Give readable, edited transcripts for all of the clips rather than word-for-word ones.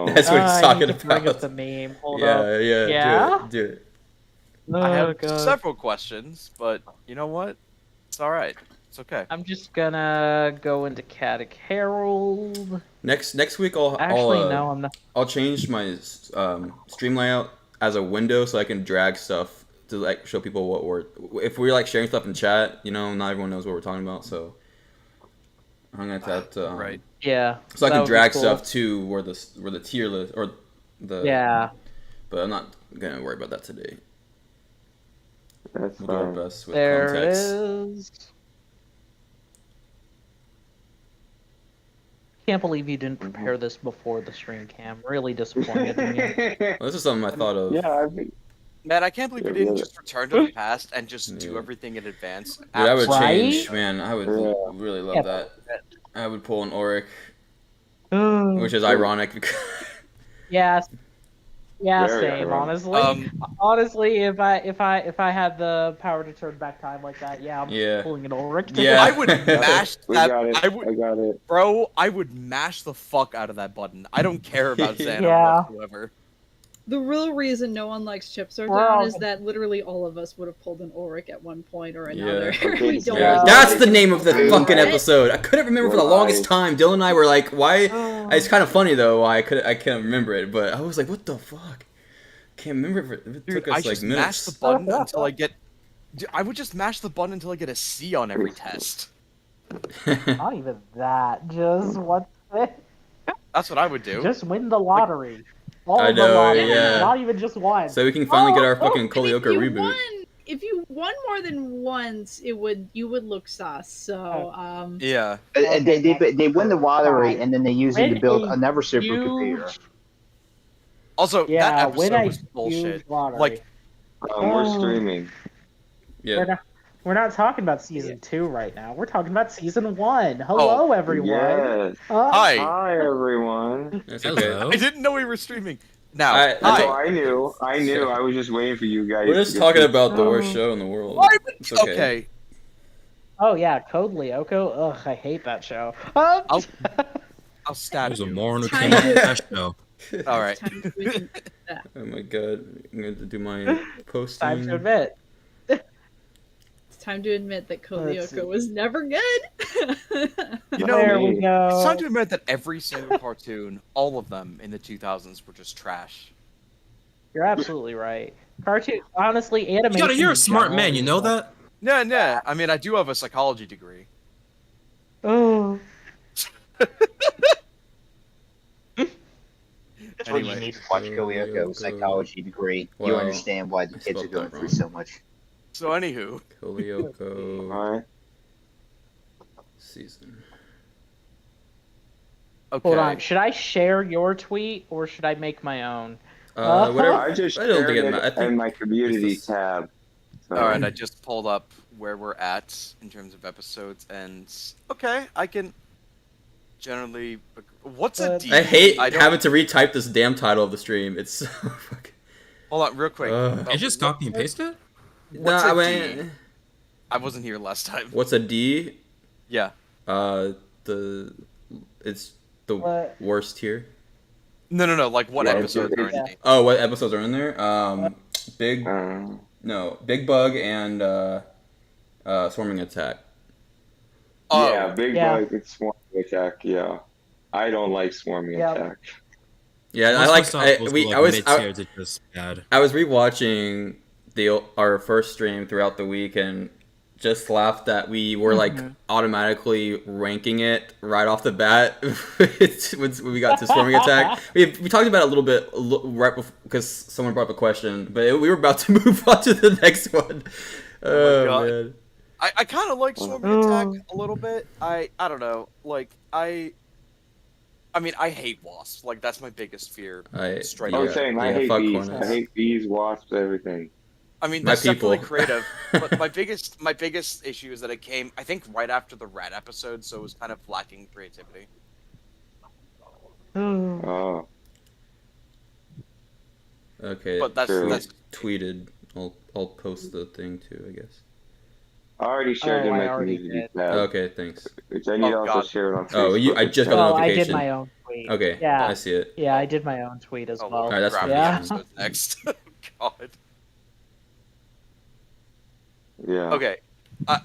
That's what he's I talking need to bring up about. the meme. Hold up. Yeah, Yeah? do it. I Oh, have God. several questions, but you know what? It's all right. It's okay. I'm just gonna go into Caddick Herald. Next week Actually, no, I'm not. I'll change my stream layout as a window so I can drag stuff to like show people what we're if we're like sharing stuff in chat. You know, not everyone knows what we're talking about, so I'm gonna have to Right. Yeah. so I that can would be drag cool. stuff to where the tier list or the Yeah. But I'm not gonna worry about that today. That's We'll do our fine. best with There context. it is. Can't believe you didn't prepare this before the stream cam. Really disappointed in me. Well, this is something I thought of. Yeah, I mean, Man, I can't believe you Yeah, didn't yeah. just return to the past and just do Yeah. everything in advance. Dude, I would Right? change, man. I would Yeah. really love Yeah. that. I would pull an Auric, Oh. which is ironic because Yeah. Yeah, Very same. ironic. Honestly, honestly, if I had the power to turn back time like that, yeah, I'm Yeah. pulling an Ulrich. Yeah. I would mash We that. got it. I would, got it. bro. I would mash the fuck out of that button. I don't care about Xana Yeah. whatsoever. The real reason no one likes chips are Wow. down is that literally all of us would have pulled an Ulrich at one point or another. Yeah. We don't Yeah, want that's to the name of the Dude. fucking episode. I couldn't remember for the longest Right. time. Dylan and I were like, "Why?" Oh. It's kind of funny though. Why I can't remember it, but I was like, "What the fuck?" Can't remember if it Dude, took I us like just mash minutes. the button until I get. Dude, I would just mash the button until I get a C on every test. Not even that. Just what? That's what I would do. Just win the lottery. All I of the know, lottery. yeah. Not even just one. So we can finally get our Oh, fucking Kolioka reboot. If you won more than once, you would look sus. So Yeah. They win the lottery and then they use it to Win build a another supercomputer. huge- Also, Yeah, that win episode a was bullshit. huge lottery. Like, We're Oh. streaming. Yeah. We're not talking about season 2 right now. We're talking about season 1. Hello, everyone. Yes. hi. Hi, everyone. That's okay. Hello. I didn't know we were streaming. Now, I- hi. So I knew. I was just waiting for you guys. We're just to talking get about the Oh. worst show in the world. Why It's would- okay. okay. Oh yeah, Code Lyoko. Ugh, I hate that show. I'll It stab was a you. more Time entertaining to- test show. All right. time to do that. Oh my god. I'm going to do my posting. Time to admit. It's time to admit that Let's see. Kolyoko was never good. You know, There we me. go. It's time to admit that every single cartoon, all of them in the 2000s, were just trash. You're absolutely right. Cartoon, honestly, animation. You're a in smart general man, you is know like- that? Yeah. I mean, I do have a psychology degree. Oh. That's what you Anyway. need to watch Kolyoko, psychology degree. You Wow. understand why the I kids are spelled going that through wrong. so much. So, anywho, Kolyoko Alright. season. okay. Hold on. Should I share your tweet or should I make my own? Whatever. I just I don't shared think it it ma- I think in my community it's- tab. So. All right, I just pulled up where we're at in terms of episodes, and okay, I can generally. What's a D? I hate don't- having to retype this damn title of the stream. It's so fucking. Hold on, real quick. Ugh. You just copy and paste it? What's Nah, a I D? mean, I wasn't here last time. what's a D? Yeah. It's the What? worst tier. No. Like what Yeah, episodes are in yeah. D? Oh, what episodes are in there? Big Uh, Big Bug and Swarming Attack. Oh, yeah, Big Yeah. Bug and Swarming Attack. Yeah, I don't like Swarming Yeah. Attack. Yeah, I Most like. stuff I, was we. like I was. mid-tier to just bad. I was rewatching our first stream throughout the week and just laughed that we were like automatically ranking it right off the bat when we got to Swarming Attack. We talked about it a little bit right before because someone brought up a question, but we were about to move on to the next one. Oh, God. man. I kind of like Swarming Attack a little bit. I don't know. Like I mean, I hate wasps. Like that's my biggest fear. Straight I'm up. saying I yeah, hate fuck bees. hornets. I hate bees, wasps, everything. I mean, My that's definitely people. creative. But my biggest issue is that it came, I think, right after the rat episode, so it was kind of lacking creativity. Oh, Okay. But that's True. that's tweeted. I'll post the thing too, I guess. I already shared Oh, in I my already community did. tab. Okay, thanks. Which I need to Oh, also God. share it on Facebook. Oh, I just got a Oh, I did notification. my own tweet. tweet. Okay, Yeah. I see it. Yeah, I did my own tweet as Oh, well. Alright, that's grab fine. the Yeah. episode next. God. Yeah. Okay.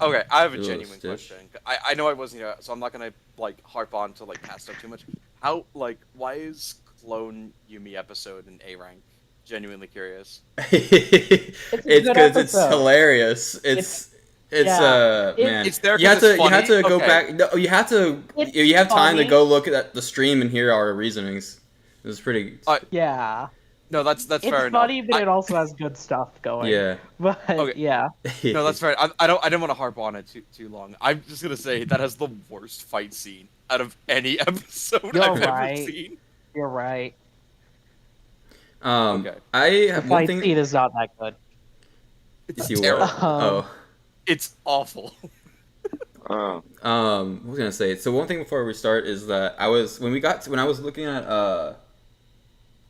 Okay, I have a Ooh, genuine Stitch. question. I know I wasn't here, so I'm not gonna like harp on to like past stuff too much. How why is Clone Yumi episode in A rank? Genuinely curious. It's good because it's episode. hilarious. It's yeah. man. It's there You have 'cause to it's you have to funny? go Okay. back. No, you have to. It's You have time to funny. go look at the stream and hear our reasonings. It was pretty. Yeah. No, that's It's fair enough. funny, but it also has good stuff going. Yeah. But Okay. yeah. No, that's fair. I didn't want to harp on it too long. I'm just gonna say that has the worst fight scene out of any episode You're I've ever right. seen. You're right. Okay. I The have one fight thing. scene is not that good. It's You were. terrible. Oh. It's awful. Oh. What was I gonna say? So one thing before we start is that when I was looking at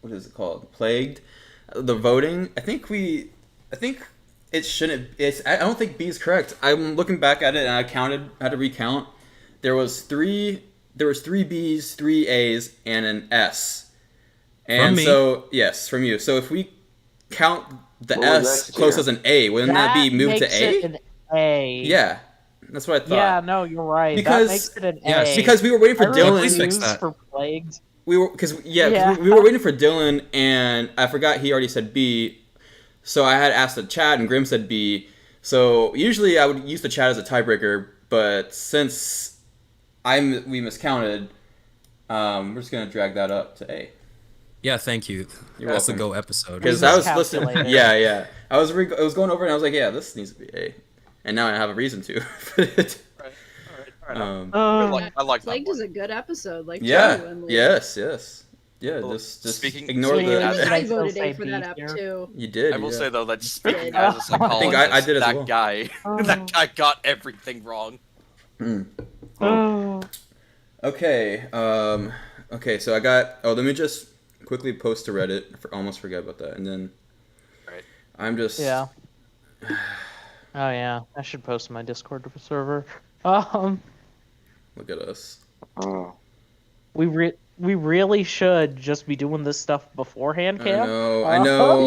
what is it called? Plagued, the voting. I think it shouldn't. I don't think B is correct. I'm looking back at it and I had to recount. There was three B's, 3 A's, and an S. And From me. so yes, from you. So if we count the What was S that close tier? as an A, wouldn't that be moved to makes A? it an A. Yeah, that's what I thought. Yeah, no, you're right. Because- that makes it an yes, A. Because we were waiting for I remember Please Dylan. fix news that. for Plagued. We were because Yeah. we were waiting for Dylan, and I forgot he already said B, so I had asked the chat, and Grim said B. So usually I would use the chat as a tiebreaker, but since we miscounted, we're just gonna drag that up to A. Yeah, thank you. You're That's a welcome. go episode. Because I was listening. Miscalculated. Yeah. I was going over, and I was like, yeah, this needs to be A, and now I have a reason to. Right. All right. um, I like that Plagued one. is a good episode. Like yeah. genuinely. Yes. Yeah. Well, Just speaking- ignore speaking the. as- I Still voted say A for B that app tier. too. You did. I will yeah. say though that speaking I as a psychologist, I did as that well. guy, that guy got everything wrong. Oh. Okay. Okay. So I got. Oh, let me just quickly post to Reddit. Almost forgot about that, and then. Right. I'm just. Yeah. Oh yeah, I should post to my Discord server. Look at us. Oh. We really should just be doing this stuff beforehand, I Cam. know.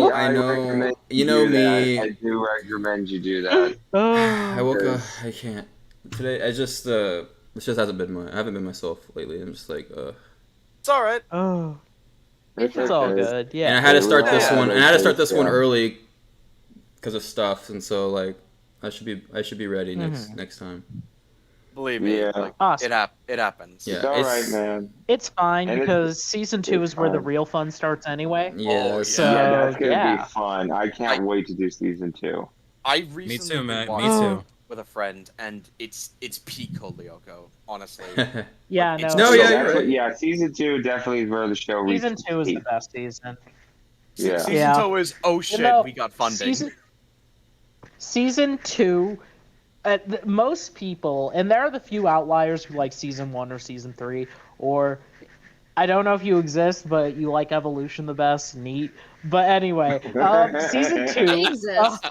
Yeah, I know. recommend You know do that. me. I do recommend you do that. I woke up. Yes. I can't. Today, I just. This just hasn't been I haven't been myself lately. I'm just like. It's all right. Oh, It's it's all okay. good. Yeah. And I had to start Yeah, this one. And I had to start this one yeah. early. Because of stuff, and so like, I should be ready next time. Believe me, Yeah. like, Awesome. it happens. Yeah. It's all right, it's- man. It's fine And because season 2 it's is where the fine. real fun starts anyway. Yeah. So, Yeah, that's gonna yeah. be fun. I can't wait to do season 2. I Me recently too, man. watched Me Oh. too. with a friend, and it's Pico Lyoko, honestly. Yeah, It's no. No, So yeah, that's you're what- right. yeah, season 2 definitely is where the show reaches. Season 2 is the peak. best season. Yeah. Season Yeah. 2 is shit, know, we got funding. Season 2, most people, and there are the few outliers who like season 1 or season 3, or I don't know if you exist, but you like Evolution the best. Neat. But anyway, season 2. They exist.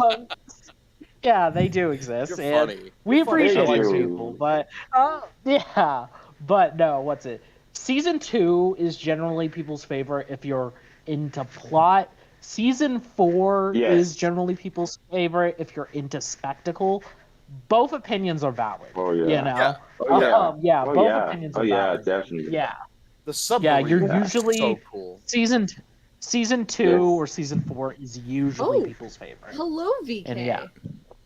Yeah, they do exist. You're and funny. we You're funny. appreciate They those do. people, but yeah. But no, what's it? Season 2 is generally people's favorite if you're into plot. Season 4 Yes. is generally people's favorite if you're into spectacle. Both opinions are valid. Oh, yeah. You know? Yeah. Oh, yeah. Yeah, Oh, both yeah. opinions Oh, are yeah, valid. definitely. Yeah. The submarine. you're is usually- so cool. Season 2 Yes. or season 4 is usually Oh. people's favorite. Hello, VK. And yeah.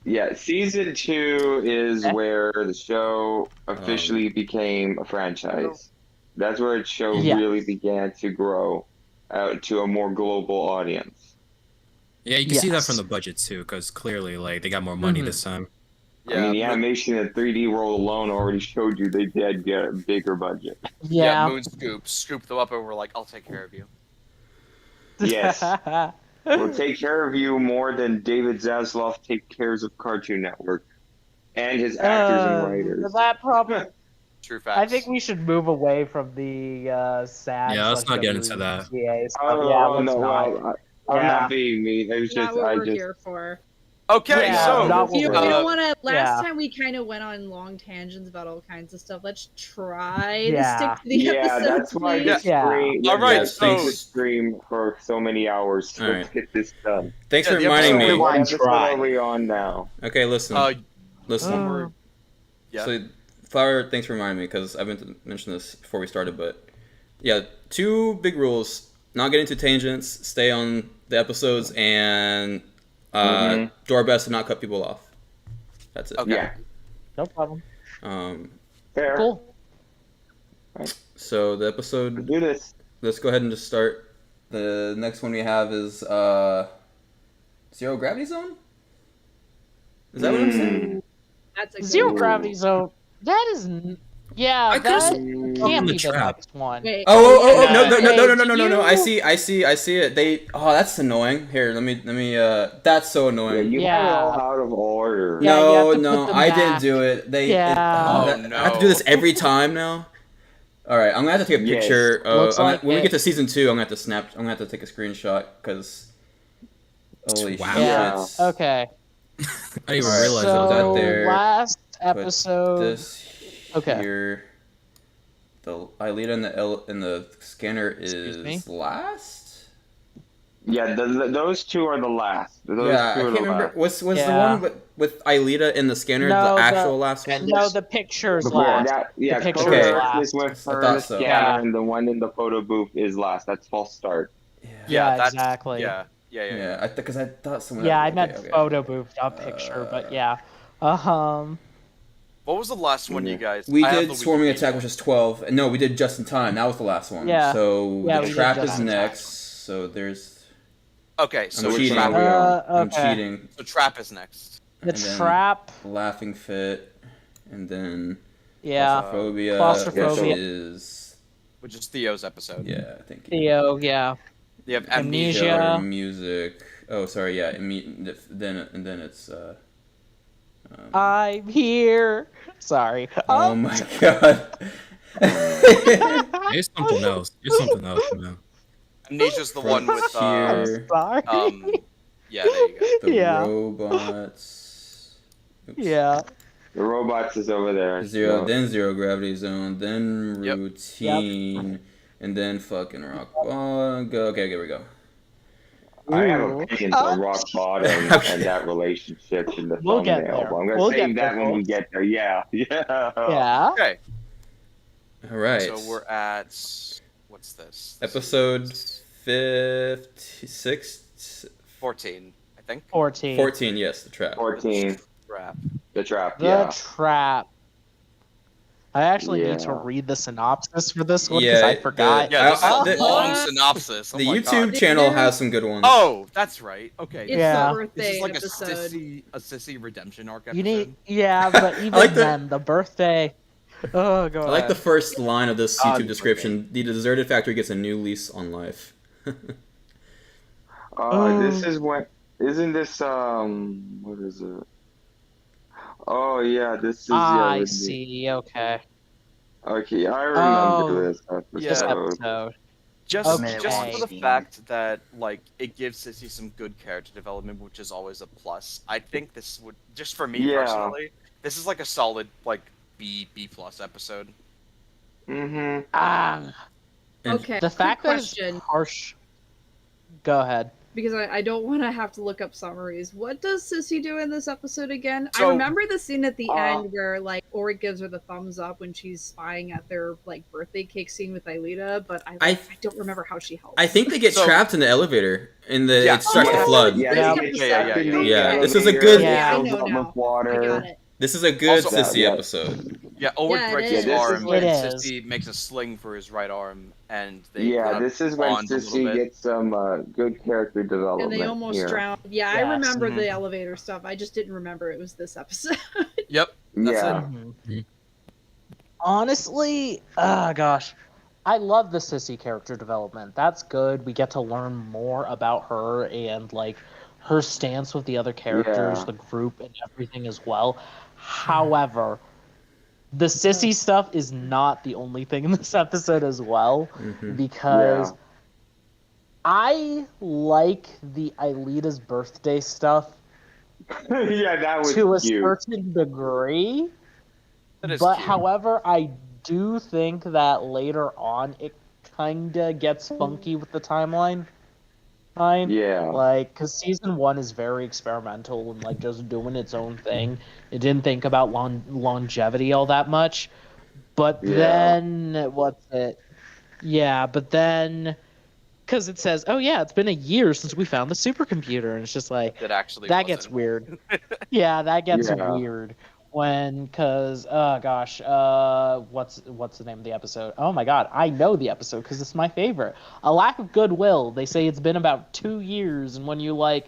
Yeah, season 2 is Eh? where the show officially became a franchise. That's where the show Yeah. really began to grow out to a more global audience. Yeah, you can see that Yes. from the budget too, because clearly, like, they got more money Mhm. this time. I mean, the Moon- animation in 3D world alone already showed you they did get a bigger budget. Yeah. Moon scooped them up and were like, I'll take care of you. Yes. We'll take care of you more than David Zaslav takes care of Cartoon Network and his actors and writers. That probably. True facts. I think we should move away from the sad. Yeah, let's not get into / that. WGA stuff. Oh, yeah, no, let's not. well, I'm Yeah. not being mean. It was Not just, what I we're just, here for. Okay, Yeah, so not You Wolverine. don't want to. Last Yeah. time we kind of went on long tangents about all kinds of stuff. Let's try Yeah. to stick to the Yeah, episodes, that's why please. the stream. All right, Let's so- keep the stream for so many hours. All Let's right. get this done. Thanks Yeah, for the reminding episode- me. Rewind, What episode try. are we on now? Okay, listen. Listen. one more. Yeah. So, Flower, thanks for reminding me because I meant to mention this before we started, but yeah, 2 big rules: not get into tangents, stay on the episodes, and do our best to not cut people off. That's it. Okay. Yeah, No problem. fair. Cool. So the Let's episode. do this. Let's go ahead and just start. The next one we have is Zero Gravity Zone. Is that what I'm saying? That's a good Zero one. Gravity Zone. That is. Yeah, I could've that sworn can't the be the trap. next one. Wait, Oh, no, yeah. no, no, no, no, no, Hey, no, no, no! you- I see it. That's annoying. Here, let me. That's so Yeah, annoying. you Yeah. have it all out of order. Yeah, you have No, to no, put them I didn't back. do it. Yeah. Oh, I have to do this no. every time now. All right, I'm gonna have to take a Yes. picture. Looks like when we it. get to season 2, I'm gonna have to take a screenshot because. Holy Wow. Yeah. shit! Okay. I didn't even Alright, realize so that was that So there. last Put episode. This Okay. here. The Aelita in the scanner Excuse me? is last. Yeah, those 2 are the last. Those Yeah, I 2 are can't the remember. last. Was the Yeah. one with Aelita in the scanner No, the the- actual last one? No, the pictures Before last. that, yeah, picture Code is Earth last. is with I her thought in the so. scanner, Yeah. and the one in the photo booth is last. That's false start. Yeah, that's, exactly. Yeah. Yeah, because I thought someone. Yeah, I okay, meant okay. photo booth, not picture, but yeah. What was the last one you guys? We I have did the Swarming Wikipedia. Attack, which is 12. No, we did Just in Time. That was the last one. Yeah. So Yeah, the we did trap Just is in Time. next. So there's. Okay, so I'm cheating. trap, I'm Okay. cheating. so trap is next. The And then trap, Laughing Fit, and then yeah. Claustrophobia, Claustrophobia. which is Which is Theo's episode. yeah, thank you. Theo, yeah. You have Amnesia. amnesia. Killer music. Oh, sorry, yeah. Then it's. I'm here. Sorry. Oh my god. Here's something else. Here's something else. Man. Amnesia's the one with Frontier, Sorry. yeah, there you go. the yeah. robots. Oops. Yeah. The robots is over there. Zero, so- then Zero Gravity Zone, then Yep. Routine, and then fucking Rock Bottom. Okay, here we go. I have Ooh. opinions on rock bottom Okay. and that relationship in the We'll get thumbnail, there. but I'm gonna We'll save get that there, when we folks. get there. Yeah, yeah. Yeah. Okay, All right. so we're at what's this? This Episode is 56. 14, I think. 14. 14, yes, the trap. 14, Trap. the trap. The Yeah. trap. I actually need to Yeah. read the synopsis for this one because Yeah, I forgot. Yeah, this is I- a the- long synopsis. Oh The my YouTube God. channel has some good ones. Oh, that's right. Okay. It's Yeah. the This birthday is like episode. a sissy redemption arc episode. You need, yeah, but even like the- then, the birthday. Oh, go I like the ahead. first line of this God, YouTube description. The deserted factory gets a new lease on life. This is when. Isn't this What is it? Oh yeah, this is. I yeah, see. Okay. Okay, I remember Oh. this episode. Yeah. This episode. Just Okay. for the fact that like it gives Sissy some good character development, which is always a plus. I think this would just for me Yeah. personally, this is like a solid like B plus episode. Mm-hmm. Ah, And- Okay. the fact quick that it's question, harsh. Go ahead. because I don't want to have to look up summaries. What does Sissy do in this episode again? I So- remember the scene at the Uh, end where like Ori gives her the thumbs up when she's spying at their like birthday cake scene with Aelita, but I don't remember how she helps. I think they get So- trapped in the elevator. Yeah. It starts to Oh, flood. Yeah, Yeah. they get Yeah, trapped in yeah, the yeah. This is a elevator, good- it Yeah, I fills know up now. with water. I got it. This is a good Also- Sissy Yeah. episode. Yeah, Ulrich Yeah, it breaks is. his Yeah, this arm, is- and It is. Sissy makes a sling for his right arm, and they Yeah, kind of this is when bond a little Sissy bit. gets some good character development. And they almost here. drowned. Yeah, I Yes. remember Mhm. the elevator stuff. I just didn't remember it was this episode. Yep. That's Yeah. Mhm. Honestly, gosh, I love the Sissy character development. That's good. We get to learn more about her and like her stance with the other characters, Yeah. the group, and everything as well. However, the Sissy stuff is not the only thing in this episode as well, Mhm. because Yeah. I like the Aelita's birthday stuff Yeah, that was to a cute. certain degree. That is But cute. however, I do think that later on it kinda gets funky with the timeline. Yeah. Like, because season one is very experimental and like just doing its own thing. It didn't think about longevity all that much. But Yeah. then what's it? Yeah, but then because it says, "Oh yeah, it's been a year since we found the supercomputer," and it's just like That actually that gets wasn't. weird. Yeah, that gets Yeah. weird when because oh gosh, what's the name of the episode? Oh my god, I know the episode because it's my favorite. A lack of goodwill. They say it's been about 2 years, and when you like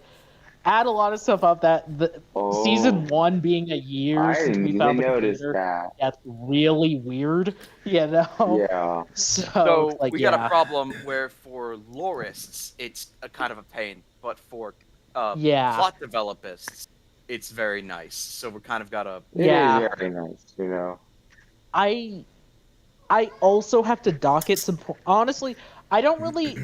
add a lot of stuff up, that the Oh, season one being a year I since didn't we even found the notice computer, that. that's really weird. You know. Yeah. So So like we got a yeah, problem where for lorists it's a kind of a pain, but for yeah, plot developists it's very nice. So we kind of got a It is yeah. very nice, you know. I I also have to dock it some. Honestly, I don't really.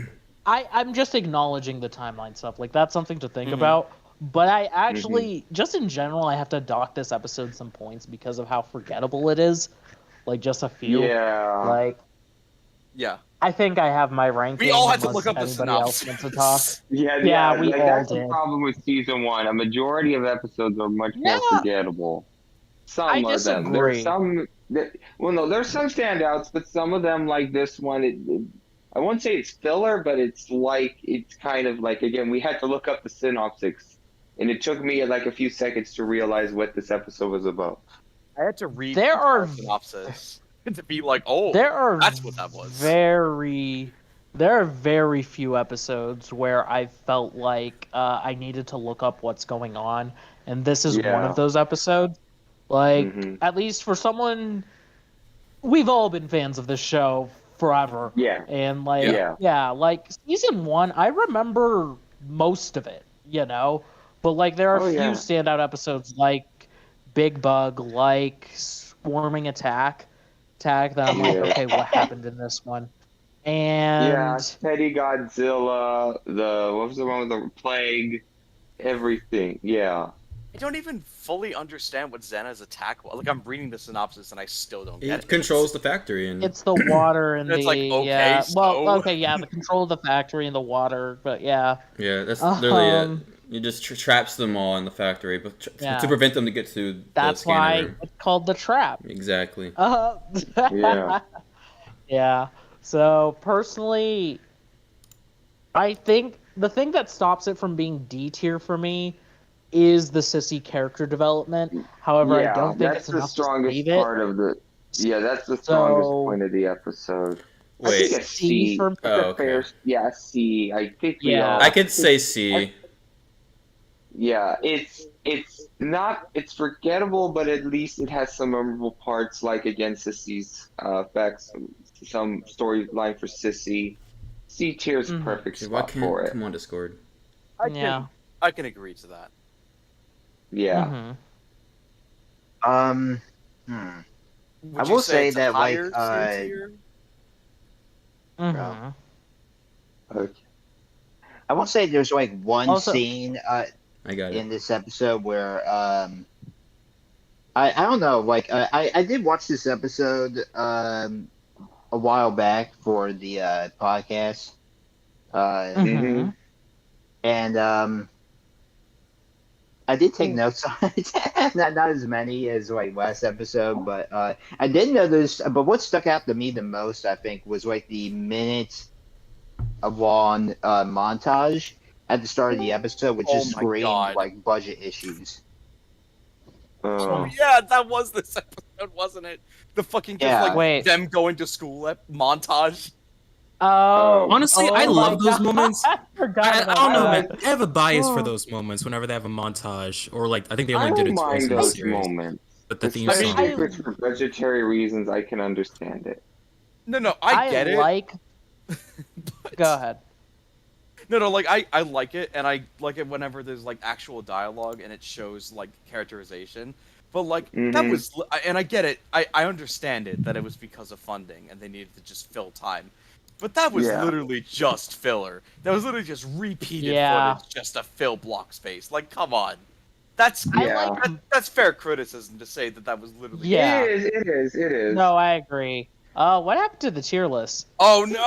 I'm just acknowledging the timeline stuff. Like that's something to think Mhm. about. But I Mm-hmm. actually, just in general, I have to dock this episode some points because of how forgettable it is. Like just a few. Yeah. Like yeah. I think I have my ranking. We all had to Unless look up the anybody else wants to talk. synopsis. Yeah, we like all that's the did. problem with season one. A majority of episodes are much Yeah, more forgettable. I Some of them. There's disagree. some that, well, no, there's some standouts, but some of them, like this one, I won't say it's filler, but it's kind of like, again, we had to look up the synopsis, and it took me like a few seconds to realize what this episode was about. I had to read There the are synopsis to be like, oh, there are that's what that was. there are very few episodes where I felt like I needed to look up what's going on, and this is one Yeah. of those episodes. Like, Mhm. at least for someone, we've all been fans of this show forever, Yeah. and like, Yeah. yeah, like season one, I remember most of it, you know, but like there are Oh, a few yeah. standout episodes like Big Bug, like Swarming Attack that I'm like, Yeah. okay, what happened in this one? Yeah, And Teddy Godzilla, what was the one with the plague, everything. Yeah. I don't even fully understand what Xana's attack was. Like I'm reading the synopsis and I still don't get It it. controls the factory, and it's the water and It's the like, okay, yeah. Well, so- okay, yeah, the control of the factory and the water, but yeah. yeah, that's literally it. Um, It just traps them all in the factory, but Yeah. to prevent them to get to the That's scanner why room. it's called the trap. Exactly. Yeah. Yeah. So personally, I think the thing that stops it from being D tier for me is the sissy character development. However, I Yeah, don't think that's it's the enough to strongest save it. part of the. Yeah, that's the strongest So- point of the episode. I Wait. think a C C. for- It's Oh, a okay. fair. Yeah, C. I think we Yeah. all. I could say C. Yeah, it's not. It's forgettable, but at least it has some memorable parts, like again, Sissy's facts, some storyline for Sissy. C tier's Mhm. perfect Okay, why spot for can't it. come on Discord? Yeah. I can agree to that. Yeah. Mhm. Hmm. Would I you will say it's a that, like, higher C tier? Mhm. Okay. I will say there's like one Also- scene I got in it. this episode where I don't know, like I did watch this episode a while back for the podcast. Mhm. And I did take notes on it. not as many as like last episode, but I did notice. But what stuck out to me the most, I think, was like the minute long montage at the start of the episode, which Oh just my screamed God. like budget issues. Oh yeah, that was this episode, wasn't it? The fucking just Yeah. like Wait. them going to school montage. Oh, Honestly, I my love those God. moments. I forgot I about don't know, that. man. I have a bias for Oh. those moments whenever they have a montage, or like I think they I only did don't it twice mind in the those series. moments. But the theme Especially song. if it's for budgetary reasons, I can understand it. No, I get it. like. but- Go ahead. No, like I like it, and I like it whenever there's like actual dialogue and it shows like characterization. But like that Mhm. was, and I get it. I understand it that it was because of funding and they needed to just fill time. But that was Yeah. literally just filler. That was literally just repeated Yeah. footage just to fill block space. Like, come on. That's I Yeah. like. that's fair criticism to say that was literally. Yeah. It is. No, I agree. What happened to the tier list? Oh no!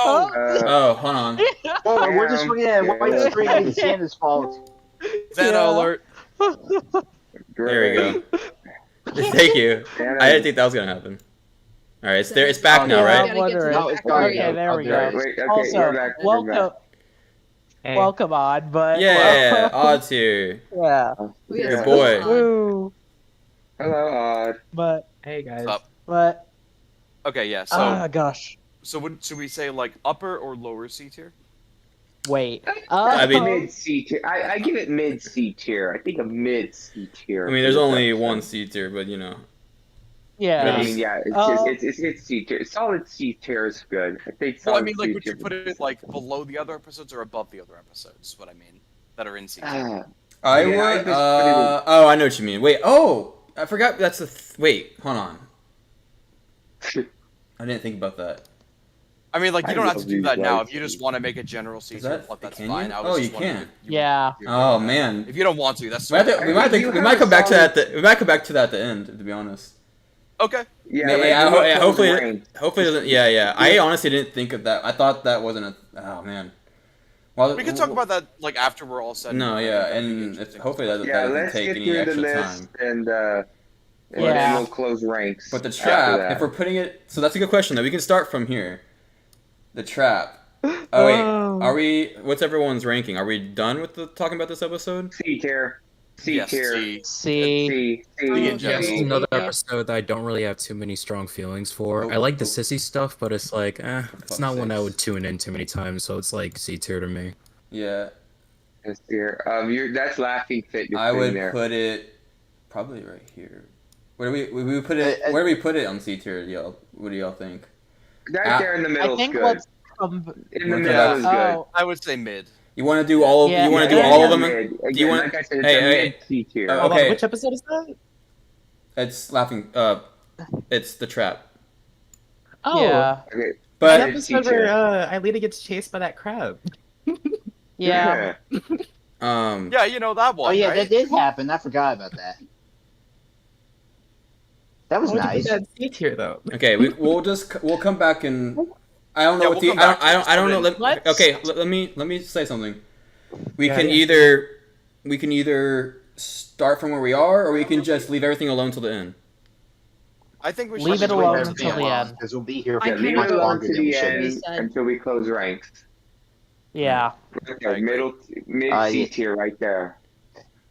Oh, hold on. Oh, we're just Damn. looking at white Yeah. screen. It's Santa's fault. Xana Yeah. alert. There we Great. go. Thank you. Damn. I didn't think that was gonna happen. All right, it's there. It's back Oh, now, yeah. right? Gotta get to the No, it's back gone. part. Okay, there we There. go. Wait, okay, Also, we're back. welcome, Hey. welcome on, but Yeah, odds here. yeah, We have Your some boy. fun. woo, Hello, Odd. but Hey guys. What's up? but Okay, yeah. So gosh, should we say like upper or lower C tier? wait. I mean- Mid C tier. I give it mid C tier. I think a mid C tier. I mean, there's only one C tier, but you know. yeah. I mean, yeah, it's C tier. Solid C tier is good. I think. Well, I solid mean, like, C would you tier. put it like below the other episodes or above the other episodes? Is what I mean, that are in C tier. I Yeah, I would. just put it Oh, I know what you mean. Wait. Oh, I forgot. That's the. Wait. Hold on. I didn't think about that. I mean, like, you I don't have to love do these that now. lights. If you just want to make a general C Is tier, that- that's can fine. you? I was Oh, just you wondering can. if you Yeah. would do Oh that. man. If you don't want to, that's We, have to, fine. we might, You have, we have might a come back to that. solid- We might come back to that at the end. To be honest. Okay. Yeah, Hopefully, range. hopefully it doesn't. Yeah. I honestly didn't think of that. I thought that wasn't a. Oh man. Well, We can talk about that like after we're all set. No, I yeah, think that'd be and interesting. hopefully that, Yeah, that doesn't let's take get any through the extra list time. and Yeah. then we'll close ranks. But the after trap, that. if we're putting it, so that's a good question. Though we can start from here. The trap. Oh wait, are we? What's everyone's ranking? Are we done with the talking about this episode? C tier. C Yes, tier. C. See, C. in Yeah, this general. is another episode that I don't really have too many strong feelings for. I like the sissy stuff, but it's like, it's not one I would tune in too many times, so it's like C tier to me. Yeah, S tier. That's laughing fit. You're I would putting there. put it probably right here. Where do we put it? Where do we put it on C tier, y'all? What do y'all think? Right there in the middle I is think good. let's. In the Look at middle that. is good. Oh, I would say mid. You want to do all of? Yeah, you want to yeah, do all of yeah. them? Mid. Again, Do you want? like I said, it's Hey, a hey. mid C tier. Oh, Hold okay. on, which episode is that? It's laughing. It's the trap. Oh, yeah, Okay. the But Mid episode C tier. where Aelita gets chased by that crab. yeah. Yeah, you know that one. Oh yeah, right? that did happen. I forgot about that. That was Why would you nice. put that in C tier though? okay, we'll come back and I don't know Yeah, what we'll the come back to I don't know. this. Let's- Okay, let me say something. We Yeah, can yeah. either start from where we are, or we can just leave everything alone till the end. I think we should Leave it just alone wait until for the end. Because we'll be here I for kinda Leave much it alone longer to than we the should end be. said. until we close ranks. Yeah. Okay, mid Yeah. C tier right there.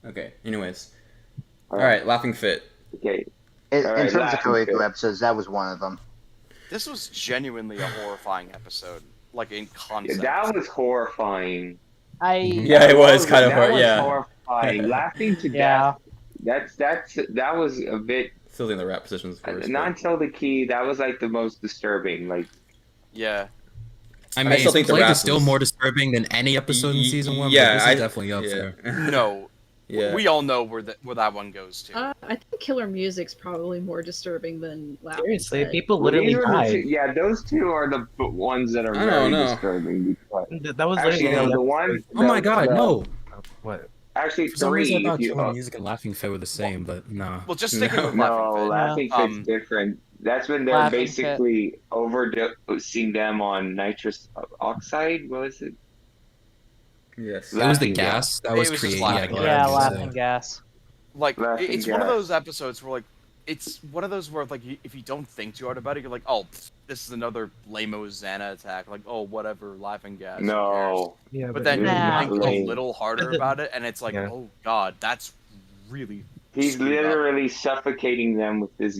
Okay. Anyways, all right. Laughing fit. Okay. In All right, terms of laughing Koiko fit. episodes, that was one of them. This was genuinely a horrifying episode, like in concept. That was horrifying. Yeah, it was kind of that hard. was Yeah. horrifying. Laughing to Yeah. death. That was a bit. Still think the rap positions first. Not but- until the key. That was like the most disturbing. Like Yeah. I I mean, still think the Blake rap is still was- more disturbing than any episode in season one. Yeah, but this I is definitely up there. No. Yeah. We all know where that one goes to. I think Killer Music's probably more disturbing than Laughing Seriously, Fit. people literally these were the died. two- yeah, those two are the ones that are I don't very know. disturbing. Because, That was actually, literally no, the one. Oh my god, no! What? Actually, For some three. reason I If thought you, Killer Music and Laughing Fit were the same, but nah. Well, just sticking No. with no, Laughing Fit. Laughing Fit's Um, different. That's when they're Laughing basically overdosing them on nitrous oxide. What was it? Yes. It was the Laughing gas that It was was just created. laughing Yeah, gas. Yeah, I was gonna laughing say. gas. Like Laughing it's one of gas. those episodes where like it's one of those where like if you don't think too hard about it, you're like, oh, this is another lame-o Xana attack. Like, oh, whatever, laughing gas. who cares? No. Yeah, But then you Nah. think a Lame. little harder about it, and it's like, Yeah. oh god, that's really He's screwed up. literally suffocating them with this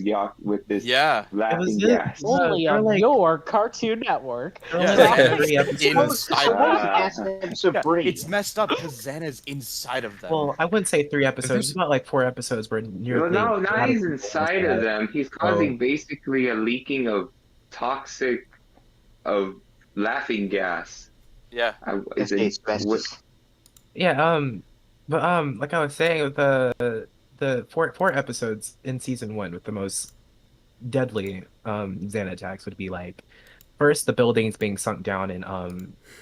Yeah. laughing it. gas. Only they're on like- your Cartoon Network. They're Yeah, only like Xana's three episodes. inside. So what was the gas in episode Yeah, 3? it's messed up because Xana's inside of them. Well, I wouldn't say 3 episodes. It's about like 4 episodes where Well, nearly. no, not he's inside of them. He's causing Oh. basically a leaking of toxic, of laughing gas. yeah. Is it- asbestos. Yeah, but like I was saying, with the four episodes in season 1 with the most deadly Xana attacks would be like first the buildings being sunk down and I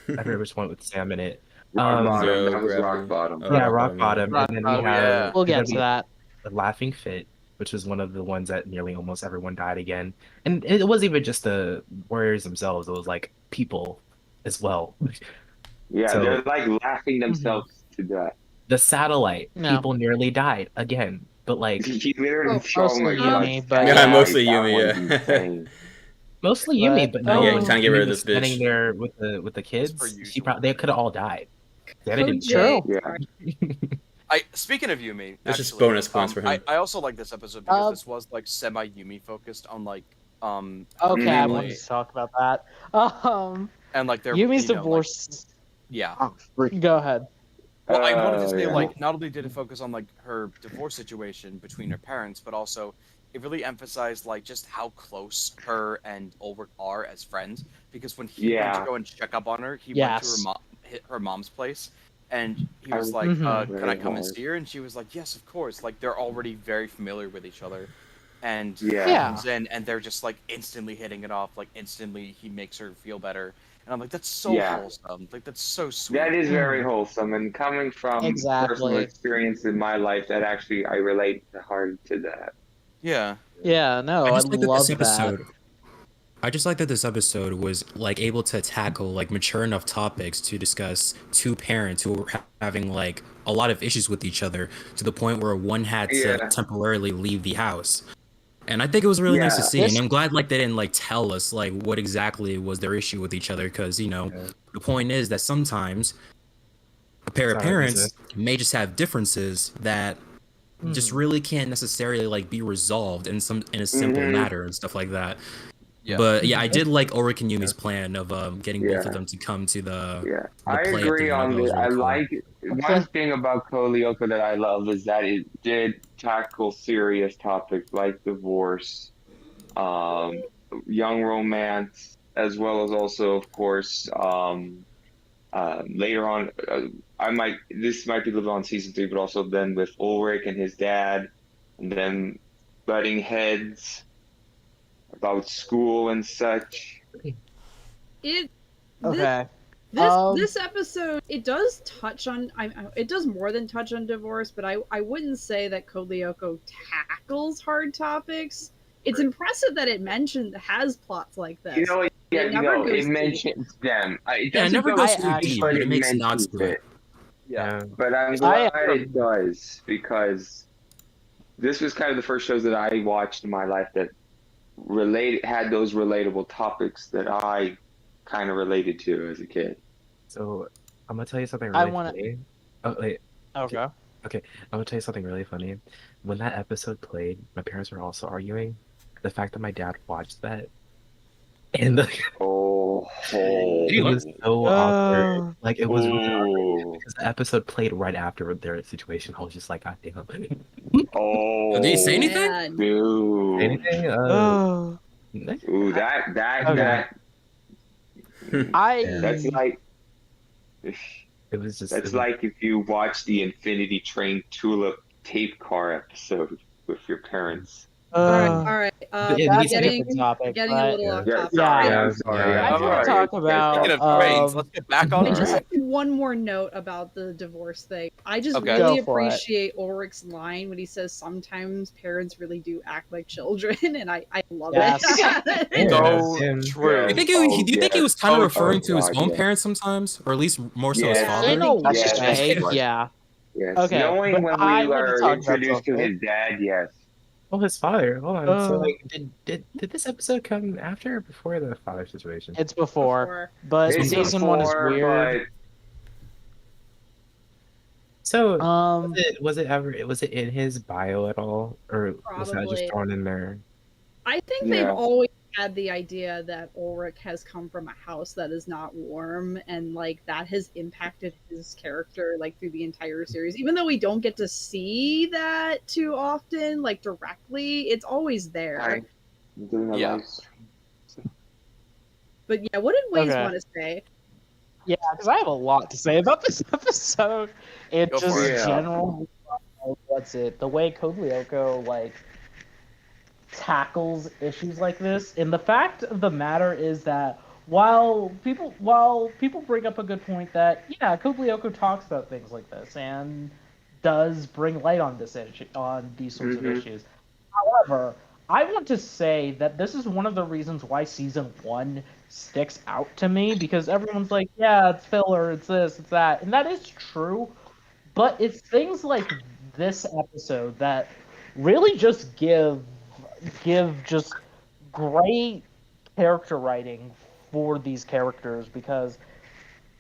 forget which one with Sam in it. Rock bottom. Zero That was rock gravity. bottom. Oh, Yeah, rock rock bottom, bottom, Rock and then bottom. we have Yeah. We'll we get have to that. the laughing fit, which was one of the ones that nearly almost everyone died again. And it wasn't even just the warriors themselves; it was like people as well. Yeah, So they're like laughing Mm-hmm. themselves to death. the satellite No. people nearly died again, but like He literally, Oh, oh my mostly god, Yumi, but Yeah, yeah. mostly that Yumi, one's yeah. insane. mostly Yumi, But, but no, Yeah, when trying to get rid Yumi of was this bitch. standing there with the per kids, usual. they could have all died. They didn't. True. Yeah. Speaking of Yumi, That's just actually, bonus points for him. I also like this episode because Um, this was like semi Yumi focused on like Okay, Mhm. I wanted to talk about that. and like their Yumi's you know, like, divorce. yeah. Oh, freak. Go ahead. Well, I wanted to say yeah. like not only did it focus on like her divorce situation between her parents, but also it really emphasized like just how close her and Ulrich are as friends. Because when he went to Yeah. go and check up on her, he Yes. went to her mom's place, and he was I- like, Mhm. "Can I Very come and hard. see her?" And she was like, "Yes, of course." Like they're already very familiar with each other, and Yeah. he Yeah. comes in and they're just like instantly hitting it off. Like instantly, he makes her feel better, and I'm like, "That's so Yeah. wholesome. Like that's so sweet." That is very Mhm. wholesome, and coming from personal Exactly. experience in my life, that actually I relate hard to that. Yeah. Yeah, no, I I just like that love this that. episode. I just like that this episode was like able to tackle like mature enough topics to discuss two parents who were having like a lot of issues with each other to the point where one had to Yeah. temporarily leave the house. And I think it was really nice to Yeah. see. This- And I'm glad like they didn't like tell us like what exactly was their issue with each other, because you know Yeah. the point is that sometimes a pair of Sorry, parents may just have differences that just Mhm. really can't necessarily like be resolved in a simple Mhm. matter and stuff like that. Yeah. But yeah, I did like Ulrich and Yumi's plan of getting both Yeah. of them to come to the Yeah, the I play at the agree end. I on thought it was the. really I cool. like one thing about Lyoko that I love is that it did tackle serious topics like divorce, young romance, as well as also, of course, later on. This might be a little on season 3, but also then with Ulrich and his dad, and then butting heads about school and such. It Okay. this Um, this episode it does touch on it does more than touch on divorce, but I wouldn't say that Code Lyoko tackles hard topics. It's impressive that it has plots like this. You know what? Yeah, It you never know, goes it deep. mentions them. It Yeah, it doesn't never go goes too deep, deep, but but it makes nods mentions to it. it. Yeah. But I'm I glad agree. it does, because this was kind of the first shows that I watched in my life that had those relatable topics that I kind of related to as a kid. So I'm gonna tell you something I really wanna- funny. Oh wait, Okay. I'm gonna tell you something really funny. When that episode played, my parents were also arguing. The fact that my dad watched that, and Oh, it was so awkward. Like it was really awkward oh, because the episode played right after their situation. I was just like, God damn. oh. Did he say anything? Man. Dude. Anything? Oh. Ooh, that Okay. I that's like It was just. that's like if you watch the Infinity Train Tulip tape car episode with your parents. All right. Yeah, that's a getting different topic. getting a but little off Yeah, topic. sorry, Yeah. I'm sorry. Yeah. I I'm just want to sorry. talk about. Speaking of trains, let's get back on I just track. have one more note about the divorce thing. I just Okay. really Go for it. appreciate Ulrich's line when he says sometimes parents really do act like children, and I love Yes. it. Yeah, So Tim. true. Do you think he was kind of referring to his own parents sometimes, or at least more so his Yeah. father? In a That's just way, right. yeah. Yes. Okay, Knowing but when I we wanted to were talk about introduced to something. his dad, yes. Oh, his father. Hold on. So, Uh. like, did this episode come after or before the father situation? It's before, but It's season 1 is before, weird. So, Um, was it in his bio at all, or was that Probably. just thrown in there? I think Yeah. they've always had the idea that Ulrich has come from a house that is not warm, and like that has impacted his character like through the entire series. Even though we don't get to see that too often, like directly, it's always there. Hi. I'm doing a Yeah. live stream. But yeah, what did Waze Okay. want to say? yeah, because I have a lot to say about this episode. It Go just for it. general. What's it? The way Code Lyoko like tackles issues like this, and the fact of the matter is that while people bring up a good point that yeah, Code Lyoko talks about things like this and does bring light on this issue, on these sorts of Mm-hmm. issues. However, I want to say that this is one of the reasons why season one sticks out to me because everyone's like, yeah, it's filler, it's this, it's that, and that is true. But it's things like this episode that really just give just great character writing for these characters because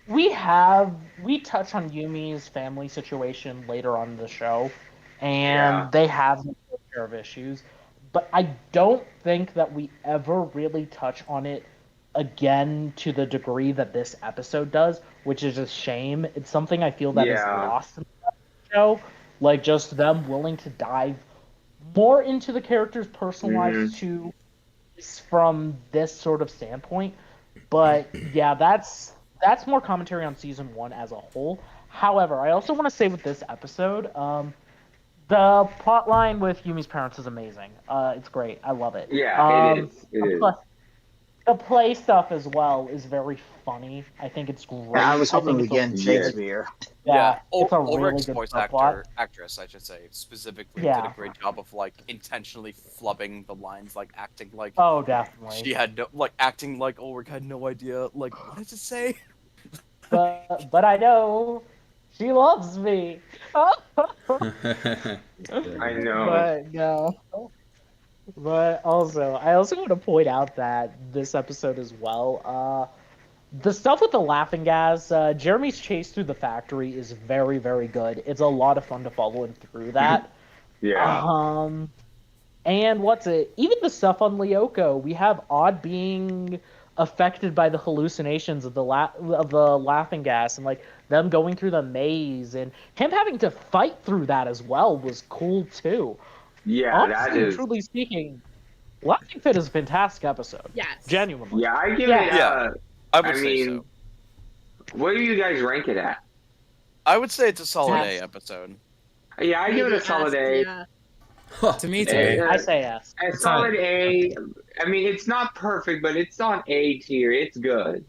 we touch on Yumi's family situation later on in the show, Yeah. and they have their share of issues, but I don't think that we ever really touch on it again to the degree that this episode does, which is a shame. It's something I feel that is Yeah. lost in the show, like just them willing to dive more into the characters' personal Mm-hmm. lives to from this sort of standpoint. But yeah, that's more commentary on season one as a whole. However, I also want to say with this episode, the plot line with Yumi's parents is amazing. It's great. I love it. Yeah, it is. It is. The play stuff as well is very funny. I think it's great. I was hoping think we it's a get really- Shakespeare. Yeah, it's a Ulrich's really good voice subplot. actress, I should say, specifically Yeah. did a great job of like intentionally flubbing the lines, like acting like Oh, definitely. she had no, like acting like Ulrich had no idea. Like, what does it say? But I know she loves me. I know. But no. But also, I also want to point out that this episode as well, the stuff with the laughing gas, Jeremy's chase through the factory is very, very good. It's a lot of fun to follow him through that. Yeah. And what's it? Even the stuff on Lyoko, we have Odd being affected by the hallucinations of the laughing gas, and like them going through the maze, and him having to fight through that as well was cool too. Yeah, Honestly, that is. truly speaking, Laughing Fit is a fantastic episode. Yes. Genuinely. Yeah, I give Yeah. it. Yeah. I would I say mean, so. what do you guys rank it at? I would say it's a solid Yes. A episode. Yeah, I give it a solid A. Yeah. To me, it's a Hey, B. I say yes. A It's solid not- A. I mean, it's not perfect, but it's on A tier. It's good.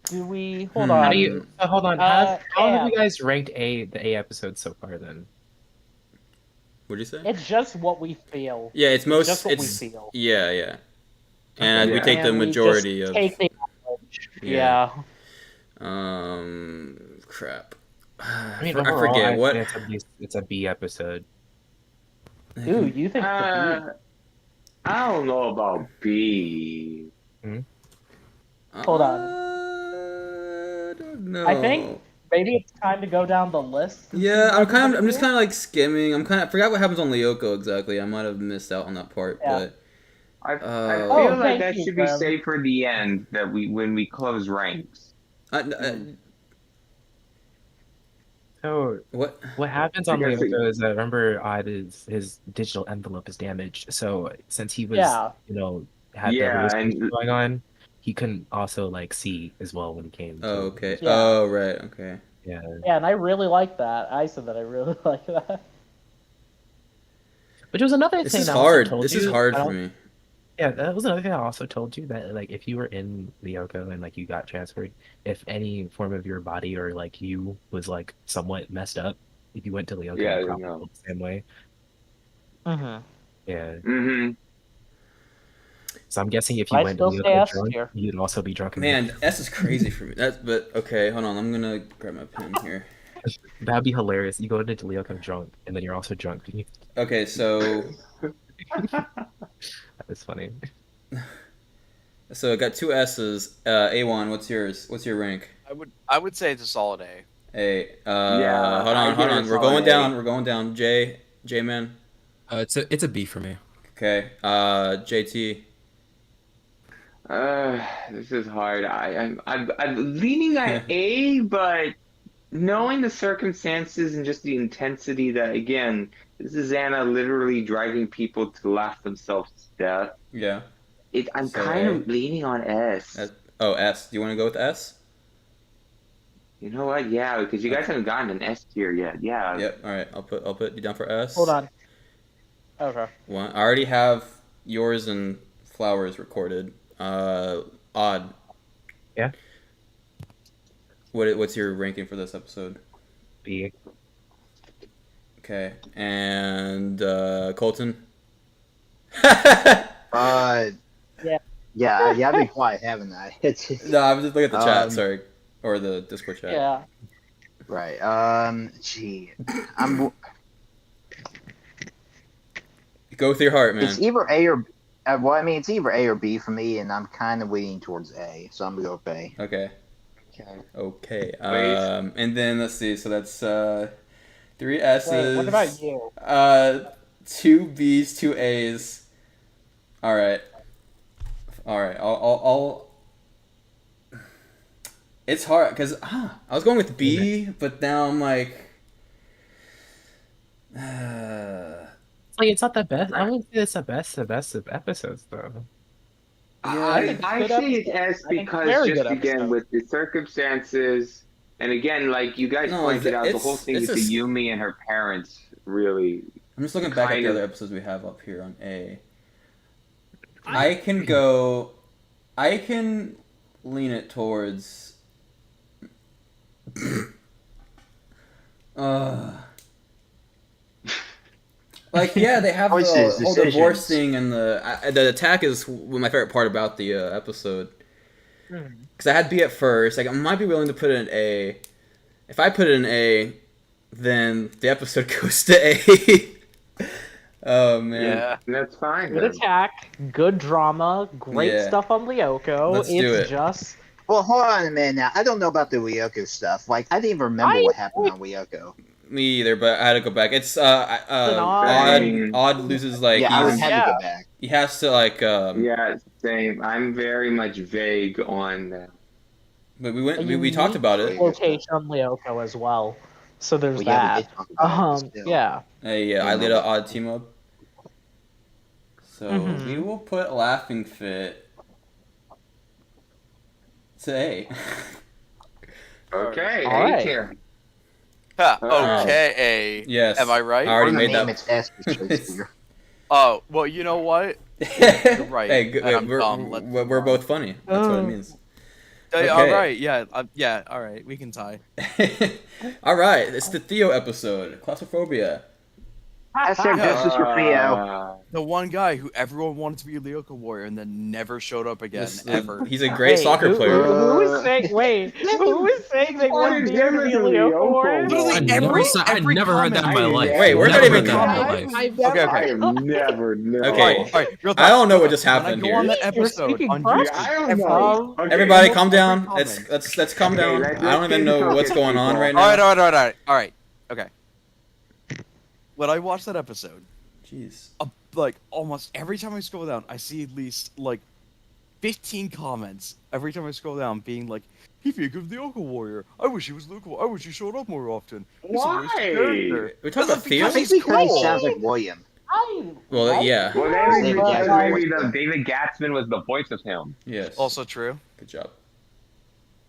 Do we hold Hmm. on? How do you? Hold on. How yeah. have you guys ranked the A episode so far? Then What'd you say? It's just what we feel. Yeah, it's most. just what It's we feel. yeah. And we Yeah. take the And we majority just of. take the average. Yeah. Yeah. Crap. I mean, I overall, forget I'd what. say it's a B episode. Ooh, you think the I don't know about B. Hold on. I don't know. I think maybe it's time to go down the list. Yeah, I'm just kind of like skimming. I forgot what happens on Lyoko exactly. I might have missed out on that part, Yeah. but I feel Oh, like thank that you, should be Graham. saved for the end. That when we close ranks. So what? happens on I guess Lyoko is remember his digital envelope is damaged. So since he was Yeah. had Yeah, the hallucination and- going on, he couldn't also like see as well when he came. Oh, okay. Yeah. Oh, right. Okay. Yeah. Yeah, and I really like that. I said that I really like that. Which was another This thing is that I also hard. told This you, is hard I for don't- me. Yeah, that was another thing I also told you that like if you were in Lyoko and like you got transferred, if any form of your body or like you was like somewhat messed up, if you went to Lyoko, Yeah, you I probably know. felt the same way. Mm-hmm. Yeah. Mm-hmm. So I'm guessing if you I went to still stay Lyoko S drunk, tier. you'd also be drunk. Man, S is crazy for me. But okay, hold on. I'm gonna grab my pen here. That'd be hilarious. You go into Lyoko drunk, and then you're also drunk. Okay, so That is funny. I got two S's. A1, what's yours? What's your rank? I would say it's a solid A. A. Yeah, Hold I on. give it a We're solid going A. down. We're going down. J man. It's a B for me. Okay. JT. This is hard. I'm leaning at A, but knowing the circumstances and just the intensity that again, this is Anna literally driving people to laugh themselves to death. Yeah. I'm So kind A. of leaning on S. S. Do you want to go with S? You know what? Yeah, because you guys haven't gotten an S tier yet. Yeah. Yep. All right. I'll put you down for S. Hold on. Okay. One. I already have yours and Flowers recorded. Odd. Yeah. What's your ranking for this episode? B. Okay, and Colton. Yeah. Yeah, I've been quiet, haven't I? It's No, I'm just looking at the chat. Um, Sorry, or the Discord chat. Yeah. right. Gee, I'm. Go with your heart, man. It's either A or. Well, I mean, it's either A or B for me, and I'm kind of leaning towards A, so I'm gonna go with A. Okay. Okay. Okay. Wait. And then let's see. So that's 3 S's. Wait, what about you? 2 B's, 2 A's. All right. I'll. It's hard because I was going with B, but now I'm like. Like it's not the best. I wouldn't say it's the best of episodes though. I good say it's episode. S I think because very just good again episode. with the circumstances, and again, like you guys No, pointed out, the it's- whole thing it's with a the s- Yumi and her parents really. I'm just looking back at kind the of- other episodes we have up here on A. I can go. I can lean it towards. Like yeah, they have Choices, the whole divorce decisions. thing, and the attack is my favorite part about the episode. Hmm. Because I had B at first. Like I might be willing to put it in A. If I put it in A, then the episode goes to A. Oh man. Yeah. That's fine. Good then. attack, good drama, great Yeah. stuff on Lyoko. Let's do It's it. just Well, hold on a minute now. I don't know about the Lyoko stuff. Like, I didn't even remember what happened on Lyoko. Me either, but I had to go back. It's odd- Odd loses like Yeah, I would have to Yeah. go back. he has to like Yeah, same. I'm very much vague on that. but a we talked about it. unique location on Lyoko as well. So there's Well, yeah, we that. did talk about it, but still. Yeah. I did an odd team up. So Mhm. we will put Laughing Fit to A. Okay, All A right. tier. Ha, Alright. okay. Yes. Am I right? I already Or the made name, that. it's S for Shakespeare. Oh, well, you know what? You're right. Hey, good, And I'm we're, dumb. we're both funny. That's what it Oh. means. All Okay. right, yeah, yeah, all right, we can tie. All right, it's the Theo episode. Claustrophobia. Hashtag justice for Theo. The one guy who everyone wanted to be a Lyoko warrior and then never showed up again, ever. He's a great Wait, soccer who- player. Who is saying? Wait, who is saying they want Beer to be a Lyoko warrior? Literally I'd every never heard that in my comment- life. Wait, we're not Never even heard that in my talking- life. I've Okay, I okay. have never known. Okay. All right, real I don't know talk. what just When I happened go on here. that You're episode speaking on French? YouTube, I don't know. Okay, Everybody, no, calm down. comment. Let's calm down. let's I don't even keep know talking, what's going on people. right all now. right, okay. When I watched that episode, Jeez. like almost every time I scroll down, I see at least like 15 comments every time I scroll down, being like, "He think of the Lyoko warrior. I wish he was Lyoko. I wish he showed up more often." He's a wasted Why? character." We talking about Because Theo? I think he's because he cool. sounds like William. Well, yeah. Well, then David because Gatsby. maybe David Gatsman was the voice of him. Yes. Also true. Good job.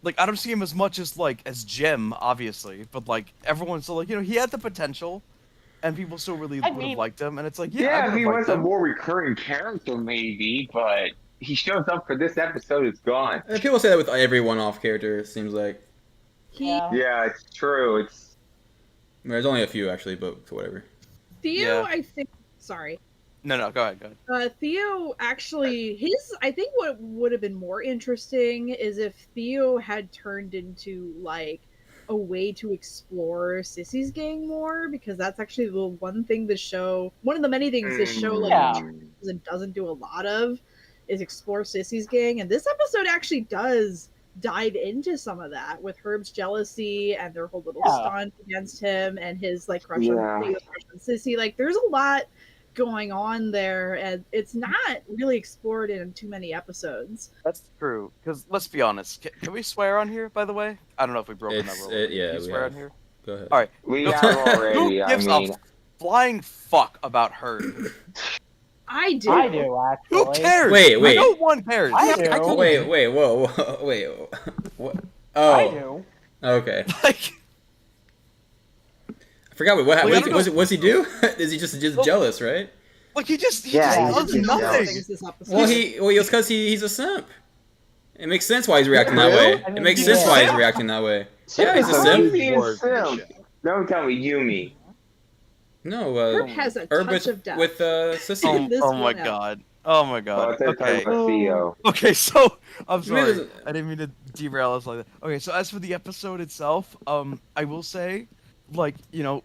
Like I don't see him as much as like as Jim, obviously, but like everyone's still like, you know, he had the potential, and people still really I would mean- have liked him. And it's like, yeah, I Yeah, would've he liked was a him. more recurring character, maybe, but he shows up for this episode. It's gone. And people say that with every one-off character. It seems like Yeah. Yeah, it's true. It's there's only a few actually, but whatever. Theo, Yeah. I think. Sorry. No, go ahead. Theo actually, I think what would have been more interesting is if Theo had turned into like a way to explore Sissy's gang more, because that's actually the one thing one of the many things this show like Yeah. does and doesn't do a lot of is explore Sissy's gang, and this episode actually does dive into some of that with Herb's jealousy and their whole little Yeah. stunt against him and his like crush Yeah. on Sissy. Like, there's a lot going on there, and it's not really explored in too many episodes. That's true. Because let's be honest, can we swear on here? By the way, I don't know if we've broken that It's- rule. it- yeah, Can you we swear have. on here? Go ahead. All right. we Who- have already. Who I gives mean, a flying fuck about Herb? I do. I do actually. Who cares? Wait. No one cares. I do. can't- Wait, whoa, wait. What? I Oh, do. okay. Like, I forgot what Wait, I happened. don't What's he do? Is he just jealous, right? Like he just Yeah, does he's just nothing. Things this episode. Well, it's because he's a simp. It makes sense why he's reacting that Really? way. It makes sense why he's reacting that way. Yeah, he's a Simp is simp. huge word for the Simp. show. Don't tell me Yumi. No, Herb has a Herb touch of depth. with Sissy. This Oh my one out. god. Oh my Oh, I god. thought you were talking Okay. about Theo. Okay, so I'm Yumi sorry. doesn't- I didn't mean to derail us like that. Okay, so as for the episode itself, I will say, like,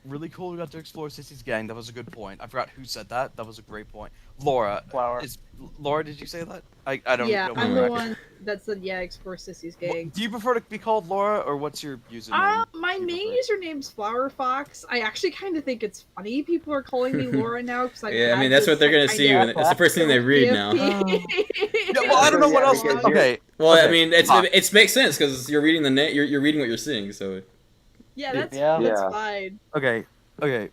really cool we got to explore Sissy's gang. That was a good point. I forgot who said that. That was a great point. Laura. Flower. Laura, did you say that? I don't Yeah, know. I'm know. the one that said explore Sissy's gang. Do you prefer to be called Laura, or what's your username? My Do you main prefer? username's Flower Fox. I actually kind of think it's funny people are calling me Laura now because I Yeah, I mean that's what they're gonna see when it's the first thing they read now. Yeah, well, I don't know what Yeah, else. because you're- Okay. Well, okay, I mean, it makes sense because you're reading the you're reading what you're seeing. So Yeah, that's Yeah. fine. Okay.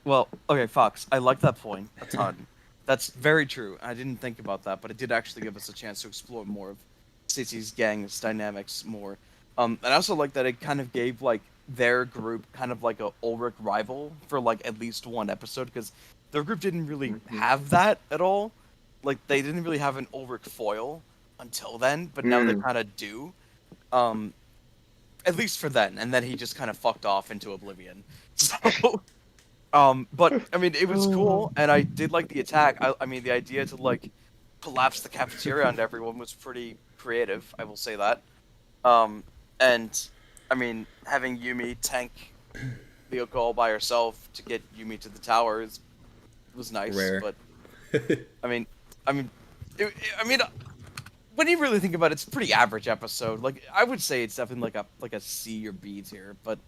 Well, okay, Fox. I like that point a ton. That's very true. I didn't think about that, but it did actually give us a chance to explore more of Sissy's gang's dynamics more. And I also like that it kind of gave like their group kind of like a Ulrich rival for like at least one episode because their group didn't really have that at all. Like they didn't really have an Ulrich foil until then, but now they kind of do. At least for then, and then he just kind of fucked off into oblivion. So. But I mean, it was cool, and I did like the attack. I mean, the idea to like collapse the cafeteria on everyone was pretty creative. I will say that. And I mean, having Yumi tank Lyoko all by herself to get Yumi to the towers was nice. Rare. But I mean, when you really think about it, it's a pretty average episode. Like I would say it's definitely like a C or B tier, but.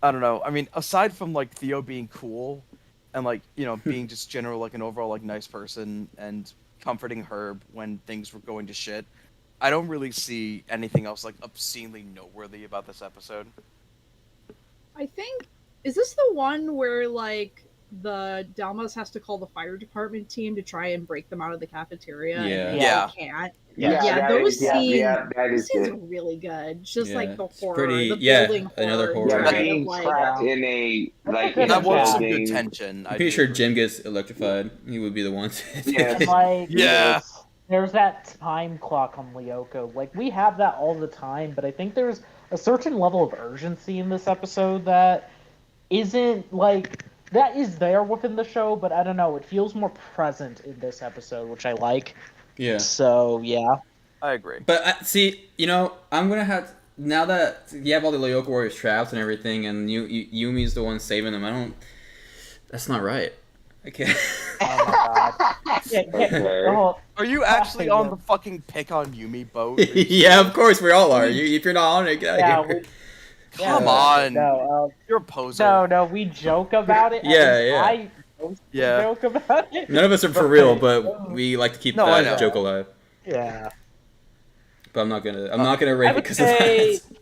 I don't know. I mean, aside from like Theo being cool and like, being just general like an overall like nice person and comforting Herb when things were going to shit, I don't really see anything else like obscenely noteworthy about this episode. I think is this the one where like the Dalmas has to call the fire department team to try and break them out of the cafeteria? Yeah. And Yeah. they can't. Yeah, Yeah, that those is- scenes. that Those is scenes it. are really good. Just Yeah, like the it's horror, pretty- the yeah, building another horror. horror. Yeah, kind being of like, trapped in a like That in That a was some building. good tension. I'm pretty sure Jim gets electrified. He would be the one. Yeah. And like, Yeah. there's that time clock on Lyoko. Like we have that all the time, but I think there's a certain level of urgency in this episode that isn't like that is there within the show, but I don't know. It feels more present in this episode, which I like. Yeah. So yeah. I agree. But see, I'm gonna have now that you have all the Lyoko warriors trapped and everything, and Yumi's the one saving them. That's not right. I can't. Oh my god. Yeah, Okay. oh, Are you actually on the fucking pick on Yumi boat? Yeah, of course we all are. If you're not on it, get yeah, out of here. Come yeah, on. No, You're a poser. no, we joke about it. Yeah, and yeah. I mostly Yeah. joke about it. None of us are for real, but we like to keep No, I that know. joke alive. Yeah. But I'm not gonna rate I it would because say, of that.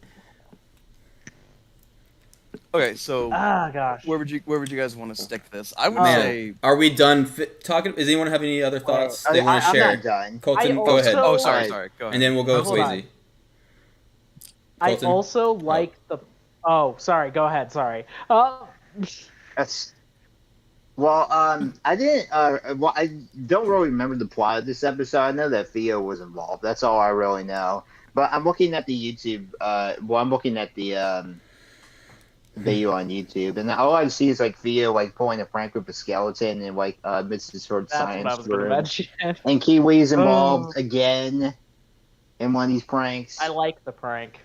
Okay, so gosh. where would you guys want to stick this? I would Man, say. are we done talking? Does anyone have any other thoughts they want to I'm share? not done. Colton, I go ahead. also- Oh, sorry, Alright. sorry. Go ahead. And then we'll go Hold on. Swayze. I Colton? also like the. Oh, sorry. Go ahead. Sorry. That's well. I didn't. Well, I don't really remember the plot of this episode. I know that Theo was involved. That's all I really know. But I'm looking at the YouTube. I'm looking at the video on YouTube, and all I see is like Theo like pulling a prank with a skeleton and like Mrs. Sword That's what I Science was going to room. mention. And Kiwi's involved again in one of these pranks. I like the prank.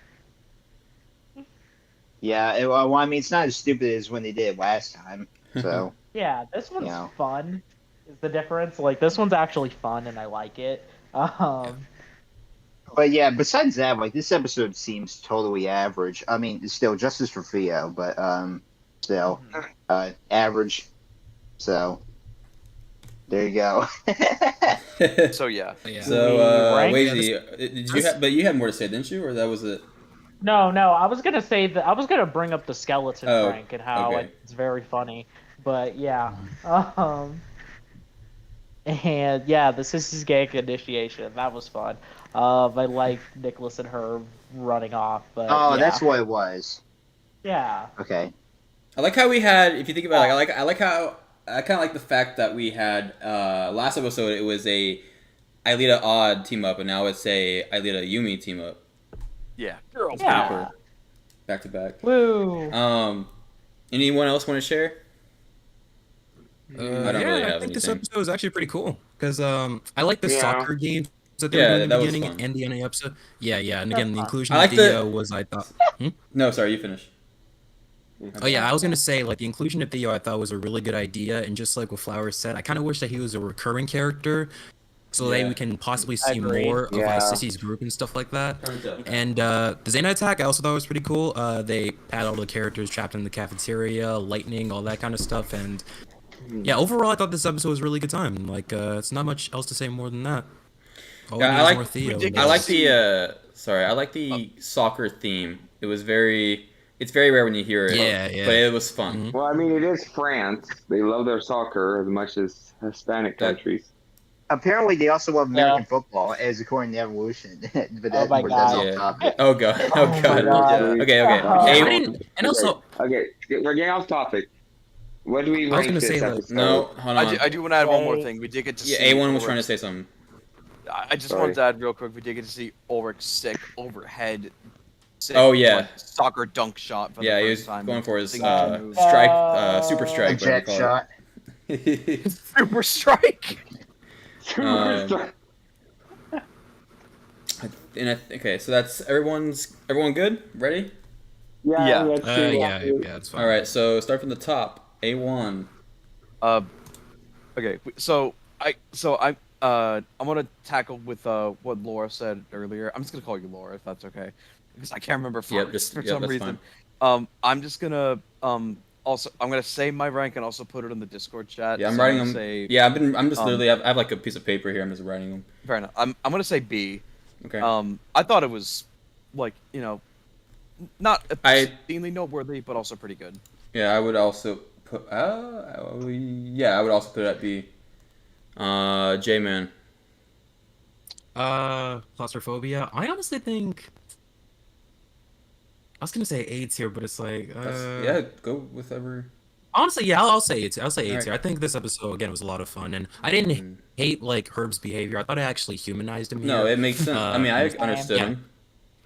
Yeah, well, I mean, it's not as stupid as when they did it last time. So, Yeah, this one's Yeah. fun. Is the difference? Like this one's actually fun, and I like it. but yeah, besides that, like this episode seems totally average. I mean, it's still justice for Theo, but still average. So, there you go. So yeah. Yeah. So, We ranked- Wazy, did you have? But you had more to say, didn't you? Or that was it? No, I was gonna say that I was gonna bring up the skeleton Oh, prank and how okay. like, it's very funny. But yeah, and yeah, this is his gang initiation. That was fun. I like Nicholas and her running off. But Oh, yeah. that's what it was. Yeah. Okay. I like how we had. If you think about it, I like how I kind of like the fact that we had last episode. It was a Aelita Odd team up, and now it's a Aelita Yumi team up. Yeah, girl Yeah. power. Back to back. Woo. Anyone else want to share? I don't yeah, really I have think this anything. episode was actually pretty cool because I like the Yeah. soccer games that they were Yeah, doing in the that was beginning fun. and the end of the episode. Yeah, and again, the fun. inclusion I of like the- Theo was, I thought. No, sorry, you finish. Oh yeah, I was gonna say like the inclusion of Theo I thought was a really good idea, and just like what Flowers said, I kind of wish that he was a recurring character, so that Yeah. we can possibly see Agreed. more of Yeah. Sissy's group and stuff like that. And the Xena attack I also thought was pretty cool. They had all the characters trapped in the cafeteria, lightning, all that kind of stuff, and yeah, overall I thought this episode was a really good time. Like it's not much else to say more than that. All we Yeah, need I is like- more Theo. ridiculous. I like the sorry, I like the soccer theme. It was it's very rare when you hear it. Yeah, yeah. But it was fun. Well, I mean, it is France. They love their soccer as much as Hispanic That- countries. Apparently, they also love American Yeah. football, as according to Evolution. But Oh my that's God. off Yeah. topic. Oh god. Oh Oh my god. God. Okay, okay. Oh. I A- didn't, and also Okay, we're getting off topic. What do we I was rank gonna this say, like, episode? no, hold on. I do want to add one more Hey. thing. We did get to Yeah, see. A1 was Ulrich- trying to say something. I just Sorry. wanted to add real quick. We did get to see Ulrich's sick overhead. Sick, Oh, yeah. like, soccer dunk shot. For Yeah, the he first was time. going for his Signature move. strike, super A strike. jet shot. whatever Super strike. Um, okay, so that's everyone good? Ready? Yeah. let's see. yeah, it's fine. All right, so start from the top. A1. Okay. So I'm gonna tackle with what Laura said earlier. I'm just gonna call you Laura if that's okay, because I can't remember for, for some that's reason. I'm just gonna also I'm gonna say my rank and also put it in the Discord chat. Yeah, I'm So writing gonna them. Say, Yeah, I'm just um, literally I have like a piece of paper here. I'm just writing them. Fair enough. I'm gonna say B. Okay. I thought it was like not I- exceedingly noteworthy, but also pretty good. Yeah, I would also put. Yeah, I would also put it at B. J-Man. Claustrophobia. I honestly think I was gonna say A tier, but it's like Yeah, go with whatever. honestly, yeah, I'll say it. I'll say A Alright. tier. I think this episode again was a lot of fun, and I didn't Mm. hate like Herb's behavior. I thought it actually humanized him. No, here. it makes sense. I mean, I Yeah. understood Yeah. him.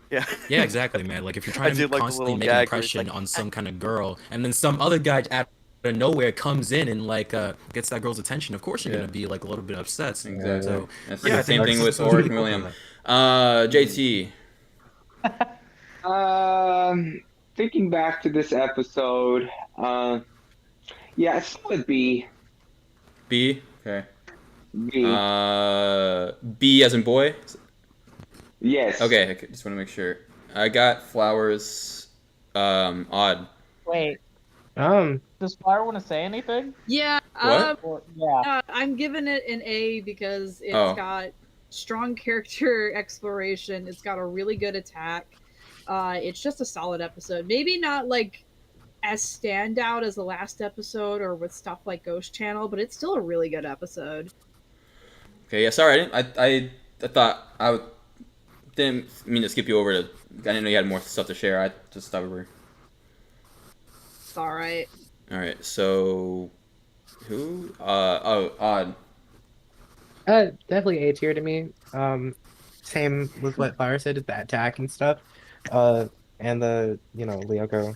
Yeah. Yeah, exactly, man. Like if you're trying I to did like the constantly little make an gag where it's impression like, on some kind of girl, and then some other guy out of nowhere comes in and like gets that girl's attention, of course you're Yeah. gonna be like a little bit upset. Exactly. So That's yeah, I the same think thing this with episode was Ulrich and pretty William. cool. JT. Thinking back to this episode, yeah, solid B. B. Okay. B. B as in boy. Yes. Okay, just want to make sure. I got Flowers. Odd. Wait, does Flower want to say anything? Yeah. What? Or, yeah. I'm giving it an A because it's Oh. got strong character exploration. It's got a really good attack. It's just a solid episode. Maybe not like as standout as the last episode or with stuff like Ghost Channel, but it's still a really good episode. Okay. Yeah. Sorry. I thought didn't mean to skip you over to. I didn't know you had more stuff to share. I just thought we were. It's all right. All right. So, who? Odd. Definitely A tier to me. Same with what Flower said, is the attack and stuff. And the Lyoko.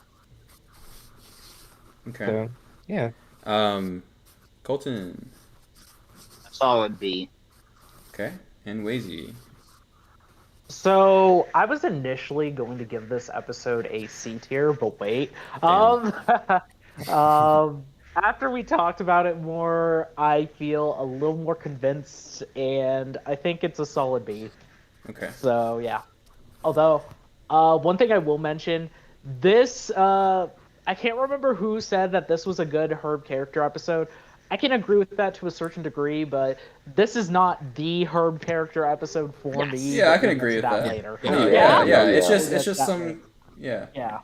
Okay. So yeah. Colton. Solid B. Okay. And Wazy. So I was initially going to give this episode a C tier, but wait. After we talked about it more, I feel a little more convinced, and I think it's a solid B. Okay. So yeah. Although, one thing I will mention, this I can't remember who said that this was a good Herb character episode. I can agree with that to a certain degree, but this is not the Herb character episode for me. Yeah, I but can we'll agree get with to that. later. Yeah. It's Yeah. just That some. way. Yeah. Yeah.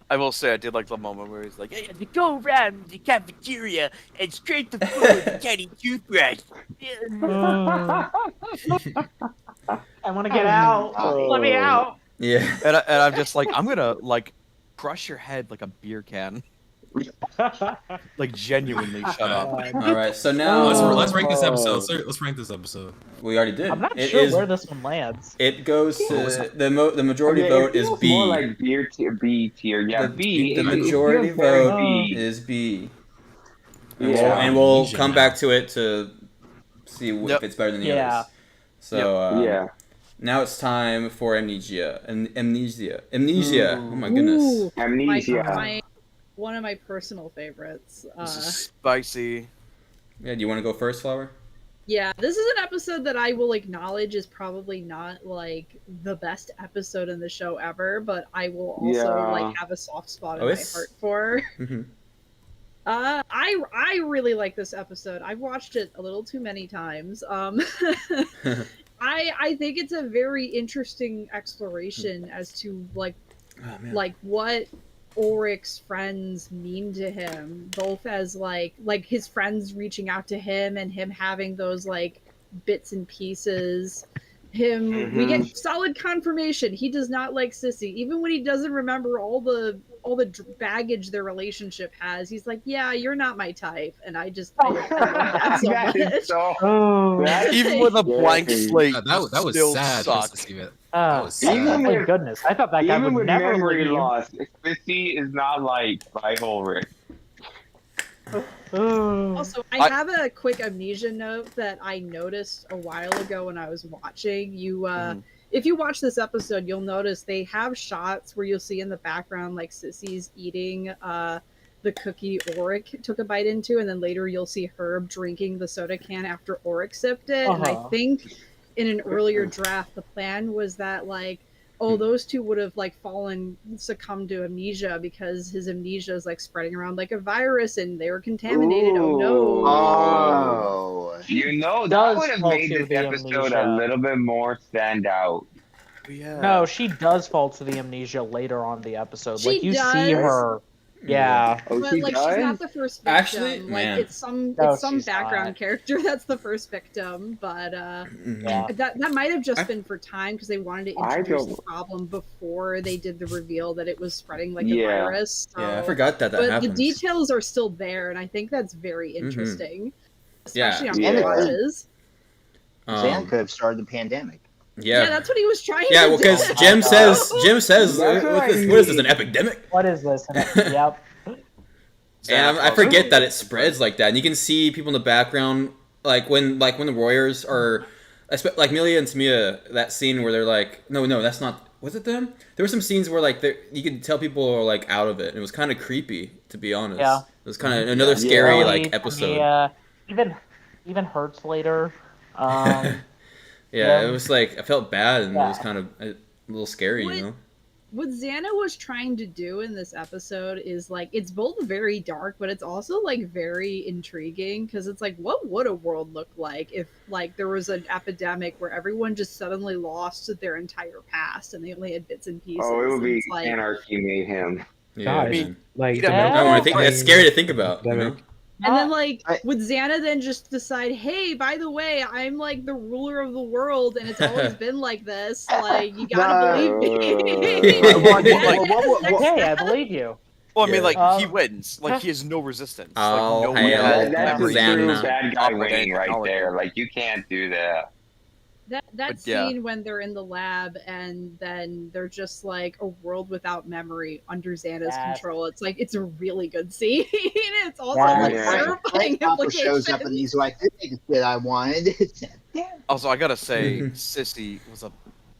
I will say I did like the moment where he's like, "Hey, you go around the cafeteria and scrape the floor with a tiny toothbrush." I want to get out. Oh. Let me out. Yeah. And I'm just like, I'm gonna like crush your head like a beer can. Like genuinely, shut up. All right, so now Let's rank this episode. Let's rank this episode. we already did. I'm not It sure is- where this one lands. It goes to the majority I mean, vote it is feels B. more like B tier. Yeah, B. The it majority feels very vote B. is B. And Yeah. we'll Amnesia come now. back to it to see if Yep. it's better than the Yeah. others. So Yeah. now it's time for Amnesia. Amnesia. Oh my goodness. Ooh, Amnesia. one of my personal favorites. This is spicy. Yeah, do you want to go first, Flower? Yeah, this is an episode that I will acknowledge is probably not like the best episode in the show ever, but I will also Yeah. like have a soft spot in Oh, my it's- heart for. Mhm. I really like this episode. I've watched it a little too many times. I think it's a very interesting exploration as to Oh, man. like what Ulrich's friends mean to him, both as like his friends reaching out to him and him having those like bits and pieces. We get solid confirmation he does not like Sissy, even when he doesn't remember all the baggage their relationship has. He's like, yeah, you're not my type, and I love that so That is much. so. Oh, That- Even with a blank Yeah. slate, That was still sad. sucked. Just to see it. oh, was sad. Even thank with- goodness. I thought that guy Even would with never memory leave. loss, Sissy is not liked by Ulrich. Oh. Also, I have a quick amnesia note that I noticed a while ago when I was watching. If you watch this episode, you'll notice they have shots where you'll see in the background like Sissy's eating the cookie Ulrich took a bite into, and then later you'll see Herb drinking the soda can after Ulrich sipped it. And I Uh-huh. think in an earlier draft, the plan was that like, those two would have like succumbed to amnesia because his amnesia is like spreading around like a virus, and they were contaminated. Oh no! Oh. You know, that Does would have fall made to this the episode amnesia. a little bit more stand out. Yeah. No, she does fall to the amnesia later on in the episode. She like you see does. her. Yeah. Oh, But she like does? she's not the first victim. Actually, like man. it's some No, it's some she's background not. character that's the first victim. But Yeah. that might have just I- been for time because they wanted to I introduce don't- the problem before they did the reveal that it was spreading like Yeah. a virus. So. Yeah, I forgot that But happens. the details are still there, and I think that's very interesting, especially on Yeah. watches. Sam could have started the pandemic. Yeah, that's what he was trying Yeah, to well, do. because Jim says, That's what what I is this, an mean. epidemic? What is this? Yep. And I forget that it spreads like that. And you can see people in the background, like when the Warriors are, like Milia and Tamia, that scene where they're like, no, that's not. Was it them? There were some scenes where like you could tell people are like out of it. And it was kind of creepy, to be honest. Yeah. It was kind of another scary Really, like to episode. me, even hurts later. Yeah, Yeah. it was like I felt bad and it was Yeah. kind of a little scary, What- you know. What Xana was trying to do in this episode is like it's both very dark, but it's also like very intriguing because it's like, what would a world look like if like there was an epidemic where everyone just suddenly lost their entire past and they only had bits and pieces? Oh, it would And be it's like, anarchy mayhem. Yeah, God, man. like Yeah. I want to think that's scary to think about. You know? Pandemic. and then like I- would Xana then just decide, hey, by the way, I'm like the ruler of the world and it's always been like this. Like you gotta No. believe me. Hey, I believe you. Well, I mean, Yeah. like he wins. Like he has no resistance. Oh, like, no hey, one Yeah, has That's a memory. Xana. true bad guy Operate winning right technology. there. Like you can't do that. That But, yeah. scene when they're in the lab and then they're just like a world without memory under Xana's Yes. control. It's like it's a really good scene. It's also Yeah. like Yeah. terrifying Papa shows up and implications. he's like, "This ain't the shit I wanted." Also, I gotta say, Sissy was a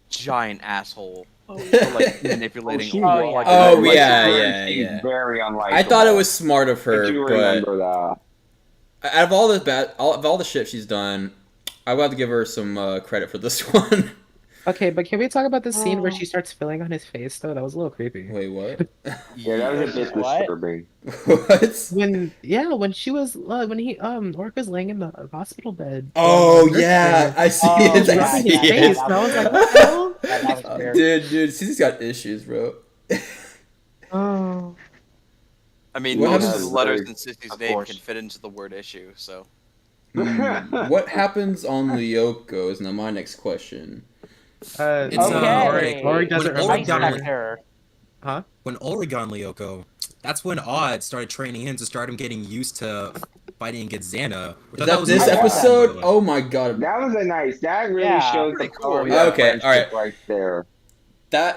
giant asshole Oh, for like manipulating. She all, was. like, Oh, like, yeah. She's very unlikable. I thought it was smart of her, I do but remember that. out of all the shit she's done, I would have to give her some credit for this one. Okay, but can we talk about the scene where Oh. she starts filling on his face though? That was a little creepy. Wait, what? Yeah, that was a bit What? disturbing. What? When she was when he Orc was laying in the hospital bed. Oh yeah, I see Oh, it. I yeah, see his yeah, face, it. and I was like, what the hell? That was weird. Dude, Susie's got issues, bro. Oh. I mean, What most happens- of the letters in Sissy's Of name course. can fit into the word issue. So What happens on Lyoko is now my next question. It's Okay. Orc doesn't when remember. Ulrich got Ice on, Factor. when Ulrich got on Lyoko, that's when Odd started training him to start him getting used to fighting against Xana. Which Is I thought that was this really cool, by episode? the way. Oh my god. That was a nice. That really Yeah. shows the Pretty power cool, of yeah. that Okay, friendship alright. right there.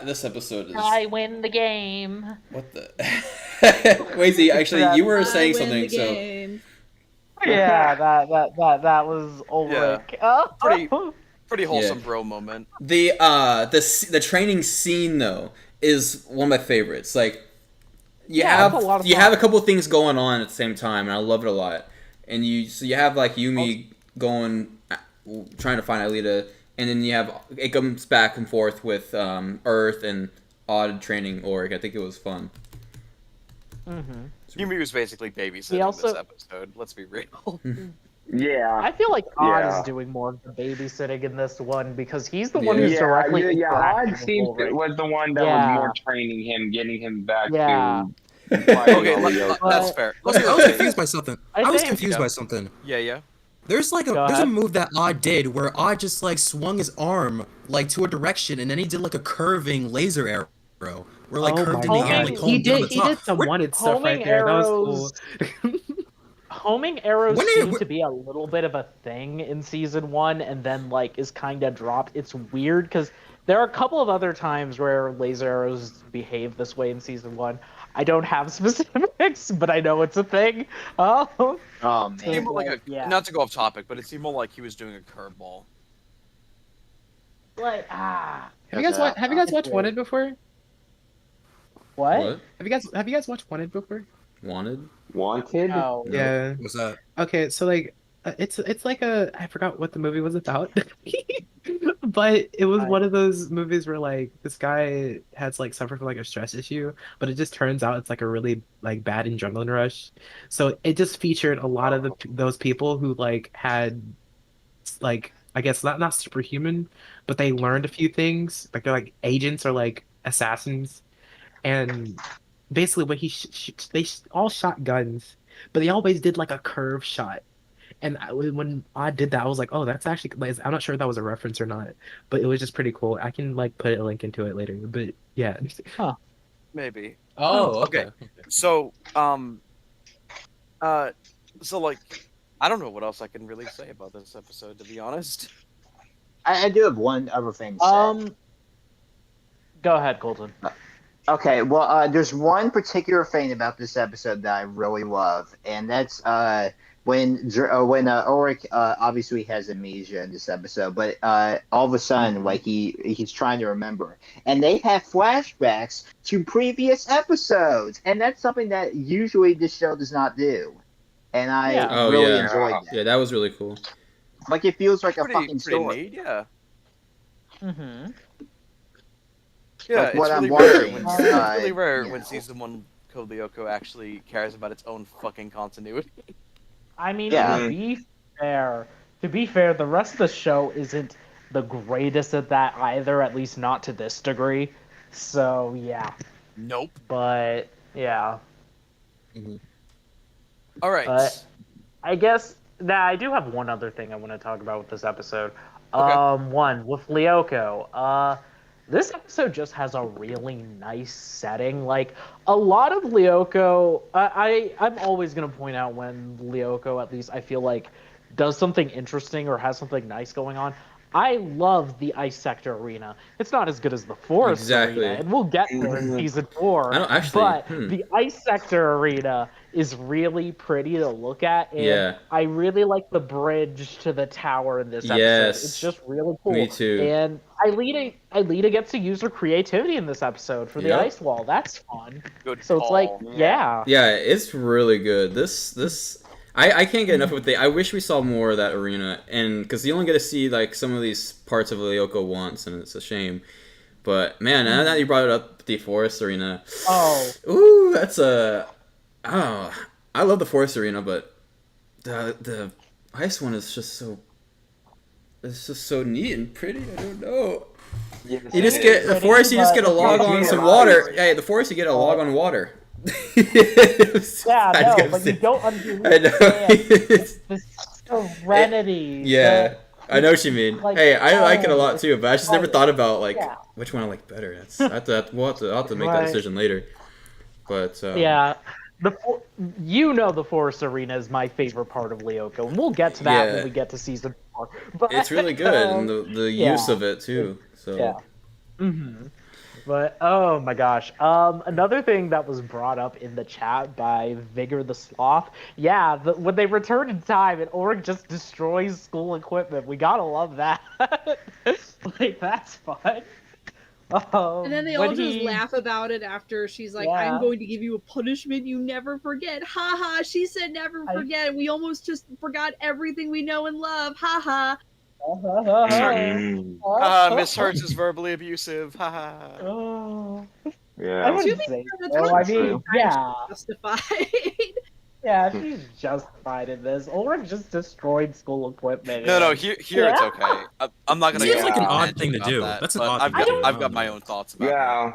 This episode is I win the game. what the Wait, see, actually you were I saying win something, the so game. Yeah, that was Ulrich. Oh. Pretty wholesome bro moment. the training scene though is one of my favorites. Like you Yeah, it's a lot of you fun. have a couple things going on at the same time, and I love it a lot. And you have like Yumi going trying to find Alita, and then you have it comes back and forth with Earth and Odd training Auric. I think it was fun. Mm-hmm. Yumi was basically babysitting He also- this episode. Let's be real. Yeah. I feel like Odd Yeah. is doing more of the babysitting in this one because he's the one who's Yeah. directly Yeah, interacting Odd with seems Ulrich. was the one that Yeah. was more training him, getting him back Yeah. to fighting Okay, Lyoko. that's fair. Okay, I was confused by something. I I was think- confused Yeah. by something. Yeah. There's like Go there's a ahead. move that Odd did where Odd just like swung his arm like to a direction, and then he did like a curving laser arrow. Where like Oh curved my in the air, God. like He honed in on did the he top. did some Where- wanted stuff homing right there. That was arrows- cool. Homing arrows When are- seem to be a little bit of a thing in season 1, and then like is kind of dropped. It's weird because there are a couple of other times where laser arrows behave this way in season 1. I don't have specifics, but I know it's a thing. Oh, Oh It seemed man. more like Yeah. not to go off topic, but it seemed more like he was doing a curveball. like Have Have you guys watched Wanted before? what? What? Have you guys watched Wanted before? Wanted? Wanted? Oh, No. Yeah. What's that? Okay, so like it's like I forgot what the movie was about. But it was Right. one of those movies where like this guy has like suffered from like a stress issue, but it just turns out it's like a really like bad adrenaline rush. So it just featured a lot of those people who like had like I guess not superhuman, but they learned a few things. Like they're like agents or like assassins, and basically when they all shot guns, but they always did like a curve shot. And when I did that, I was like, "Oh, that's actually." Like, I'm not sure if that was a reference or not, but it was just pretty cool. I can like put a link into it later. But yeah, Maybe. Oh, okay. So, so like, I don't know what else I can really say about this episode, to be honest. I do have one other thing to say. Go ahead, Colton. Okay, well, there's one particular thing about this episode that I really love, and that's when Ulrich obviously has amnesia in this episode, but all of a sudden, like he's trying to remember, and they have flashbacks to previous episodes, and that's something that usually this show does not do, and I Yeah. Oh, really yeah. enjoyed that. Yeah, that was really cool. Like it feels like a Pretty fucking story. neat, yeah. Mm-hmm. Yeah, Like it's what I'm really rare watching, when, it's really rare you when know. season 1 Code Lyoko actually cares about its own fucking continuity. I mean, Yeah. to be fair, the rest of the show isn't the greatest at that either, at least not to this degree. So yeah, Nope. but yeah, All right. But- I guess that I do have one other thing I want to talk about with this episode. Okay. One with Lyoko. This episode just has a really nice setting. Like a lot of Lyoko, I'm always gonna point out when Lyoko, at least I feel like, does something interesting or has something nice going on. I love the ice sector arena. It's not as good as the forest Exactly. arena, and we'll get there in season 4. I don't actually. But the ice sector arena is really pretty to look at, and Yeah. I really like the bridge to the tower in this episode. Yes. It's just really cool. Me too. And Aelita gets to use her creativity in this episode for the Yep. ice wall. That's fun. Good So it's like, call. yeah. Yeah, it's really good. I can't get enough of it. I wish we saw more of that arena, and because you only get to see like some of these parts of Lyoko once, and it's a shame. But man, now that you brought it up, the forest arena. Oh. Ooh, that's I love the forest arena, but the ice one is just so. It's just so neat and pretty. I don't know. You just get the forest. You just get a log on some water. Hey, the forest. You get a log on water. Yeah, I no, gotta but say- you don't I understand know. the serenity. Yeah, I know what you mean. like, Hey, I like it a oh, lot too, but I just never thought about like yeah. which one I like better. I'll have to make that Right. decision later. But Yeah, the forest arena is my favorite part of Lyoko, and we'll get to that Yeah. when we get to season 4. But it's really good, and the use yeah. of it too. So Yeah. Mm-hmm. But oh my gosh, another thing that was brought up in the chat by Vigor the Sloth, yeah, when they return in time and Org just destroys school equipment, we gotta love that. Like that's fun. And then they When all just he, laugh about it after she's like, I'm yeah, going to give you a punishment you never forget. Ha ha. She said never forget. We almost just forgot everything we know and love. Ha ha. Miss Hertz is verbally abusive. Haha. Oh, I Yeah. To wouldn't be say fair, the so. time I True. mean, yeah, justified. yeah, she's justified in this. Ulrich just destroyed school equipment. No, and- here Yeah. it's okay. I'm not gonna Seems get like an too odd tangent thing to about do. that, That's an but odd I've thing to got do. I've got my own thoughts about that. Yeah.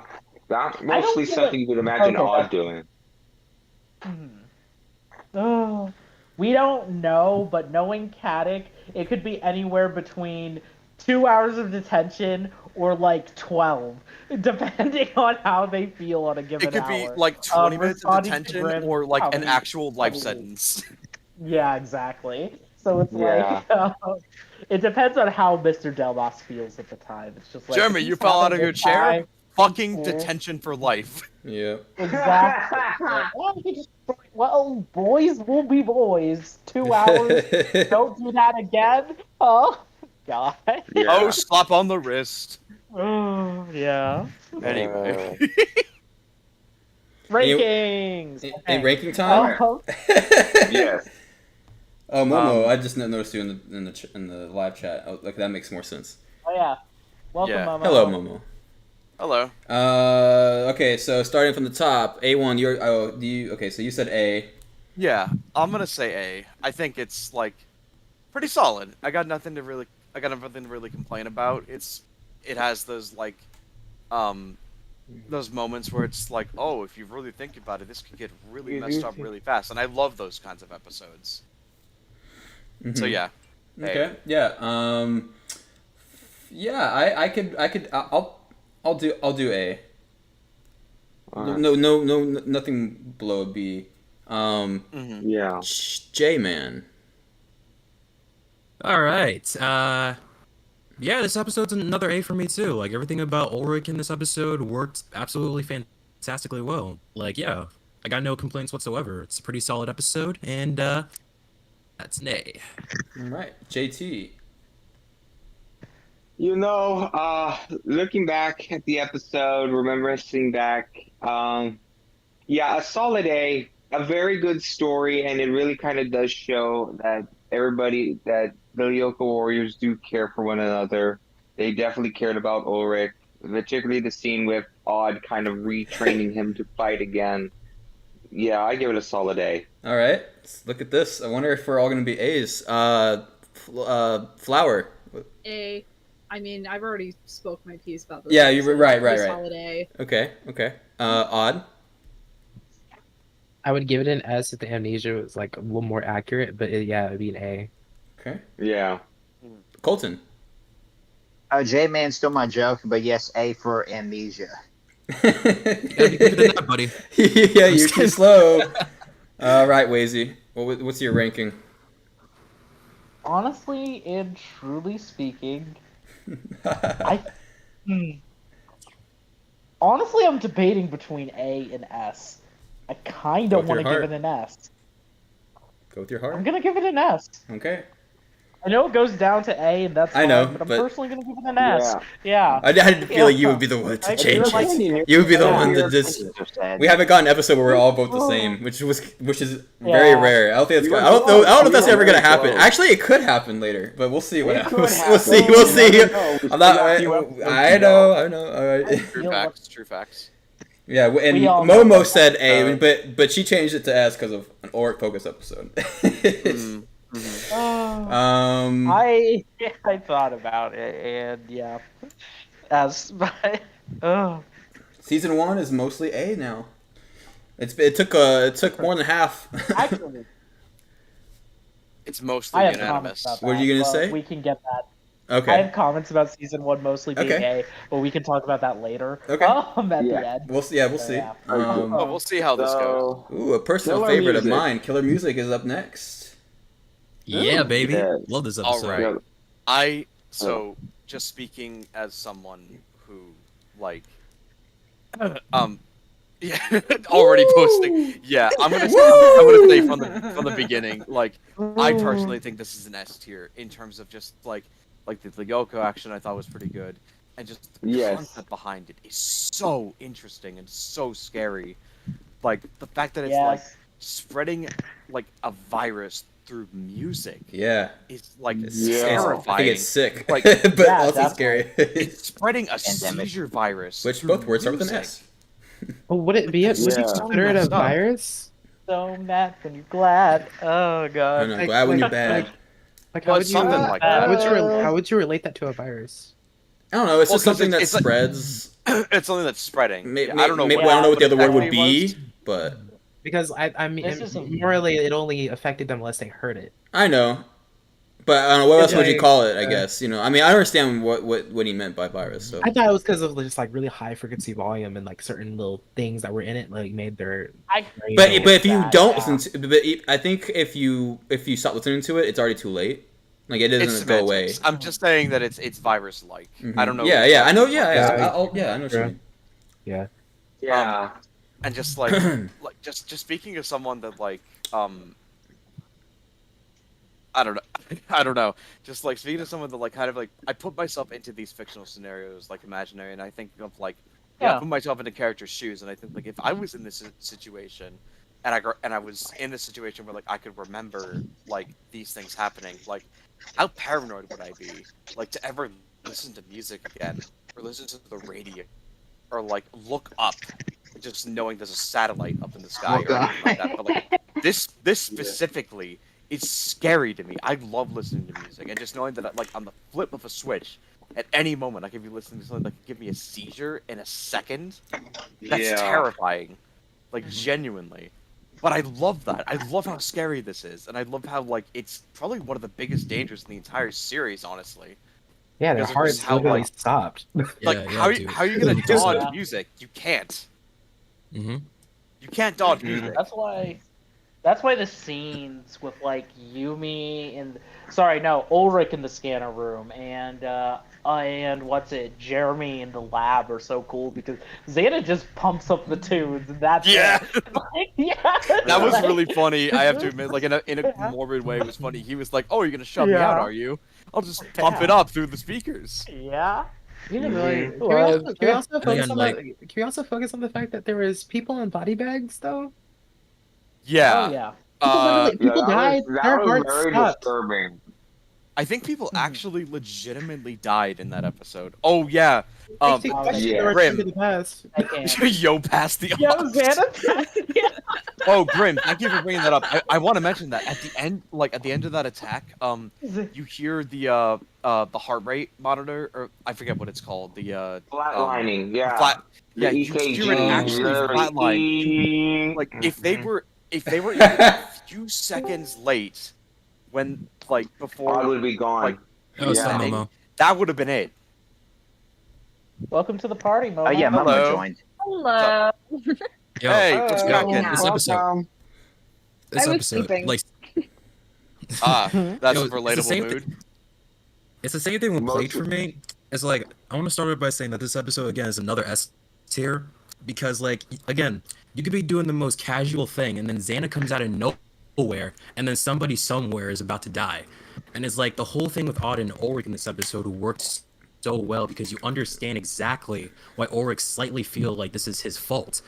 That mostly get something it. you could imagine Okay, Odd doing. Oh, we don't know, but knowing Caddick, it could be anywhere between 2 hours of detention or like 12, depending on how they feel on a given It could hour. be like 20 minutes of Responding to detention Grimm, or like an probably- actual life probably- sentence. Yeah, exactly. So it's Yeah. like, it depends on how Mr. Delmas feels at the time. It's just like, Jeremy, if you he's fell out having of a your good chair? time- Fucking Cool. detention for life. yeah. Exactly. Well, boys will be boys. 2 hours. Don't do that again. Oh, God. Yeah. Oh, slap on the wrist. Oh, yeah. Anyway. Rankings. In ranking time. Oh, Yes. Oh, Momo, I just noticed you in the live chat. Oh, like that makes more sense. oh, yeah. Welcome, Yeah. Momo. Hello, Momo. Hello. Okay, so starting from the top, A1. Okay, so you said A. Yeah, I'm gonna say A. I think it's like pretty solid. I got nothing to really complain about. It has those like those moments where it's like, oh, if you really think about it, this could get really messed up really fast, and I love those kinds of episodes. So yeah. A. Okay. Yeah. Yeah. I'll do A. Alright. No, nothing below a B. Yeah. J Man. All right. Yeah, this episode's another A for me too. Like everything about Ulrich in this episode worked absolutely fantastically well. Like, yeah, I got no complaints whatsoever. It's a pretty solid episode, and that's an A. All right. JT. Looking back at the episode, reminiscing back, yeah, a solid A, a very good story, and it really kind of does show that that the Lyoko Warriors do care for one another. They definitely cared about Ulrich, particularly the scene with Odd kind of retraining him to fight again. Yeah, I give it a solid A. All right. Let's look at this. I wonder if we're all going to be A's. Flower. A. I mean, I've already spoke my piece about this. Yeah, you were right. Solid A. Okay. Odd. I would give it an S if the amnesia was like a little more accurate, but yeah, it'd be an A. Okay. Yeah. Colton. J-Man stole my joke, but yes, A for amnesia. Gotta be quicker than that, buddy. Yeah, you're too slow. All right, Wazy. What's your ranking? Honestly and truly speaking, honestly, I'm debating between A and S. I kind Go of with want to your give heart. it an S. Go with your I'm heart. gonna give it an S. Okay. I know it goes down to A, and that's I fine, know, but I'm but- personally gonna give it an S. Yeah. I didn't feel like you would be the one to I change feel like- it. You would be the Yeah. one to just. Opinions are sad. We haven't got an episode where we're all both the same, which is very Yeah. rare. I don't think it's. You were I don't know. I don't know if that's close. ever gonna You were happen. close. Actually, it could happen later, but we'll see what It happens. could We'll see. happen. We'll You see. never know. We I'm not. still got a few episodes I to know. go. I know. All right. True facts. True facts. Yeah, and We all know Momo that. said A, but she changed it to S because of an Oric focus episode. I thought about it, and yeah, S. But Season 1 is mostly A now. It took more than half. actually, It's mostly I have unanimous. comments about that. What are you gonna but say? We can get that. Okay. I have comments about season 1 mostly being Okay. A, but we can talk about that later. Okay. At Yeah. the end. We'll see. Yeah, we'll see. Yeah. But we'll see how this goes. So, Ooh, a personal killer favorite of music. mine. Killer Music is up next. Yeah, baby. Yes. Love this All episode. right. So just speaking as someone who like yeah, already posting. Yeah, I'm gonna say from the beginning, like I personally think this is an S tier in terms of just like the Lyoko action I thought was pretty good, and just the Yes. concept behind it is so interesting and so scary. Like the fact that it's Yes. like spreading like a virus through music Yeah. is like Yeah. terrifying. I think it's sick, Like- but Yeah, also definitely. scary. It's spreading a Pandemic. seizure virus. Which through both words start with an music. S. Well, would it be It's would you so consider it a messed up. virus? So mad when you're glad. Oh I god. know. Like- Glad when you're like- bad. Like Well, how would it's you something like that. how would you relate that to a virus? I don't know. It's Well, just something 'cause that it's like- spreads. It's something that's spreading. Maybe, Yeah, I don't know. I what don't know what the other word would exactly be, but Because I mean, This isn't- morally, it only affected them unless they heard it. I know. But I don't know what else It's would you like, call it? I guess I mean, I understand what he meant by virus. So I thought it was because of just like really high frequency volume and like certain little things that were in it like made their. I But if you that, don't yeah. listen to, but I think if you stop listening to it, it's already too late. Like it It's doesn't go away. semantics. I'm just saying that it's virus-like. I don't know. Yeah, yeah, I know. Yeah, yeah, Yeah. I know what you mean. Yeah. And just like just speaking of someone that like I don't know. I don't know. Just like speaking to someone that like kind of like I put myself into these fictional scenarios like imaginary, and I think of like I Yeah. put myself into characters' shoes, and I think like if I was in this situation, and I was in this situation where like I could remember like these things happening, like how paranoid would I be like to ever listen to music again or listen to the radio or like look up just knowing there's a satellite up in the sky Oh, or anything like that. But like this specifically is scary to me. I love listening to music and just knowing that like on the flip of a switch at any moment I could be listening to something that could give me a seizure in a second. That's Yeah. terrifying. Like genuinely. But I love that. I love how scary this is, and I love how like it's probably one of the biggest dangers in the entire series, honestly. Yeah, their Because of hearts just how, literally like- stopped. Like how are you gonna dodge music? You can't. Mm-hmm. You can't dodge music. That's why the scenes with like Yumi and Ulrich in the scanner room and what's it, Jeremy in the lab are so cool because Zeta just pumps up the tunes and that's Yeah. it. Like, yeah. That was Like- really funny. I have to admit, like in a morbid way, it was funny. He was like, "Oh, you're gonna shut me Yeah. out, are you? I'll just pump Yeah. it up through the speakers." Yeah. You know, Mhm. can we also focus on the fact that there was people in body bags though? Yeah. Oh yeah. People died. That Their was hearts very stopped. disturbing. I think people actually legitimately died in that episode. Oh yeah. Makes me question yeah. the return Grim. to the past. I can't. Yo, past the Yo, odds. Xana. Yeah. Oh, Grim, thank you for bringing that up. I want to mention that at the end, at the end of that attack, you hear the heart rate monitor, or I forget what it's called. The Flatlining, yeah. The yeah, you EKG hear it actually literally flatline. Like if they were even a few seconds late, when before I would be gone. like, That was Yeah. some Momo. that would have been it. Welcome to the party, Mo. Oh yeah, Hello. Momo joined. Hello. Yo, Hey, what's yo, cracking? this episode, this I was episode, sleeping. like, That's Yo, a it's the relatable same mood. it's the same thing with Most Plate for of- me. It's like I want to start off by saying that this episode again is another S tier because like again you could be doing the most casual thing and then Xana comes out of nowhere and then somebody somewhere is about to die, and it's like the whole thing with Auden and Ulrich in this episode works so well because you understand exactly why Ulrich slightly feel like this is his fault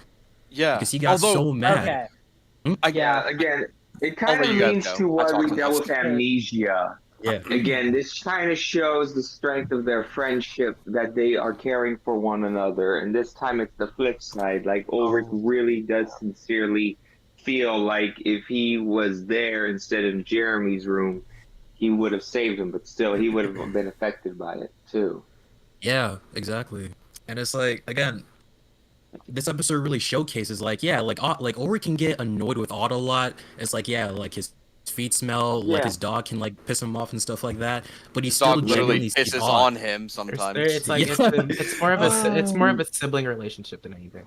Yeah, because he got although, so mad. Okay. Yeah, again, it kind I'll of let you guys leans go. to I what talked we too dealt much. with amnesia. Yeah. Again, this kind of shows the strength of their friendship that they are caring for one another. And this time it's the flip side. Like, Ulrich really does sincerely feel like if he was there instead of Jeremy's room, he would have saved him, but still, he would have been affected by it, too. Yeah, exactly. And it's like again, this episode really showcases like yeah, like Ulrich can get annoyed with Otto a lot. It's like yeah, like his feet smell, like Yeah. his dog can like piss him off and stuff like that. But he His still dog literally genuinely sees pisses odd. on him sometimes. It's like Yeah. it's more of a sibling relationship than anything.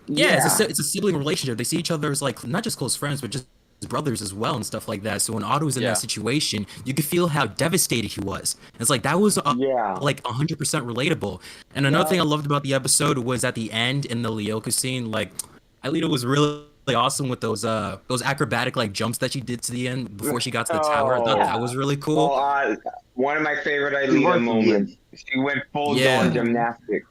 Yeah, it's a sibling relationship. They see each other as like not just close friends, but just brothers as well and stuff like that. So when Otto was in Yeah. that situation, you could feel how devastated he was. It's like that was Yeah. like 100% relatable. And another thing I loved about the episode was at the end in the Lyoko scene, like Alita was really awesome with those acrobatic like jumps that she did to the end before she got to the tower. I thought that was really cool. Well, one of my favorite She Alita worked moments. She went full Yeah. on gymnastics.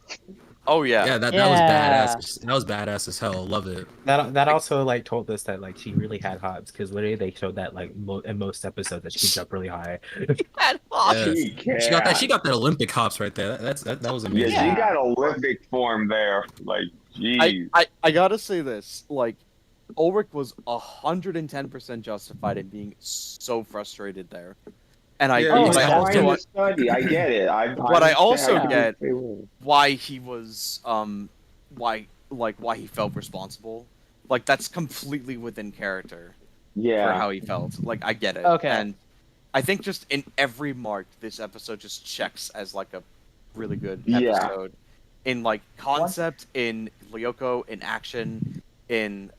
Oh yeah. Yeah, that was Yeah. badass. That was badass as hell. Love it. That also like told us that like she really had hops because literally they showed that like in most episodes that she could jump really high. Yeah. She She got that Olympic hops right there. That was Yeah, amazing. she got Olympic form there. Like, geez. I gotta say this, like, Ulrich was 110% justified in being so frustrated there, and I, Yeah, but I yeah. also I study. I get it. But I also understand. get why he was why he felt responsible. Like that's completely within character for Yeah. how he felt. Like I get it. Okay. And I think just in every mark, this episode just checks as like a really good Yeah. episode. In like concept, in Lyoko, in action, in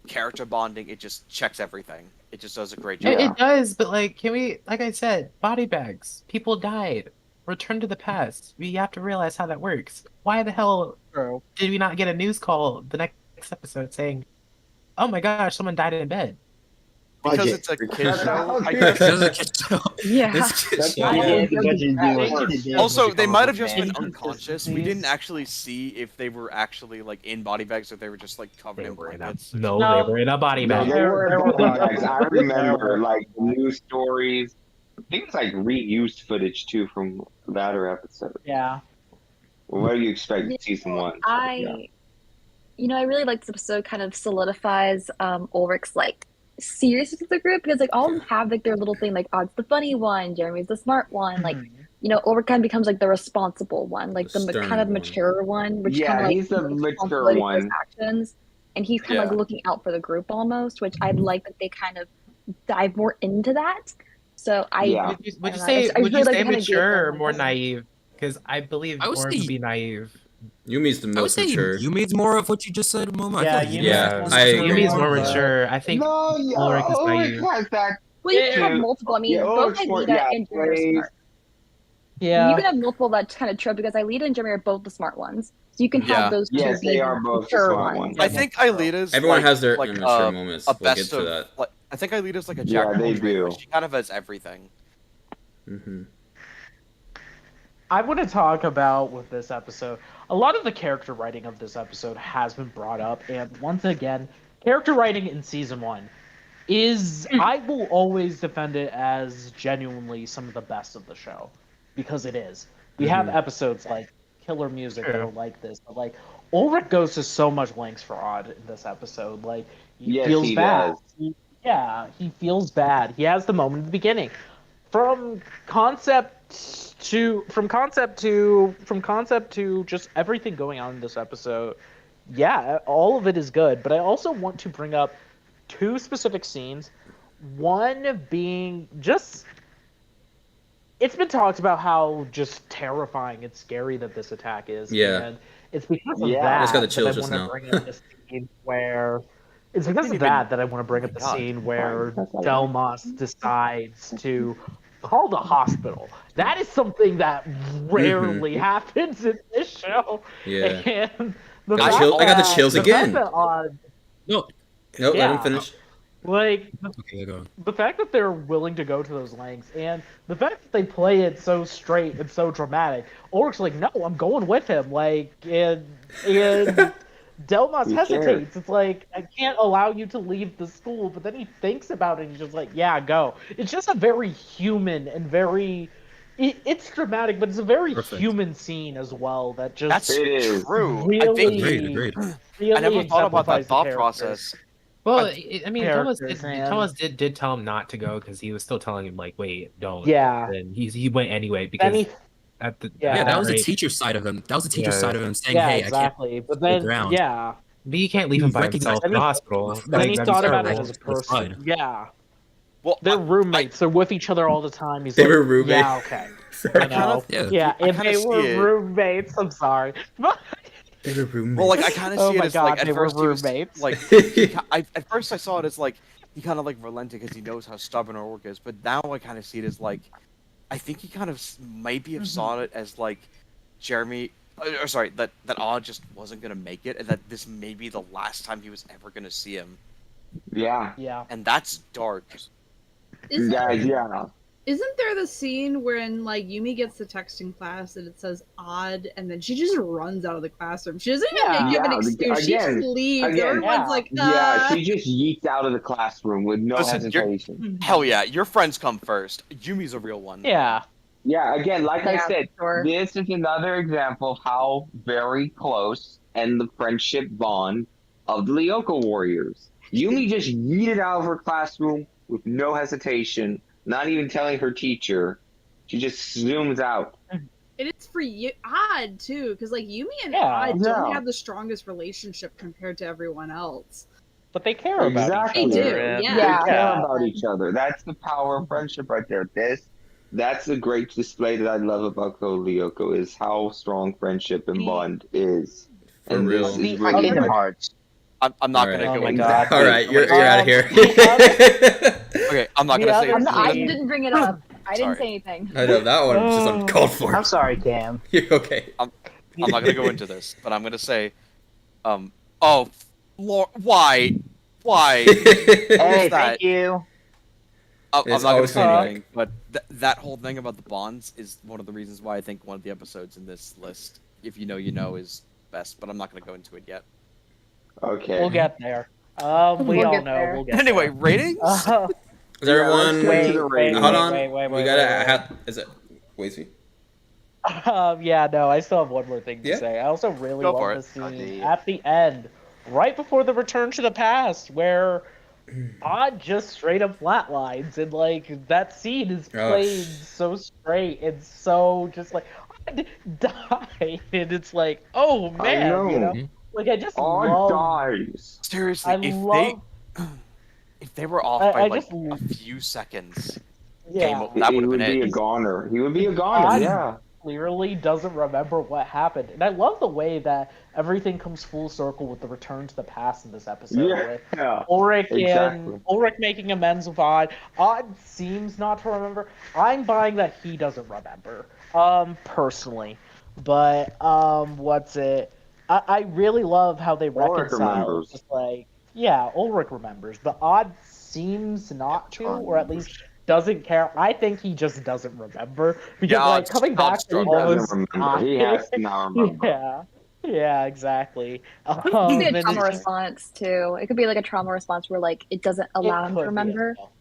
character bonding, it just checks everything. It just does a great job. It does, but like, can we? Like I said, body bags. People died. Return to the past. We have to realize how that works. Why the hell did we not get a news call the next episode saying, "Oh my gosh, someone died in bed"? Because Budget. it's a kid Because show. I that's guess. There's a kid show. Yeah. It's a kid That's show. why Yeah, the budget do it. Also, they might have just been Band. unconscious. We didn't actually see if they were actually like in body bags or they were just like covered They in were in a, blankets. no, No. they were in a body No, bag. they were There were body bugs. bags. I remember like news stories. I think it's like reused footage too from latter episodes. Yeah. What do you expect in season one? I really like this episode. Kind of solidifies Ulrich's like seriousness with the group because like all of them have like their little thing. Like, oh, it's the funny one, Jeremy's the smart one. Like, Ulrich kind of becomes like the responsible one, like The the stern kind of one. mature one, which Yeah, kind of like he's the takes mature responsibility for his one. actions, and he's kind of like looking out for the group almost, which I like that they kind of dive more into that. So Yeah. Would you I say just- I would you really like say to kinda mature give or them more this. naive? Because I believe I would Ulrich say- would be naive. Yumi's the I would most say mature. Yumi's more of what you just said, Momo. I Yeah, feel like Yumi's Yeah, more I agree. Yumi's more but- mature. I think No, yeah, Ulrich is Ulrich naive. has that. well, you can Yeah. have multiple. I mean, Yeah, both Ulrich's more- Alita yeah, and Jeremy are plays- smart. Yeah. You can have multiple that's kind of true because Alita and Jeremy are both the smart ones. So you can Yeah. have those two Yes, they be are both the mature smart ones. I think Aelita's Everyone like, has their like, immature moments. a We'll get best to of. that. Like, I think Aelita's like a Yeah, jack of they all trades. do. Like, she kind of has everything. Hmm. I want to talk about with this episode. A lot of the character writing of this episode has been brought up, and once again, character writing in season one is I will always defend it as genuinely some of the best of the show because it is. We have episodes like Killer Music that are like this, but like Ulrich goes to so much lengths for Odd in this episode. Like he Yes, feels he bad. does. He feels bad. He has the moment at the beginning. From concept to just everything going on in this episode, yeah, all of it is good. But I also want to bring up two specific scenes. One being just, it's been talked about how just terrifying and scary that this attack is. Yeah. And it's because of Yeah. that I just got the that chills I just want now. to bring up the scene where. It's because of Didn't even- that I want to bring up my the God. scene where Delmas decides to call the hospital. That is something that rarely happens in this show. Yeah. And the Got fact chill- I got the that- chills the again. fact that, No. Nope, let Yeah. him finish. like Okay, go. the fact that they're willing to go to those lengths and the fact that they play it so straight and so dramatic. Ulrich's like, no, I'm going with him. Like, and Delmas He hesitates. cares. It's like, I can't allow you to leave the school, but then he thinks about it and he's just like, yeah, go. It's just a very human and very. It's dramatic, but it's a very Perfect. human scene as well. That just That's It is. true. I really, think Agreed. really I never thought about that exemplifies the thought character. process. Well, I- I mean, Thomas characters, man. did tell him not to go because he was still telling him like, wait, don't. Yeah. And he went anyway Then because he at the Yeah, Yeah, that was the rate- teacher side of him. That was the teacher Yeah. side of him saying, yeah, "Hey, I can't." exactly. But stay then, around. yeah. But you can't leave him by Recognized himself in the that. hospital. Then he That'd be thought about it terrible. as a That's person. fine. Yeah. Well, They're roommates. They're with each other all the time. He's They like, were roommates. Yeah, okay. You know? Yeah. Yeah, I if kinda they see were it. roommates, I'm sorry. They were roommates. Well, like I kind of Oh see my it as God, like at they were first he was roommates. like at first I saw it as like he kind of like relented because he knows how stubborn Orc is, but now I kind of see it as like I think he kind of maybe have saw it as like Jeremy, or sorry, that Odd just wasn't gonna make it, and that this may be the last time he was ever gonna see him, Yeah. Yeah. and that's dark. Isn't, Yeah. isn't there the scene wherein like Yumi gets the text in class and it says odd, and then she just runs out of the classroom? She doesn't even Yeah. give an Yeah, excuse. She just again- leaves. again- Everyone's Yeah. like, Yeah, she just yeets out of the classroom with no Listen, hesitation. Hell yeah, your friends come first. Yumi's a real one. Yeah. Yeah, again, like I Yeah, said, sure. this is another example of how very close and the friendship bond of the Lyoko Warriors. Yumi just yeeted out of her classroom with no hesitation, not even telling her teacher. She just zooms out. And it's for you odd too, because like Yumi and Yeah. Odd don't Yeah. have the strongest relationship compared to everyone else. But they care about Exactly. each They other. do, and- yeah. They care Yeah. about each other. That's the power of friendship right there. That's a great display that I love about Lyoko is how strong friendship and bond is. For and real. this The is really Kingdom good. Hearts. I'm not Alright. gonna Oh go my into God. that. All right, you're out of here. Okay, I'm not The gonna say other it. I scene- didn't bring it up. I didn't Sorry. say anything. I know that one was just Oh. uncalled for. I'm sorry, Cam. You're okay. I'm not gonna go into this, but I'm gonna say, oh, Lord, why? Hey, that? thank you. I'm It's not gonna always say funny. anything, but that whole thing about the bonds is one of the reasons why I think one of the episodes in this list, if you know, you know, is best. But I'm not gonna go into it yet. Okay. We'll get there. We We'll all get know. there. We'll get Anyway, there. ratings. Is Yeah, let's everyone? get Wait, to the wait, ratings. Hold on. wait, We gotta. wait. Is it? Wait, see. Yeah, no, I still have one more thing to Yeah. say. I also really Go for love the Oh, scene dear. at the end, right before the return to the past, where Odd just straight up flatlines, and like that scene is Oh. played so straight and so just like Odd died, and it's like, oh man, you know. know, like I just All love. dies. Seriously, I love. if they were off I by like just- a few seconds, Yeah. game over. That He would have would been be a it. goner. He would be a goner. Odd Yeah. clearly doesn't remember what happened, and I love the way that everything comes full circle with the return to the past in this episode. with Yeah. Ulrich Exactly. and Ulrich making amends with Odd. Odd seems not to remember. I'm buying that he doesn't remember, personally. But what's it? I really love how they Ulrich reconcile. remembers. Just like, yeah, Ulrich remembers, but Odd seems not to, or at least doesn't care. I think he just doesn't remember because Yeah, like Odd's- coming back, Odd's he drunk. He doesn't almost remember. He has to not remember. yeah. Yeah, exactly. It could be and a it's trauma just- response too. It could be like a trauma response where like it doesn't it allow him could to be remember. as well.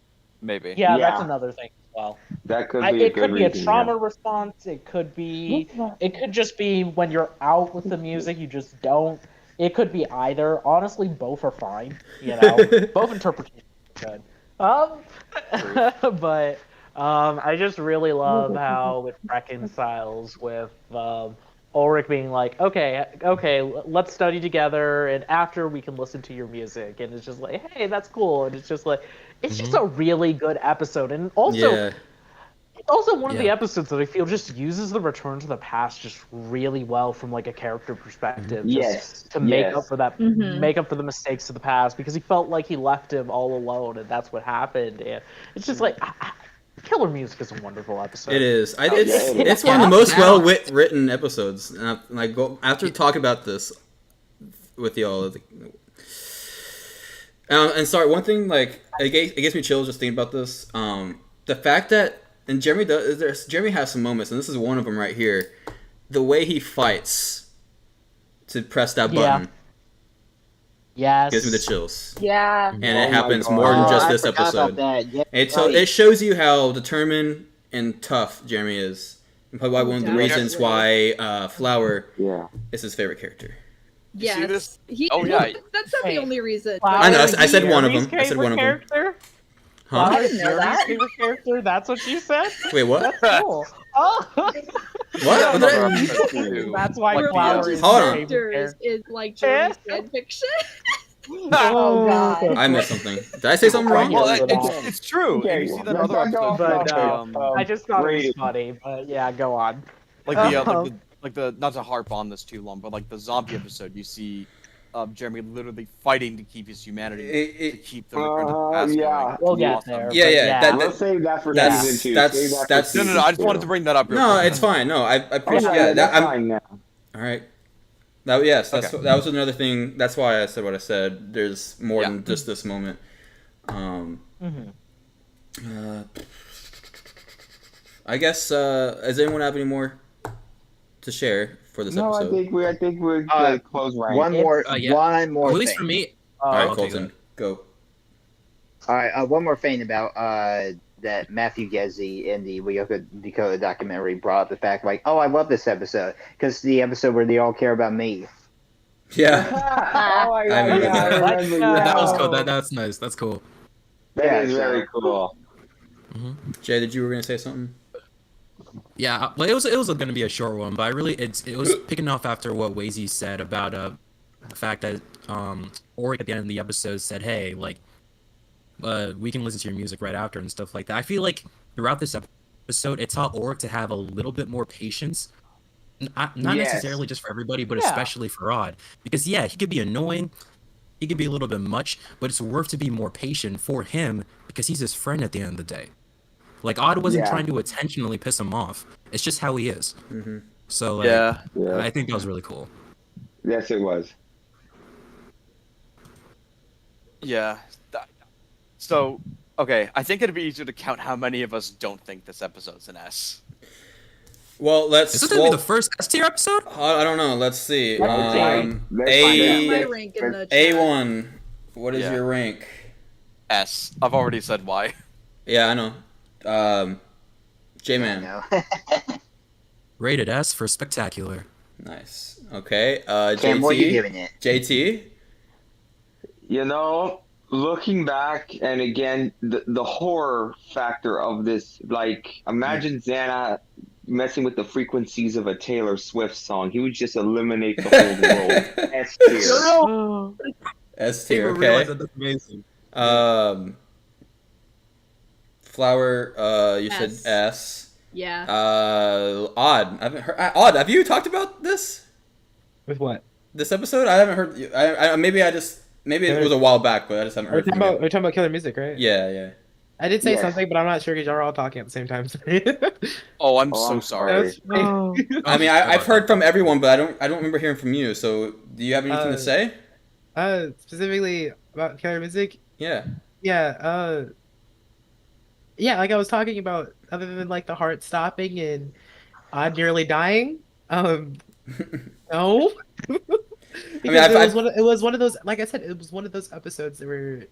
Maybe. Yeah, that's Yeah. another thing as well. That could be a It good could be a reason. trauma response. It could be. It could just be when you're out with the music, you just don't. It could be either. Honestly, both are fine. You know, both interpretations are good. But I just really love how it reconciles with Ulrich being like, okay, let's study together, and after we can listen to your music, and it's just like, hey, that's cool, and it's just like, it's just a really good episode, and also. Yeah. It's also one of the Yeah. episodes that I feel just uses the return to the past just really well from like a character perspective. Yes. Just to make Yes. up for that, Mhm. make up for the mistakes of the past, because he felt like he left him all alone, and that's what happened. And it's just like, Killer Music is a wonderful episode. It is. yeah, it is. It's one of the most Yeah. well written episodes. And like after talking about this with y'all, and sorry, one thing like it gets me chills just thinking about this. The fact that Jeremy has some moments, and this is one of them right here. The way he fights to press that Yeah. button Yes. gives me the chills, Yeah. and it Oh my happens God. more than just I this forgot about episode. that. Yeah, It right. shows you how determined and tough Jeremy is, and probably one of the Definitely. reasons why Flower Yeah. is his favorite character. You see Yes. this? He, Oh, yeah. That's not Hey. the only reason. I know, I said Flower one of is them. I said one of them. Character? Huh? I didn't know Jeremy's that. favorite character? That's what you said? Wait, what? That's cool. Oh. What? What did I- That's why Like the, Flower is Hold your on. favorite Characters character. is like Jeremy's fan fiction. Oh god. I missed something. Did I say something wrong? Well, It's true, Okay, and you see that in let's other not go episodes, off like But the I just thought it was rating. funny. But yeah, go on. like the not to harp on this too long, but like the zombie episode, you see Jeremy literally fighting to keep his humanity, to keep the return to the past yeah. going. We'll It's get awesome. there. Yeah, but yeah, Let's save that for That's- season 2. that's- Save that for that's- No, season I just wanted 2. to bring that up. Real No, quick. it's fine. No, I Oh, appreciate. yeah, Yeah, that's I'm, fine now. all right. That's Okay. that was another thing. That's why I said what I said. There's more Yeah. than just this moment. I guess. Does anyone have any more to share for this No, episode? I think we're close right. One more yeah. one more At least thing. for me. All right, I'll take Colton, go. All right, one more thing about that Matthew Gezzi in the Lyoko Dakota documentary brought up the fact, like, oh, I love this episode because the episode where they all care about me. Yeah, Oh my I god, remember yeah, that. I remember. That was Yeah. cool. That's nice. That's cool. That is Yeah, very so- cool. Jay, did you were gonna say something? Yeah, well, it was gonna be a short one, but I really it was picking off after what Wazy said about the fact that Oric at the end of the episode said, "Hey, like, we can listen to your music right after and stuff like that." I feel like throughout this episode, it taught Oric to have a little bit more patience. Not Yes. necessarily just for everybody, but Yeah. especially for Odd, because yeah, he could be annoying, he could be a little bit much, but it's worth to be more patient for him because he's his friend at the end of the day. Like Odd wasn't Yeah. trying to intentionally piss him off. It's just how he is. So like, Yeah. Yeah. I think that was really cool. Yes, it was. Yeah. So, okay, I think it'd be easier to count how many of us don't think this episode's an S. Well, let's. Is this gonna well, be the first S tier episode? I don't know. Let's see. Let's find find my out. rank in the chat. A1. What is Yeah. your rank? S. I've already said why. Yeah, I know. J-Man. No. Rated S for spectacular. Nice. Okay. Cam, what are you JT. giving it? JT. You know, looking back and again, the horror factor of this, like, imagine Xana messing with the frequencies of a Taylor Swift song. He would just eliminate the whole world. S tier. S tier. People realize Okay. that that's amazing. Flower. You said S. S. Yeah. Odd. I haven't heard. Odd. Have you talked about this? With what? This episode? I haven't heard. Maybe it was a while back, but I just haven't We're heard. talking From about you. we're talking about killer music, right? Yeah, yeah. I did say Yes. something, but I'm not sure because y'all are all talking at the same time. Oh, I'm Oh, so I'm sorry. That's fine. I mean, I've heard from everyone, but I don't remember hearing from you. So, do you have anything to say? Specifically about killer music. Yeah. Yeah, yeah, like I was talking about, other than like the heart stopping and nearly dying. No. Because it was one of those, like I said, it was one of those episodes that were,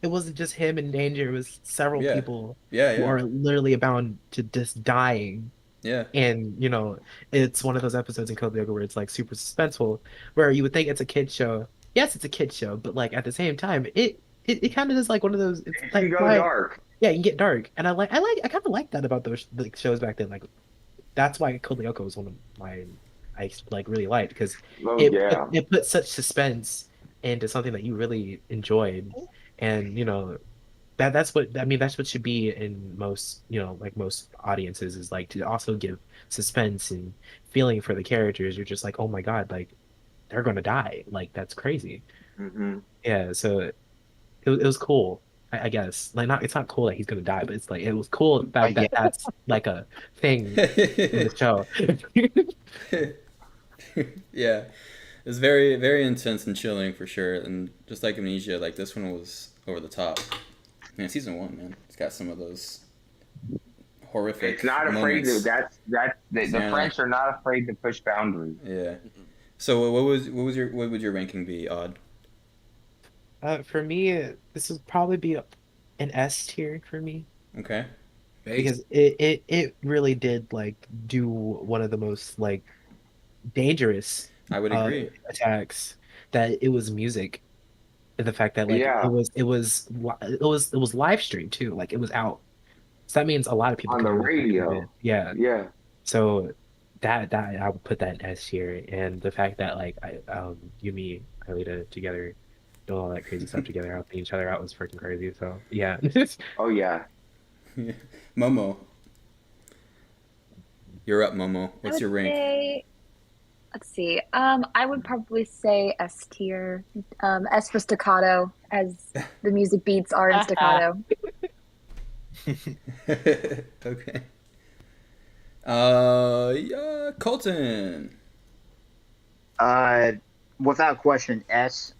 it wasn't just him in danger, it was several Yeah. people Yeah, who yeah, are literally bound to just dying. yeah. And you know, it's one of those episodes in Code Lyoko where it's like super suspenseful, where you would think it's a kid show. Yes, it's a kid show, but like at the same time, it kind of is like one of those. It's It like can go why- dark. Yeah, you can get dark, and I kind of like that about those like shows back then. Like that's why Code Lyoko was one of my I like really liked because Oh, it yeah. it put such suspense into something that you really enjoyed, and you know that's what I mean. That's what should be in most like most audiences is like to also give suspense and feeling for the characters. You're just like, oh my god, like they're gonna die. Like that's crazy. Hmm. Yeah, so it was cool. I guess like not it's not cool that he's gonna die, but it's like it was cool the fact that that's like a thing in the show. Yeah. It's very, very intense and chilling for sure. And just like Amnesia, like this one was over the top. Man, season 1, man, it's got some of those horrific. It's not afraid moments. to. The Yeah. French are not afraid to push boundaries. Yeah. So what would your ranking be, Odd? For me, this would probably be an S tier for me Okay. because it really did like do one of the most like dangerous I would agree. attacks. That it was music, and the fact that like Yeah. it was live streamed too. Like it was out, so that means a lot of people On the can radio. Yeah, Yeah. so that I would put that in S tier, and the fact that like Yumi Alita together doing all that crazy stuff together, helping each other out was freaking crazy. So yeah. Oh yeah. Momo. You're up, Momo. I What's would your rank? say, let's see. I would probably say S tier. S for staccato, as the music beats are in staccato. Okay. Yeah, Colton. Without question, S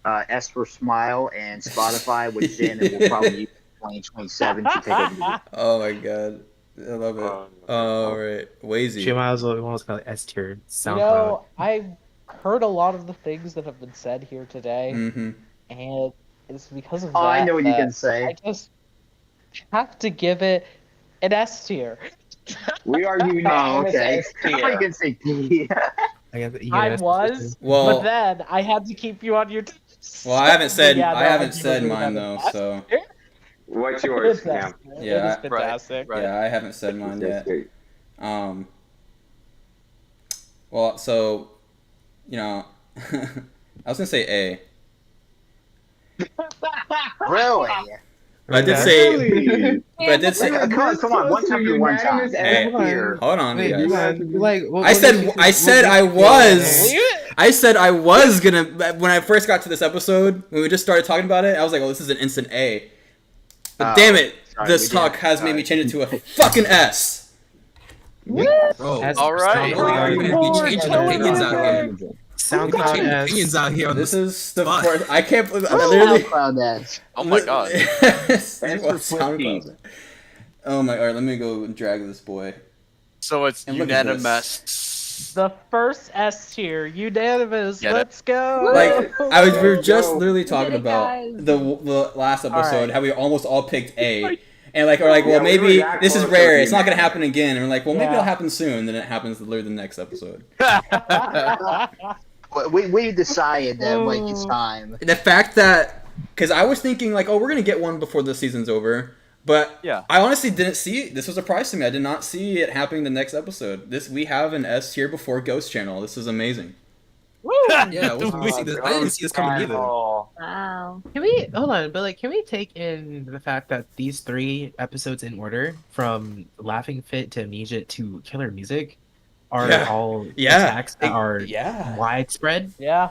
for Smile and Spotify, which Xander will probably use in 2027 to take over the Oh my god. I love it. All right. She Wazy. might as well almost call it S tier You SoundCloud. know, I've heard a lot of the things that have been said here today, Mm-hmm. and it's because of Oh, that I know what you that can say. I just have to give it an S tier. We are Oh, unanimous okay. S I thought you tier. can say D. I guess I that's was, Well- but then I had to keep you on your. Well, I haven't said Yeah, no, I haven't do said agree mine with though, that. so What's yours, It's Cam? excellent. Yeah, It is fantastic. Right. yeah, I haven't said mine That's yet. great. Well, so I was gonna say A. Really? But I did Yeah. say, Really? but I did say. Come on, one time for one time. Hey, Here. hold on, Wait, guys. what I said makes you- I what said makes I you feel was. that I said I was gonna when I first got to this episode when we just started talking about it. I was like, "Oh, this is an instant A." But damn it, sorry, this we talk did. has made me change it to a fucking S. Bro, As All right. we're gonna be changing opinions out here. We're SoundCloud changing S. opinions out here. On This is the spot. first. I can't believe. I literally. SoundCloud S. Oh my god. This is Thanks what for flipping. SoundCloud. Oh my! All right, let me go and drag this boy. So it's And look at this. unanimous. The first S tier, unanimous. Get it. Let's go. Like we were just Go. literally talking Did it, about guys. the last episode, Alright. how we almost all picked A, and like we're like, well, Yeah, we were maybe that this is close rare. to It's not gonna being happen again. And we're like, well, maybe Yeah. it'll happen soon. Then it happens literally the next episode. We decided that like it's time. The fact that because I was thinking like, oh, we're gonna get one before the season's over, but Yeah. I honestly didn't see it. This was a surprise to me. I did not see it happening the next episode. We have an S tier before Ghost Channel. This is amazing. Yeah, I didn't see this coming either. Wow. Can we hold on? But like, can we take in the fact that these 3 episodes in order, from Laughing Fit to Amnesia to Killer Music, are Yeah. all Yeah. attacks that are Yeah. widespread? Yeah.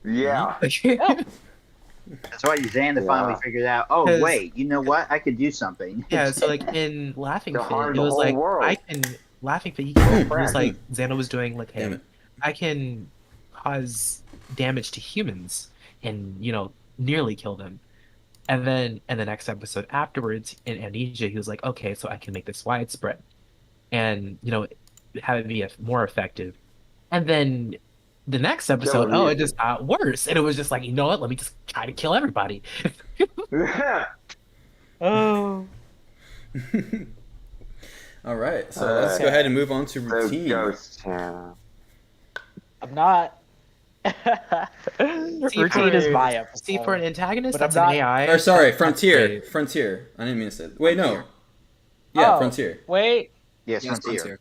Yeah. That's why Xander finally figured out. Oh 'Cause- wait, you know what? I could do something. Yeah, so like in Laughing To Fit, harm it the was whole like world. I can Laughing Fit. He it was Crap. like Xander was doing like, Damn hey, it. I can cause damage to humans and nearly kill them. And then in the next episode afterwards in Amnesia, he was like, okay, so I can make this widespread and have it be more effective. And then the next episode, Kill it just got worse, and it was just like, you know what? Let me just try to kill everybody. Oh. All right, so let's go ahead and move on to The routine. Ghost Channel. I'm not. Routine is my episode. See, for an antagonist, But I'm that's not- an AI. Or sorry, that's Frontier. great. Frontier. I didn't mean to say. Wait, no. Yeah, Oh. Frontier. Wait. Yes, Yes, Frontier.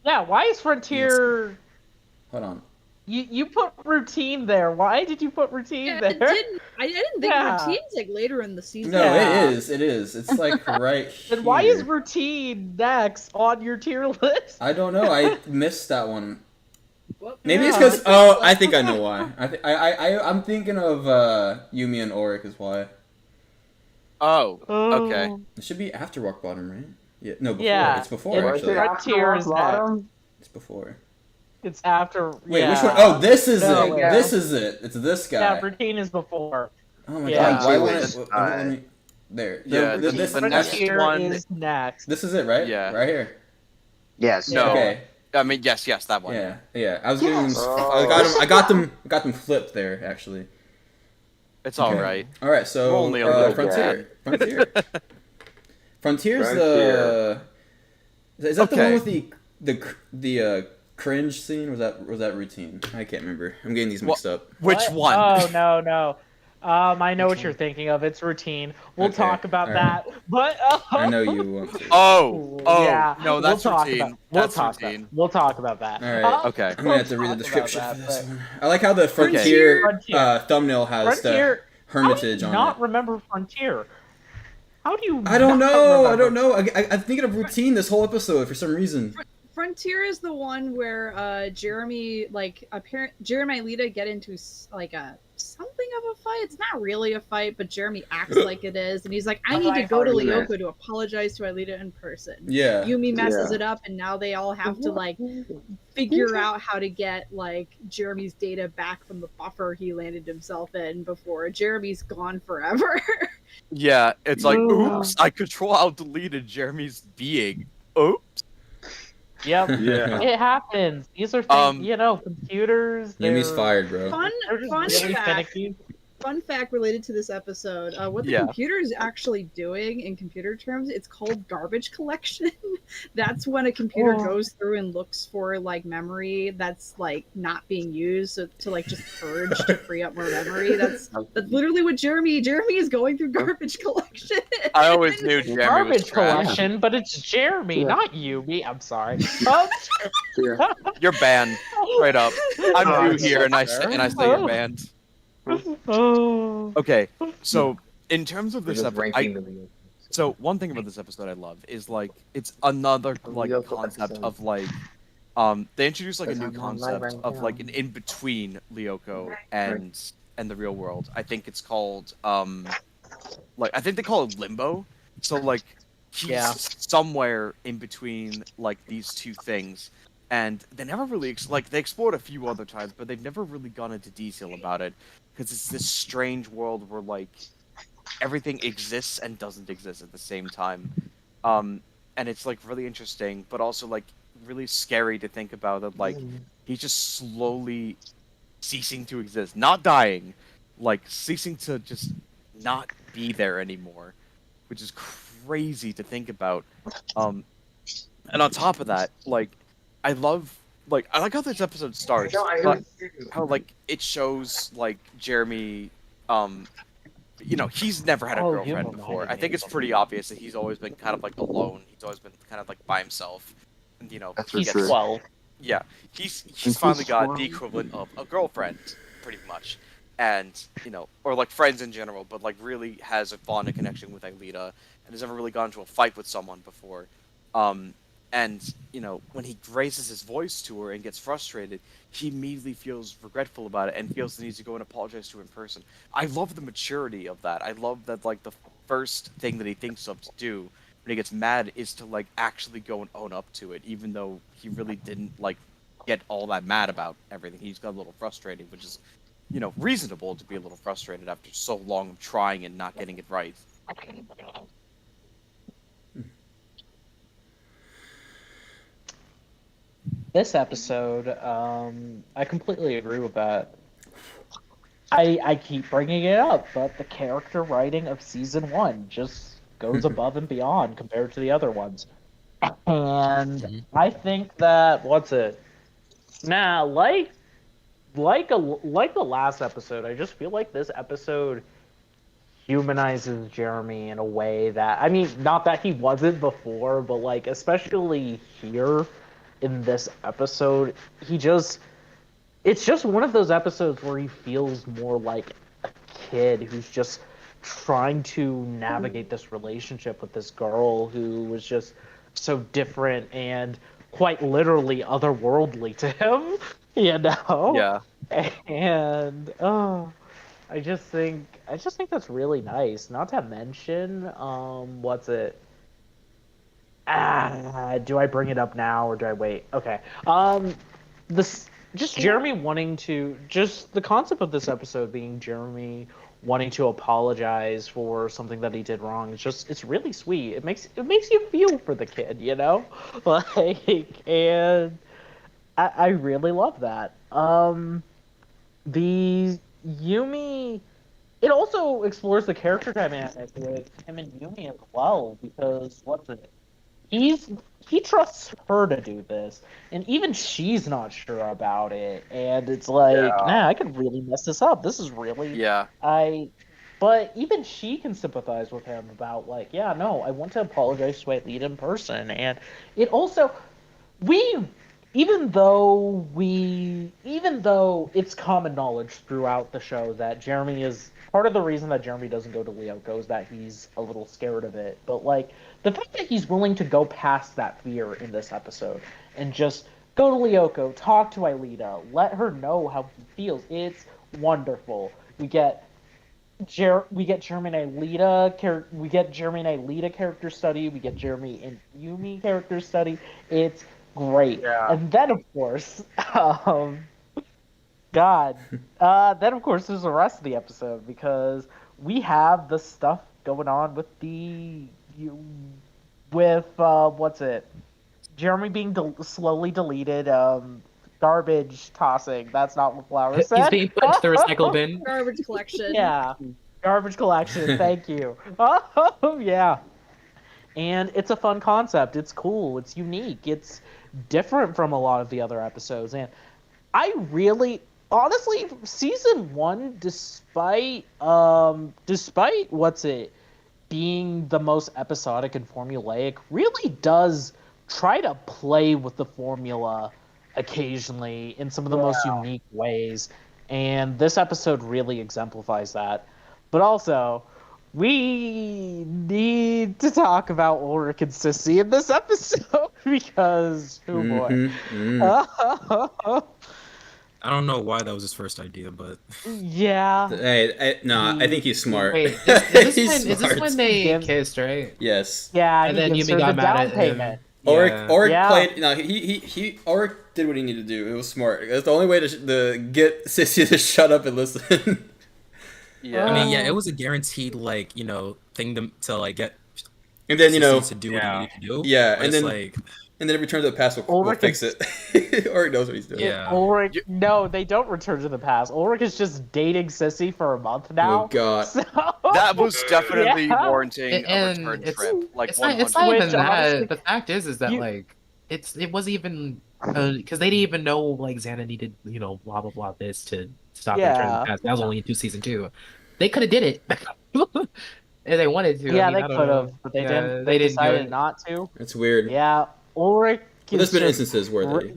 Yeah. Why is Frontier? Hold on. You put routine there. Why did you put routine Yeah, there? I didn't think Yeah. routine's like later in the season. No, Yeah. it is. It is. It's like right here. Then why is routine next on your tier list? I don't know. I missed that one. What? Maybe it's Yeah. because. Oh, I think I know why. I'm thinking of Yumi and Auric is why. Oh, okay. It should be after Rock Bottom, right? Yeah. No, before. Yeah. It's before It- actually. Frontier is Bottom? It's before. It's after. Wait, yeah. which one? Oh, this is No, it. yeah. This is it. It's this guy. Yeah, routine is before. Oh my Yeah. god. Why won't It's, it? let me- there. Yeah, The- the- this, the this, next Frontier one- is next. this is it, right? Yeah. Right here. Yes. No. Okay. I mean, yes, that one. Yeah. Yeah. I was getting them. Yes. I got them flipped there actually. It's all Okay. right. All right. So Only a little Frontier. Frontier. Frontier's Frontier. Is that the one Okay. with the cringe scene? Or was that routine? I can't remember. I'm getting these mixed up. Which What? one? Oh no. I know what you're thinking of. It's routine. We'll Okay, talk about alright. that. But I know you want to. Oh, yeah, no, that's we'll talk routine. About, we'll That's talk routine. About, we'll talk about that. All right. Okay. I'm gonna have to read the We'll talk description about for that, this but- one. I like how the Frontier Frontier. thumbnail has Frontier. hermitage on not it. remember Frontier? How do you? I don't not know. I remember? don't know. I'm thinking of routine this whole episode for some reason. Frontier is the one where Jeremy, Jeremy and Lita get into like a something of a fight. It's not really a fight, but Jeremy acts like it is, and he's like, "I need to go to Argument. Lyoko to apologize to Alita in person." Yeah. Yumi messes Yeah. it up, and now they all have to like figure out how to get like Jeremy's data back from the buffer he landed himself in before Jeremy's gone forever. Yeah, it's like, oops, I control deleted Jeremy's being. Oops. Yep. Yeah. It happens. These are things, computers. Yumi's they're- fired, bro. They're just Fun really fact. finicky. Fun fact related to this episode, what the Yeah. computer is actually doing in computer terms, it's called garbage collection. That's when a computer goes through and looks for like memory that's like not being used, so to like just purge to free up more memory. That's literally what Jeremy is going through garbage collection. I always knew Jeremy was Garbage trash. collection, but it's Jeremy, Yeah. not Yumi. I'm sorry. Yeah. You're banned. Straight up. I'm Oh, new here, and I say you're banned. Oh. Okay, so in terms of We're this just episode, ranking the videos. so one thing about this episode I love is like it's another like Lyoko concept episode. of like they introduce like a That's new on live concept right of now. like an in between Lyoko and the real world. I think it's called like I think they call it limbo. So like he's Yeah. somewhere in between like these two things. And they never really they explored a few other times, but they've never really gone into detail about it because it's this strange world where like everything exists and doesn't exist at the same time, and it's like really interesting, but also like really scary to think about that like he's just slowly ceasing to exist, not dying, like ceasing to just not be there anymore, which is crazy to think about. And on top of that, like. I like how this episode starts, but how like it shows like Jeremy, he's never had a Oh, girlfriend you before. reminded I think me. it's pretty obvious that he's always been kind of like alone. He's always been kind of like by himself, and That's he for gets, sure. 12. yeah, he's He's finally got swirl. the equivalent of a girlfriend, pretty much, and or like friends in general, but like really has a bond and connection with Aelita, and has never really gone into a fight with someone before. And when he raises his voice to her and gets frustrated, he immediately feels regretful about it and feels the need to go and apologize to her in person. I love the maturity of that. I love that like the first thing that he thinks of to do when he gets mad is to like actually go and own up to it, even though he really didn't like get all that mad about everything. He's got a little frustrated, which is reasonable to be a little frustrated after so long of trying and not getting it right. This episode, I completely agree with that. I keep bringing it up, but the character writing of season 1 just goes above and beyond compared to the other ones. And I think that like the last episode, I just feel like this episode humanizes Jeremy in a way that, I mean, not that he wasn't before, but like especially here in this episode, it's just one of those episodes where he feels more like a kid who's just trying to navigate this relationship with this girl who was just so different and quite literally otherworldly to him, Yeah. And I just think that's really nice. Not to mention, do I bring it up now or do I wait? Okay. Jeremy wanting to, just the concept of this episode being Jeremy wanting to apologize for something that he did wrong. It's really sweet. It makes you feel for the kid, and I really love that. The Yumi, it also explores the character dynamic with him and Yumi as well, because he trusts her to do this, and even she's not sure about it, and it's like, nah, I could really mess this up. This is really but even she can sympathize with him about like, yeah, no, I want to apologize to Aelita in person, and it also even though it's common knowledge throughout the show that Jeremy is part of the reason that Jeremy doesn't go to Lyoko is that he's a little scared of it. But like the fact that he's willing to go past that fear in this episode and just go to Lyoko, talk to Aelita, let her know how he feels. It's wonderful. We get Jeremy and Aelita character study. We get Jeremy and Yumi character study. It's great. Yeah. And then of course, God, then of course there's the rest of the episode because we have the stuff going on with what's it? Jeremy being slowly deleted. Garbage tossing. That's not what Flower said. He's being put into the recycle bin. Garbage collection. Yeah. Garbage collection, thank you. Oh, yeah. And it's a fun concept. It's cool. It's unique. It's different from a lot of the other episodes. And I really, honestly, season 1, despite what's it, being the most episodic and formulaic, really does try to play with the formula occasionally in some of the most unique ways. And this episode really exemplifies that. But also, we need to talk about Ulrich and Sissy in this episode because, oh boy. I don't know why that was his first idea, but Yeah. Hey, I think he's smart. Wait, is this when they kissed, right? Yes. Yeah, And then he gives Yumi her got the mad down at him. payment. Oric Yeah. played. No, Oric did what he needed to do. It was smart. It's the only way to get Sissy to shut up and listen. Yeah. I mean, yeah, it was a guaranteed thing to like get. And then Sissy to do what he needed to do. Yeah, but and it's then and then it returns to the past. We'll Ulrich fix it. Oric knows what he's doing. Yeah. Ulrich, no, they don't return to the past. Ulrich is just dating Sissy for a month now. Oh God. So, That was definitely Yeah. warranting a And return it's trip. Like it's not 100. even Which, that. honestly, The fact is that you- like it wasn't even because they didn't even know like Xana needed blah blah blah this to stop her returning to the past. That was only into season 2. They could have did it. And they wanted to. yeah, I mean, they I don't could have, know. but they Yeah, didn't. they They didn't do decided it. not to. It's weird. Yeah, Ulrich. But there's is been just- instances where they.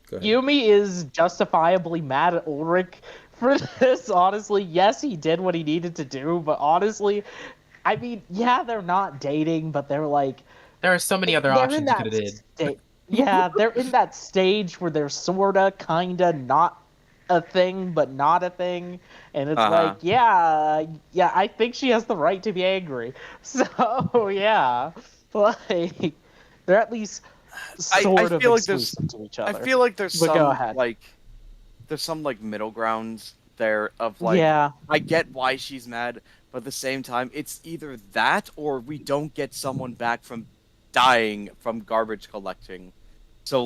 Go ahead. Yumi is justifiably mad at Ulrich for this. Honestly, yes, he did what he needed to do, but honestly, I mean, yeah, they're not dating, but they're like There are so many other they're options in you that could have did. yeah, they're in that stage where they're sorta, kinda not a thing, but not a thing, and it's like, yeah, I think she has the right to be angry. So yeah, like they're at least sort of feel like there's- exclusive to each I other. feel like there's But go some ahead. there's some middle ground there of like yeah, I get why she's mad, but at the same time it's either that or we don't get someone back from dying from garbage collecting. So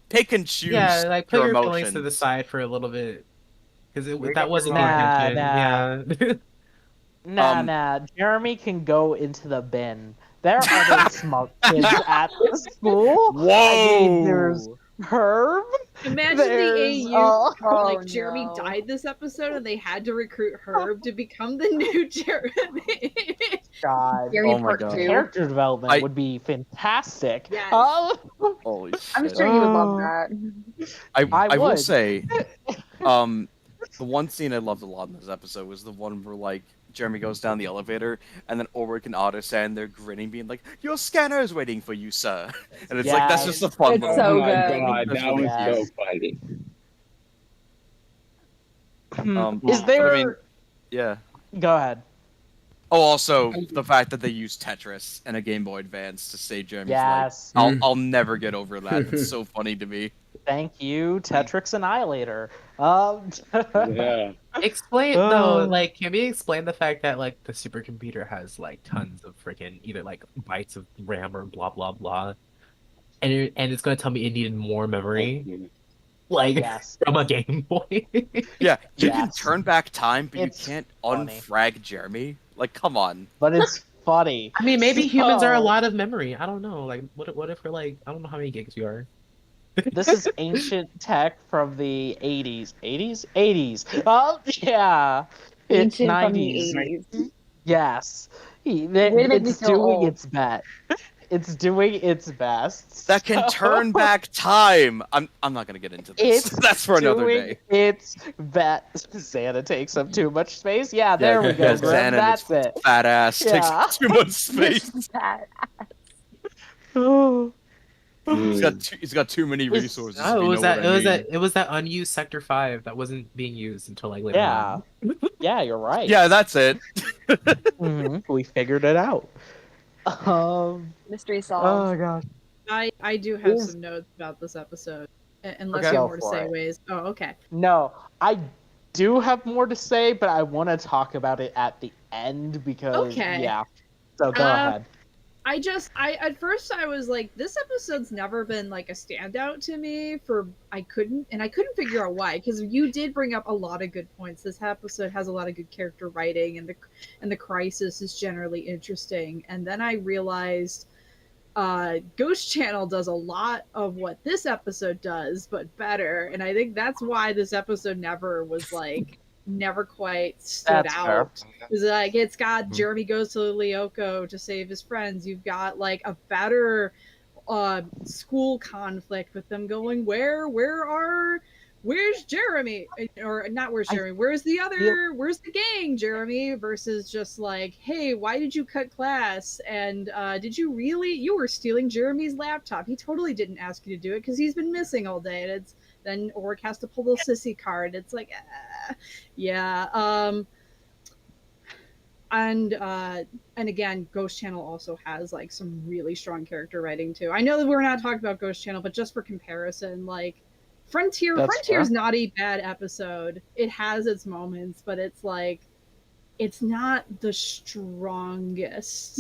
pick and choose Yeah, like put your your feelings emotions. to the side for a little bit because You're that wasn't the Nah, intention. Yeah. nah. Jeremy can go into the bin. There are other smart kids at the school. I mean, there's Herb. Imagine There's, the AU Oh, Jeremy no. died this episode and they had to recruit Herb to become the new Jeremy. God. Jeremy Oh my Part God. 2. Character development I- would be fantastic. Yes. Holy I'm shit. sure you would love that. I will would. say, the one scene I loved a lot in this episode was the one where Jeremy goes down the elevator and then Ulrich and Otter stand there grinning, being like, "Your scanner is waiting for you, sir." And it's like that's Yes. just a fun It's little. so oh my good. God, That's that was really so funny. Is there? I mean, yeah. Go ahead. Oh, also the fact that they use Tetris and a Game Boy Advance to say Jeremy's Yes. I'll never get over that. It's so funny to me. Thank you, Tetrix Annihilator. Yeah. Explain though, can we explain the fact that the supercomputer has tons of freaking either bytes of RAM or blah blah blah, and it's gonna tell me it needed more memory, Yes. from a Game Boy. Yeah, you can Yes. turn back time, but It's you can't funny. unfrag Jeremy. Come on. But it's funny. I mean, maybe humans are a So- lot of memory. I don't know. What if we're I don't know how many gigs we are. This is ancient tech from the 80s. 80s? Oh, yeah. It's Ancient from the 90s. 80s. Yes. Way to make me It's feel doing old. its best. It's doing its best. That can turn back time. I'm not gonna get into this. It's That's for another doing day. its best. Xana takes up too much space. Yeah, there we go, Yeah, Grim. Xana and That's his it. fat ass takes Yeah. up too much space. Bad. He's got too many It's- resources. No, if you know what I mean. it was that unused Sector 5 that wasn't being used until like later Yeah. on. Yeah, you're right. Yeah, that's it. We figured it out. Mystery solved. gosh. I do have Is- some notes about this episode, unless Okay. you have Go more to for say, it. Ways. Oh, okay. No, I do have more to say, but I want to talk about it at the end because Okay. yeah. So go Uh, ahead. At first I was like, this episode's never been like a standout to me I couldn't figure out why, because you did bring up a lot of good points. This episode has a lot of good character writing, and the crisis is generally interesting. And then I realized Ghost Channel does a lot of what this episode does, but better. And I think that's why this episode never quite stood That's fair. out. It's like it's got Jeremy goes to Lyoko to save his friends. You've got like a better school conflict with them going, where's Jeremy? Or not where's Jeremy? Where's the gang, Jeremy? Versus just like, hey, why did you cut class? And did you really? You were stealing Jeremy's laptop. He totally didn't ask you to do it because he's been missing all day. And then Oric has to pull the sissy card. It's like, yeah. And again, Ghost Channel also has like some really strong character writing too. I know that we're not talking about Ghost Channel, but just for comparison, like Frontier's not a bad episode. It has its moments, but it's like it's not the strongest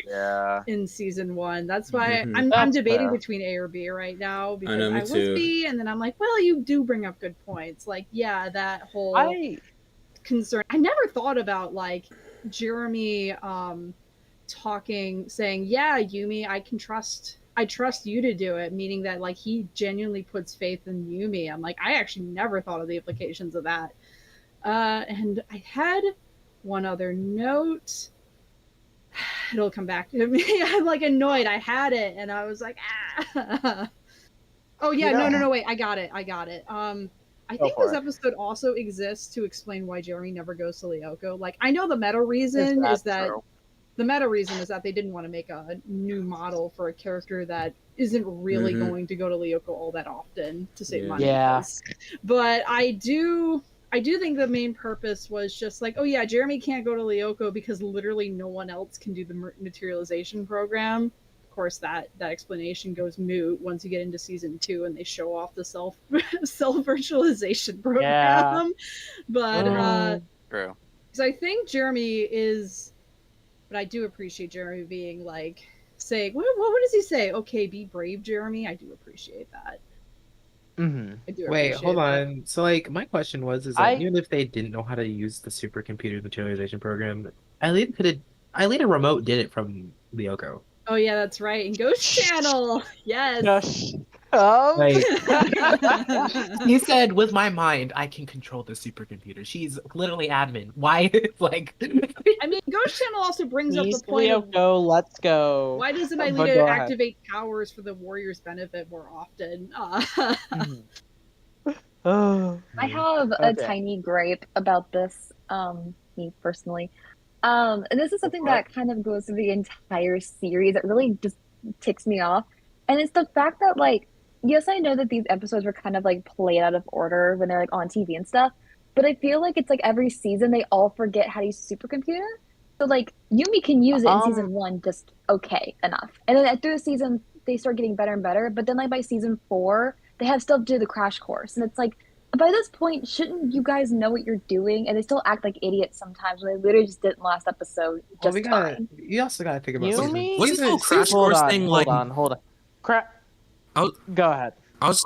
Yeah. in season 1. That's why Mhm. I'm That's debating fair. between A or B right now, because know, me I was too. B, and then I'm like, well, you do bring up good points. Like, yeah, that whole concern. I never thought about like Jeremy saying, yeah, Yumi, I trust you to do it, meaning that like he genuinely puts faith in Yumi. I'm like, I actually never thought of the implications of that. And I had one other note. It'll come back to me. I'm like annoyed. I had it and I was like, ah. Oh yeah, no, wait, I got it. I think this episode also exists to explain why Jeremy never goes to Lyoko. Like, I know the meta reason is that they didn't want to make a new model for a character that isn't really going to go to Lyoko all that often to save money. Yeah. But I do think the main purpose was just like, oh yeah, Jeremy can't go to Lyoko because literally no one else can do the materialization program. Of course, that explanation goes moot once you get into season 2 and they show off the self virtualization program. Yeah. But True. so I think Jeremy is, but I do appreciate Jeremy being like saying, what does he say? Okay, be brave, Jeremy. I do appreciate that. I do Wait, appreciate hold that. on. So like my question was is that even if they didn't know how to use the supercomputer materialization program, Eileen Remote did it from Lyoko. Oh yeah, that's right. In Ghost Channel. Yes. Like, he said, with my mind, I can control the supercomputer. She's literally admin. Why? Like, I mean, Ghost Channel also brings up the point of Lyoko, let's go. why doesn't But Aelita go ahead. activate powers for the Warriors' benefit more often? Oh. I have a tiny gripe about this, me personally. And this is something that kind of goes through the entire series. It really just ticks me off. And it's the fact that, like, yes, I know that these episodes were kind of, like, played out of order when they're, like, on TV and stuff. But I feel like it's, like, every season they all forget how to use supercomputer. So, like, Yumi can use it in season 1 just okay enough. And then through the season, they start getting better and better. But then, like, by season 4, they have still to do the crash course. And it's like, by this point, shouldn't you guys know what you're doing? And they still act like idiots sometimes when they literally just didn't last episode. Just fine. You also gotta think about Yumi? Wasn't the whole crash Hold course on, thing hold like? on. Go ahead. I was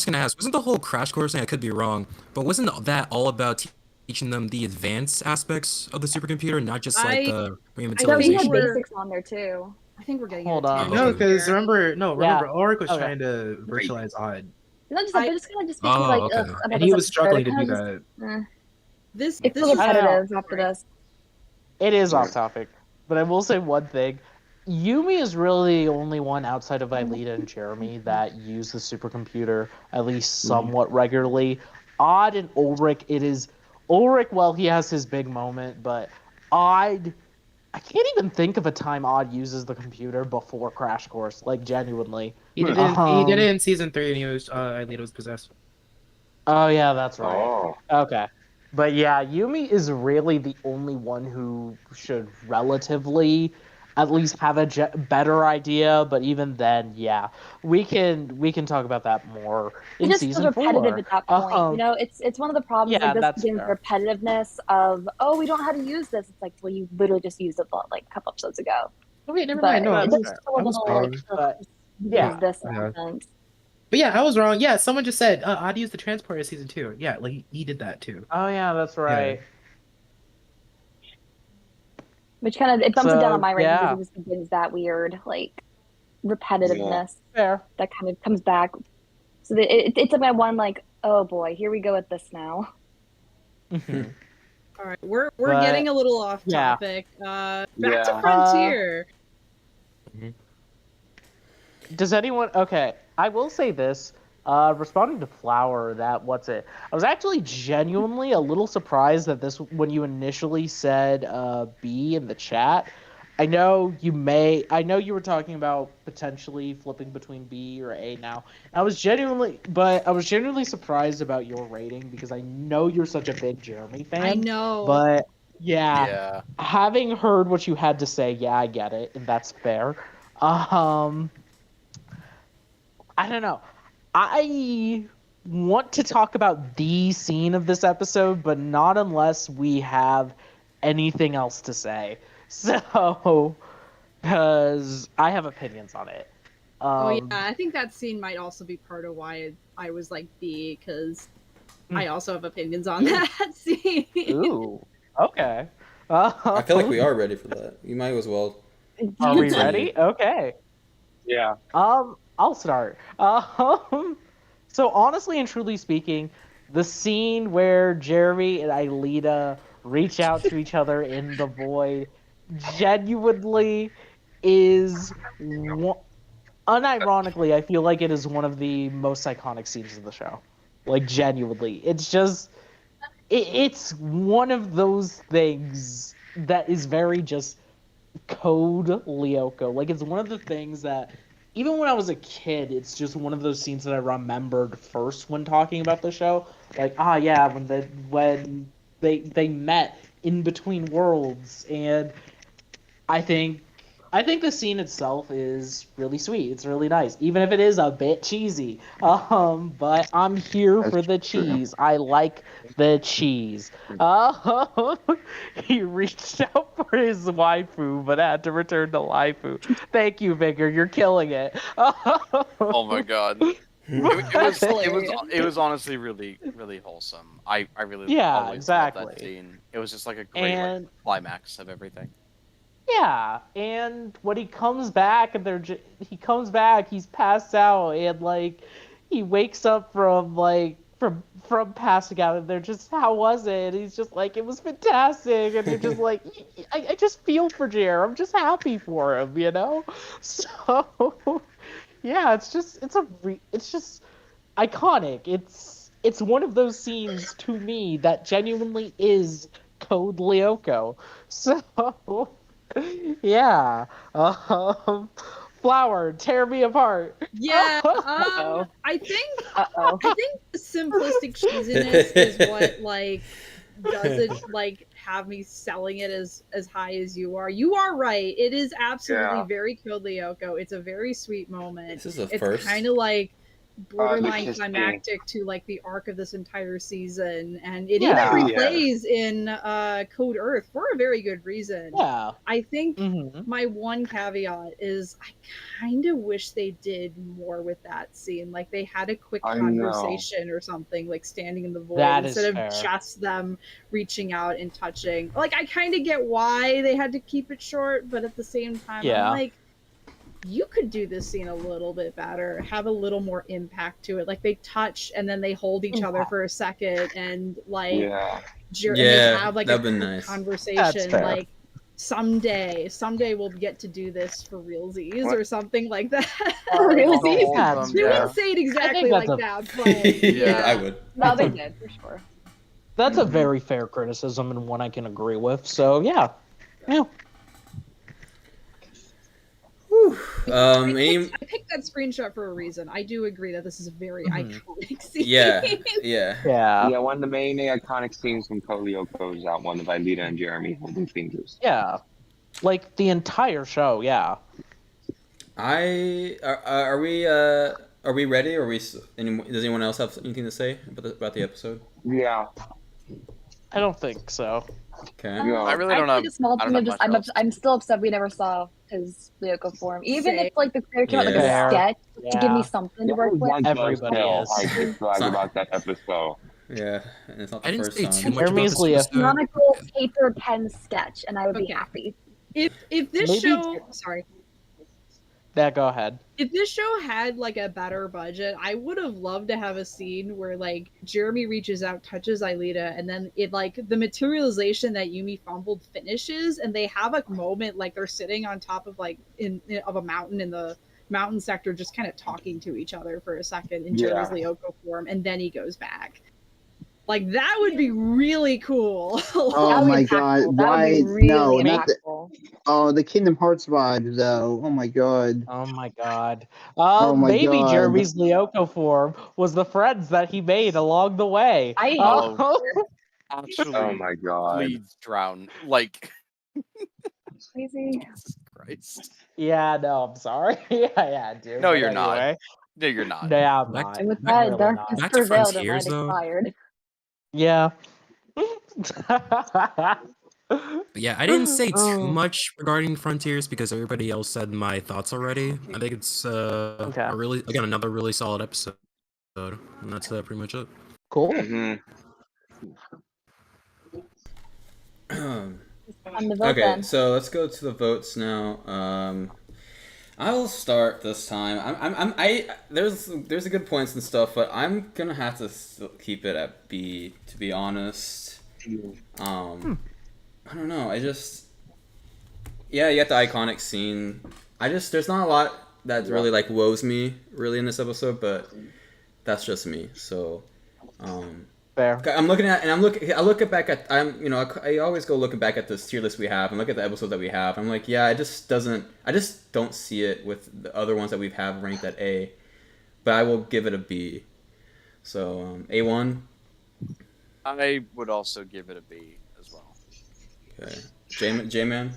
gonna ask, wasn't the whole crash course thing? I could be wrong, but wasn't that all about teaching them the advanced aspects of the supercomputer, not just like the I thought we had rematerialization? basics on there too. I think we're getting Hold into on. it. No, because remember, Oric was Okay. trying to virtualize Odd, They're just kind of just making like, okay. ugh, and he was episodes struggling to better, do kind of that. This It's this a little I don't know. repetitive after this. It is off topic, but I will say one thing. Yumi is really the only one outside of Aelita and Jeremy that use the supercomputer at least somewhat regularly. Odd and Ulrich, it is Ulrich. Well, he has his big moment, but Odd. I can't even think of a time Odd uses the computer before Crash Course. Like genuinely. He did it in season 3, and he was Alita was possessed. Oh yeah, that's right. Oh. Okay. But yeah, Yumi is really the only one who should relatively at least have a better idea, but even then, yeah. We can talk about that more It in just feels season repetitive 4. at that point. It's one of the problems. Like Yeah, this that's begins fair. repetitiveness of, oh, we don't know how to use this. It's like, well, you literally just used it like a couple episodes ago. Okay, never But mind. No, That's there's fair. still a I was little wrong. like, But yeah, yeah. this Yeah. nonsense. But yeah, I was wrong. Yeah, someone just said Odd used the transporter season 2. Yeah, like he did that too. Oh yeah, that's right. Which kind of it bumps it down on So my rating because yeah, it just begins that weird like repetitiveness fair. that kind of comes back. So it's like my one like, oh boy, here we go with this now. Mhm. All right, we're But, getting a little off yeah. topic. Back Yeah. to Frontier. Does anyone? Okay, I will say this. Responding to Flower, that what's it? I was actually genuinely a little surprised that this when you initially said B in the chat. I know you were talking about potentially flipping between B or A now. I was genuinely surprised about your rating because I know you're such a big Jeremy fan. I know. But yeah, Yeah. having heard what you had to say, yeah, I get it, and that's fair. I don't know. I want to talk about the scene of this episode, but not unless we have anything else to say. So, because I have opinions on it. Oh yeah, I think that scene might also be part of why I was like B, because I also have opinions on that scene. Ooh, okay. I feel like we are ready for that. You might as well. Are we Continue. ready? Okay. Yeah. I'll start. So honestly and truly speaking, the scene where Jeremy and Aelita reach out to each other in the void genuinely is unironically, I feel like it is one of the most iconic scenes of the show. Like genuinely, it's just it's one of those things that is very just code Lyoko. Like it's one of the things that even when I was a kid, it's just one of those scenes that I remembered first when talking about the show. Like, yeah, when they met in between worlds, and I think the scene itself is really sweet. It's really nice, even if it is a bit cheesy. But I'm here for the cheese. I like the cheese. He reached out for his waifu, but had to return to waifu. Thank you, Vigor. You're killing it. Oh my god. It was honestly really wholesome. I really always loved that scene. It was just like a great climax of everything. Yeah, and when he comes back and he's passed out and like he wakes up from from passing out and they're just, how was it? And he's just like, it was fantastic, and you're just like, I just feel for Jer. I'm just happy for him, you know. So yeah, it's just iconic. It's one of those scenes to me that genuinely is Code Lyoko. So yeah. Flower, tear me apart. Yeah, I think the simplistic cheesiness is what like does it like have me selling it as high as you are. You are right. It is absolutely very Code Lyoko. It's a very sweet moment. This is the it's first. kind of like borderline kiss climactic to like the arc of this entire season, and it Yeah. even replays in Code Earth for a very good reason. Yeah. I think my one caveat is I kind of wish they did more with that scene. Like they had a quick conversation or something, like standing in the void That instead of fair. just them reaching out and touching. Like I kind of get why they had to keep it short, but at the same time, I'm like, you could do this scene a little bit better, have a little more impact to it. Like they touch and then they hold each other for a second and like and they have like a quick conversation. Like someday we'll get to do this for realsies or something like that. Realsies? They Yeah. wouldn't say it exactly like that's that, but Yeah, I would. No, they did for sure. That's a very fair criticism and one I can agree with. So yeah. Any, I picked that screenshot for a reason. I do agree that this is a very iconic scene. yeah. Yeah, one of the main iconic scenes from Lyoko is that one of Aelita and Jeremy holding fingers. Yeah. Like the entire show, yeah. Are we ready? Or does anyone else have anything to say about the episode? Yeah. I don't think so. Okay. Yeah. I really don't know. A small I thing don't of have just much else. I'm still upset we never saw his Lyoko form. Even Same. if like the creator came out like Yeah. a sketch to give me Yeah. something to work with. Everybody is. I just glad about that episode. Yeah, and it's not the I didn't first say time. too much about Jeremy's this Leo. episode. Canonical paper pen sketch, and I would be Okay. happy. If this Maybe- show, sorry, Yeah, go ahead. if this show had like a better budget, I would have loved to have a scene where like Jeremy reaches out, touches Aelita, and then it like the materialization that Yumi fumbled finishes, and they have a moment like they're sitting on top of like of a mountain in the mountain sector, just kind of talking to each other for a second in Jeremy's Lyoko form, and then he goes back. Like that would be really cool. Oh That would my be god! impactful. That would Why? be really No, not the. impactful. Oh, the Kingdom Hearts vibe though. Oh my god. Oh my god. Oh my Maybe God. Jeremy's Lyoko form was the friends that he made along the way. I- Actually, Oh my god. please drown. Like, Crazy. Jesus Christ. Yeah, no, I'm sorry. yeah, dude. No, but you're not. anyway. No, you're not. Yeah, I'm Back not. And with Back- that, really darkness not. Back to prevailed and Frontiers, light though. expired. Yeah. But yeah, I didn't say too Oh. much regarding Frontiers because everybody else said my thoughts already. I think it's Okay. a really, again, another really solid episode. And that's pretty much it. Cool. Mhm. On the vote Okay, then. so let's go to the votes now. I'll start this time. There's a good points and stuff, but I'm gonna have to keep it at B, to be honest. I don't know. Yeah, you got the iconic scene. There's not a lot that really like woes me really in this episode, but that's just me. So, Fair. I'm looking at, and I look back at, I always go looking back at this tier list we have and look at the episodes that we have. I'm like, yeah, I just don't see it with the other ones that we've have ranked at A, but I will give it a B. So, A1. I would also give it a B as well. Okay. J-Man?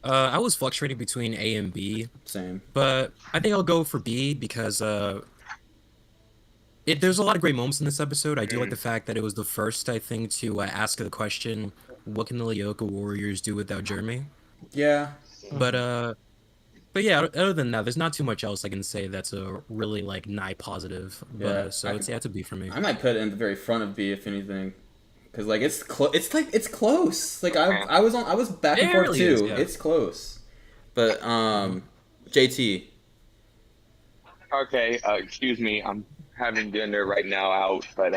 I was fluctuating between A and B, Same. but I think I'll go for B because there's a lot of great moments in this episode. I do like the fact that it was the first, I think, to ask the question, what can the Lyoko Warriors do without Jeremy? Yeah. But yeah, other than that, there's not too much else I can say that's a really like nigh positive. Yeah, But, so it's a B for me. I might put it in the very front of B if anything, because like it's close. Like I was back and It forth really too. is, yeah. It's close, but JT. Okay, excuse me. I'm having dinner right now out, but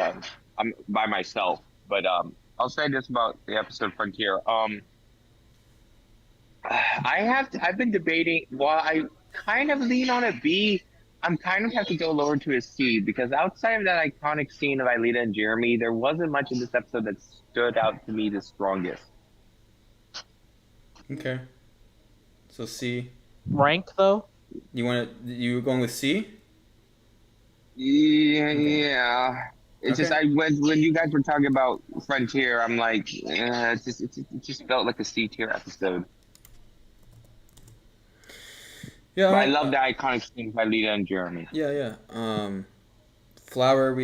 I'm by myself. But I'll say this about the episode Frontier. I've been debating. While I kind of lean on a B, I'm kind of have to go lower to a C because outside of that iconic scene of Aelita and Jeremy, there wasn't much in this episode that stood out to me the strongest. Okay. So C. Rank though? You going with C? Yeah. It's Okay. just when you guys were talking about Frontier, I'm like, it just felt like a C tier episode. Yeah. But I love the iconic scene by Lita and Jeremy. Yeah. Flower.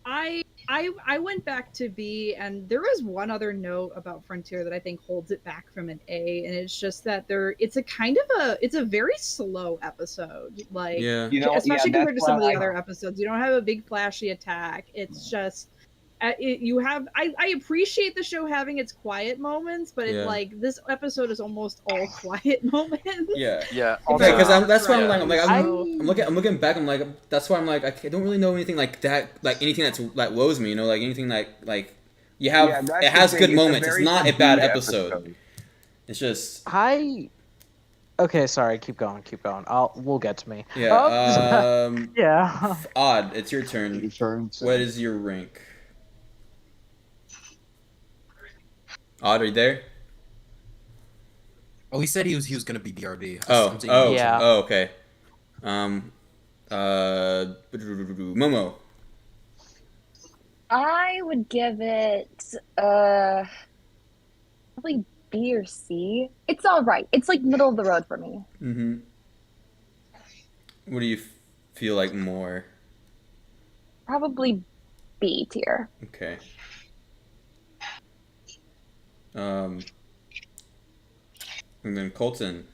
I went back to B, and there is one other note about Frontier that I think holds it back from an A, and it's just that it's a very slow episode. Like, Yeah. especially compared to that's some of the why other episodes, you don't have a big flashy attack. It's just I appreciate the show having its quiet moments, but Yeah. it's like this episode is almost all quiet moments. Yeah. Yeah. Because Also, that's why yeah. I'm looking back. I'm like, that's why I'm like, I don't really know anything like that, like anything that woes me. Anything like You have Yeah, that's it the has thing. good It's a moments. It's very not a bad subdued episode. It's just Okay, sorry. Keep going. Keep going. We'll get to me. yeah. Yeah. Odd. It's your turn. Your turn, so- What is your rank? Odd, are you there? Oh, he said he was gonna be BRB. Oh, taking oh, his Yeah. turn. oh, okay. Momo. I would give it probably B or C. It's all right. It's like middle of the road for me. Mm-hmm. What do you feel like more? Probably B tier. Okay. And then Colton.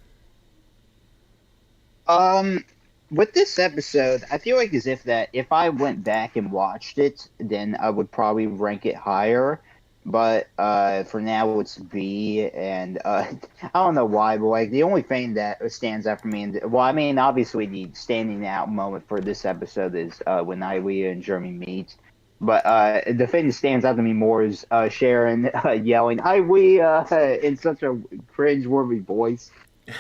With this episode, I feel like as if I went back and watched it, then I would probably rank it higher. But for now, it's B, and I don't know why, but like the only thing that stands out for me, well, I mean, obviously the standing out moment for this episode is when Ilea and Jeremy meet. But the thing that stands out to me more is Sharon yelling "Ilea" in such a cringe-worthy voice.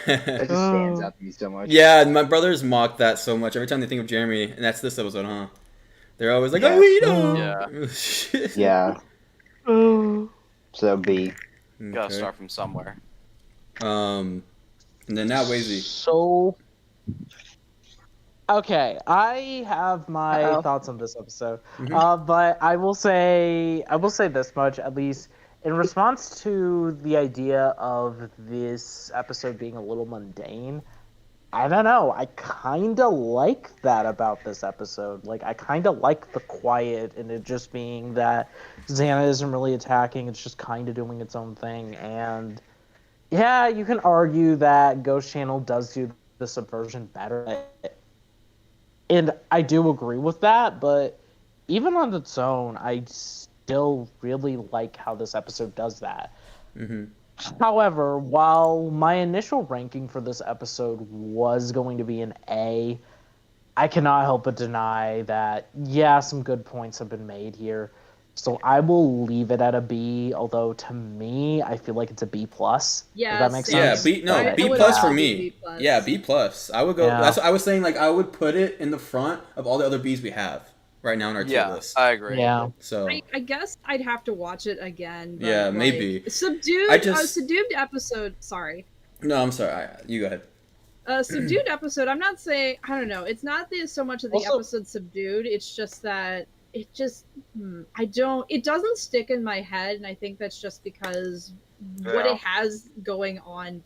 That just stands out to me so much. Yeah, my brothers mock that so much every time they think of Jeremy, and that's this episode, huh? They're always like, Yeah. "Oh, we know." Yeah. So B. Gotta Okay. start from somewhere. And then now Wazy. So, okay, I have my Uh-oh. thoughts on this episode, Mhm. but I will say this much at least. In response to the idea of this episode being a little mundane, I don't know. I kind of like that about this episode. Like, I kind of like the quiet and it just being that Xana isn't really attacking. It's just kind of doing its own thing. And yeah, you can argue that Ghost Channel does do the subversion better. And I do agree with that, but even on its own, I still really like how this episode does that. Mm-hmm. However, while my initial ranking for this episode was going to be an A, I cannot help but deny that, yeah, some good points have been made here. So I will leave it at a B, although to me, I feel like it's a B+. Yeah, If that makes same. Yeah, sense. B. No, I B would plus also for do me. B plus. Yeah, B plus. I would go. Yeah. That's what I was saying. Like, I would put it in the front of all the other Bs we have right now in our tier Yeah, list. I agree. Yeah. So I guess I'd have to watch it again. But Yeah, like, maybe. Subdued. I just- Subdued episode. Sorry. no, I'm sorry. You go ahead. Subdued episode. I'm not saying. I don't know. It's not so much of the Also- episode subdued. It's just that it just. I don't. It doesn't stick in my head, and I think that's just because what Yeah. it has going on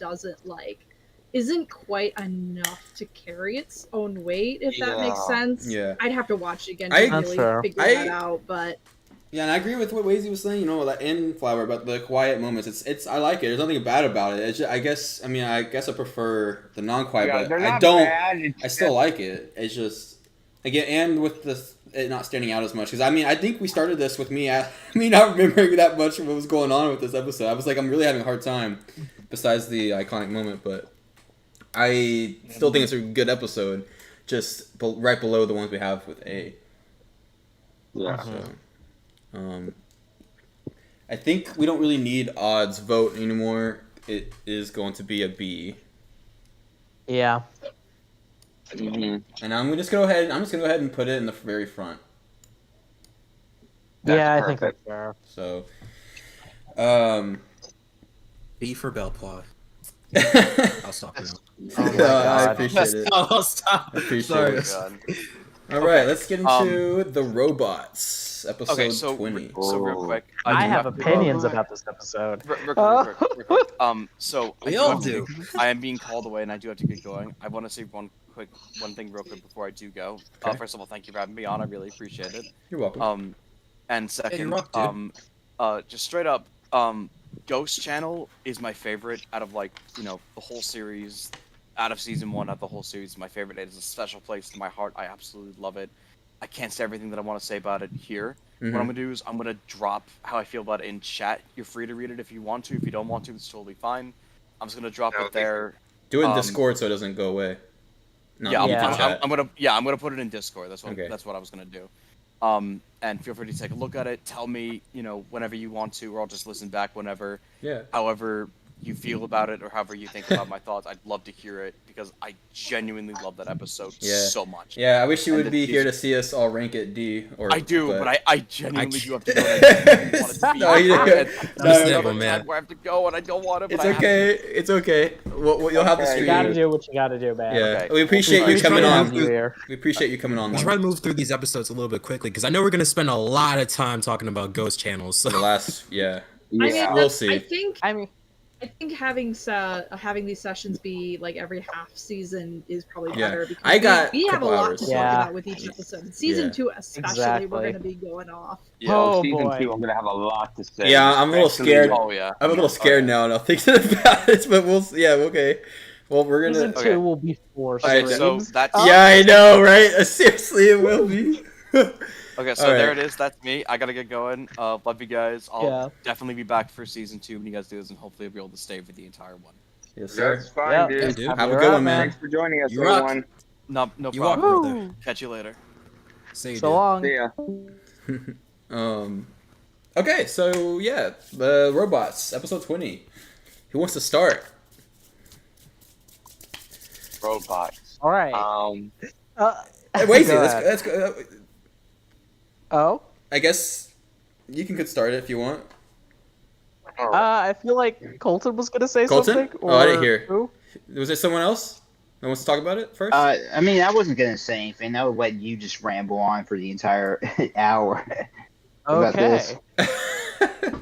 isn't quite enough to carry its own weight. If that makes Yeah. sense. Yeah. I'd have to watch it again to I- That's really fair. figure I- that out. But Yeah, and I agree with what Wazy was saying. You know, that in Flower about the quiet moments. It's. I like it. There's nothing bad about it. It's just, I guess. I mean, I guess I prefer the non-quiet, Yeah, but they're I not don't. bad. It's I still just- like it. It's just again, and with it not standing out as much because I mean, I think we started this with me not remembering that much of what was going on with this episode. I was like, I'm really having a hard time. Besides the iconic moment, but I still think it's a good episode, just right below the ones we have with A. Yeah. So, I think we don't really need Odd's vote anymore. It is going to be a B. Yeah. Mhm. And I'm just gonna go ahead and put it in the very front. That's Yeah, I think perfect. that's fair. So, B for Belpaw. I'll stop now. Oh my I God. appreciate it. I'll stop. I appreciate Sorry. it. God. All right, let's get into the robots episode Okay, so 20. so real quick, I do have to- opinions about this episode. Real quick. So We I all have to- do. I am being called away, and I do have to get going. I want to say one thing real quick before I do go. Okay. First of all, thank you for having me on. I really appreciate it. You're welcome. And second, you're welcome, just straight up, Ghost Channel is my favorite out of the whole series. Out of season 1, out of the whole series, my favorite. It is a special place in my heart. I absolutely love it. I can't say everything that I want to say about it here. Mhm. What I'm gonna do is I'm gonna drop how I feel about it in chat. You're free to read it if you want to. If you don't want to, it's totally fine. I'm just gonna drop it there. Do it in um, Discord so it doesn't go away. Not Yeah, leave Yeah. the chat. I'm gonna put it in Discord. That's what Okay. that's what I was gonna do. And feel free to take a look at it. Tell me, whenever you want to, or I'll just listen back whenever. Yeah. However you feel about it, or however you think about my thoughts, I'd love to hear it because I genuinely love that episode so much. Yeah, I wish you And would be here season- to see us all rank it D. Or I do, but I genuinely I do have to go. And I genuinely want it to be No, you here, don't. and No, there's no, another man. time where I have to go, and I don't want to. But It's I have to. okay. It's okay. You'll have the Okay. stream. You gotta do what you gotta do, man. Yeah, Okay. we appreciate you We're coming trying to on. have you here. We appreciate you coming on. We'll though. try to move through these episodes a little bit quickly because I know we're gonna spend a lot of time talking about ghost channels. So The last, yeah. I mean, Yeah. We'll that's- see. I think having these sessions be like every half season is probably Yeah. better because I got we a have a couple lot hours. to Yeah. talk about with each episode. Season Yeah. 2 especially, Exactly. we're going to be going off. Yeah. Oh, season boy. 2, I'm gonna have a lot to say. Yeah, I'm a little especially- scared. Oh yeah. I'm a little scared now thinking about it, but okay. Well, we're gonna. Season 2 Okay. will be 4 Alright, streams. so that's Yeah, I know, right? Seriously, it will be. Okay, so All right. there it is. That's me. I gotta get going. Love you guys. I'll Yeah. definitely be back for season 2 when you guys do this, and hopefully I'll be able to stay for the entire one. Yes, sir. That's fine, Yeah. dude. Yeah, dude. Have a You're good up, one, man. Thanks for joining us, You rock. everyone. No you rock, problem. brother. Catch you later. Say you So do. long. See ya. Okay, so yeah, the robots, episode 20. Who wants to start? Robots. All right. Hey, Wazy, Go let's, ahead. let's go. Oh? I guess you can start it if you want. I feel like Colton was gonna say Colton? something. Oh, I didn't or hear. Who? Was there someone else that wants to talk about it first? I mean, I wasn't gonna say anything. I would let you just ramble on for the entire hour. about this. Okay.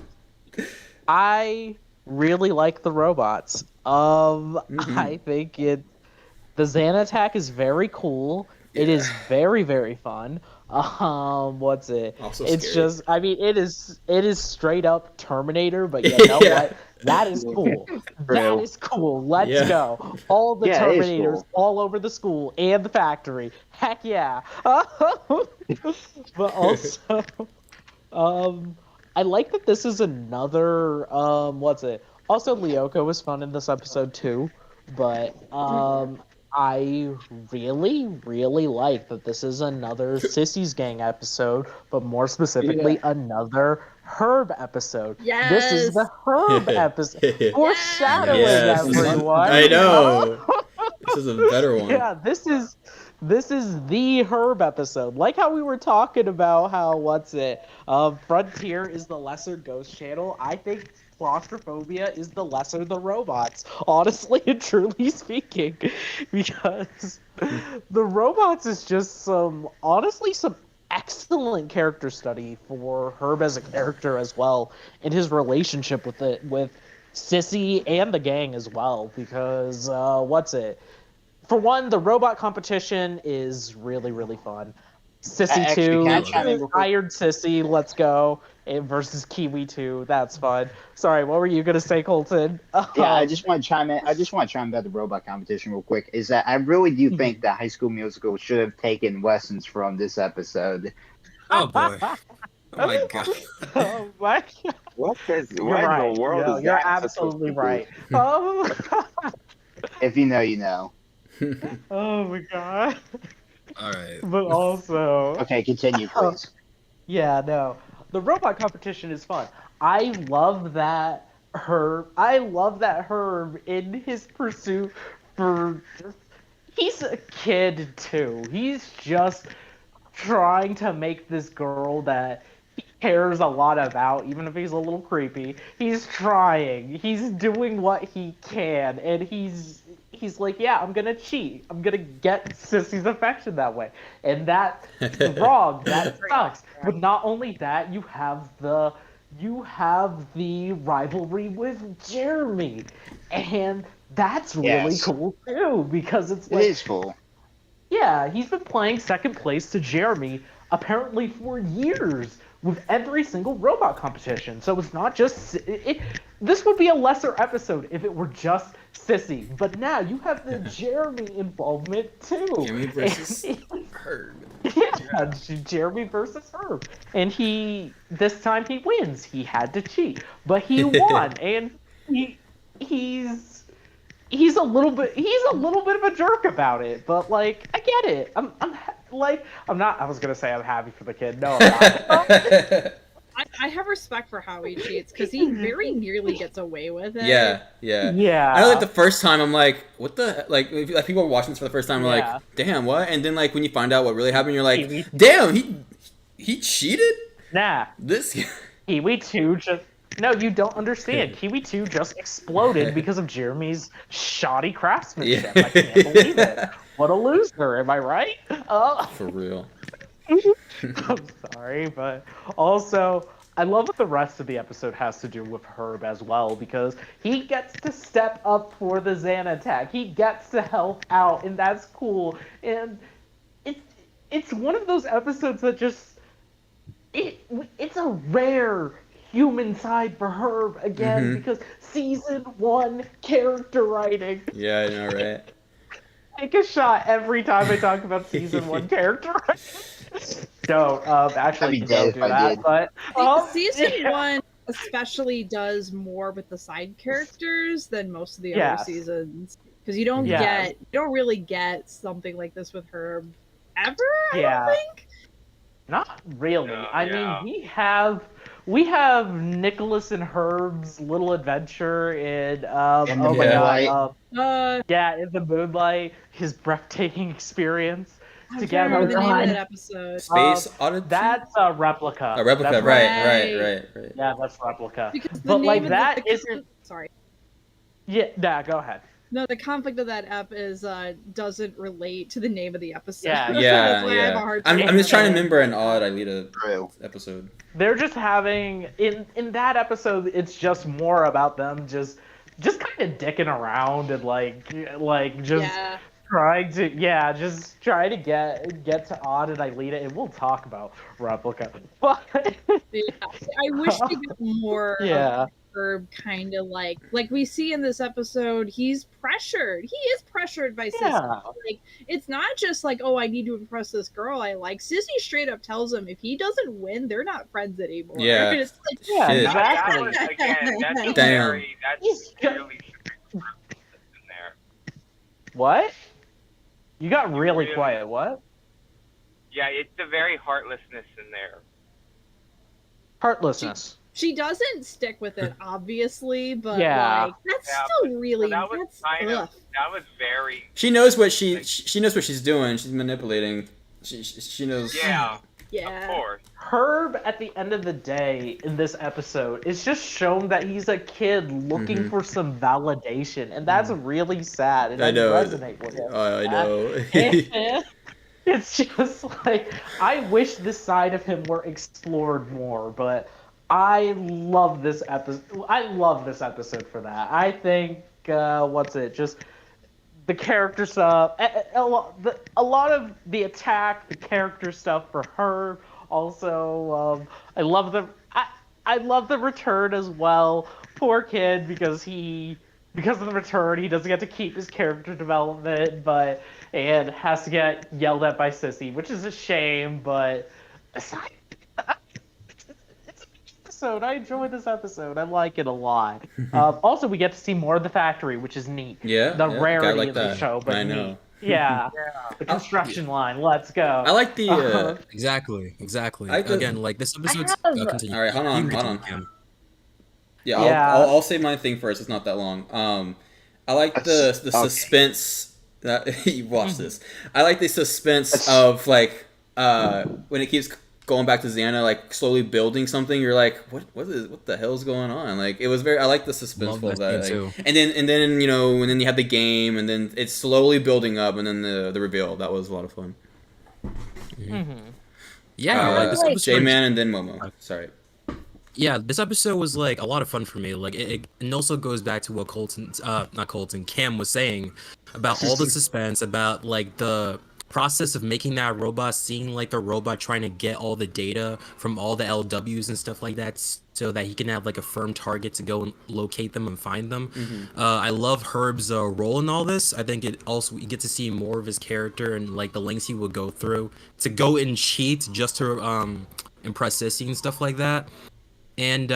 I really like the robots. Mhm. I think the Xan attack is very cool. It is very, very fun. What's it? Also It's scary. just, I mean, it is straight up Terminator, but you know Yeah. what? That is cool. That True. is cool. Let's Yeah. go. All the Yeah, it is Terminators cool. all over the school and the factory. Heck yeah. But also, I like that this is another, what's it? Also, Lyoko was fun in this episode too, but, I really, really like that this is another Sissy's Gang episode, but more specifically, another Herb episode. This is the Herb episode. Foreshadowing, Yes. everyone. I know. This is a better one. Yeah, this is the Herb episode. Like how we were talking about how Frontier is the lesser ghost channel. I think Claustrophobia is the lesser the robots. Honestly and truly speaking, because the robots is just some excellent character study for Herb as a character as well, and his relationship with Sissy and the gang as well. Because for one, the robot competition is really, really fun. Sissy Actually, 2, can I chime in real quick? Iron Sissy, let's go, and versus Kiwi 2, that's fun. Sorry, what were you going to say, Colton? Yeah, I just want to chime in. I just want to chime about the robot competition real quick. Is that I really do think that High School Musical should have taken lessons from this episode. Oh boy. Oh my god. Oh my God. What is You're what right. in the world No, is you're that supposed absolutely to be? right. Oh, If you know, you know. oh my God. All right. But also, Okay, continue, please. yeah, no. The robot competition is fun. I love that Herb in his pursuit for he's a kid too. He's just trying to make this girl that he cares a lot about, even if he's a little creepy. He's trying. He's doing what he can, and he's like, yeah, I'm gonna cheat. I'm gonna get Sissy's affection that way. And that's wrong. That sucks. But not only that, you have the rivalry with Jeremy. And that's really Yes. cool too, because it's It like, is cool. yeah, he's been playing second place to Jeremy apparently for years with every single robot competition. So it's not just this would be a lesser episode if it were just Sissy, but now you have the Jeremy involvement too. Jeremy versus And- Herb. yeah, Jeremy versus Herb, and this time he wins. He had to cheat, but he won, and he's a little bit of a jerk about it, but like I get it. like, I'm not. I was gonna say I'm happy for the kid. No, I'm not. I have respect for how he cheats because he very nearly gets away with it. Yeah, yeah. Yeah. I know, like the first time, I'm like, what the like? If, like people are watching this for the first time, Yeah. like, damn, what? And then like when you find out what really happened, you're like, Kiwi. damn, he cheated. Nah. This. Kiwi 2 just. No, you don't understand. Kiwi 2 just exploded because of Jeremy's shoddy craftsmanship. Yeah. I can't believe it. What a loser, am I right? For real. I'm sorry, but also, I love what the rest of the episode has to do with Herb as well, because he gets to step up for the Xan attack. He gets to help out, and that's cool. And it's one of those episodes that just it's a rare human side for Herb again, because season 1 character writing. Yeah, I know, right? Take a shot every time I talk about season 1 character writing. Don't actually I'd be don't dead do if I that, did. but Season yeah. 1 especially does more with the side characters than most of the other Yes. seasons, because you don't Yes. really get something like this with Herb ever. Yeah. I don't think. Not really. No, I yeah. mean, we have Nicholas and Herb's little adventure in In the oh my moonlight. god, yeah, in the moonlight, his breathtaking experience I'm trying to together. remember the name God. of that episode. Space Oddity. That's a replica. A replica, That's right. Yeah, that's replica. Because the But name like of that the isn't. sorry. Yeah, nah, go ahead. No, the conflict of that ep is doesn't relate to the name of the episode. Yeah. Yeah, That's why I have a yeah. hard I'm time just trying to remembering. remember an odd Alita True. episode. They're just having in that episode. It's just more about them just kind of dicking around and like just Yeah. trying to just try to get to Odd and Aelita, and we'll talk about replica. But Yeah. I wish we got more yeah, of Herb kind of like we see in this episode, he's pressured. He is pressured by Sissy. Yeah. Like, it's not just like, oh, I need to impress this girl I like. Sissy straight up tells him if he doesn't win, they're not friends anymore. Yeah. It's like, yeah, Shit. That exactly. was, again, that's Damn. that's clearly in there. What? You got really Really? quiet. What? Yeah, it's the very heartlessness in there. Heartlessness. she doesn't stick with it, obviously, but Yeah. like that's Yeah, still really that was that's kind ugh. of that was very She knows what she knows what she's doing. She's manipulating. She knows. yeah, Yeah. of course. Herb, at the end of the day, in this episode, is just shown that he's a kid looking for some validation, and that's really sad. And I know. resonate with him. I know. And it's just like, I wish this side of him were explored more, but I love this episode. I love this episode for that. I think just the character stuff, a lot of the attack, the character stuff for her. Also, I love the return as well. Poor kid, because of the return, he doesn't get to keep his character development, and has to get yelled at by Sissy, which is a shame. But aside, it's a good episode. I enjoy this episode. I like it a lot. Also, we get to see more of the factory, which is neat. Yeah, The yeah, rarity gotta like of the that. show, but I know. neat. Yeah. The construction line. Let's go. I like the. Exactly. I could- Again, like this episode's. have- Continue. All right, hold You on, can hold on. continue, Cam. Yeah, Yeah. I'll say my thing first. It's not that long. I like the Okay. suspense. You watch this. I like the suspense of like when it keeps going back to Xana, like slowly building something. You're like, what the hell's going on? Like it was very. I like the suspenseful Love of that that. scene, Like, too. and then and then you have the game, and then it's slowly building up, and then the reveal. That was a lot of fun. Yeah, like this episode. J-Man and then Momo. Sorry. Yeah, this episode was like a lot of fun for me. Like it also goes back to what Cam was saying about all the suspense, about like the process of making that robot, seeing like the robot trying to get all the data from all the LWs and stuff like that, so that he can have like a firm target to go and locate them and find them. I love Herb's role in all this. I think it also you get to see more of his character and like the lengths he would go through to go and cheat just to impress Sissy and stuff like that. And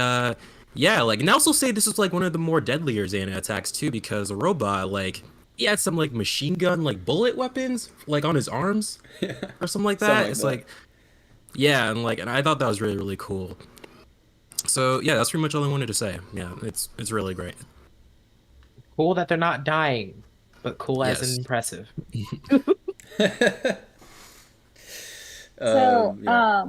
yeah, like, and I also say this is like one of the more deadlier Xana attacks too, because a robot, like, he had some like machine gun like bullet weapons like on his arms or something like Something that. like It's that. like yeah, and I thought that was really really cool. So yeah, that's pretty much all I wanted to say. Yeah, it's really great. Cool that they're not dying, but cool as in Yes. impressive. So, Yeah.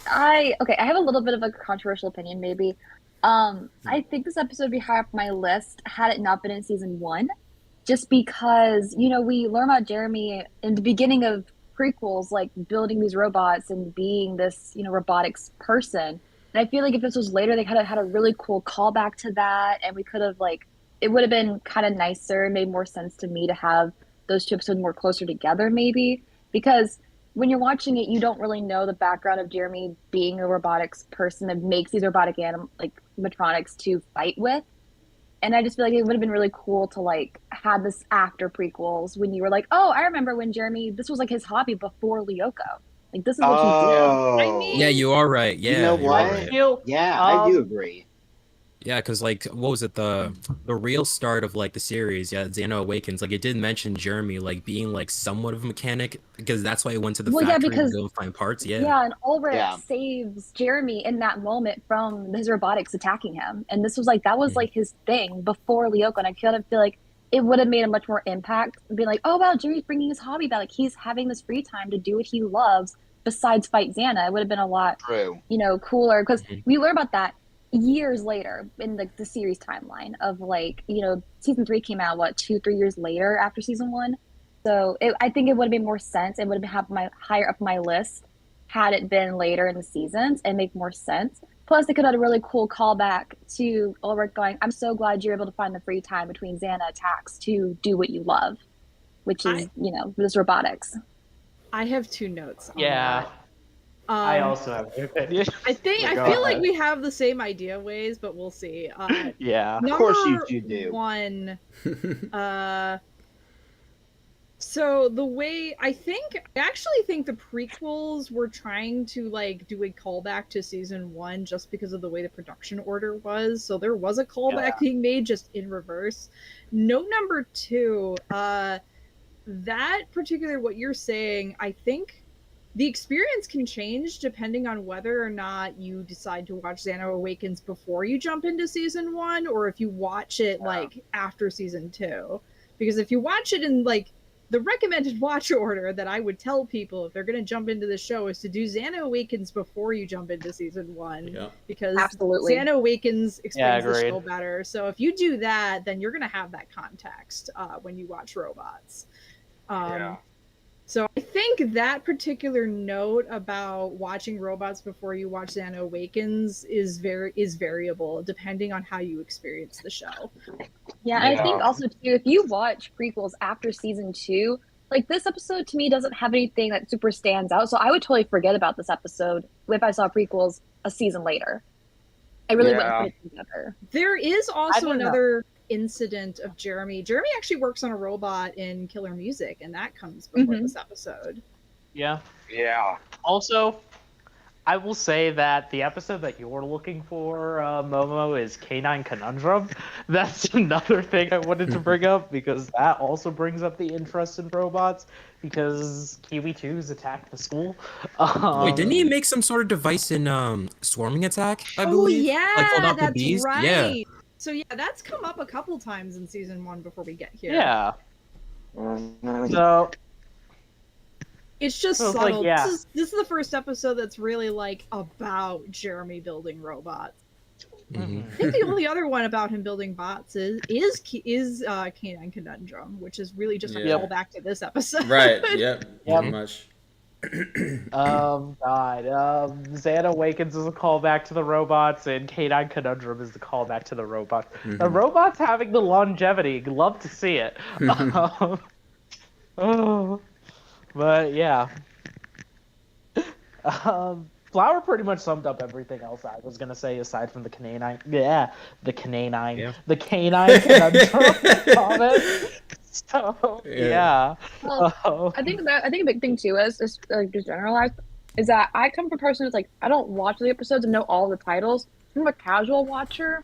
I have a little bit of a controversial opinion, maybe. I think this episode would be high up my list had it not been in season one, just because we learn about Jeremy in the beginning of prequels, like building these robots and being this robotics person. And I feel like if this was later, they could have had a really cool callback to that, and we could have it would have been kind of nicer, made more sense to me to have those two episodes more closer together, maybe because when you're watching it, you don't really know the background of Jeremy being a robotics person that makes these robotic animatronics to fight with. And I just feel like it would have been really cool to have this after prequels when you were like, oh, I remember when Jeremy, this was like his hobby before Lyoko. Like this is what he did. I Oh, Yeah, mean, you are right. you know Yeah, you are I what? right. feel Yeah, I do agree. Yeah, because like what was it the real start of like the series? Yeah, Xano Awakens. Like it did mention Jeremy like being like somewhat of a mechanic because that's why he went to the Well, yeah, factory to because go find parts. Yeah. yeah, and Ulrich Yeah. saves Jeremy in that moment from his robotics attacking him. And this was that was Mhm. his thing before Lyoko. And I kind of feel like it would have made a much more impact and be like, oh wow, Jeremy's bringing his hobby back. Like he's having this free time to do what he loves besides fight Xana. It would have been a lot, True. cooler because Mhm. we learn about that years later in the series timeline of season 3 came out 2-3 years later after season 1. So I think it would have made more sense. It would have had my higher up my list had it been later in the seasons and make more sense. Plus, they could have had a really cool callback to Ulrich going, I'm so glad you're able to find the free time between Xana attacks to do what you love, which is, this robotics. I have two notes on yeah. that. I also have an opinion. I Go feel like ahead. we have the same idea ways, but we'll see. Yeah. Of course you Number two do. one, so the way I actually think the prequels were trying to do a callback to season 1 just because of the way the production order was. So there was a callback being made just in reverse. Note number 2, that particular what you're saying, I think the experience can change depending on whether or not you decide to watch Xano Awakens before you jump into season 1 or if you watch it after season 2. Because if you watch it in the recommended watch order that I would tell people if they're going to jump into the show is to do Xano Awakens before you jump into season 1. Yeah. Because Absolutely. Xano Awakens explains the agreed. show better. So if you do that, then you're going to have that context when you watch Robots. So I think that particular note about watching Robots before you watch Xano Awakens is variable depending on how you experience the show. Yeah, and I think also too, if you watch prequels after season 2, this episode to me doesn't have anything that super stands out. So I would totally forget about this episode if I saw prequels a season later. I really wouldn't put it together. There is also don't know. another incident of Jeremy. Jeremy actually works on a robot in Killer Music, and that comes before this episode. Yeah. Yeah. Also, I will say that the episode that you're looking for, Momo, is Canine Conundrum. That's another thing I wanted to bring up because that also brings up the interest in robots because Kiwi 2's attacked the school. Wait, didn't he make some sort of device in Swarming Attack? I Oh believe. yeah, Like called out the that's bees? right. Yeah. So yeah, that's come up a couple times in season 1 before we get here. Yeah. So It's just So it's subtle. yeah. This is the first episode that's really about Jeremy building robots. Mhm. I think the only other one about him building bots is Canine Conundrum, which is really just a Yeah. callback to this episode. Right. Yep. Yep. Pretty much. God. Xana Awakens is a callback to the robots, and Canine Conundrum is the callback to the robots. The robots having the longevity, love to see it. But yeah. Flower pretty much summed up everything else I was gonna say aside from the canine. Yeah, the canine conundrum comment. So yeah. Well, I think a big thing too is just generalized is that I come from a person who's I don't watch the episodes and know all the titles. I'm a casual watcher.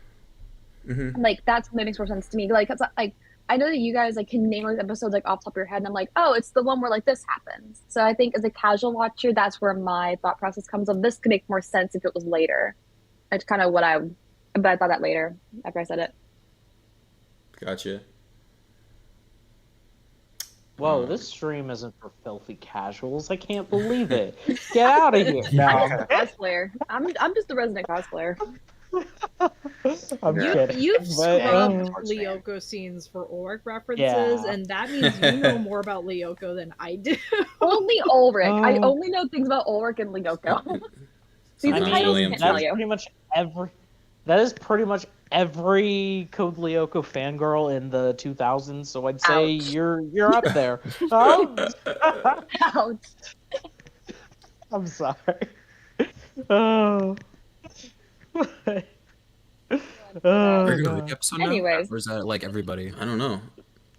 That's what makes more sense to me. It's I I know that you guys like can name like episodes like off the top of your head, and I'm like, oh, it's the one where like this happens. So I think as a casual watcher, that's where my thought process comes of this could make more sense if it was later. That's kind of but I thought that later after I said it. Gotcha. Whoa, this stream isn't for filthy casuals. I can't believe it. Get out of here. No, I'm just a cosplayer. I'm just the resident cosplayer. I'm kidding. You've But, scrubbed Lyoko scenes for Ulrich references, Yeah. and that means you know more about Lyoko than I do. Only Ulrich. I Oh. only know things about Ulrich and Lyoko. These I mean, titles William, can't too. tell that's you. pretty much every Code Lyoko fangirl in the 2000s. So I'd say Ouch. you're up there. Oh, Ouch. I'm sorry. Oh. Oh, Are you gonna God. read the episode now? Anyways. Or is that like everybody? I don't know.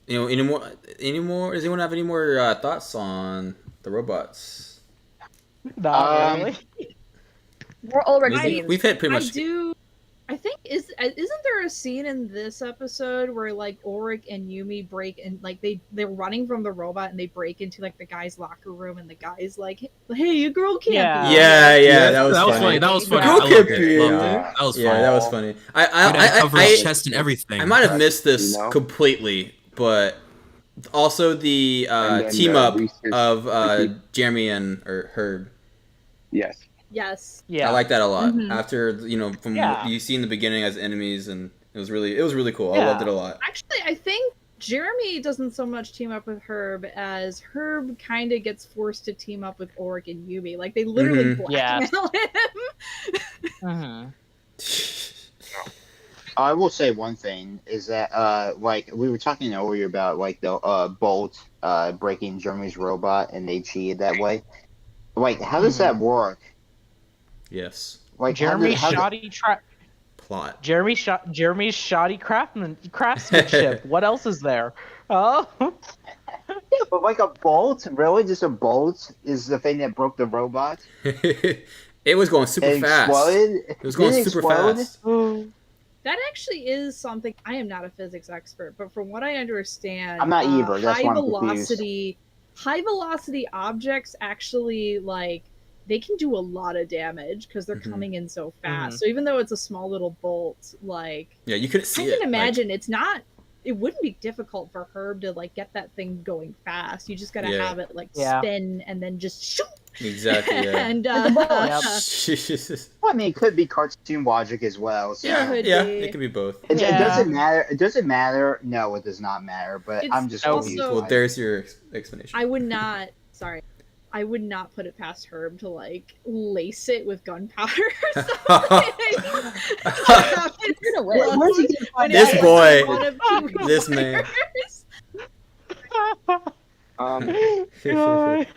Any more? Does anyone have any more thoughts on the robots? Not really. More Ulrich Maybe- scenes. We've hit pretty I much. do. I think isn't there a scene in this episode where like Ulrich and Yumi break and like they're running from the robot and they break into like the guy's locker room and the guy's like, "Hey, you girl can't." Yeah. be Yeah, that was funny. funny. That was funny. Girl I loved can't it. be Loved in it. there. That was Yeah, funny. that was funny. Dude, I cover his chest and everything. I might have missed this You know? completely, but also the And then, team up Reese's- of Jeremy and Herb. Yes. Yes. Yeah. I like that a lot. Mhm. After from Yeah. what you see in the beginning as enemies, and it was really cool. I Yeah. loved it a lot. Actually, I think Jeremy doesn't so much team up with Herb as Herb kind of gets forced to team up with Ulrich and Yumi. Like they literally Mhm. blackmail him. Mhm. I will say one thing is that like we were talking earlier about like the Bolt breaking Jeremy's robot and they cheated that way. Like, how does that work? Yes. Like Jeremy's how shoddy Plot. Jeremy's shoddy craftsmanship. What else is there? Oh, but like a bolt, really, just a bolt is the thing that broke the robot. It was going super It fast. exploded. It was going Did it super explode? fast. That actually is something. I am not a physics expert, but from what I understand, I'm not either. That's high why I'm confused. velocity objects actually like they can do a lot of damage because they're Mhm. coming in so fast. So even though it's a small little bolt, like Yeah, you couldn't see I it. can imagine it's not. It wouldn't be difficult for Herb to like get that thing going fast. You just gotta Yeah. have it like Yeah. spin and then just shoot. Exactly. Yeah. And Yep. Well, I mean, it could be cartoon logic as well. So. yeah, Could yeah, be. it could be both. It Yeah. doesn't matter. It doesn't matter. No, it does not matter. But It's I'm just also- confused. Well, by it. there's your explanation. I would not. Sorry. I would not put it past Herb to like lace it with gunpowder or something. You're gonna win. Where's he gonna find This that? boy. One of Pee-wee's This man. players. God.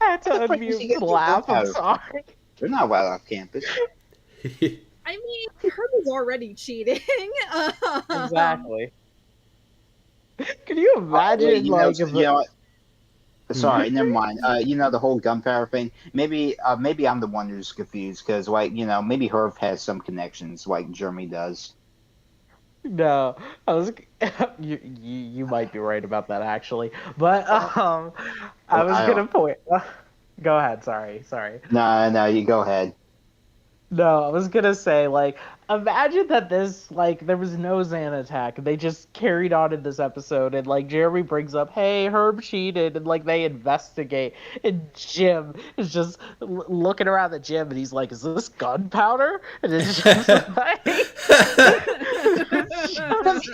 I had to How the fuck does he unmute get to the laugh. I'm gunpowder? sorry. They're not right off campus. I mean, Herb is already cheating. Exactly. Can you imagine, Wait, like, if you know what? Sorry, never mind. You know the whole gunpowder thing. Maybe I'm the one who's confused because, like, maybe Herb has some connections, like Jeremy does. No, I was. You might be right about that actually, but I was gonna point. Go ahead. Sorry. No, you go ahead. No, I was gonna say, like, imagine that this, like, there was no Xan attack. They just carried on in this episode, and, like, Jeremy brings up, hey, Herb cheated, and, like, they investigate. And Jim is just looking around the gym, and he's like, is this gunpowder? And it's just like...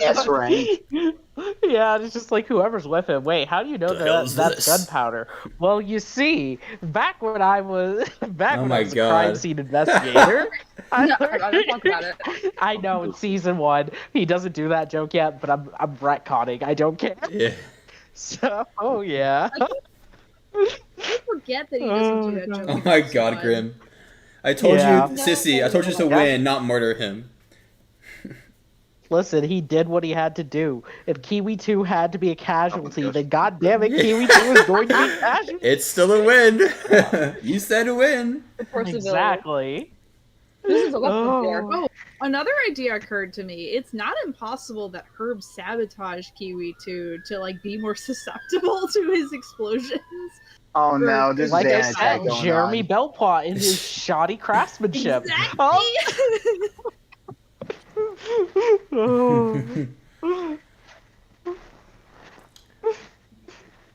That's right. Yeah, and it's just like, whoever's with him, wait, how do you know The hell that is that's this? gunpowder? Well, you see, back when I was Oh a my crime God. scene investigator, No, I don't talk about it. I know in season 1 he doesn't do that joke yet, but I'm retconning. I don't care. Yeah. So, oh yeah. I forget that he doesn't do that joke. Oh in my this God, one. Grim. I told Yeah. you, Sissy. I told you to Yeah. win, not murder him. Listen, he did what he had to do. If Kiwi 2 had to be a casualty, then goddamn it, Kiwi 2 is going to be a casualty. It's still a win. You said a win. For civility. Exactly. This is a weapon Oh. for. Oh, another idea occurred to me. It's not impossible that Herb sabotaged Kiwi to like be more susceptible to his explosions. Oh Or- no, this Like is I an attack said, going Jeremy on. Belplot and his shoddy craftsmanship. Exactly. Oh.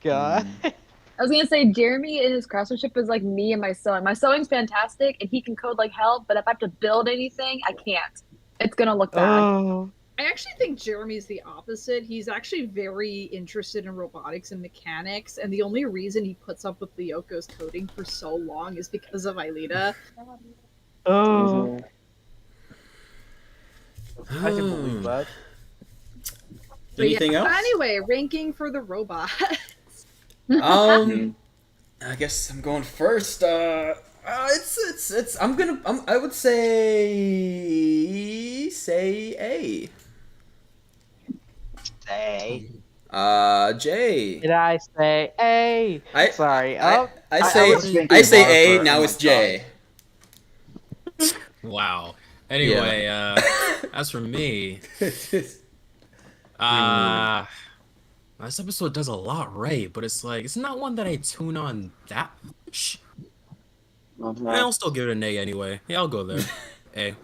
God. I was gonna say Jeremy and his craftsmanship is like me and my sewing. My sewing's fantastic, and he can code like hell. But if I have to build anything, I can't. It's gonna look bad. Oh. I actually think Jeremy's the opposite. He's actually very interested in robotics and mechanics, and the only reason he puts up with Lyoko's coding for so long is because of Aelita. Oh. I can believe that. But Anything yeah, else? Anyway, ranking for the robot. I guess I'm going first. It's. I would say A. Say. J. Did I say A? Sorry. I I say was thinking I say more A. for Now my it's J. Wow. Anyway, as for me, this episode does a lot right, but it's like it's not one that I tune on that much. I'll still give it an A anyway. Yeah, I'll go there. A.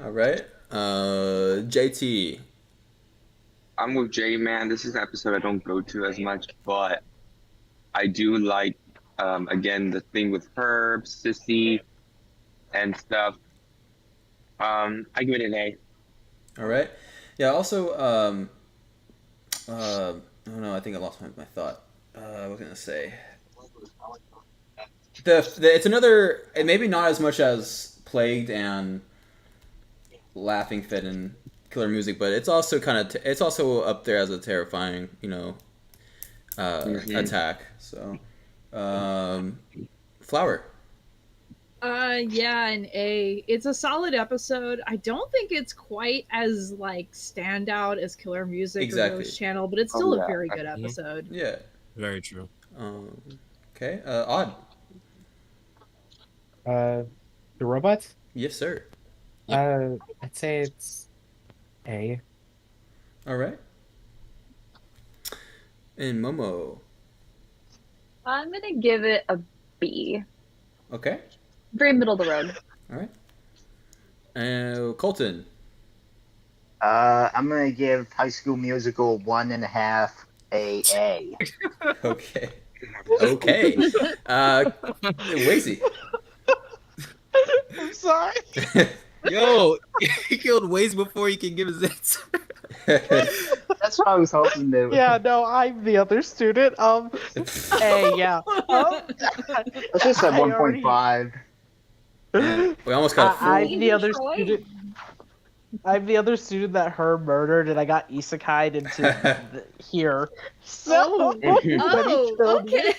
All right. JT. I'm with Jay, man. This is an episode I don't go to as much, but I do like, again, the thing with Herb, Sissy, and stuff. I give it an A. All right. Yeah. Also, oh no, I think I lost my thought. I was gonna say it's another, maybe not as much as Plagued and Laughing Fit and Killer Music, but it's also it's also up there as a terrifying, attack. So, Flower. Yeah, an A. It's a solid episode. I don't think it's quite as like standout as Killer Music Exactly. or Ghost Channel, but it's still a very good episode. Yeah. Very true. Okay. Odd. The robots? Yes, sir. I'd say it's A. All right. And Momo. I'm gonna give it a B. Okay. Very middle of the road. All right. And Colton. I'm gonna give High School Musical 1.5 A. Okay. Okay. Wazy. I'm sorry. Yo, he killed Waze before he can give his answer. That's what I was hoping to. Yeah, no, I'm the other student. A, yeah. Let's just at I already- 1.5. We almost got a full. I'm the other Troy? student. I'm the other student that her murdered, and I got isekai'd into here. So when he killed me- Okay.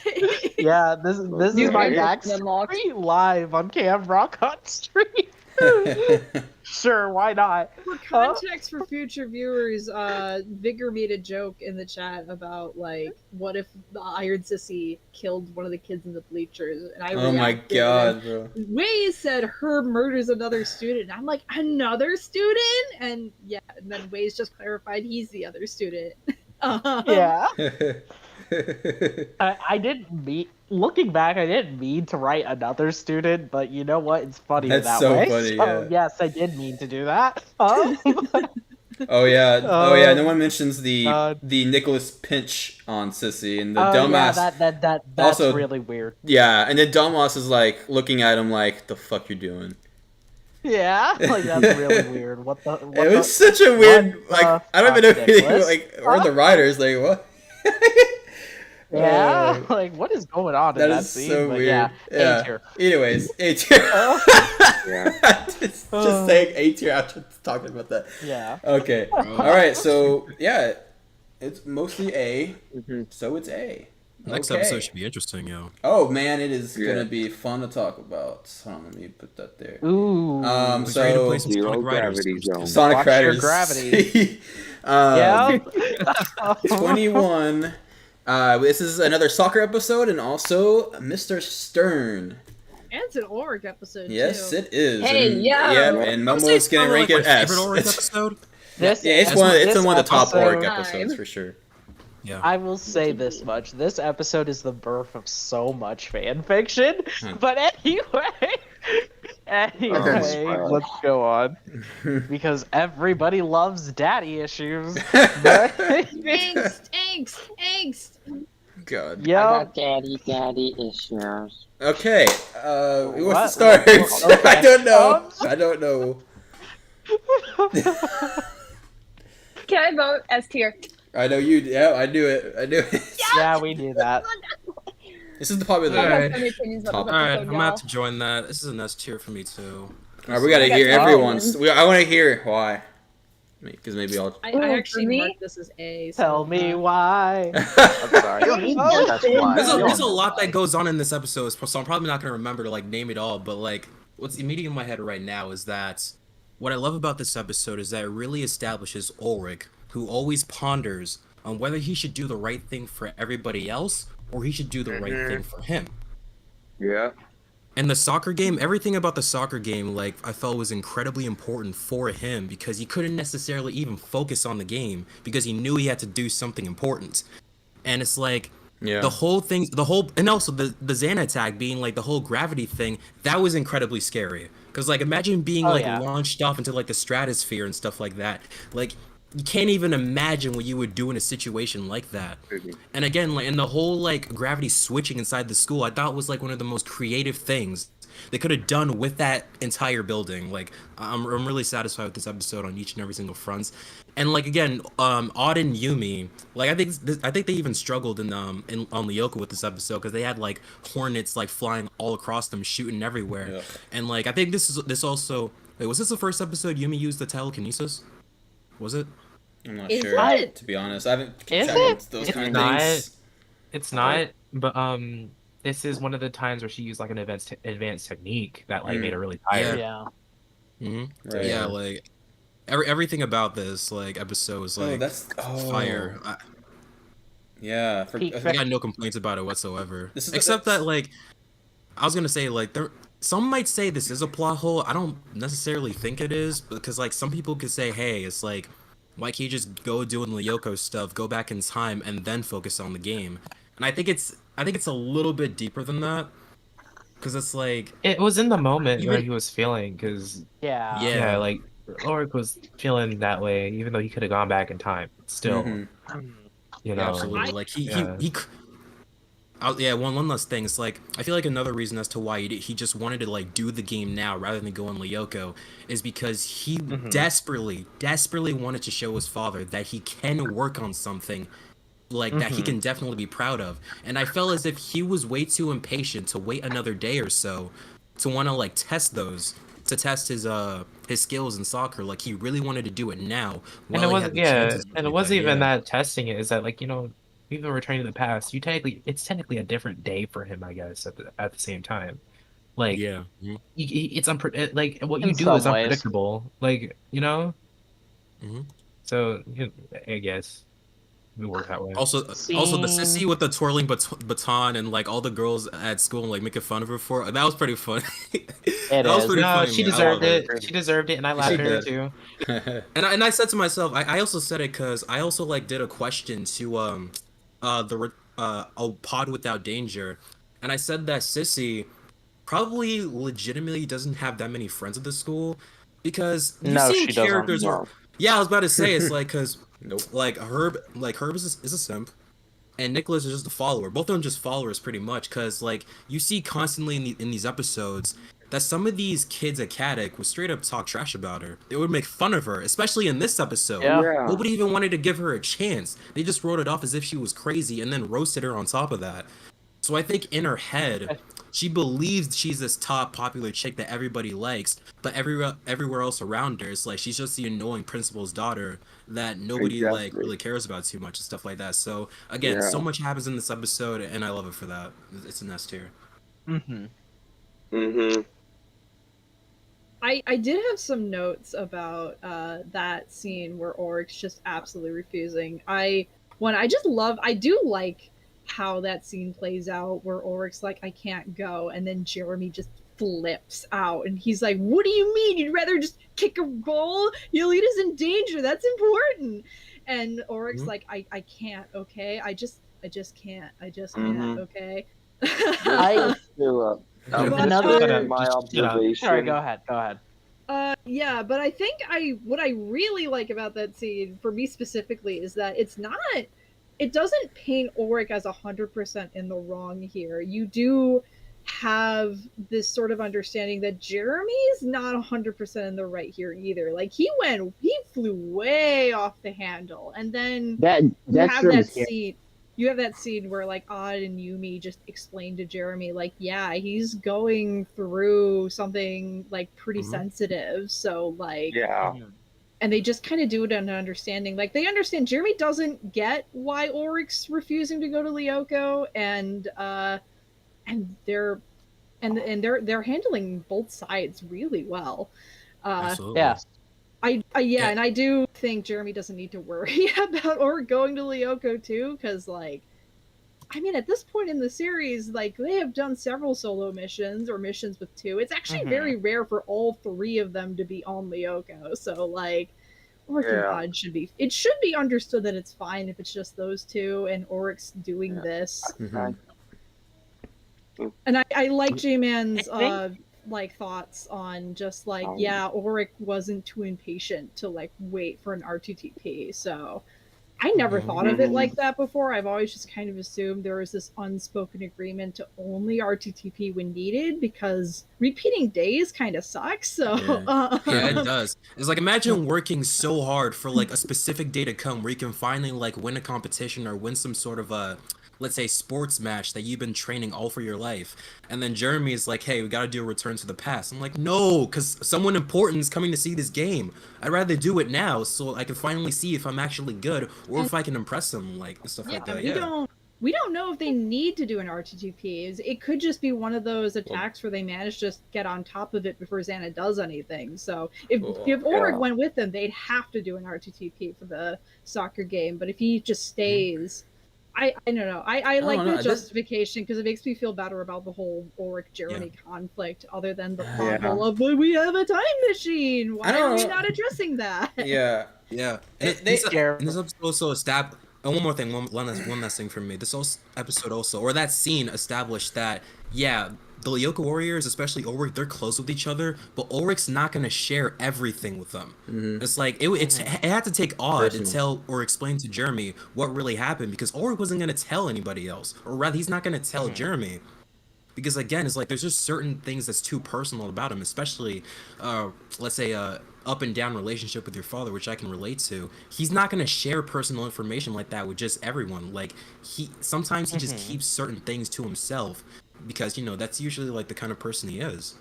yeah, this You is my heard it, back Nimlock. stream live on Cam Rock on stream. Sure, why not? For context for future viewers, Vigor made a joke in the chat about like, what if the Iron Sissy killed one of the kids in the bleachers? And I Oh my reacted, god, bro. and Waze said Herb murders another student. And I'm like, another student? And yeah, and then Waze just clarified he's the other student. Yeah, I didn't mean. Looking back, I didn't mean to write another student, but you know what? It's funny That's that so way. funny, So, yeah. yes, I did mean to do that. Oh yeah. Oh yeah. No one mentions the God. Nicholas Pinch on Sissy and the Oh, dumbass. yeah, that's also- really weird. Yeah, and then dumbass is like looking at him like, "The fuck you're doing?" Yeah, like that's really weird. What the? What It was such a weird. what Like the I don't even know fuck, if Nicholas? like or the writers like what. Yeah, like what is going on in That that is scene? so But weird. yeah, Yeah. A tier. Anyways, A tier. Yeah. just saying A tier after talking about that. Yeah. Okay. All right. So yeah, it's mostly A. So it's A. Next Okay. episode should be interesting, yo. Oh man, it is Yeah. gonna be fun to talk about. Hold on, let me put that there. Ooh. We're trying to play So some Zero Sonic Riders. gravity zone. Sonic Watch your Riders. gravity. Um, Yeah. 21. This is another soccer episode, and also Mr. Stern. And it's an Auric episode Yes, too. it is. Hey, and, yeah. Yep, and I would say Momo's it's gonna probably rank like it my S. favorite Auric episode. This Yeah, it's That's one. my- It's this one of the top Auric episode- episodes for sure. Yeah. I will say this much: this episode is the birth of so much fan fiction. But anyway, let's go on because everybody loves daddy issues. Angst. God. Yo, daddy issues. Okay. Who wants What? to start? Okay. I don't know. I don't know. Can I vote S tier? I know you. Yeah, I knew it. I knew it. yeah, we knew that. This is the popular. I have Alright. so many opinions about Top- this Alright, episode, I'm gonna have y'all. to join that. This is an S tier for me too. Alright, we gotta I got hear two everyone's. opinions. I want to hear why. Because maybe I'll. I Ooh, actually for me? marked this as A. So, Tell me why. I'm sorry. You don't need Oh, that's why. There's a, You there's a don't lot know that goes on in this episode, so I'm probably not gonna remember to like name it all. But like, what's immediately in my head right now is that what I love about this episode is that it really establishes Ulrich, who always ponders on whether he should do the right thing for everybody else or he should do the right thing for him. Yeah. And the soccer game, everything about the soccer game, like, I felt was incredibly important for him because he couldn't necessarily even focus on the game because he knew he had to do something important. And it's like, Yeah. the whole thing, and also the Xana attack being like the whole gravity thing, that was incredibly scary. Because, like, imagine being, Oh, like, yeah. launched off into, like, the stratosphere and stuff like that. Like, you can't even imagine what you would do in a situation like that. And again, like, and the whole like gravity switching inside the school, I thought was like one of the most creative things they could have done with that entire building. Like, I'm really satisfied with this episode on each and every single front. And like again, Odd and Yumi, like I think they even struggled in on Lyoko with this episode because they had like hornets like flying all across them, shooting everywhere. Yeah. And like I think this also was this the first episode Yumi used the telekinesis? Was it? I'm not Is sure. it? To be honest, I haven't Is checked it? those It's kind of not. things. It's not, but this is one of the times where she used like an advanced technique that like made her really tired. Yeah. Mm-hmm. Right. Yeah, like everything about this like episode was like that's fire. Yeah. Peak I got no complaints about it whatsoever. This is Except that like I was gonna say like some might say this is a plot hole. I don't necessarily think it is because like some people could say, hey, it's like why can't you just go doing Lyoko stuff, go back in time, and then focus on the game? And I think it's a little bit deeper than that because it's like It was in the moment Even- where he was feeling, because Yeah. yeah, like Ulrich was feeling that way, even though he could have gone back in time. Still, Mhm. you know, absolutely. Like yeah. Yeah, one last thing. It's like I feel like another reason as to why he just wanted to like do the game now rather than go on Lyoko is because he desperately wanted to show his father that he can work on something like that he can definitely be proud of. And I felt as if he was way too impatient to wait another day or so to want to like test his skills in soccer. Like he really wanted to do it now. And while it he wasn't, had the yeah, chances to and do it wasn't that, even yeah. that testing it. Is that like, you know, even returning to the past, it's technically a different day for him, I guess. At the same time, like Yeah. it's like what In you do some is ways. unpredictable. Like, you know. Mhm. So I guess we work that way. Also the sissy with the twirling baton and like all the girls at school like making fun of her for that was pretty funny. That was is. pretty No, funny. she man. I deserved love it. She deserved it, and I laughed at her did. too. And I said to myself, I also said it because I also like did a question to a pod without danger, and I said that Sissy probably legitimately doesn't have that many friends at the school because you've No, seen she doesn't. characters where yeah, I was about to say it's like because Nope. like Herb is a simp. And Nicholas is just a follower. Both of them just followers, pretty much, because like you see constantly in these episodes that some of these kids at Caddick would straight up talk trash about her. They would make fun of her, especially in this episode. Yeah. Nobody even wanted to give her a chance. They just wrote it off as if she was crazy and then roasted her on top of that. So I think in her head, she believes she's this top popular chick that everybody likes, but everywhere else around her is like she's just the annoying principal's daughter that nobody like Exactly. really cares about too much and stuff like that. So again, so much happens in this episode, and I love it for that. It's an S tier. Mm-hmm. I did have some notes about that scene where Oryx just absolutely refusing. I do like how that scene plays out where Ulrich's like, I can't go, and then Jeremy just flips out and he's like, what do you mean you'd rather just kick a goal? Yolita's in danger, that's important. And Ulrich's like, I can't, okay? I just can't. I just can't, okay? I another my Sorry, observation. go ahead. Yeah, but I think what I really like about that scene, for me specifically, is that it doesn't paint Ulrich as 100% in the wrong here. You do have this sort of understanding that Jeremy's not 100% in the right here either. Like, he flew way off the handle, and then you have that scene where like Odd and Yumi just explain to Jeremy, like, yeah, he's going through something like pretty sensitive, so like, and they just kind of do it in an understanding. Like, they understand Jeremy doesn't get why Ulrich's refusing to go to Lyoko, and they're handling both sides really well. Absolutely. Yeah. And I do think Jeremy doesn't need to worry about or going to Lyoko too, because like, I mean, at this point in the series, like, they have done several solo missions or missions with two. It's actually very rare for all three of them to be on Lyoko. So like, Ulrich and Odd should be understood that it's fine if it's just those two and Ulrich's doing this. And I like J-Man's like thoughts on just like, Ulrich wasn't too impatient to like wait for an R2TP. So I never thought of it like that before. I've always just kind of assumed there was this unspoken agreement to only R2TP when needed, because repeating days kind of sucks. So yeah, it does. It's like, imagine working so hard for like a specific day to come where you can finally like win a competition or win some sort of a, let's say, sports match that you've been training all for your life, and then Jeremy is like, hey, we gotta do a return to the past. I'm like, no, because someone important is coming to see this game. I'd rather do it now so I can finally see if I'm actually good or if I can impress them, like stuff like that. We don't know if they need to do an R2TP. It could just be one of those attacks where they manage to just get on top of it before Xana does anything. So if Ulrich went with them, they'd have to do an R2TP for the soccer game. But if he just stays, I don't know. I like the justification because it makes me feel better about the whole Ulrich-Jeremy conflict, other than the plot hole of, but we have a time machine. Why are we not addressing that? Yeah. And this episode also established. And one more thing, one last thing from me. This episode also, or that scene, established that, the Lyoko warriors, especially Ulrich, they're close with each other, but Ulrich's not going to share everything with them. It's like, it had to take Odd to tell or explain to Jeremy what really happened, because Ulrich wasn't going to tell anybody else. Or rather, he's not going to tell Jeremy. Because again, it's like, there's just certain things that's too personal about him, especially, let's say, up and down relationship with your father, which I can relate to. He's not going to share personal information like that with just everyone. Like, sometimes he just keeps certain things to himself, because, that's usually like the kind of person he is.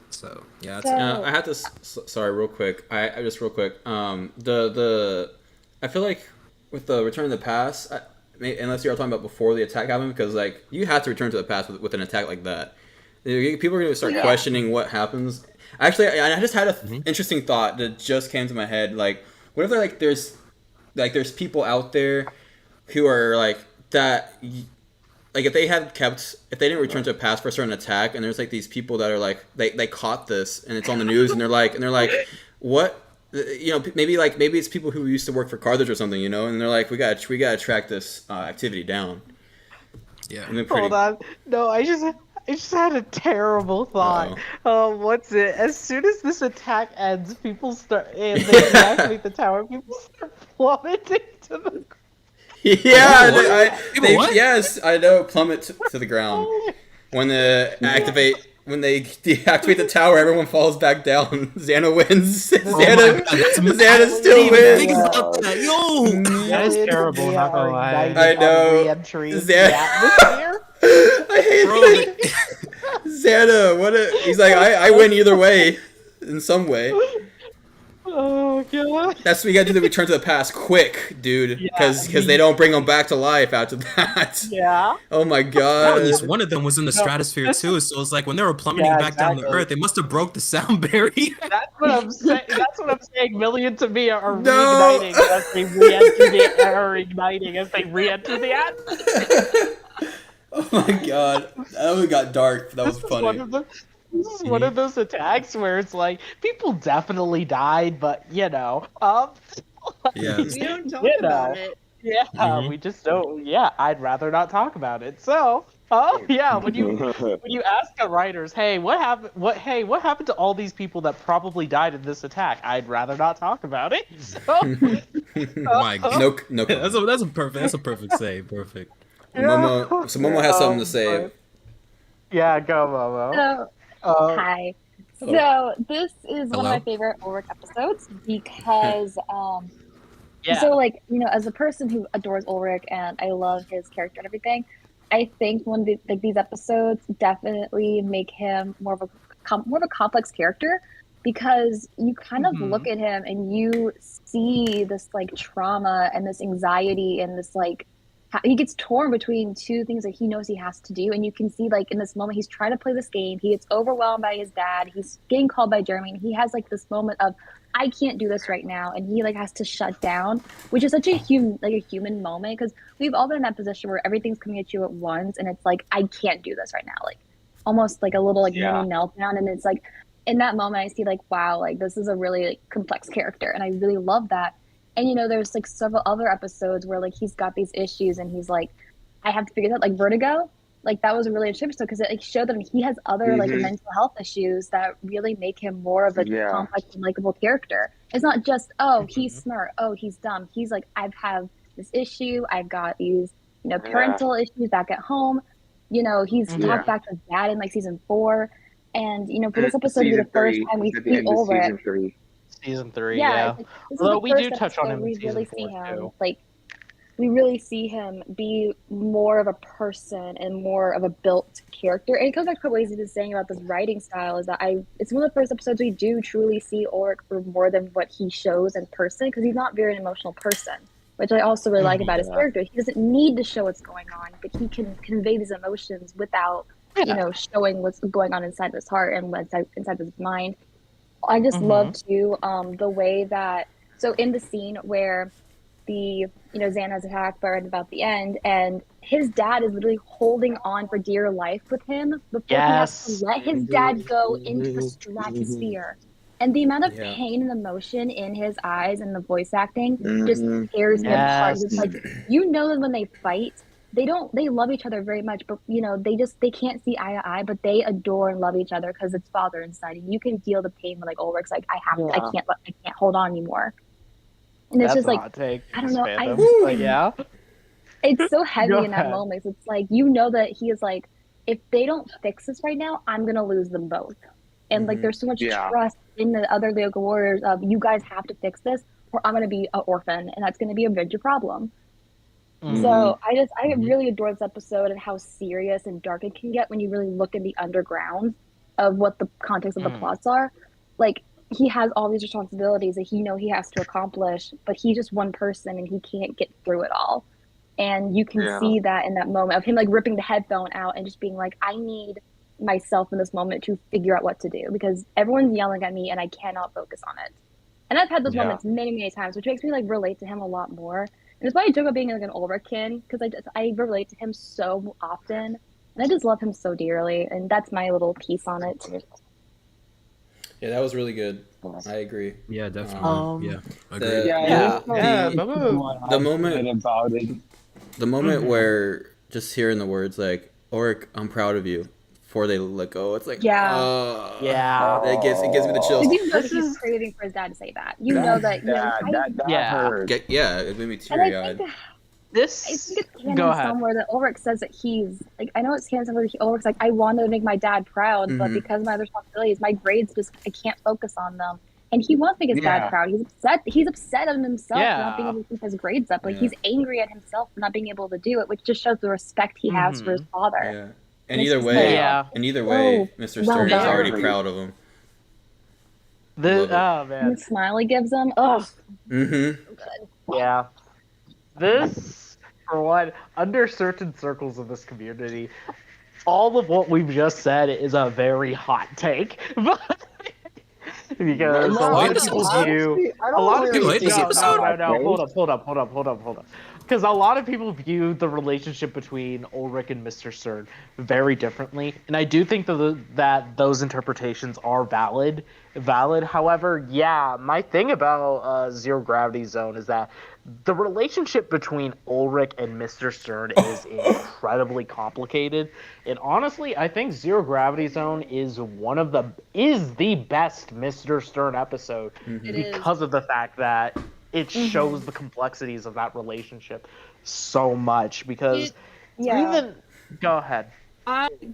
So yeah, I have to sorry, real quick. I just real quick. I feel like with the Return to the Past, unless you're talking about before the attack happened, because like, you have to return to the past with an attack like that. People are going to start questioning what happens. Actually, I just had an interesting thought that just came to my head. Like, what if there's people out there who are like that, like if they didn't return to the past for a certain attack, and there's like these people that are like, they caught this and it's on the news, and they're like what, maybe it's people who used to work for Carthage or something, and they're like, we gotta track this activity down. Hold on, no, I just had a terrible thought. As soon as this attack ends, people start, and they deactivate the tower, people start plummeting to the ground. Yes, I know, plummet to the ground. When they deactivate the tower, everyone falls back down. Xana wins. Xana still wins. Yo, that is terrible. Not gonna lie. I know. I hate it. Xana, he's like, I win either way, in some way. Oh god. That's what you gotta do. The Return to the Past quick, dude, because they don't bring them back to life after that. Yeah. Oh my Well, god. at least one of them was in the No, stratosphere this too, so it's like when they were plummeting Yeah, back down to exactly. Earth, they must have broke the sound barrier. That's what I'm saying. That's what I'm saying. Millions of me are No. reigniting as they re-enter the are igniting as they re-enter the atmosphere. Oh my god. That one got dark. That was This is one funny. of the This is one of those attacks where it's like people definitely died, but Yeah. We don't talk you about know, it. yeah, Mhm. we just don't. Yeah, I'd rather not talk about it. So, oh yeah, when you ask the writers, hey, what happened? What happened to all these people that probably died in this attack? I'd rather not talk about it. So, My God. No That's comment. a perfect save. Perfect. So Momo has something to say. but- yeah, go Momo. So, Uh, hi. Hello. So this is one of Hello? my favorite Ulrich episodes because yeah. so like, as a person who adores Ulrich and I love his character and everything, I think one of these episodes definitely make him more of a complex character because you kind of Mhm. look at him and you see this like trauma and this anxiety and this like he gets torn between two things that he knows he has to do, and you can see like in this moment he's trying to play this game, he gets overwhelmed by his dad, he's getting called by Jeremy, and he has like this moment of I can't do this right now, and he like has to shut down, which is such a human moment because we've all been in that position where everything's coming at you at once, and it's like I can't do this right now, like almost like a little like Yeah. mini meltdown, and it's like in that moment I see like wow, like this is a really like, complex character, and I really love that. And there's like several other episodes where like he's got these issues, and he's like, I have to figure that like Vertigo. Like that was a really interesting episode because it like showed that he has other like Mhm. mental health issues that really make him more of a Yeah. complex and likable character. It's not just he's smart, he's dumb. He's like I've had this issue, I've got these parental issues back at home. He's Yeah. talked back to his dad in like season 4, and for this episode to be Season the first 3. time we At the see end of Ulrich. season 3. Season 3, Yeah, yeah. it's like, this Although is the we first do touch on episode him in we season really 4 see him too. like we really see him be more of a person and more of a built character. And it comes back to what Wazy was saying about this writing style is that it's one of the first episodes we do truly see Ulrich for more than what he shows in person because he's not very an emotional person, which I also really like about his character. He doesn't need to show what's going on, but he can convey these emotions without, showing what's going on inside his heart and what's inside his mind. I just love too the way that in the scene where the Xana's attacked right about the end, and his dad is literally holding on for dear life with him before he has to let his dad go into the stratosphere. And the amount of pain and emotion in his eyes and the voice acting just tears me apart. It's like that when they fight, they love each other very much, but they can't see eye to eye, but they adore and love each other because it's father inside, and you can feel the pain when like Ulrich's like I can't hold on anymore. And it's just like I don't know, but yeah. it's so heavy Go in that ahead. moment. It's like that he is like, if they don't fix this right now, I'm gonna lose them both. And like there's so much trust in the other Lyoko warriors of you guys have to fix this or I'm gonna be an orphan and that's gonna be a major problem. So I really adore this episode and how serious and dark it can get when you really look in the underground of what the context of the plots are. Like he has all these responsibilities that he has to accomplish, but he's just one person and he can't get through it all. And you can see that in that moment of him like ripping the headphone out and just being like, I need myself in this moment to figure out what to do because everyone's yelling at me and I cannot focus on it. And I've had those moments many, many times, which makes me like relate to him a lot more. And it's why I joke about being like an Ulrichkin because I relate to him so often and I just love him so dearly. And that's my little piece on it. Yeah, that was really good. I agree. Yeah, definitely. Yeah, agreed. The moment about it. The moment where just hearing the words like "Ulrich, I'm proud of you" before they let go, it's like it gives me the chills. Because that he's craving for his dad to say that. That hurt. It made me And I teary eyed. think I think it's canon Go ahead. somewhere that Ulrich says that he's like I know it's canon somewhere that Ulrich's like I wanted to make my dad proud, but because of my responsibilities, my grades just I can't focus on them. And he wants to make his dad proud. He's upset. He's upset at himself for not being able to keep his grades up. Like he's angry at himself for not being able to do it, which just shows the respect he has for his father. Yeah. And it's either just way, like, Mr. Stern is done. already proud of him. This, Love it. oh And man, the smile he gives him. Oh, Mm-hmm. yeah. This, for one, under certain circles of this community, all of what we've just said is a very hot take, but because Wait, a lot of this people episode? view Honestly, I a don't lot of You people really hate this think no it's a no episode? no hot no take. hold up because a lot of people view the relationship between Ulrich and Mr. Stern very differently, and I do think that those interpretations are valid. However, yeah, my thing about Zero Gravity Zone is that the relationship between Ulrich and Mr. Stern is incredibly complicated. And honestly, I think Zero Gravity Zone is the best Mr. Stern episode It is. because of the fact that it shows Mhm. the complexities of that relationship so much. Because yeah. even go ahead.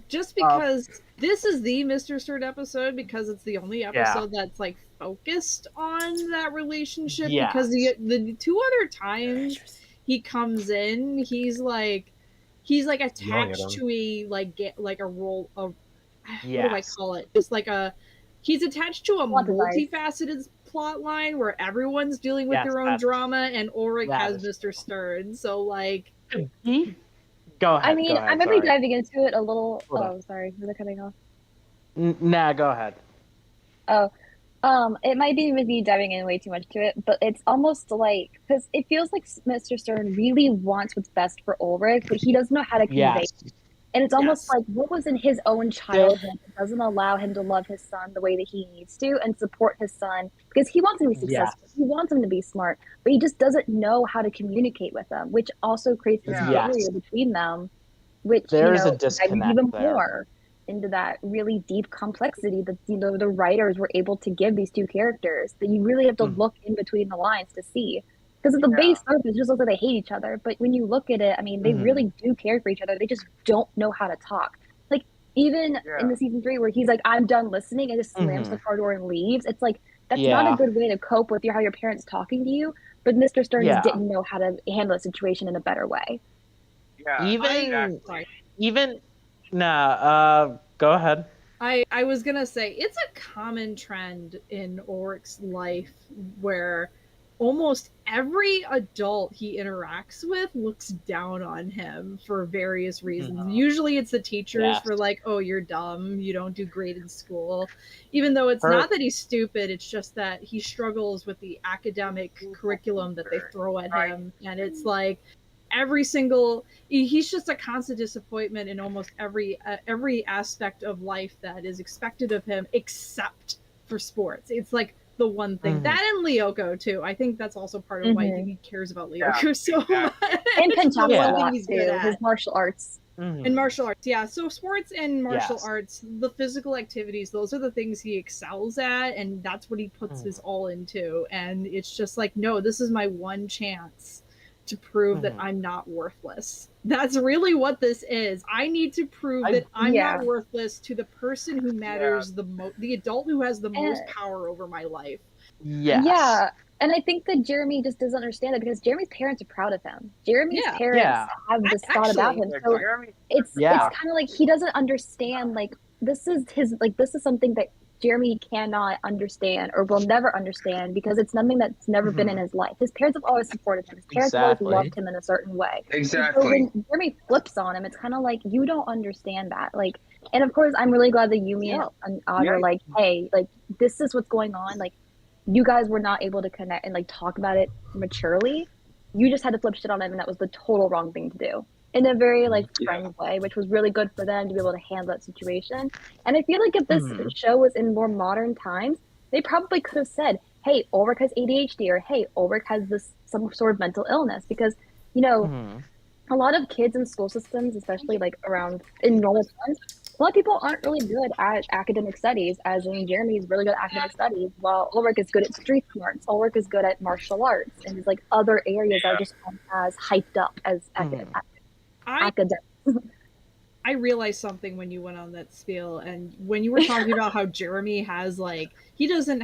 Just Uh, because this is the Mr. Sturt episode, because it's the only Yeah. episode that's like focused on that relationship. Yes. Because the two other times he comes in, he's like Yelling at attached him. to a like a role of what do I Yes. call it? Just like he's attached to a Plot device. multifaceted plot line where everyone's dealing with Yes, their own that- drama, and Ulrich that has is Mr. Stern. So like, Go ahead. I mean, go ahead, I might be sorry. diving into it a little. Hold on. Oh, sorry, was it cutting off? Nah, go ahead. Oh, it might be with me diving in way too much to it, but it's almost like because it feels like Mr. Stern really wants what's best for Ulrich, but he doesn't know how to convey. Yes. And it's almost Yes. like what was in his own childhood that doesn't allow him to love his son the way that he needs to and support his son because he wants him to be successful. Yes. He wants him to be smart, but he just doesn't know how to communicate with them, which also creates this Yes. barrier between them, which There's a dives disconnect even there. more into that really deep complexity that the writers were able to give these two characters that you really have to look in between the lines to see. Because at the base surface, it just looks like they hate each other. But when you look at it, I mean, they really do care for each other. They just don't know how to talk. Like, even in the season 3 where he's like, I'm done listening, and just slams the car door and leaves. It's like, that's not a good way to cope with how your parents talking to you. But Mr. Stern just didn't know how to handle the situation in a better way. Yeah. Even go ahead. I was gonna say it's a common trend in Ulrich's life where almost every adult he interacts with looks down on him for various reasons. Usually it's the teachers for like, oh, you're dumb, you don't do great in school. Even though it's not that he's stupid, it's just that he struggles with the academic curriculum that they throw at him. And it's like he's just a constant disappointment in almost every aspect of life that is expected of him except for sports. It's like the one thing that and Lyoko too. I think that's also part of why he cares about Lyoko so much. And Penchak The a one thing lot he's too, good at. his martial arts. And martial arts, yeah. So sports and martial arts, the physical activities, those are the things he excels at, and that's what he puts his all into. And it's just like, no, this is my one chance to prove that I'm not worthless. That's really what this is. I need to prove that I'm not worthless to the person who matters the most, the adult who has the most power over my life. Yes. Yeah. And I think that Jeremy just doesn't understand it because Jeremy's parents are proud of him. Jeremy's parents have this thought about him. So it's kind of like he doesn't understand, like, this is something that Jeremy cannot understand or will never understand because it's something that's never been in his life. His parents have always supported him. His parents have always loved him in a certain way. Exactly. So when Jeremy flips on him, it's kind of like, you don't understand that. Like, and of course, I'm really glad that Yumi and Odd are like, hey, like, this is what's going on. Like, you guys were not able to connect and like talk about it maturely. You just had to flip shit on him, and that was the total wrong thing to do. In a very like friend way, which was really good for them to be able to handle that situation. And I feel like if this show was in more modern times, they probably could have said, "Hey, Ulrich has ADHD," or "Hey, Ulrich has some sort of mental illness," because you know, a lot of kids in school systems, especially like around in normal times, a lot of people aren't really good at academic studies. As in, Jeremy's really good at academic studies, while Ulrich is good at street smarts. Ulrich is good at martial arts, and his like other areas are just not as hyped up as academic. I realized something when you went on that spiel, and when you were talking about how Jeremy has like he doesn't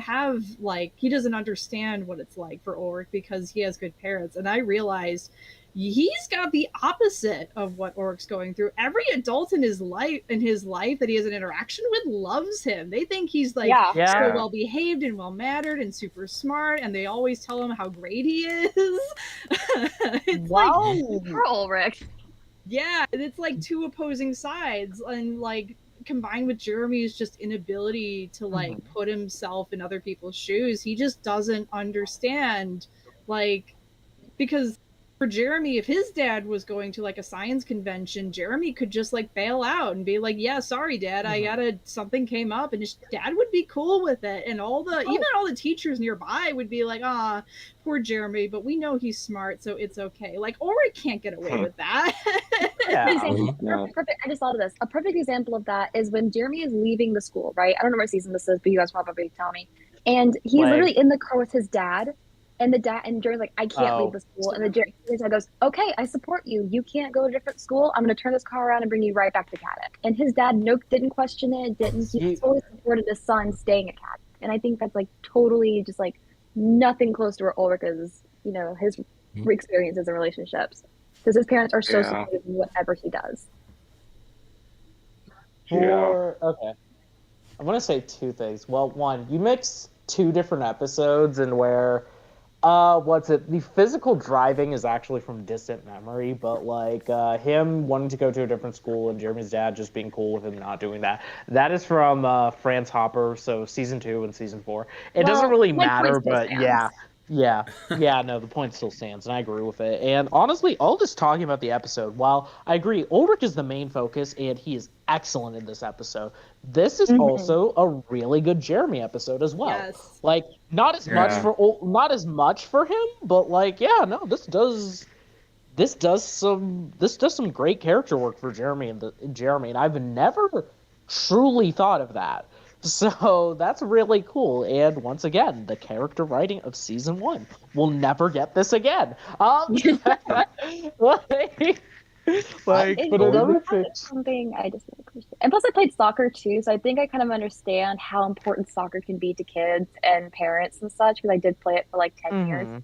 understand what it's like for Ulrich because he has good parents, and I realized he's got the opposite of what Ulrich's going through. Every adult in his life that he has an interaction with loves him. They think he's like Yeah. Yeah. so well behaved and well mannered and super smart, and they always tell him how great he is. It's like Poor Ulrich. yeah, it's like two opposing sides, and like combined with Jeremy's just inability to like put himself in other people's shoes, he just doesn't understand, like, because for Jeremy, if his dad was going to like a science convention, Jeremy could just like bail out and be like, yeah, sorry dad, I gotta, something came up, and his dad would be cool with it, and even all the teachers nearby would be like, ah, poor Jeremy, but we know he's smart, so it's okay. Like Ulrich can't get away with that. Perfect. I just thought of this. A perfect example of that is when Jeremy is leaving the school, right? I don't know what season this is, but you guys probably tell me. And he's literally in the car with his dad, and Jeremy's like, I can't leave the school. And his dad goes, okay, I support you. You can't go to a different school. I'm going to turn this car around and bring you right back to Caddick. And his dad didn't question it. He totally supported his son staying at Caddick. And I think that's like totally just like nothing close to where Ulrich is, you know, his experiences and relationships. Because his parents are so supportive of whatever he does. Okay. I want to say two things. Well, one, you mix two different episodes and where the physical driving is actually from distant memory, but like him wanting to go to a different school and Jeremy's dad just being cool with him not doing that is from Franz Hopper, so season 2 and season 4. It doesn't really matter, but yeah, no, the point still stands, and I agree with it. And honestly, all this talking about the episode, while I agree, Ulrich is the main focus, and he is excellent in this episode, this is also a really good Jeremy episode as well. Yes. Like, not as much for him, but like, yeah, no, this does some great character work for Jeremy, and I've never truly thought of that. So that's really cool. And once again, the character writing of season 1 will never get this again. Something I just really appreciate. And plus, I played soccer too, so I think I kind of understand how important soccer can be to kids and parents and such. Because I did play it for like 10 years.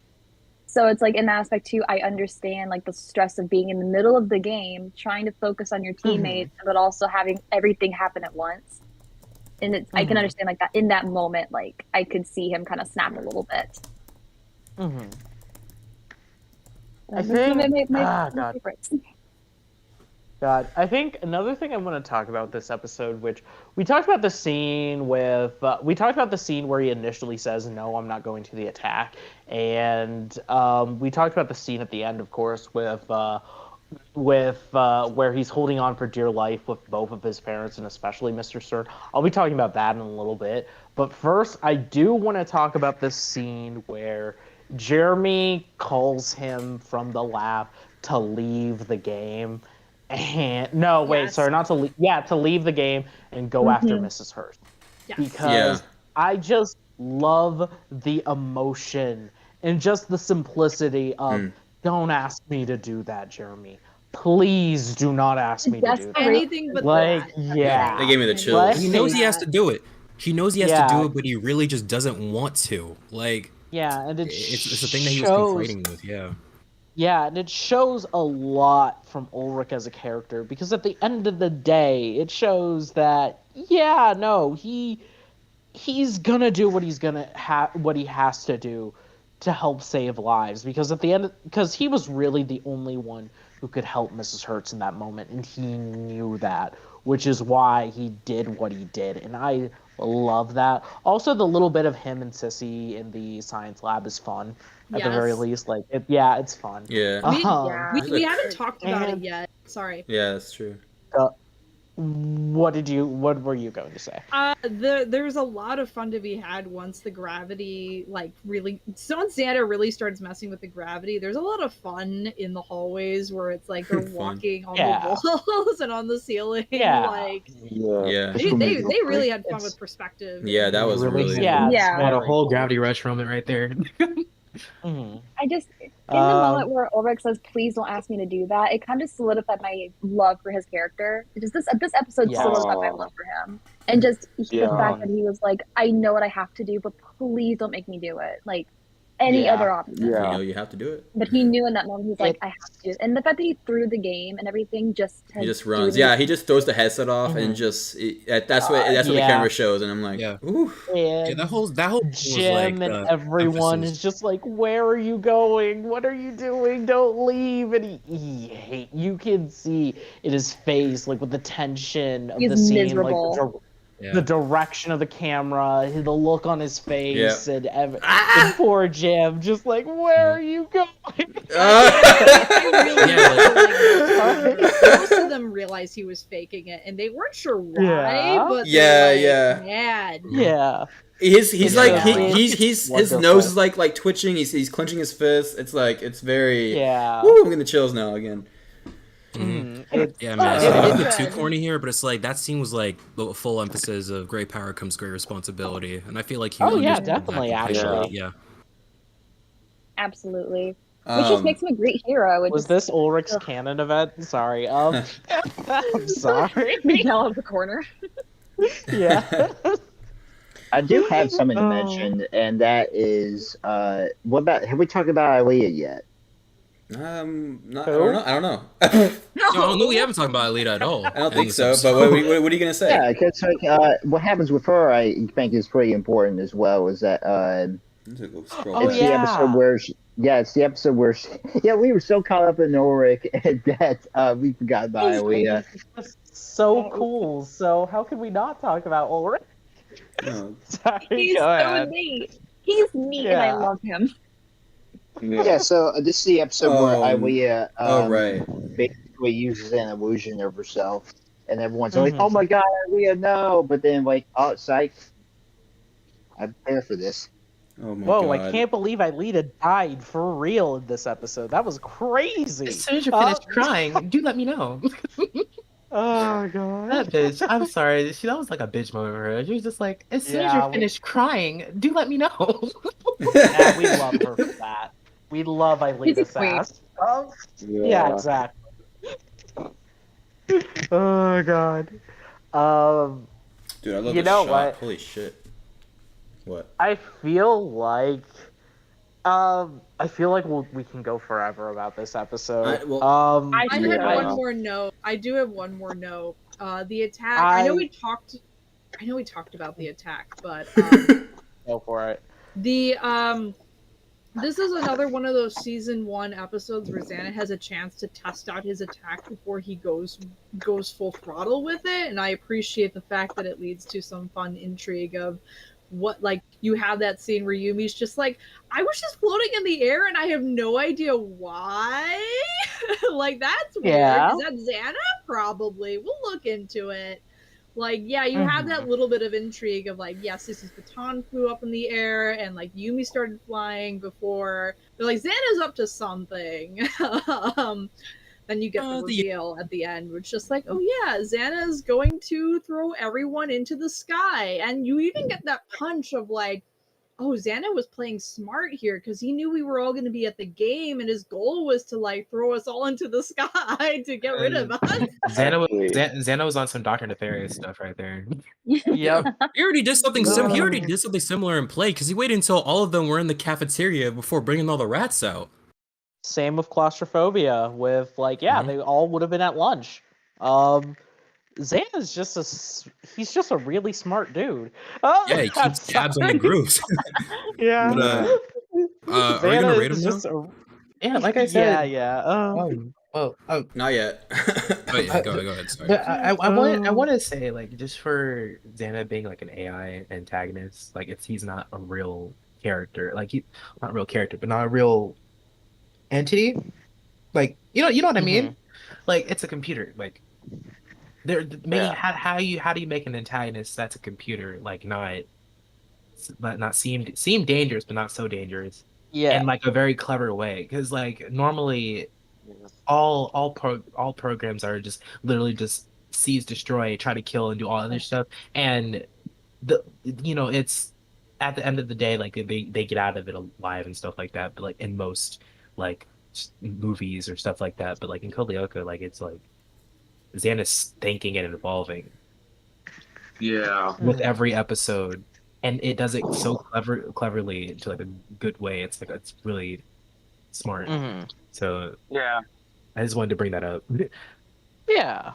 So it's like in that aspect too, I understand like the stress of being in the middle of the game, trying to focus on your teammates, but also having everything happen at once. And I can understand like that in that moment, like I could see him kind of snap a little bit. I think I think another thing I want to talk about this episode, which we talked about the scene where he initially says, no, I'm not going to the attack. And we talked about the scene at the end, of course, with where he's holding on for dear life with both of his parents and especially Mr. Stern. I'll be talking about that in a little bit. But first, I do want to talk about this scene where Jeremy calls him from the lab to leave the game. And to leave the game and go after Mrs. Hurst. Yes. Because I just love the emotion and just the simplicity of don't ask me to do that, Jeremy. Please do not ask me to do that. Anything but that. Yeah. They gave me the chills. He knows he has to do it. He knows he has to do it, but he really just doesn't want to. Like, and it's the thing that he was conflating with. Yeah, and it shows a lot from Ulrich as a character, because at the end of the day, it shows that he's gonna do what what he has to do to help save lives, because he was really the only one who could help Mrs. Hurst in that moment, and he knew that, which is why he did what he did, and I love that. Also, the little bit of him and Sissy in the science lab is fun. At the very least, like it's fun. Yeah. We haven't talked about it yet. Sorry. Yeah, that's true. What were you going to say? There's a lot of fun to be had once the gravity, once Xander really starts messing with the gravity. There's a lot of fun in the hallways where it's like they're walking on the walls and on the ceiling. They really had fun with perspective. Yeah, that was really had a whole gravity rush moment right there. In the Um, moment where Ulrich says, "Please don't ask me to do that," it kind of solidified my love for his character. It just this episode yes. solidified my love for him, and just the Yeah. fact that he was like, "I know what I have to do, but please don't make me do it." Like any Yeah. other option. You Yeah. know you have to do it. But he knew in that moment, he's like, It, I have to do it. And the fact that he threw the game and everything just to He just do runs. the Yeah, he just throws the headset off and Mhm. just that's what the yeah. camera shows, and I'm like, Yeah. ooh. Yeah, And that whole thing was like Jim and the everyone emphasis. is just like, "Where are you going? What are you doing? Don't leave!" And you can see in his face, like with the tension of He's the scene, miserable. Yeah. the direction of the camera, the look on his face, and Ah! and poor Jim, just like, "Where are you going?" I really Yeah, most of them realized he was faking it, and they weren't sure why, Yeah. but Yeah, they're like, yeah. mad. Yeah. He's It's like so- he's his wonderful. nose is like twitching. He's clenching his fist. It's like it's very Yeah. Woo, I'm getting the chills now again. It's Yeah, man. Oh, So I it- don't get it's too good. corny here, but it's like that scene was like the full emphasis of great power comes great responsibility, and I feel like he Oh, yeah, understood that definitely, completely. actually. Yeah. Absolutely. Which just makes him a great hero. It was just, this Ulrich's Ugh. canon event? Sorry. I'm sorry. Miguel of the corner. Yeah. I do have something to Oh. mention, and that is, what about? Have we talked about Aaliyah yet? Not, Who? I don't know. No, we haven't talked about Alita at all. I don't in think this so. episode. But what are you gonna say? Yeah, because like, what happens with her, I think is pretty important as well. Is that I'm gonna go scroll Oh, it's back. the yeah. episode where it's the episode where yeah, we were so caught up in Ulrich that we forgot about Aaliyah. It's so cool. So how can we not talk about Ulrich? No. Sorry, He's go so ahead. neat. He's neat, and I Yeah. love him. Yeah, so this is the episode where Aaliyah right. basically uses an illusion of herself, and everyone's like, Mhm. "Oh my God, Aaliyah, no!" But then like, "Oh, psych, I'm prepared for this." Oh my Whoa, god. I can't believe Alita died for real in this episode. That was crazy. As soon as you're finished crying, do let me know. Oh god. That bitch. I'm sorry. That was like a bitch moment for her. She was just like, as soon as Yeah, you're finished crying, do let me know. Yeah, we love her for that. We love She's a Alita queen. Sass. Yeah, exactly. Oh god. Dude, I love You the know shot. what? Holy shit. What? I feel like we can go forever about this episode. I- well- I had Yeah. one more note. I do have one more note. The attack. I know we talked about the attack, but Go for it. this is another one of those season 1 episodes where Xana has a chance to test out his attack before he goes full throttle with it, and I appreciate the fact that it leads to some fun intrigue of what, like, you have that scene where Yumi's just like, I was just floating in the air and I have no idea why. Like, that's weird. Yeah. Is that Xana? Probably. We'll look into it. Like, yeah, you have that little bit of intrigue of like, yes, this is baton flew up in the air, and like Yumi started flying before. They're like, Xana's up to something. Then you get the reveal at the end, which is just like, oh yeah, Xana's going to throw everyone into the sky, and you even get that punch of like, oh, Xana was playing smart here because he knew we were all going to be at the game, and his goal was to like throw us all into the sky to get rid of us. Xana was on some Dr. Nefarious stuff right there. Yep. He already did something He already did something similar in play because he waited until all of them were in the cafeteria before bringing all the rats out. Same with claustrophobia. With like, yeah, they all would have been at lunch. Xana's he's just a really smart dude. Oh, Yeah, he I'm keeps tabs on the sorry. groups. Yeah. But, are you gonna Xana rate him is now? just a- Yeah, like I Yeah, said. yeah. Not yet. Oh yeah, go ahead. Sorry. But I want to say, like, just for Xana being like an AI antagonist, like he's not a real character, like he's not a real character, but not a real entity. Like, you know what I mean? Like, it's a computer. Like, how do you make an antagonist that's a computer? Like, not seem dangerous, but not so dangerous. Yeah. In like a very clever way, because like normally all programs are just literally just seize, destroy, try to kill, and do all other stuff. And it's at the end of the day, like they get out of it alive and stuff like that. But like in most like movies or stuff like that. But like in Code Lyoko, like it's like Xana's thinking and evolving Yeah. with every episode, and it does it so cleverly into like a good way. It's like it's really smart. Mm-hmm. So Yeah. I just wanted to bring that up. Yeah.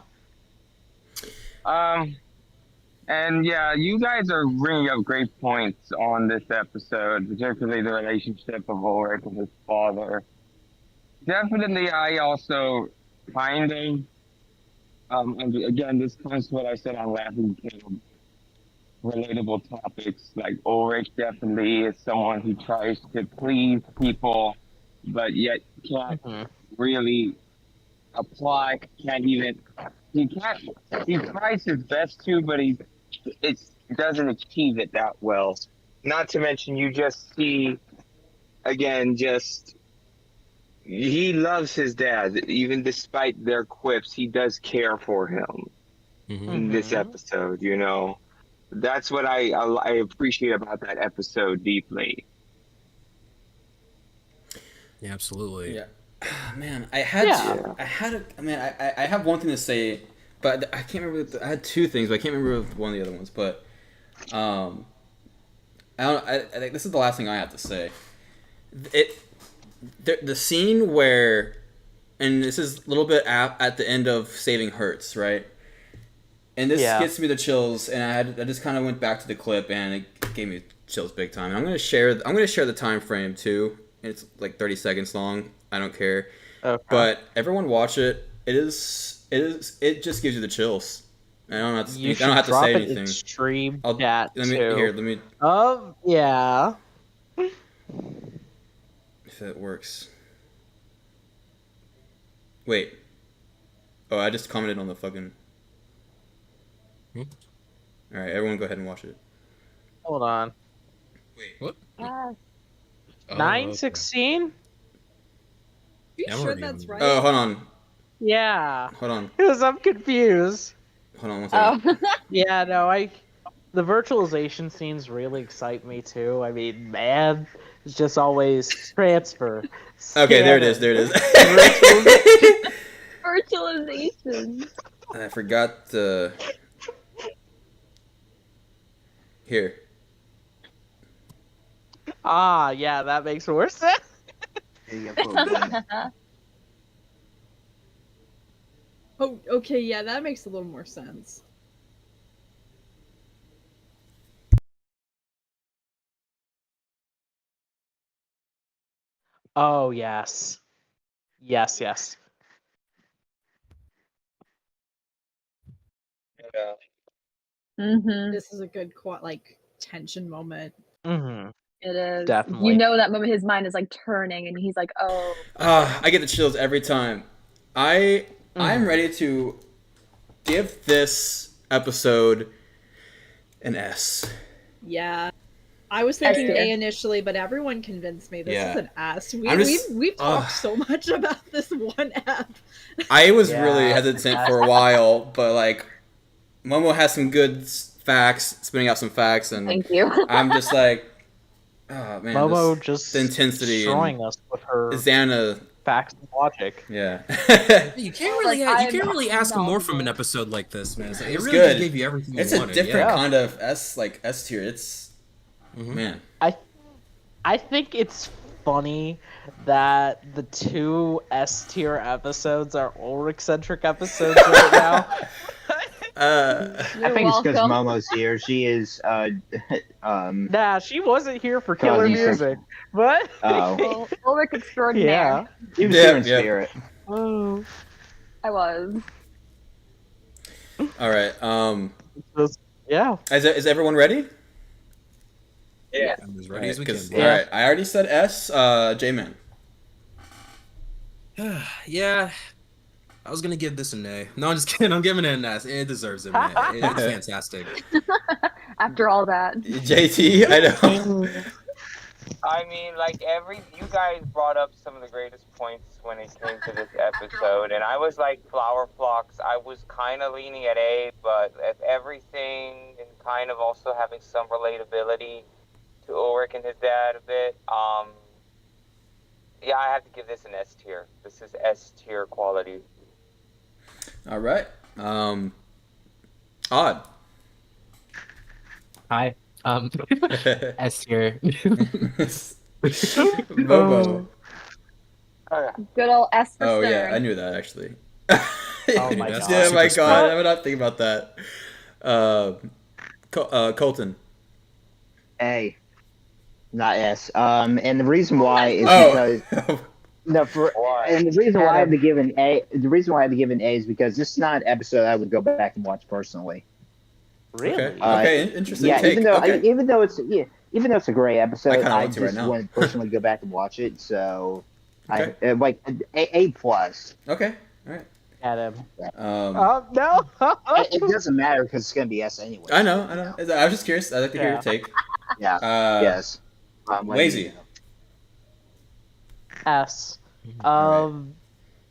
And yeah, you guys are bringing up great points on this episode, particularly the relationship of Ulrich and his father. Definitely, I also kind of, and again, this comes to what I said on Laughing Kid, relatable topics. Like Ulrich definitely is someone who tries to please people, but yet can't Mm-hmm. really apply, can't even, he can't, he tries his best to, but it doesn't achieve it that well. Not to mention, you just see, again, just he loves his dad, even despite their quips. He does care for him in this episode. You know, that's what I appreciate about that episode deeply. Yeah, absolutely. Yeah. Man, I had I have one thing to say, but I can't remember. I had two things, but I can't remember one of the other ones. But I don't. I think this is the last thing I have to say. The scene where, and this is a little bit at the end of Saving Hurts, right? And this gets me the chills, and I just kind of went back to the clip, and it gave me chills big time. And I'm gonna share the time frame too. It's like 30 seconds long. I don't care. Okay. But everyone watch it. It just gives you the chills. I don't have to say anything. Extreme Let me. Yeah. If it works. Wait. Oh, I just commented on the fucking. All right, everyone, go ahead and watch it. Hold on. Wait, what? 9:16. You sure that's right? Oh, hold on. Yeah. Hold on. Because I'm confused. Hold on one second. Yeah, no, the virtualization scenes really excite me too. I mean, man, it's just always transfer. Okay, there it is. Virtualization. I forgot the. Here. Yeah, that makes more sense. Oh, okay, yeah, that makes a little more sense. Oh, yes. Yes. Yeah. This is a good tension moment. It is. Definitely. You know that moment his mind is like turning and he's like, oh. I get the chills every time. I'm ready to give this episode an S. Yeah. I was thinking A initially, but everyone convinced me this is an S. We've talked so much about this one app. I was really hesitant for a while, but like Momo has some good facts, spitting out some facts, and thank you. I'm just like, oh man, Momo just the intensity destroying us with her Xana facts and logic. Yeah. You can't really ask more from an episode like this, man. It really good. just gave you everything it's you wanted. It's a different kind of S tier. It's man. I think it's funny that the two S tier episodes are Ulrich-centric episodes right now. I think it's because Momo's here. She is. Nah, she wasn't here for killer music, but well, Ulrich extraordinaire. Yeah, he was here in spirit. Oh, I was. All right. Yeah. Is everyone ready? Yeah. I'm as ready as we can. All right. I already said S. J-Man. Yeah. I was gonna give this an A. No, I'm just kidding. I'm giving it an S. It deserves it, man. It's fantastic. After all that. JT, I know. I mean, you guys brought up some of the greatest points when it came to this episode, and I was like Flower Flocks. I was kind of leaning at A, but if everything and kind of also having some relatability to Ulrich and his dad a bit, yeah, I have to give this an S tier. This is S tier quality. All right. Odd. Hi. S tier. Bobo. Oh, yeah. Good old S for Oh Stern. yeah, I knew that actually. Oh my That's god. Oh my super god, smart. I'm not thinking about that. Colton. A, not S. And the reason why is Oh. because no, Why? and the reason why I had Adam. to give an A, the reason why I had to give an A is because this is not an episode I would go back and watch personally. Really? Okay. Okay. Interesting Yeah, take. even though Okay. even though it's a great episode, kinda I want to right just now. want to personally go back and watch it. So Okay. I like A plus. Okay. All right. Adam. Um, No. It doesn't matter because it's gonna be S anyway. I know. I was just curious. I'd like to hear your take. Yeah. Yes. Lazy. S. Alright.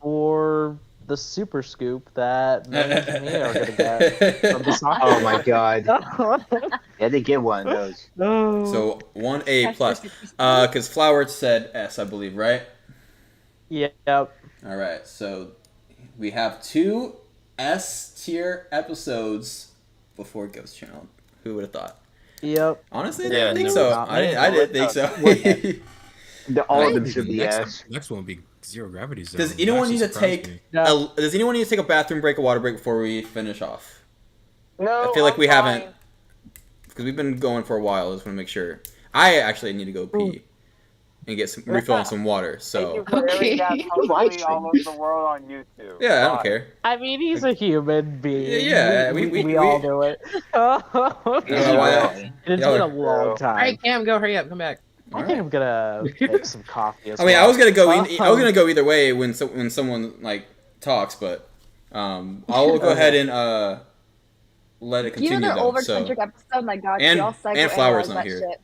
For the super scoop that me and me are gonna get from the soccer. Oh my god. Yeah, they get one of those. No. So 1A plus. Because Flower said S, I believe, right? Yep. All right. So we have 2 S tier episodes before Ghost Channel. Who would have thought? Yep. Honestly, I Yeah, didn't think no, so. not me. I didn't think so. All I of them think should the be next, S. next one will be Zero Gravity Zone. Does That anyone actually need to surprised take? me. No. Does anyone need to take a bathroom break, a water break before we finish off? No, I feel like we I'm haven't, fine. because we've been going for a while. I just want to make sure. I actually need to go pee and get some refill on some water. Thank you So for airing that Live publicly all over the world on YouTube. yeah, I don't Bye. care. I mean, he's a human being. Yeah, we all do it. know why. It's Y'all been a are- long time. Alright, Cam, go hurry up, come back. I think I'm gonna make some coffee as I mean, well. I was gonna go. I was gonna go either way when someone like talks, but I'll go ahead and let it Even continue an though. over-centric episode, my god, And- she all psychoanalyzed and Flower's not that here. shit.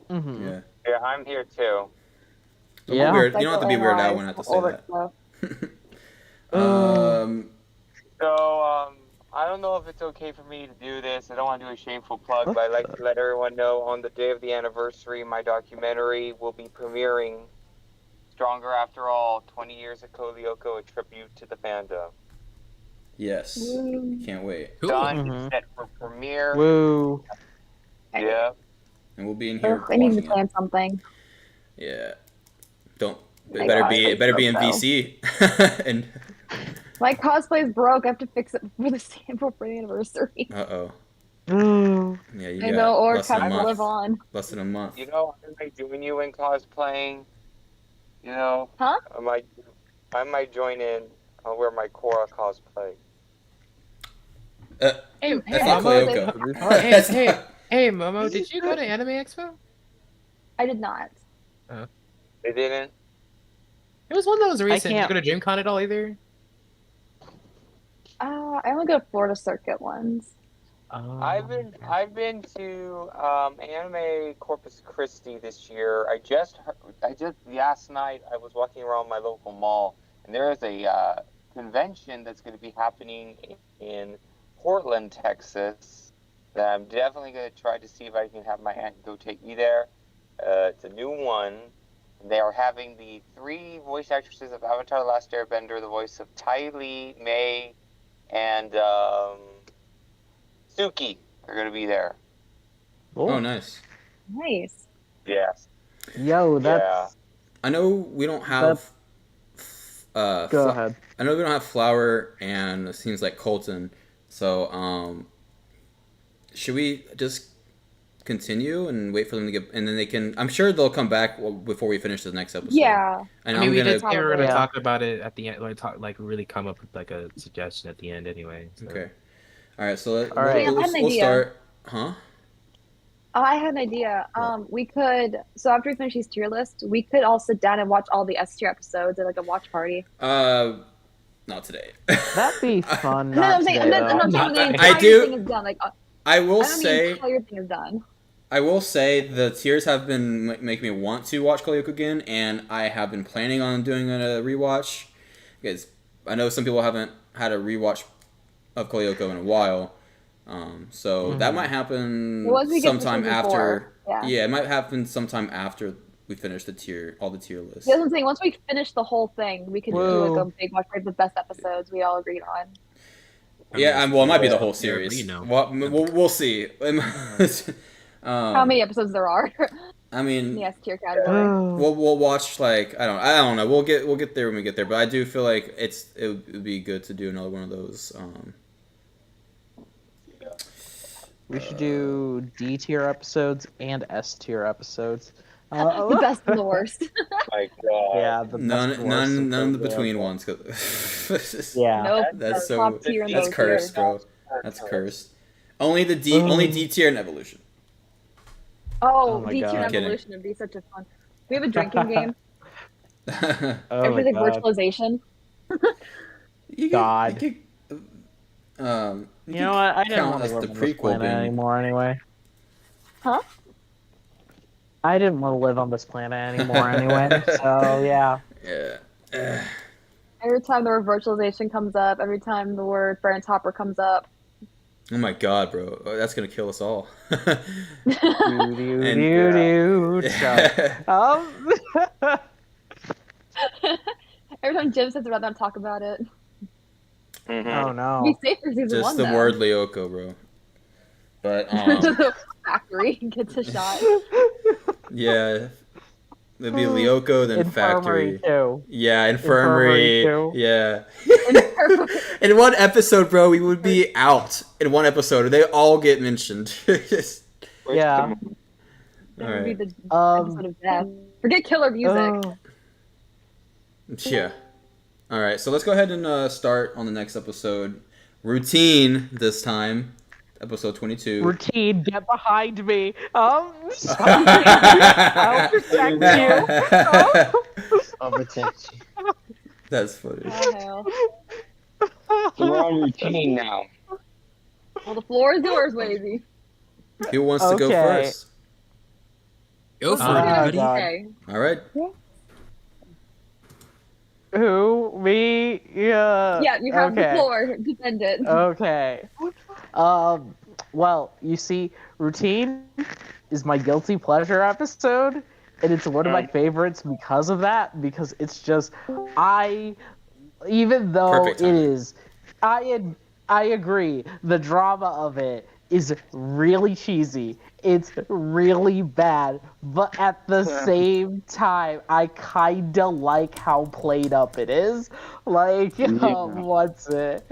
Mhm. Yeah. Yeah, I'm here too. Don't Yeah. be weird. You don't have to be weirded out when I have to say Over that. flow. So, I don't know if it's okay for me to do this. I don't want to do a shameful plug, but I'd like to let everyone know on the day of the anniversary, my documentary will be premiering. Stronger After All, 20 Years of Lyoko, a tribute to the fandom. Yes. Woo. Can't wait. Cool. Done, Mhm. set for premiere. Woo. Yeah. And we'll be in here Ugh, I need to watching it. plan something. Yeah. Don't. My It better God, be. It it's better be so in bad. VC. And My cosplay's broke. I have to fix it for the sample for the anniversary. oh. Ooh. Yeah, you I got know, or less than a have to month. live on. Less than a month. You know, I might join you in cosplaying. You know, Huh? I might join in. I'll wear my Korra cosplay. Hey, That's hey, not Momo, Lyoko. hey, That's hey, not- hey, Momo, did you go to Anime Expo? I did not. They didn't. It was one that was recent. Did you can't- go to DreamCon at all either? I only go to Florida Circuit ones. I've been to Anime Corpus Christi this year. I just last night I was walking around my local mall and there is a convention that's going to be happening in Portland, Texas. That I'm definitely going to try to see if I can have my aunt go take me there. It's a new one. They are having the 3 voice actresses of Avatar: The Last Airbender, the voice of Ty Lee, May, and Suki are going to be there. Oh, nice. Nice. Yes. Yo, that's. Yeah. I know we don't have. Go ahead. I know we don't have Flower, and it seems like Colton. So, should we just continue and wait for them to get, and then they can? I'm sure they'll come back before we finish the next episode. Yeah. And I mean, I'm we gonna. did say we were gonna Yeah. talk about it at the end, like really come up with like a suggestion at the end anyway. So. Okay. All right. So All right. we'll, I have an we'll idea. start. Huh? Oh, I had an idea. We could, so after we finish these tier lists, we could all sit down and watch all the S tier episodes at like a watch party. Not today. That'd be fun. No, I'm saying, I'm not saying Not the that- entire I do- thing is done. Like, I will I don't mean the say. entire thing is done. I will say the tiers have been making me want to watch Lyoko again, and I have been planning on doing a rewatch because I know some people haven't had a rewatch of Lyoko in a while. So that might happen Well, once we get to sometime season after. 4, yeah. Yeah, it might happen sometime after we finish all the tier lists. Yeah, that's what I'm saying. Once we finish the whole thing, we could do like a Whoa. big watch party of the best episodes we all agreed on. Yeah, well, it might be the whole Yeah, series. you know. We'll see. How many episodes there are I in mean, the S tier category? we'll watch like I don't know. We'll get there when we get there. But I do feel like it would be good to do another one of those. We should do D tier episodes and S tier episodes. The best and the worst. My God. Yeah, the None best, worst, and of the so between good. ones. 'Cause Yeah. Nope. That's so top tier and that's low cursed, tier. bro. That's cursed. Only D tier and evolution. Oh, my D tier God. and I'm kidding. evolution would be such a fun. We have a drinking game. Oh Everything my God. virtualization. God. You You know what? I didn't count want as to the live on this prequel planet game. anymore anyway. Huh? I didn't want to live on this planet anymore anyway. So yeah. Yeah. Every time the word virtualization comes up, every time the word Baron Hopper comes up. Oh my God, bro. That's gonna kill us all. Do. Every time Jim says about not talk about it. Oh Be no. safe for season Just one, the though. word Lyoko, bro. But Just a factory gets a shot. yeah, it'd be Lyoko, then Infirmary factory. too. Yeah, infirmary. Infirmary too. Yeah. Infirmary. In one episode, bro, we would be out in one episode. They all get mentioned. Yeah. That would be the Um, episode of death. Forget killer music. Oh. Yeah. All right, so let's go ahead and start on the next episode. Routine this time, episode 22. Routine, get behind me. I'll protect you. I'll protect you. That's funny. Oh, hell. So we're on routine now. Well, the floor is yours, Wavy. Who wants to go Okay. first? Go for Oh, it, buddy. God. Okay. All right. Who? Me? Yeah. Yeah, you have the okay. floor. Defend it. Okay. Well, you see, Routine is my guilty pleasure episode, and it's one of my favorites because of that, because it's just, even though Perfect it timing. is, I agree, the drama of it is really cheesy. It's really bad, but at the same time, I kinda like how played up it is. Like, what's it?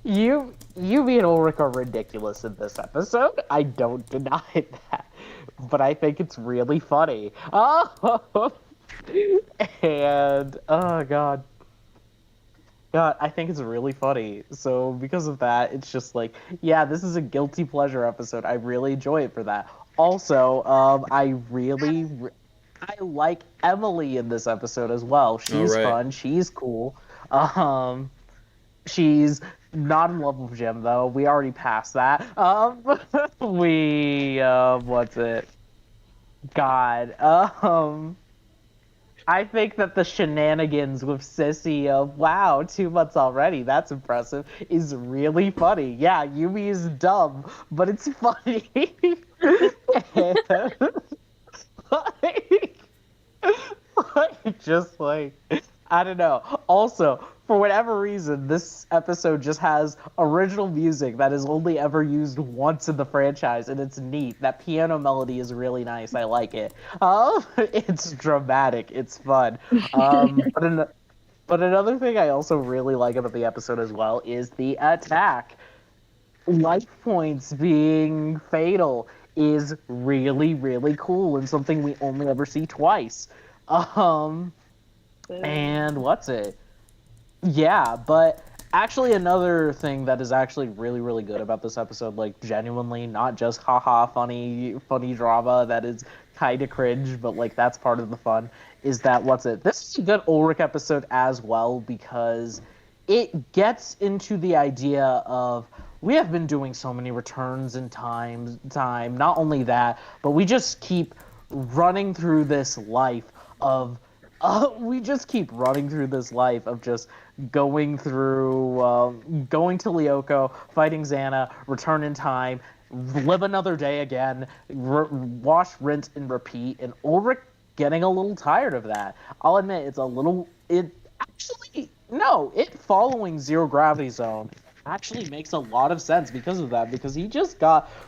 You me and Ulrich are ridiculous in this episode. I don't deny that, but I think it's really funny. Oh, and oh god. God, I think it's really funny. So because of that, it's just like, yeah, this is a guilty pleasure episode. I really enjoy it for that. Also, I like Emily in this episode as well. She's right. fun. She's cool. She's not in love with Jim though. We already passed that. What's it? God. I think that the shenanigans with Sissy of, wow, 2 months already, that's impressive, is really funny. Yeah, Yumi is dumb, but it's funny. And, just like, I don't know. Also, for whatever reason, this episode just has original music that is only ever used once in the franchise, and it's neat. That piano melody is really nice. I like it. It's dramatic. It's fun. But another thing I also really like about the episode as well is the attack. Life points being fatal is really, really cool and something we only ever see twice. And what's it? Yeah, but actually another thing that is actually really, really good about this episode, like genuinely, not just haha funny drama that is kind of cringe, but like that's part of the fun, is that what's it? This is a good Ulrich episode as well because it gets into the idea of we have been doing so many returns in time. Not only that, but we just keep running through this life of just going to Lyoko, fighting Xana, return in time, live another day again, wash, rinse, and repeat. And Ulrich getting a little tired of that. I'll admit it's a little. It actually no. It following Zero Gravity Zone actually makes a lot of sense because of that. Because he just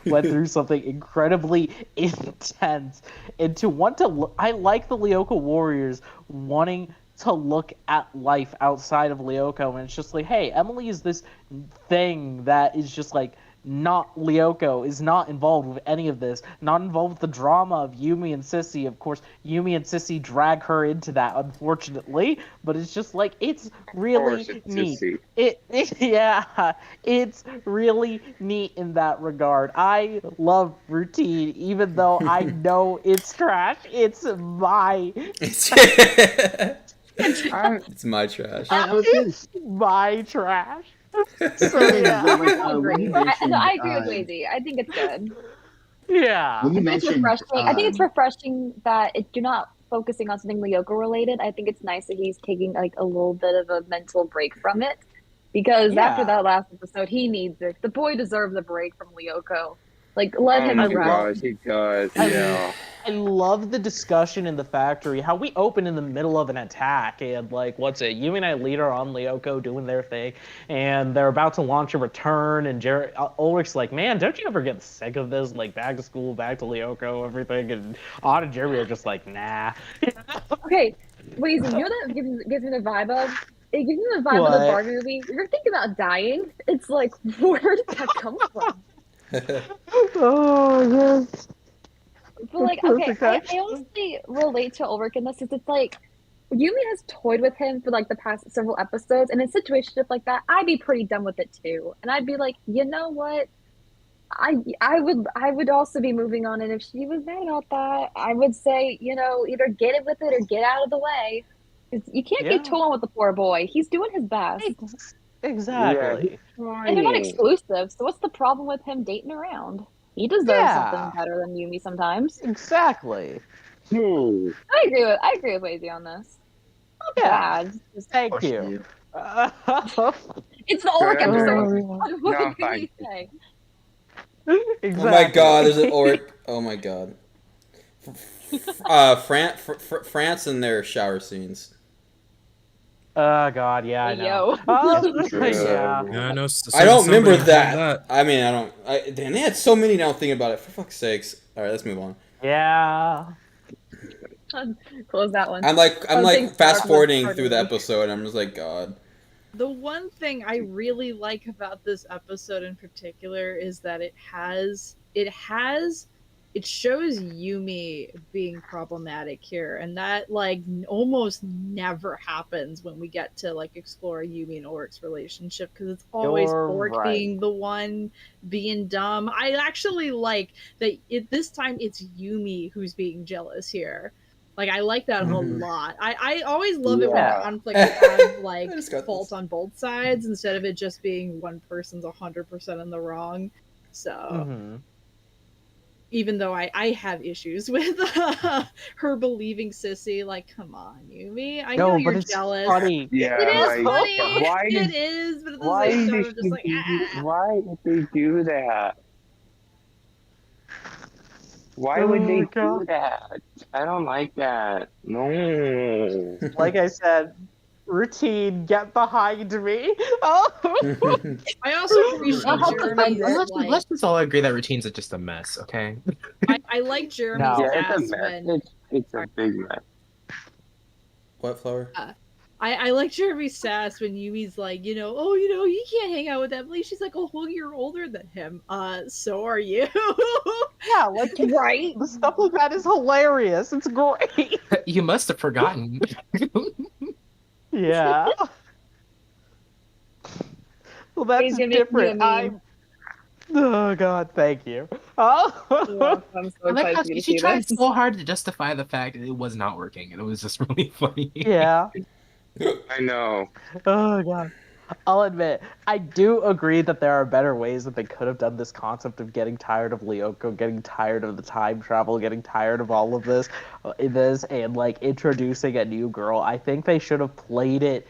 went through something incredibly intense, and to want to. I like the Lyoko Warriors wanting to look at life outside of Lyoko, and it's just like, hey, Emily is this thing that is just like not Lyoko, is not involved with any of this, not involved with the drama of Yumi and Sissy. Of course, Yumi and Sissy drag her into that, unfortunately, but it's just like, it's really neat. Yeah, it's really neat in that regard. I love Routine, even though I know it's trash. It's my It's my trash. I was gonna it's my trash. So yeah. when you No, mentioned I agree with Lazy. I think it's good. Yeah. when you I think it's mentioned refreshing. I think it's refreshing that you're not focusing on something Lyoko related. I think it's nice that he's taking like a little bit of a mental break from it, because after Yeah. that last episode, he needs it. The boy deserves a break from Lyoko. Like, let Oh him my rest. god, he does. I, Yeah. I love the discussion in the factory, how we open in the middle of an attack, and like, what's it? Yumi and I lead are on Lyoko doing their thing, and they're about to launch a return, and Ulrich's like, man, don't you ever get sick of this? Like, back to school, back to Lyoko, everything, and Odd and Jeremy are just like, nah. Okay, Lazy, you know that gives me the vibe of. It gives me the vibe of the What? Barbie movie. You're thinking about dying. It's like, where did that come from? Oh, yes. But like, okay, Perfect, I actually. honestly relate to Ulrich in this because it's like Yumi has toyed with him for like the past several episodes, and in situations like that, I'd be pretty done with it too. And I'd be like, you know what? I would also be moving on, and if she was mad about that, I would say, either get it with it or get out of the way. 'Cause you can't keep Yeah. toying with the poor boy. He's doing his best. Yeah, he's Exactly. And they're not trying. exclusive, so what's the problem with him dating around? He deserves something Yeah. better than Yumi sometimes. Exactly. Hmm. I agree with Lazy on this. Not Yeah. bad. Just, Thank push you. you. it's the Ulrich Good episode. answer. What No, can we fine. say? Exactly. Oh my god, there's an oh my god. France and their shower scenes. Oh god, yeah, I Hey, know. yo. Yeah. Yeah, I know. I don't somebody remember involved that. I mean, I don't. Damn, they had so many now. Thinking about it, for fuck's sakes. All right, let's move on. Yeah. Close that one. I'm Oh, like thanks, fast Mark. forwarding Pardon through the me. episode. And I'm just like, God. The one thing I really like about this episode in particular is that it shows Yumi being problematic here, and that like almost never happens when we get to like explore Yumi and Ulrich's relationship, because it's always You're Ulrich right. being the one being dumb. I actually like that this time it's Yumi who's being jealous here. Like, I like that a lot. I always love it when Yeah. conflicts have like I just got fault this. on both sides instead of it just being one person's 100% in the wrong. So Mm-hmm. even though I have issues with her believing Sissy, like, come on, Yumi, I know No, you're but it's jealous. funny. Yeah, It is like, funny. why It did is, but at the why same time, did I'm just like, why did they do that? Why Oh would they my God. do that? I don't like that. No. Like I said, Routine, get behind me. Oh. I also appreciate I'll help defend Jeremy's this. like. Let's just all agree that routines are just a mess, okay? I like Jeremy's No. Yeah, it's a ass mess. when It's a big mess. What flower? I like Jeremy's sass when Yumi's like, oh, you can't hang out with Emily. She's like, oh, well, you're older than him. So are you. Yeah, like Right? the stuff like that is hilarious. It's great. You must have forgotten. Yeah. Well, that's He's gonna make you a different. meme. Oh God, thank you. Oh. Yeah, I'm so I like excited how for you to she see tried this. so hard to justify the fact that it was not working, and it was just really funny. Yeah. I know. Oh God. I'll admit, I do agree that there are better ways that they could have done this concept of getting tired of Lyoko, getting tired of the time travel, getting tired of all of this, and like introducing a new girl. I think they should have played it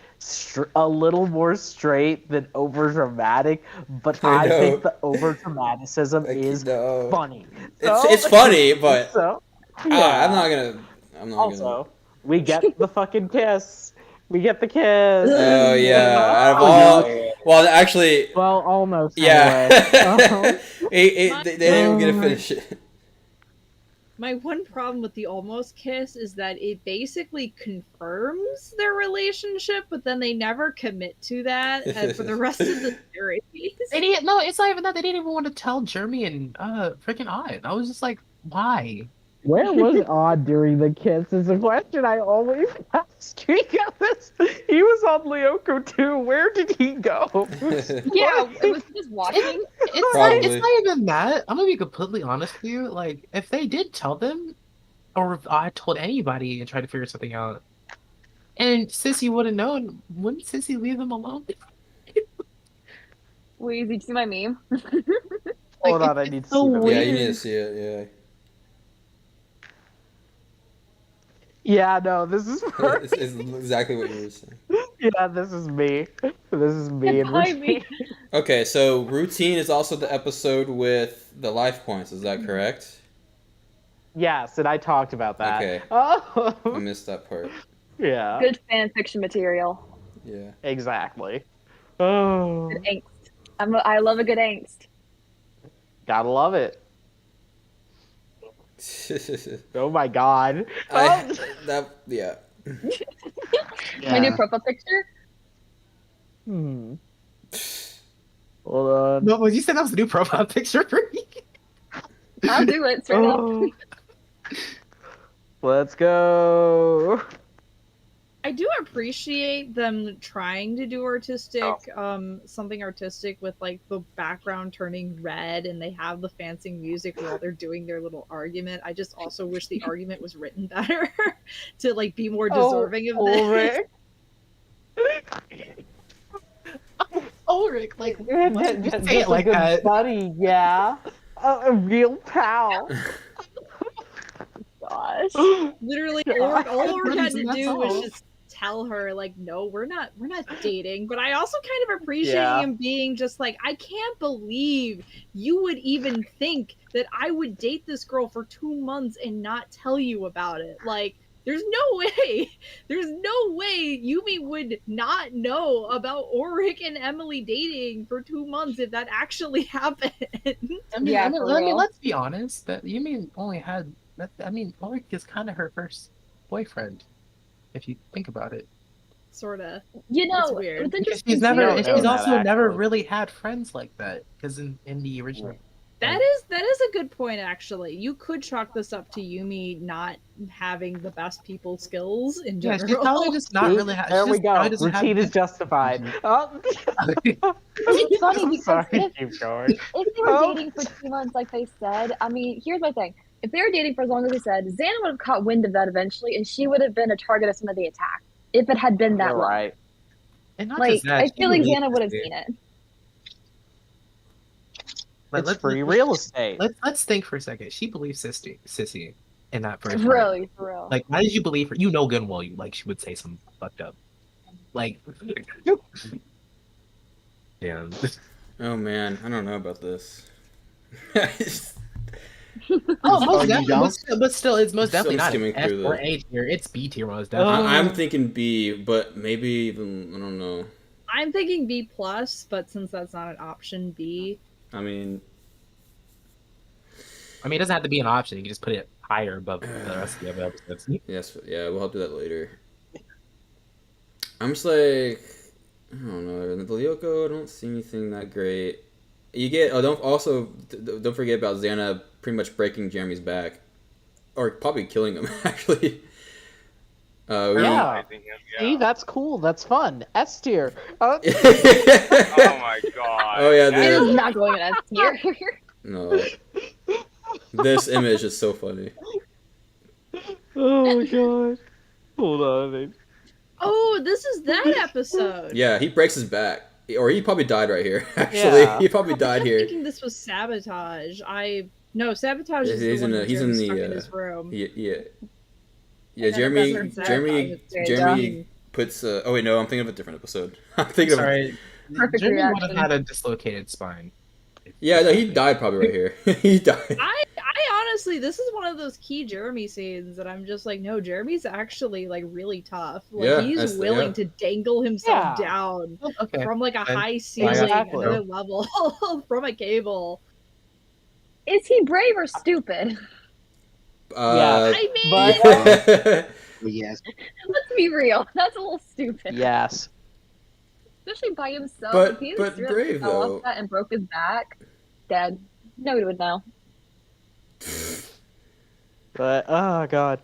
a little more straight than over dramatic. But I know. think the over dramaticism is know. funny. It's funny, but so I'm not gonna. I'm not gonna. Also, we get the fucking kiss. We get the kiss. Oh yeah, out of Oh, all. yeah. Well, actually, Well, almost. yeah. Anyway. They didn't even get to finish it. My one problem with the almost kiss is that it basically confirms their relationship, but then they never commit to that for the rest of the series. They didn't. No, it's not even that. They didn't even want to tell Jeremy and freaking Odd. I was just like, why? Where was Odd during the kiss is a question I always ask. He was on Lyoko too. Where did he go? Yeah, was he just watching? It's not even that. I'm gonna be completely honest with you. Like, if they did tell them, or if I told anybody and tried to figure something out, and Sissy would have known, wouldn't Sissy leave them alone? Wait, did you see my meme? Hold on, I need to see so the Yeah, weird. you need to see it. Yeah, no, this is Yeah, it's exactly what you were saying. yeah, this is me. This is me and Behind me. routine. Okay, so routine is also the episode with the life points. Is that correct? Yes, and I talked about that. Okay. I Oh, missed that part. yeah, Good fan fiction material. Yeah. exactly. Oh, Good angst. I love a good angst. gotta love it. Oh my god. Yeah. My new profile picture? Hmm. Hold on. No, but you said that was the new profile picture for me. I'll do it straight up. Oh. Let's go. I do appreciate them trying to do something artistic with like the background turning red and they have the fancy music while they're doing their little argument. I just also wish the argument was written better to like be more deserving of this. Ulrich, like, Ulrich, why did you say it like that? Buddy, yeah. A real pal. Gosh. Literally, God. all Ulrich had to That's do was all. just tell her like, no, we're not dating. But I also kind of appreciate Yeah. him being just like, I can't believe you would even think that I would date this girl for 2 months and not tell you about it. Like, there's no way Yumi would not know about Ulrich and Emily dating for 2 months if that actually happened. Yeah, for real. Let's be honest. That Yumi only had. Ulrich is kind of her first boyfriend, if you think about it. Sorta. You know, It's weird. it's Because interesting. she's never. don't She's know that, also never actually. really had friends like that. Because in the original. That is a good point, actually. You could chalk this up to Yumi not having the best people skills in Yeah, general. she's probably just not really. There we go. Routine is justified. Oh. It's funny I'm because sorry. if Keep going. they were Oh. dating for 2 months, like they said, I mean, here's my thing. If they were dating for as long as they said, Xana would have caught wind of that eventually, and she would have been a target of some of the attack if it had been that You're long. right. And not Like, just that, I she feel like believed Xana would have it. seen it. It's free real estate. Let's think for a second. She believed Sissy in that first. Really, for real. Like, why did you believe her? You know good and well, she would say something fucked up. Like, yeah. Oh man, I don't know about this. Oh, most you definitely, don't? but still, it's most I'm definitely not skimming an F through or the- A tier. It's B tier most Oh. definitely. I'm thinking B, but maybe even I don't know. I'm thinking B plus, but since that's not an option, B. I mean, It doesn't have to be an option. You can just put it higher above the rest of the other episodes. yes, yeah, we'll do that later. I'm just like, I don't know. The Lyoko, I don't see anything that great. You get don't forget about Xana pretty much breaking Jeremy's back, or probably killing him actually. Yeah. See, that's cool. That's fun. S tier. Oh my god. Oh yeah, It That is the, not going in S tier. no. This image is so funny. Oh my god. Hold on. Oh, this is that episode. Yeah, he breaks his back, or he probably died right here. Actually, Yeah. he probably I died kept here. thinking this was sabotage. No, sabotage is He's the one in where the- he's in Jeremy's the, stuck in his room. Yeah. And then Jeremy. it doesn't Jeremy. sabotage, Jeremy puts. Oh wait, no, I'm thinking of a different episode. I'm thinking of. Sorry. Perfect Jeremy would have reaction. had a dislocated spine. Yeah, no, he died probably right here. He died. I honestly, this is one of those key Jeremy scenes that I'm just like, no, Jeremy's actually like really tough. Like Yeah, he's that's- willing yeah. to dangle himself Yeah. down Oh, okay. from like a Then- high I ceiling, Exactly. another level from a cable. Is he brave or stupid? I mean, But Yes. Let's be real. That's a little stupid. yes. Especially by himself. But- if he but straight up brave, fell though. off that and broke his back, dead. Nobody would know. But oh god.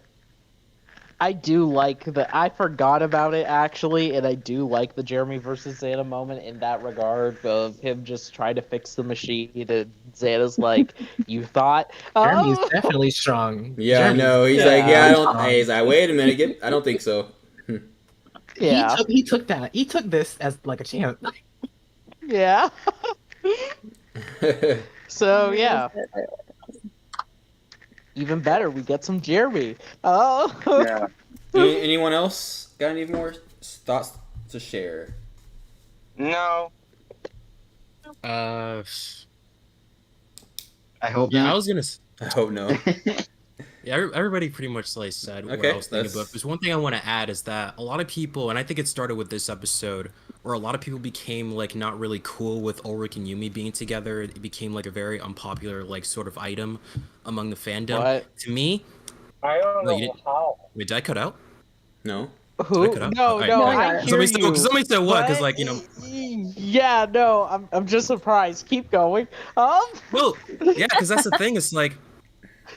I do like I forgot about it actually, and I do like the Jeremy versus Xana moment in that regard of him just trying to fix the machine, and Xana's like, "You thought?" Jeremy's Oh, definitely strong. Yeah, I Jeremy's know. He's yeah. like, yeah, I don't. strong. He's like, wait a minute. I don't think so. yeah, He took this as like a champ. yeah. So yeah, even better, we get some Jeremy. Oh, Yeah. Anyone else got any more thoughts to share? No. Uh, I hope yeah, I not. was gonna. I hope no. Yeah, everybody pretty much like said what Okay, I was thinking. that's- But there's one thing I want to add is that a lot of people, and I think it started with this episode, where a lot of people became like not really cool with Ulrich and Yumi being together. It became like a very unpopular like sort of item among the fandom. What? To me, I don't No, you know didn't- how. wait, did I cut out? No. who? Cut out? No, Alright. no, No, I yeah. hear Somebody you. said, somebody said what? Because But- like, you know, Yeah, no, I'm just surprised. Keep going. well, yeah, because that's the thing. It's like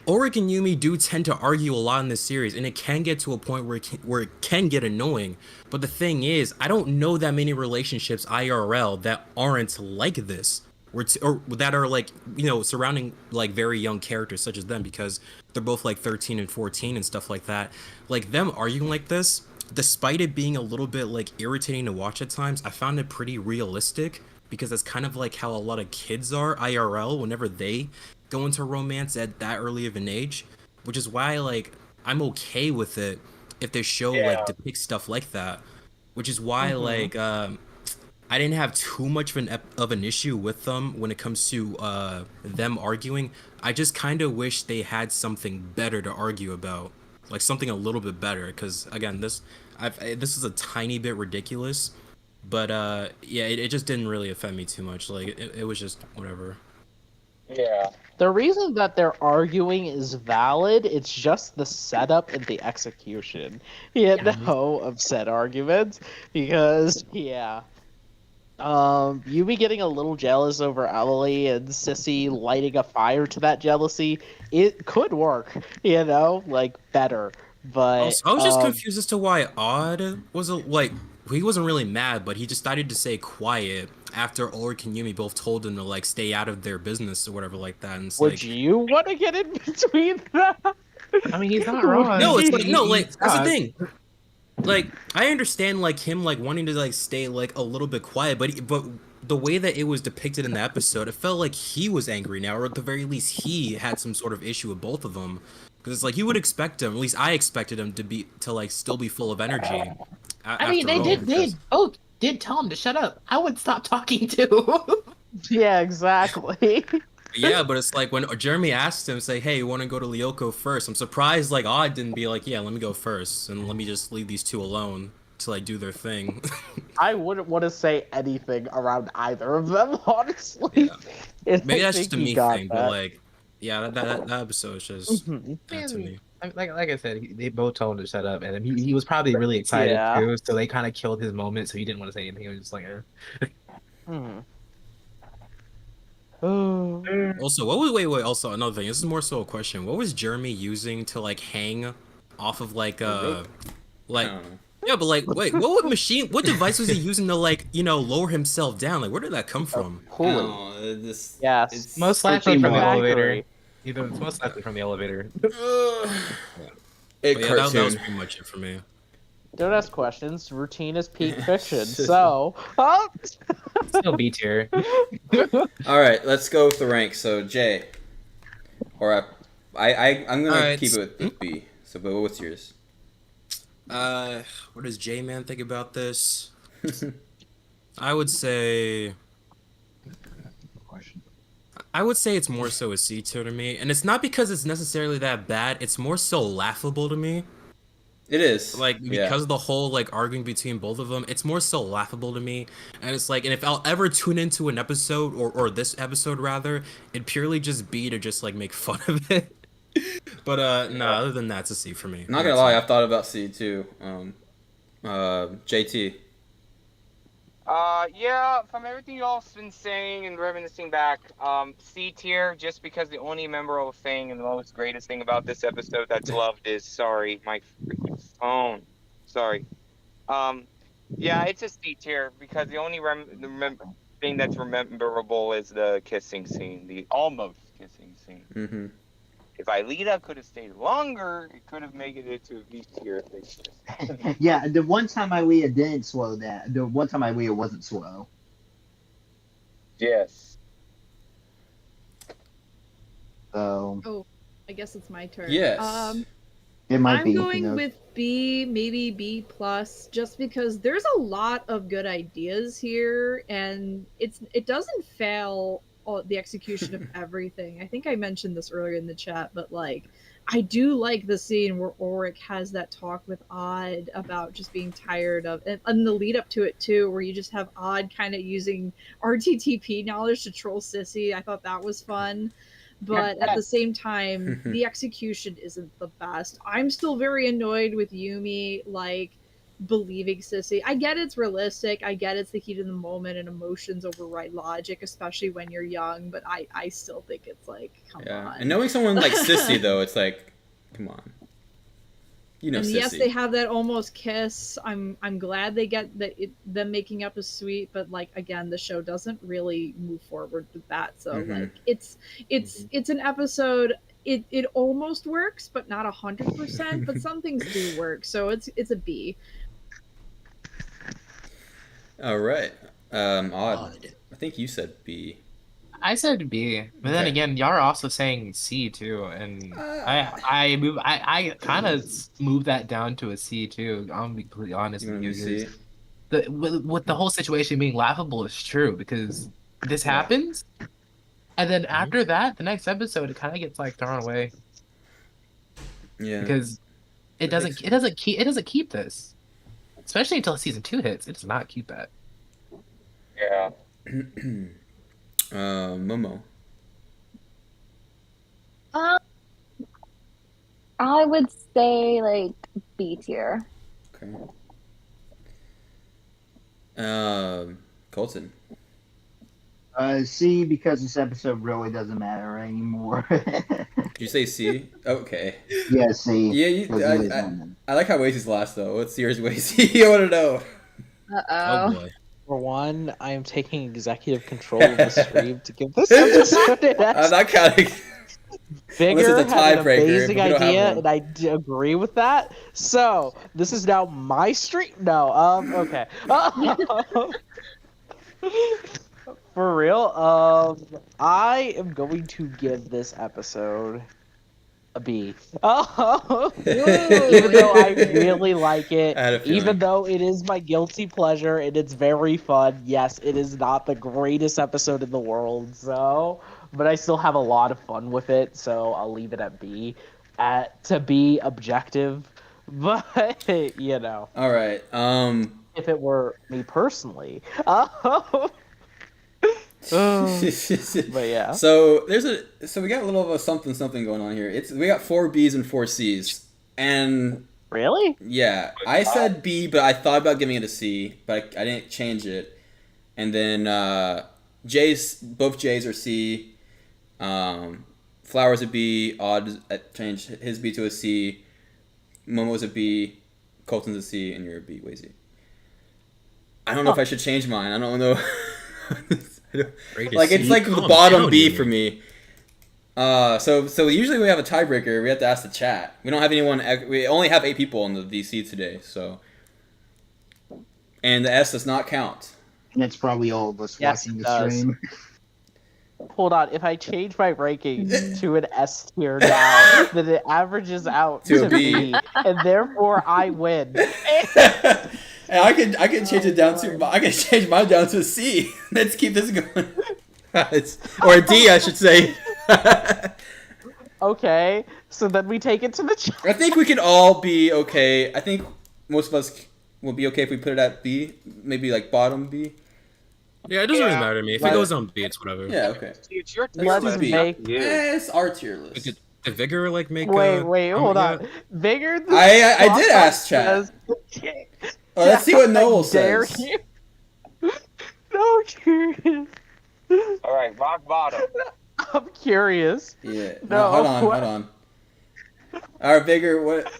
Ulrich and Yumi do tend to argue a lot in this series, and it can get to a point where it can get annoying. But the thing is, I don't know that many relationships IRL that aren't like this, or that are like, you know, surrounding like very young characters such as them, because they're both like 13 and 14 and stuff like that. Like them arguing like this, despite it being a little bit like irritating to watch at times, I found it pretty realistic, because that's kind of like how a lot of kids are IRL whenever they go into romance at that early of an age, which is why like I'm okay with it if their show like depicts stuff like that, which is why like I didn't have too much of an issue with them when it comes to them arguing. I just kind of wish they had something better to argue about, like something a little bit better, because again, this is a tiny bit ridiculous, but yeah, it just didn't really affect me too much. Like it was just whatever. Yeah. The reason that they're arguing is valid. It's just the setup and the execution, of said arguments. Because Yumi getting a little jealous over Emily and Sissy lighting a fire to that jealousy, it could work, like better. But I was just confused as to why Odd wasn't like, he wasn't really mad, but he decided to stay quiet after Ulrich and Yumi both told him to like stay out of their business or whatever like that. And it's would like, you want to get in between that? I mean, he's not wrong. no, it's like, no, He- like he's that's the not. thing. Like I understand like him like wanting to like stay like a little bit quiet, but the way that it was depicted in the episode, it felt like he was angry now, or at the very least he had some sort of issue with both of them. Because it's like you would expect him, at least I expected him to like still be full of energy. I mean, after all, they because- both did tell him to shut up. I would stop talking too. Yeah, exactly. Yeah, but it's like when Jeremy asked him, say, hey, you want to go to Lyoko first? I'm surprised, like, Odd didn't be like, yeah, let me go first, and let me just leave these two alone to, like, do their thing. I wouldn't want to say anything around either of them, honestly. Yeah. And Maybe I that's think just a he me got thing, that. but, like, yeah, that episode is just Mhm. that to me. Like I said, they both told him to shut up, and he was probably really excited Yeah. too. So they kind of killed his moment, so he didn't want to say anything. He was just like, Hmm. Oh. Also, wait, also, another thing, this is more so a question. What was Jeremy using to, like, hang off of, like, like, I don't know. yeah, but, like, wait, what device was he using to, like, you know, lower himself down? Like, where did that come from? Pulley. No, this, Yes. it's- most likely from the Factory. elevator. It's most likely from the elevator. It But yeah, that was cartoon. pretty much it for me. Don't ask questions. Routine is peak fiction. So, oh. Still B tier. All right, let's go with the ranks. So Jay, or I'm gonna Alright. keep it with B. So, but what's yours? What does J-Man think about this? I would say, I would say it's more so a C tier to me, and it's not because it's necessarily that bad. It's more so laughable to me. It is. Like Yeah. because of the whole like arguing between both of them, it's more so laughable to me. And it's like, and if I'll ever tune into an episode or this episode rather, it'd purely just be to just like make fun of it. But no, other than that, it's a C for me. Not gonna lie, I've thought about C too. JT. Yeah, from everything y'all's been saying and reminiscing back, C tier, just because the only memorable thing and the most greatest thing about this episode that's loved is, sorry, my freaking phone. Sorry. Yeah, it's a C tier because the only thing that's memorable is the kissing scene, the almost kissing scene. Mm-hmm. If Aelita could have stayed longer, it could have made it into a B tier. Yeah, the one time Ilea didn't slow that. The one time Ilea wasn't slow. Yes. So. Oh, I guess it's my turn. Yes. It might I'm be. going with B, maybe B plus, just because there's a lot of good ideas here, and it doesn't fail the execution of everything. I think I mentioned this earlier in the chat, but like I do like the scene where Ulrich has that talk with Odd about just being tired of, and the lead up to it too, where you just have Odd kind of using RTTP knowledge to troll Sissy. I thought that was fun. But at the same time, the execution isn't the best. I'm still very annoyed with Yumi, like, believing Sissy. I get it's realistic. I get it's the heat of the moment and emotions override logic, especially when you're young. But I still think it's like, come on. And knowing someone like Sissy, though, it's like, come on. You know, and Sissy. yes, they have that almost kiss. I'm glad they get them making up is sweet, but like again, the show doesn't really move forward with that. So like it's an episode. It almost works, but not 100%. But some things do work, so it's a B. All right, Odd. I think you said B. I said B, but then again, y'all are also saying C too, and I kind of moved that down to a C too. I'm gonna be completely honest with you. C? With the whole situation being laughable is true because this happens, and then after that, the next episode it kind of gets like thrown away. Yeah. Because it doesn't keep this, especially until season 2 hits. It does not keep that. Yeah. Momo. I would say like B tier. Okay. Colton. C, because this episode really doesn't matter anymore. Did you say C? Okay. Yeah, C. Yeah, I like how Wazy's last though. What's yours, Wazy? I want to know. Oh boy. For one, I am taking executive control of the stream to give this episode an I'm not counting. Bigger Unless it's a had an tiebreaker, amazing but we don't have idea, one. and I agree with that. So this is now my stream. No, okay. For real, I am going to give this episode a B. Even though I really like it, I had a feeling. even though it is my guilty pleasure and it's very fun. Yes, it is not the greatest episode in the world, but I still have a lot of fun with it, so I'll leave it at B. To be objective, but you know. All right. If it were me personally, but yeah. So we got a little of a something going on here. We got 4 B's and 4 C's, and really, yeah, I said B, but I thought about giving it a C, but I didn't change it. And then both J's are C. Flowers a B. Odd changed his B to a C. Momo's a B. Colton's a C, and you're a B, Wazy. I don't know if I should change mine. I don't know. It's like the bottom B for me. So usually we have a tiebreaker. We have to ask the chat. We don't have anyone. We only have 8 people in the DC today. So, and the S does not count. And it's probably all of us watching the stream. Hold on, if I change my ranking to an S tier now, then it averages out to B, and therefore I win. And I can change it down to. I can change mine down to a C. Let's keep this going. Or a D, I should say. Okay, so then we take it to the chat. I think we can all be okay. I think most of us will be okay if we put it at B, maybe like bottom B. Yeah, it doesn't really matter to me. If it goes on B, it's whatever. Yeah, okay. It's your Let's list, do B. not you. It's our tier list. Did Vigor like make? Wait, hold comment on. yet? Vigor. I did ask chat. Let's see what Noel Dare says. you? No, curious. All right, rock bottom. I'm curious. Yeah. No, No, hold what? on. Our bigger what?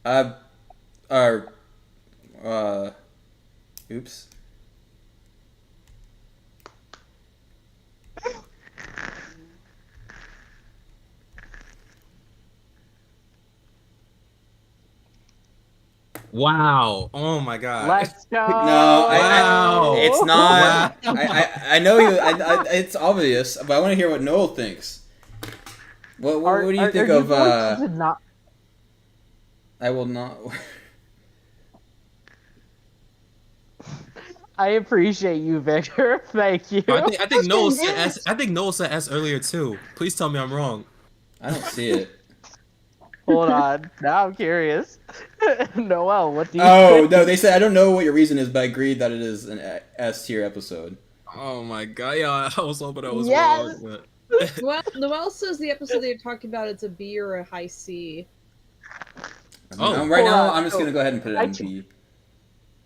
Our oops. Wow! Oh my god! Let's go. No, Wow. it's not. Wow. I know you. It's obvious, but I want to hear what Noel thinks. What do you think of? Not... I will not. I appreciate you, Victor. Thank you. I think Noel said S. I think Noel said S earlier too. Please tell me I'm wrong. I don't see it. Hold on. Now I'm curious. Noel, what do you Oh think? no, they said I don't know what your reason is, but I agreed that it is an S tier episode. Oh my god! Yeah, I was hoping I was Yes. wrong. Well, Noel says the episode that you're talking about it's a B or a high C. Oh. Right now, Hold on. I'm just gonna go ahead and put it I on ch- B.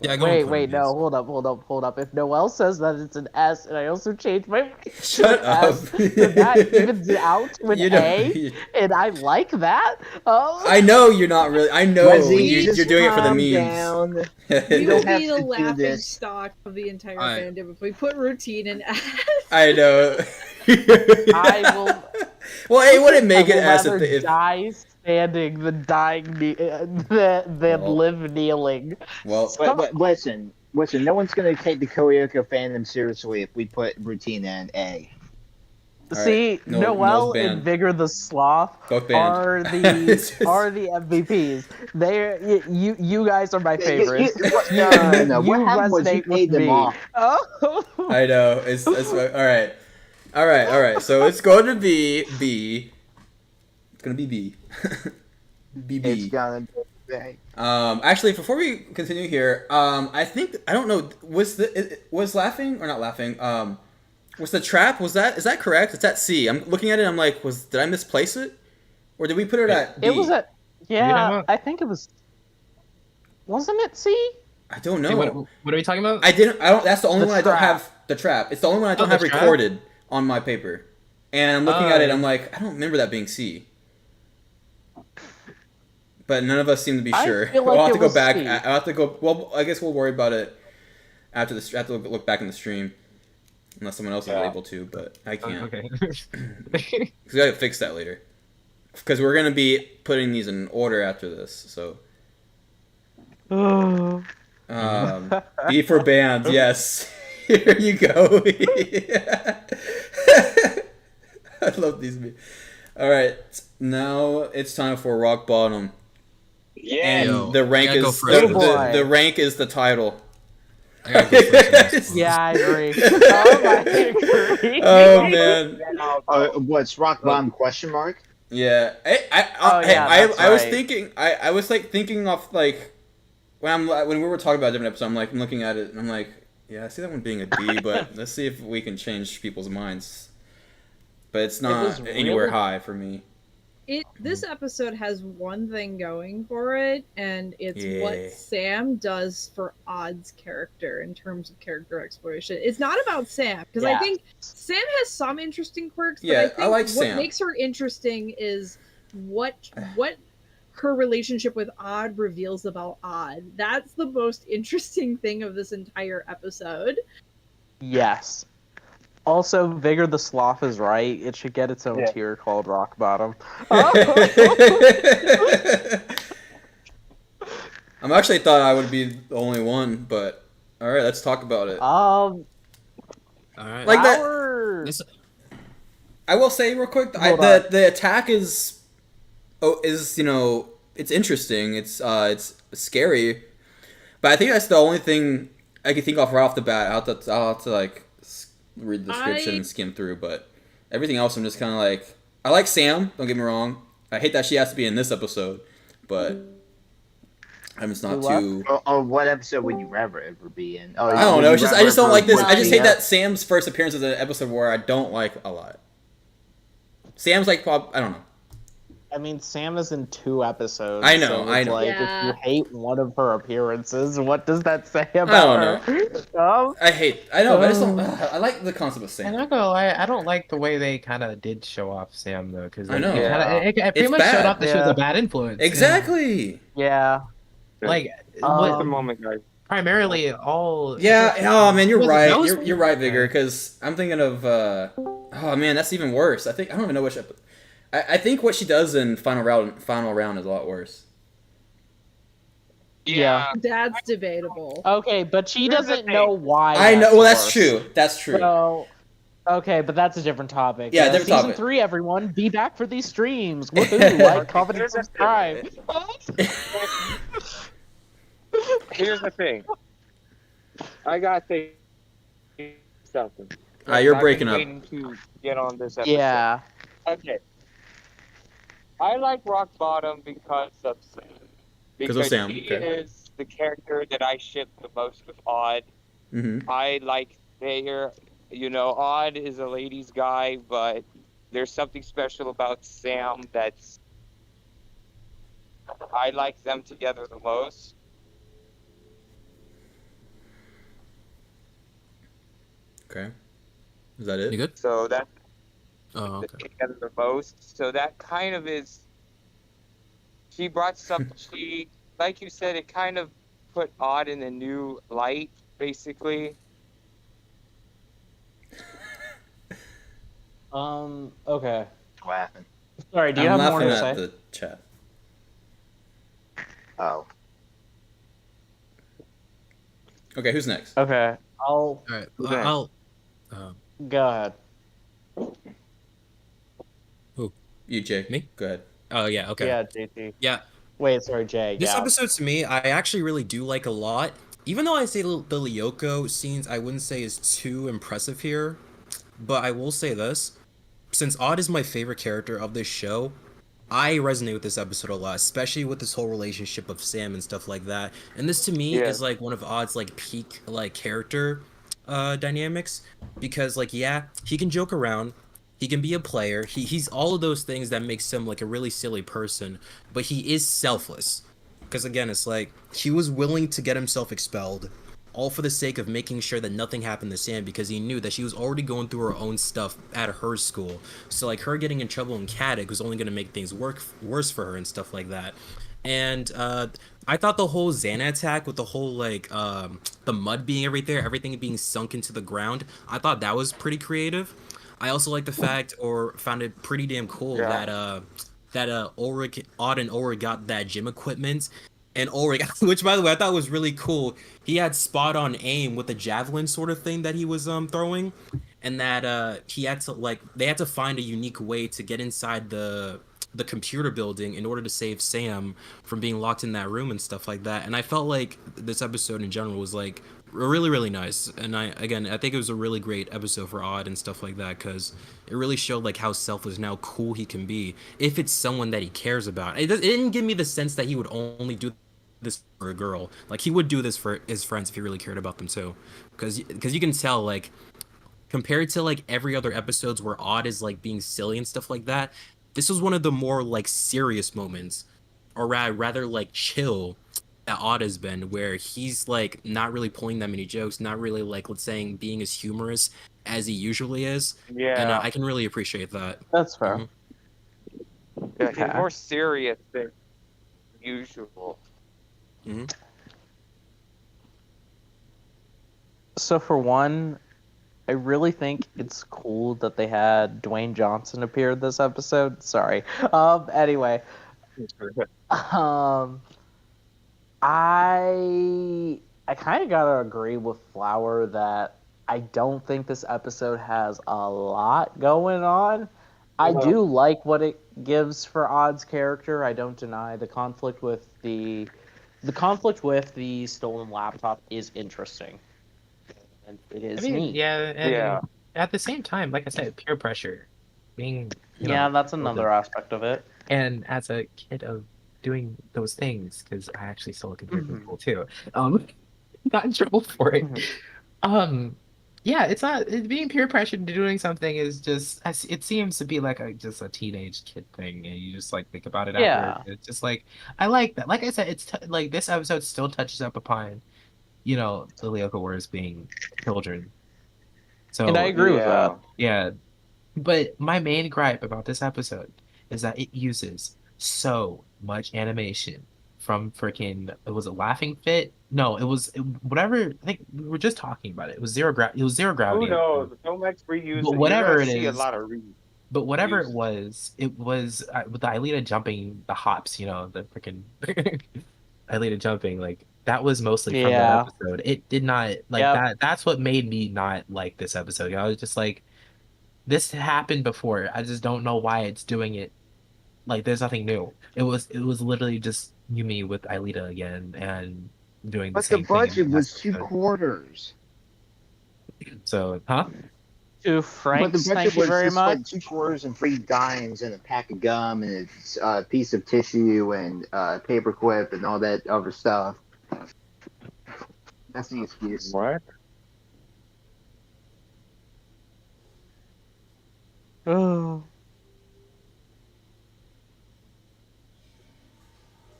Yeah, go Wait, no, hold up. If Noel says that it's an S, and I also changed my Shut up. S, then that evens it out with You don't- A, and I like that. Oh, I know you're not really. I know Leslie, you're just doing it for the calm memes. down. We You don't would have be to the do laughing this. stock of the entire Alright. fandom if we put routine in S. I know. I will. Well, it wouldn't make I it will S rather if die standing than dying than Well. live kneeling. well. But listen, no one's gonna take the Koyoko fandom seriously if we put routine in A. All right. See, Noel's Noel banned. and Vigor the Sloth Both banned. are the MVPs. You guys are my favorites. No. What You happened was you resonate paid with them me. off. Oh, I know. It's all right. So it's going to be B. It's gonna be B. It's BB. gonna be big. Actually, before we continue here, I think I don't know. Was laughing or not laughing? Was the trap? Is that correct? It's at C. I'm looking at it. I'm like, did I misplace it, or did we put it at B? it was a talking yeah. about? I think it was. Wasn't it C? I don't know. Hey, what are we talking about? I didn't. I don't. That's the only The one I don't trap. have. The trap. It's the only one I don't the have trap? recorded on my paper. And I'm looking at it. Oh. I'm like, I don't remember that being C. But none of us seem to be I sure. feel like We'll have it to go was back. C. I'll have to go. Well, I guess we'll worry about it after this. I have to look back in the stream, unless someone else is able to. But I can't. Okay. Cause we gotta fix that later. Because we're gonna be putting these in order after this. So. B for band, yes. Here you go. I love these memes. All right, now it's time for rock bottom, Yeah. and Yo, the rank I gotta go is first. Oh, boy. the rank is the title. I gotta go first on this one. Yeah, I agree. I agree. Oh man, What's rock bottom question mark? yeah. Oh, yeah, that's I was right. thinking. I was like thinking off like when we were talking about a different episode. I'm looking at it and I'm like, yeah, I see that one being a D, but let's see if we can change people's minds. But it's not was anywhere really- high for me. This episode has one thing going for it, and it's Yeah. what Sam does for Odd's character in terms of character exploration. It's not about Sam, because I Yeah. think Sam has some interesting quirks, but Yeah, I I think like what Sam. makes her interesting is what her relationship with Odd reveals about Odd. That's the most interesting thing of this entire episode. Yes. Also, Vigor the Sloth is right. It should get its own Yeah. tier called Rock Bottom. I'm actually thought I would be the only one, but all right, let's talk about it. Um, All right. Like that- our- This- I will say real quick, Hold the attack is it's interesting. It's scary, but I think that's the only thing I can think of right off the bat. I'll have to like read the description and skim through, but everything else I'm just kind of like, I like Sam. Don't get me wrong. I hate that she has to be in this episode, but I'm just not too. Oh, what episode would you rather ever be in? Oh, I don't would know. you It's just I rather just don't for like this. I just hate Fortnite? that Sam's first appearance is an episode where I don't like a lot. Sam's like I don't know. I mean, Sam is in 2 episodes. I know, so it's I know. Like, Yeah. if you hate one of her appearances, what does that say don't about her? I know, but I just don't. I like the concept of I'm Sam. not gonna lie, I don't like the way they kind of did show off Sam though, because I like, know. it pretty It's much bad. showed off that she was Yeah. a bad influence. Exactly. Yeah. Like, Take a what, moment, guys. primarily all. Yeah. Oh man, you're Was it right. those You're right, Vigor. Because I'm thinking of. Oh man, that's even worse. I don't even know which. I think what she does in final round is a lot worse. Yeah. That's debatable. Okay, but she Here's the doesn't thing. know why. I know. Well, that's worse. true. That's true. So, okay, but that's a different topic. Yeah, different season topic. 3, everyone, be back for these streams. Woohoo! Like, comment, and subscribe. Here's the thing. I gotta say something. You're I've breaking been up. waiting to get on this episode. Yeah. Okay. I like Rock Bottom because of Sam. Because of Sam, She okay. is the character that I ship the most with Odd. Mm-hmm. I like Thayer. You know, Odd is a ladies' guy, but there's something special about Sam that's. I like them together the most. Okay. Is that it? You good? So that's Oh, okay. together the most. So that kind of is. She brought some. She, like you said, it kind of put Odd in a new light, basically. Okay. Laughing. Sorry, do you I'm have more laughing to at say? the chat. Oh. Okay, who's next? Okay, I'll All right. Okay. I'll. go ahead. You, Jay. Me? Go ahead. Oh yeah. Okay. Yeah, JT. Yeah. Wait, sorry, Jay. This yeah. episode to me, I actually really do like a lot. Even though I say the Lyoko scenes, I wouldn't say is too impressive here. But I will say this: since Odd is my favorite character of this show, I resonate with this episode a lot, especially with this whole relationship of Sam and stuff like that. And this to me Yeah. is like one of Odd's like peak like character dynamics, because like yeah, he can joke around. He can be a player. He's all of those things that makes him like a really silly person, but he is selfless. Because again, it's like he was willing to get himself expelled, all for the sake of making sure that nothing happened to Sam, because he knew that she was already going through her own stuff at her school. So like her getting in trouble in Caddick was only going to make things worse for her and stuff like that. And I thought the whole Xana attack with the whole like the mud being everything being sunk into the ground, I thought that was pretty creative. I also like the fact, or found it pretty damn cool, Yeah. that Ulrich, Odd and Ulrich got that gym equipment, and Ulrich, which by the way I thought was really cool. He had spot on aim with the javelin sort of thing that he was throwing, and that he had to like they had to find a unique way to get inside the computer building in order to save Sam from being locked in that room and stuff like that. And I felt like this episode in general was like really nice. And I think it was a really great episode for Odd and stuff like that, because it really showed like how selfless and how cool he can be if it's someone that he cares about. It didn't give me the sense that he would only do this for a girl. Like he would do this for his friends if he really cared about them too, because you can tell like compared to like every other episodes where Odd is like being silly and stuff like that, this was one of the more like serious moments, or rather like chill, that Odd has been, where he's like not really pulling that many jokes, not really like let's say being as humorous as he usually is. Yeah. And I can really appreciate that. That's fair. Mhm. Yeah, he's Okay. more serious than usual. So for one, I really think it's cool that they had Dwayne Johnson appear this episode. Sorry. Anyway, I kind of gotta agree with Flower that I don't think this episode has a lot going on. I do like what it gives for Odd's character. I don't deny the conflict with the stolen laptop is interesting, and it is neat. Yeah, and Yeah. at the same time, like I said, peer pressure, being Yeah, that's another children. aspect of it. And as a kid of doing those things, because I actually stole a computer from Mhm. school too, um, got in trouble for it. Mhm. Um, yeah, it's not being peer pressured into doing something is just it seems to be like just a teenage kid thing, and you just like think about it after. Yeah, It's just like I like that. Like I said, it's like this episode still touches up upon the Lyoko Wars being children. and I So agree with that. Yeah. yeah, but my main gripe about this episode is that it uses so much animation from freaking was it Laughing Fit? No, whatever. I think we were just talking about it. It was zero Who gravity knows? episode. So much reuse. But You're gonna whatever it see a is, lot of but whatever reuse. it was with the Aelita jumping the hops. The freaking Aelita jumping like. That was mostly from that Yeah. episode. It did not like Yep. that. That's what made me not like this episode. I was just like, this happened before. I just don't know why it's doing it. Like there's nothing new. It was literally just Yumi with Aelita again and doing the But the same thing in budget the last was two episode. quarters. So, huh? To But the Franks, budget thank you was very just much. like two quarters and 3 dimes and a pack of gum and a piece of tissue and paper clip and all that other stuff. That's the excuse. What? Oh.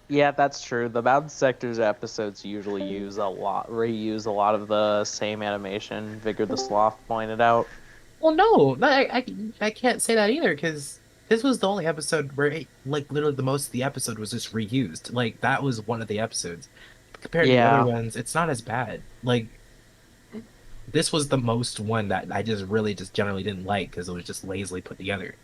Yeah, that's true. The Mountain Sectors episodes usually reuse a lot of the same animation. Vigor the Sloth pointed out. Well, no, I can't say that either because this was the only episode where like literally the most of the episode was just reused. Like that was one of the episodes. Compared to the other Yeah. ones, it's not as bad. Like this was the most one that I just really just generally didn't like because it was just lazily put together.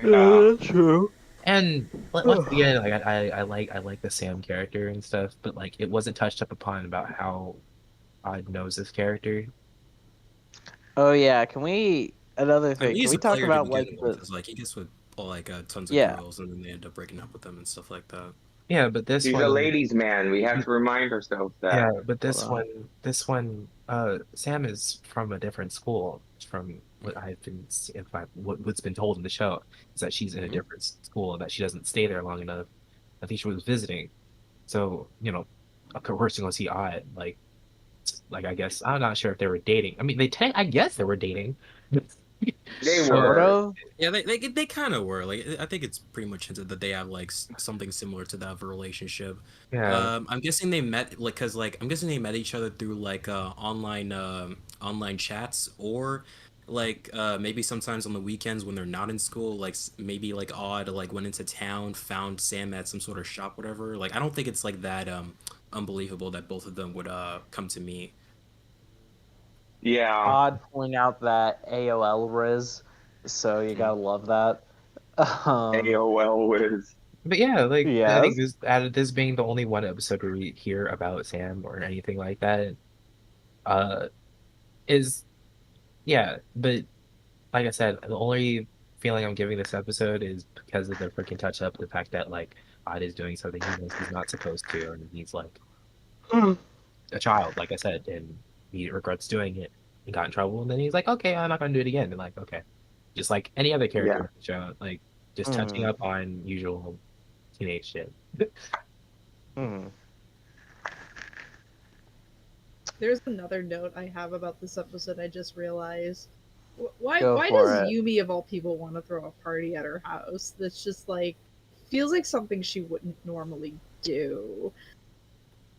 Yeah. That's true. And once again, like I like the Sam character and stuff, but like it wasn't touched up upon about how Odd knows this character. Oh yeah, another I mean, thing? Can he's we a talk player to about begin like with, the because like he gets with tons of yeah. girls, and then they end up breaking up with them and stuff like that. Yeah, but this He's one, a ladies' man. We have to remind ourselves yeah, that. but Hold this one, Sam is from a different school. From what I've been, what's been told in the show is that she's in a Mhm. different school and that she doesn't stay there long enough. I think she was visiting, so of course, see Odd like I guess I'm not sure if they were dating. I mean, I guess they were dating. They So, Sort were. of. Yeah, they kind of were. Like, I think it's pretty much hinted that they have like something similar to that of a relationship. yeah. I'm guessing they met like because like I'm guessing they met each other through like online chats or like maybe sometimes on the weekends when they're not in school. Like maybe like Odd like went into town, found Sam at some sort of shop, whatever. Like I don't think it's like that unbelievable that both of them would come to meet. Yeah. Odd point out that AOL Riz, so you gotta love that. AOL Wiz. But yeah, like I think Yes. this being the only one episode where we hear about Sam or anything like that, uh, is yeah. But like I said, the only feeling I'm giving this episode is because of the freaking touch up, the fact that like Odd is doing something he knows he's not supposed to, and he's like a child, like I said, and he regrets doing it and got in trouble, and then he's like, okay, I'm not gonna do it again, and like okay, just like any other character Yeah. in the show, like just touching Mhm. up on usual teenage shit. Mhm. There's another note I have about this episode. I just realized. Why Go why for does it. Yumi of all people want to throw a party at her house? That's just like feels like something she wouldn't normally do.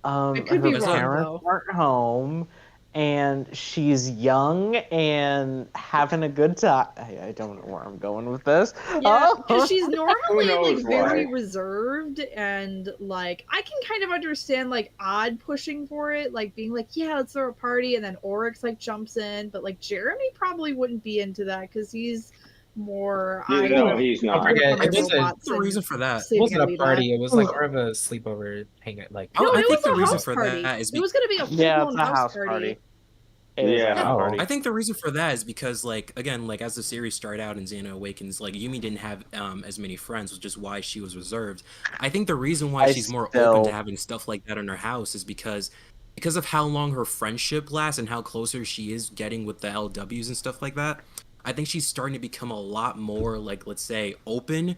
I could be Her wrong parents though. aren't home, and she's young and having a good time. I don't know where I'm going with this. Yeah, Oh. because she's normally knows like very why? reserved and like I can kind of understand like Odd pushing for it, like being like, yeah, let's throw a party, and then Oryx like jumps in, but like Jeremy probably wouldn't be into that because he's more Yeah, I no, work- he's I not. work forget, on my I think robots The and reason for that. It saving wasn't a Alita. party. It was like more of a sleepover hangout. Like, No, I it think was the a reason house for party. that is It was gonna be a Yeah, full-blown it's a house party. It is a Yeah. house Oh. party. I think the reason for that is because, like, again, like as the series started out in Xena Awakens, like Yumi didn't have as many friends, which is why she was reserved. I think the reason why I she's more still- open to having stuff like that in her house is because because of how long her friendship lasts and how closer she is getting with the LWs and stuff like that, I think she's starting to become a lot more, like, let's say, open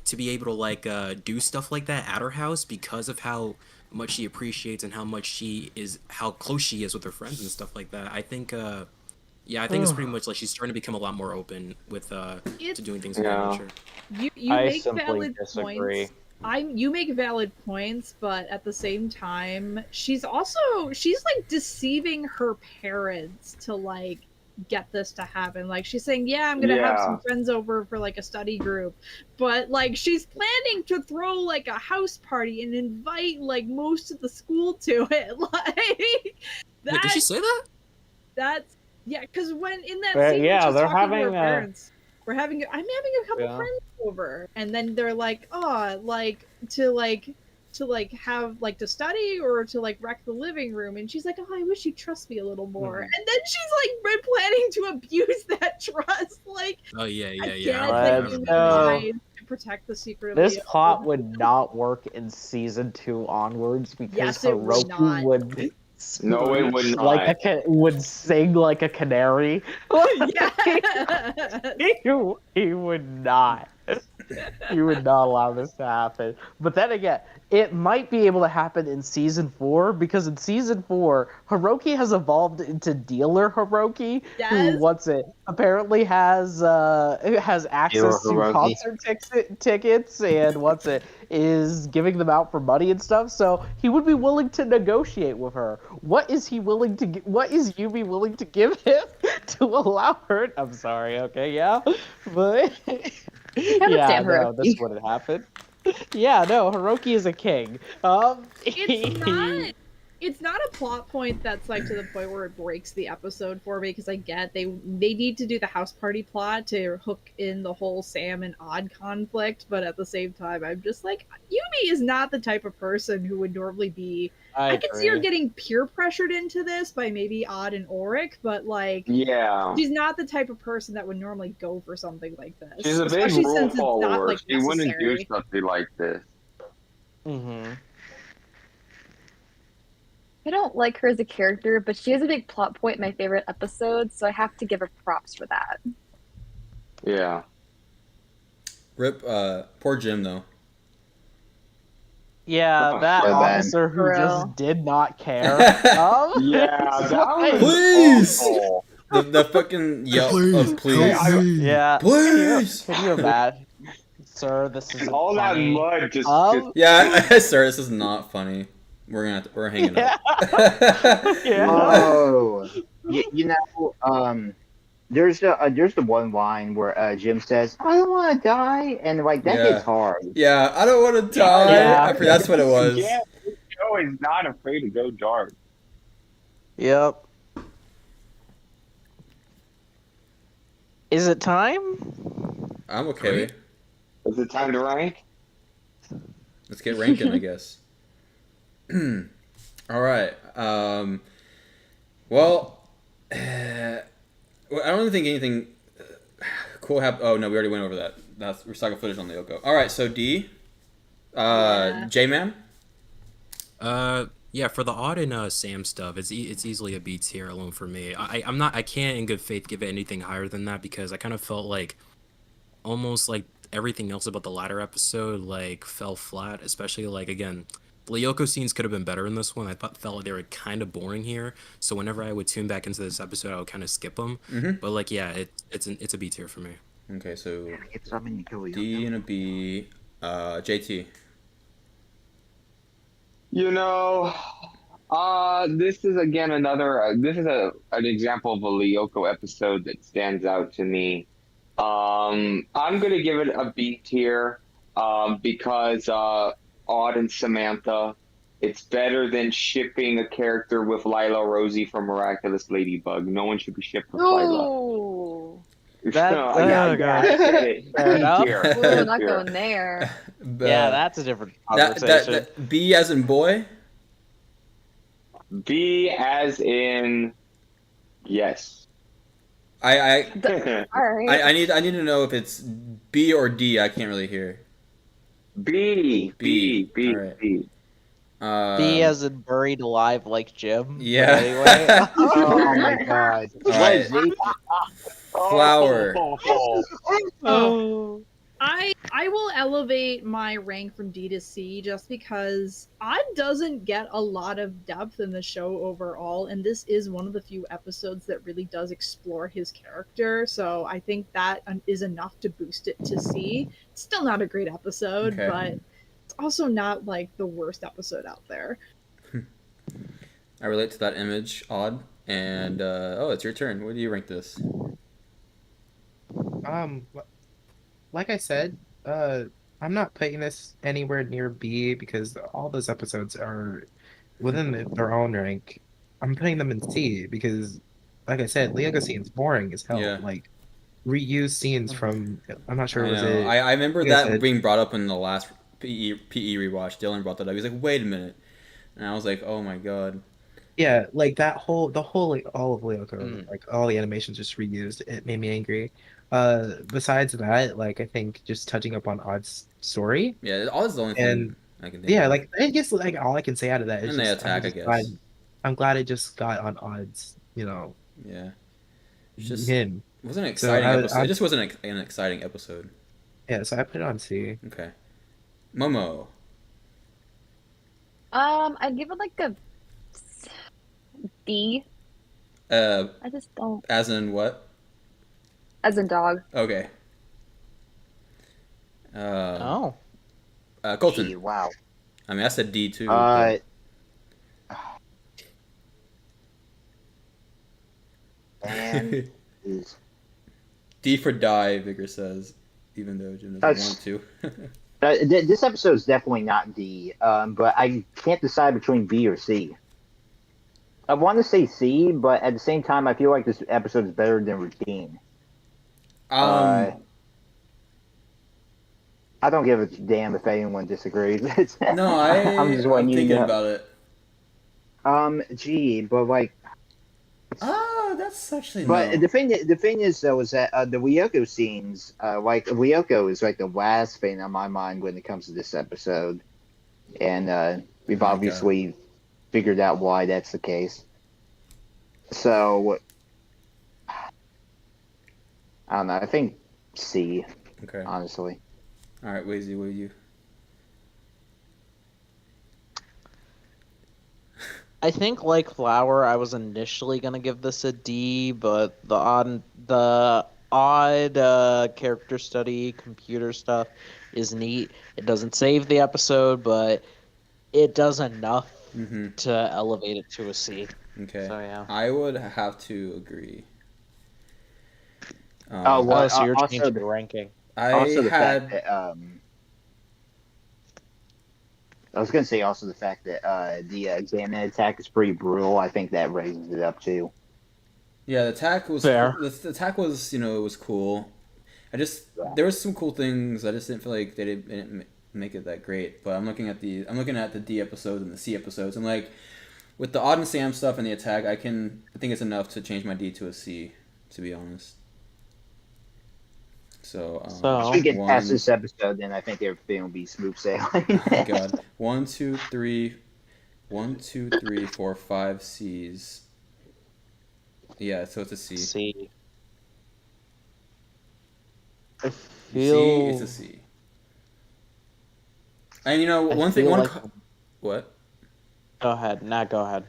to be able to, like, do stuff like that at her house because of how much she appreciates and how close she is with her friends and stuff like that. I think, yeah, I think it's pretty much like she's starting to become a lot more open with, to doing things of that nature. You I make simply valid disagree. points. You make valid points, but at the same time, she's like deceiving her parents to like get this to happen. Like she's saying, "Yeah, I'm gonna have some friends over for like a study group," but like she's planning to throw like a house party and invite like most of the school to it. Like that. Wait, did she say that? That's yeah, because when in that But scene, yeah, when she's they're talking to her having parents, I'm having a couple Yeah. friends over, and then they're like, oh, to have like to study or to like wreck the living room, and she's like, oh, I wish you'd trust me a little more, and then she's like planning to abuse that trust. Like, Oh yeah, I yeah, get yeah. that Let's you go. need to protect the secret of This Lyoko. plot would not work in season 2 onwards because Yes, it would not. Hiroki would No, it would like not. would sing like a canary. Yeah. He would not. You would not allow this to happen. But then again, it might be able to happen in season 4 because in season 4, Hiroki has evolved into dealer Hiroki, who Yes. apparently has access to Hiroki. concert tickets and is giving them out for money and stuff. So he would be willing to negotiate with her. What is Yumi willing to give him to allow her? I'm sorry. Okay, yeah, but. Yeah, stand no, Hiroki. this wouldn't happen. Yeah, no, Hiroki is a king. It's not a plot point that's like to the point where it breaks the episode for me, because I get they need to do the house party plot to hook in the whole Sam and Odd conflict, but at the same time I'm just like, Yumi is not the type of person who would normally be. I can see her getting peer pressured into this by maybe Odd and Auric, but like, Yeah. she's not the type of person that would normally go for something like this. She's a big especially rule since it's follower. not like She wouldn't do necessary. something like this. Mm-hmm. I don't like her as a character, but she is a big plot point in my favorite episodes, so I have to give her props for that. Yeah. Rip, poor Jim though. Yeah, that so bad. officer who For just real. did not care. Yeah, that was Please! awful. The fucking yell of please. Yeah. Please! Can you imagine? Sir, this is All funny. that mud just. Yeah, sir, this is not funny. We're hanging up. Yeah. Oh, you know, there's the one line where Jim says, "I don't want to die," and like that hits hard. Yeah, I don't want to die. Yeah. I forgot that's what it was. Yeah, this show is not afraid to go dark. Yep. Is it time? I'm okay. Is it time to rank? Let's get ranking, I guess. All right. Well, I don't think anything cool happened. Oh no, we already went over that. That's recycled footage on Lyoko. All right, so D, J-Man. Yeah, for the Odd and Sam stuff, it's easily a B tier alone for me. I can't in good faith give it anything higher than that because I kind of felt like almost like everything else about the latter episode like fell flat, especially like again, the Lyoko scenes could have been better in this one. Felt like they were kind of boring here, so whenever I would tune back into this episode, I would kind of skip them. But like yeah, it's a B tier for me. Okay, so Get something to kill you. D and a B. JT. You know, this is again another. This is an example of a Lyoko episode that stands out to me. I'm gonna give it a B tier, because Odd and Samantha. It's better than shipping a character with Lila Rosie from Miraculous Ladybug. No one should be shipped with Lila. Ooh. That- No, oh, God. I get it. Fair B enough. tier, Ooh, B not tier. going there. Yeah, that's a different conversation. That B as in boy. B as in yes. All right. I need to know if it's B or D. I can't really hear. B. All right. B. B as in buried alive like Jim. But Yeah. anyway. Oh my god. All What is right. he? Flower. Oh. I will elevate my rank from D to C just because Odd doesn't get a lot of depth in the show overall, and this is one of the few episodes that really does explore his character. So I think that is enough to boost it to C. It's still not a great episode, Okay. but it's also not like the worst episode out there. I relate to that image, Odd. And it's your turn. What do you rank this? Um, like I said, I'm not putting this anywhere near B because all those episodes are within their own rank. I'm putting them in C because, like I said, Lyoko scene's boring as hell. Yeah. Like reused scenes from I'm not sure I was know. it. I remember like I that said, being brought up in the last PE rewatch. Dylan brought that up. He's like, "Wait a minute," and I was like, "Oh my god." yeah, like the whole like all of Lyoko, like all the animations just reused. It made me angry. Besides that, like I think just touching up on Odd's story Yeah, all is the only thing and I can think yeah, of. like I guess like all I can say out of that is And they just attack, I guess. I'm glad it just got on Odd's, Yeah. It's just him. it wasn't an So exciting episode. It just wasn't an exciting episode. yeah, so I put it on C. Okay. Momo. I'd give it like a D. I just don't. As in what? As in dog. Okay. Oh. Colton. D, wow. I mean, I said D too. Man. Jeez. D for die, Vigor says, even though Jim doesn't want to. This episode is definitely not D, but I can't decide between B or C. I want to say C, but at the same time, I feel like this episode is better than Routine. I don't give a damn if anyone disagrees. No, I'm just I'm wanting you to thinking know. about it. Gee, but like, That's actually but no. the thing is though is that the Lyoko scenes, like Lyoko is like the last thing on my mind when it comes to this episode, and we've obviously figured out why that's the case. So I don't know. I think C. Okay. Honestly. All right, Wazy, what are you? I think like Flower, I was initially gonna give this a D, but the odd character study computer stuff is neat. It doesn't save the episode, but it does enough to elevate it to a C. Okay. So yeah. I would have to agree. So you're also changing the ranking. I also the had. fact that I was going to say also the fact that the examine attack is pretty brutal. I think that raises it up too. Yeah, the attack was Fair. The attack was it was cool. There was some cool things. I just didn't feel like they didn't make it that great. But I'm looking at the D episodes and the C episodes. And like with the Odd and Sam stuff and the attack, I think it's enough to change my D to a C. To be honest. So once we get past this episode, then I think everything will be smooth sailing. Oh God, 1, 2, 3, 4, 5 C's. Yeah, so it's a C. C. I C, feel. it's a C. And I one thing, feel like- what? Go ahead. Go ahead.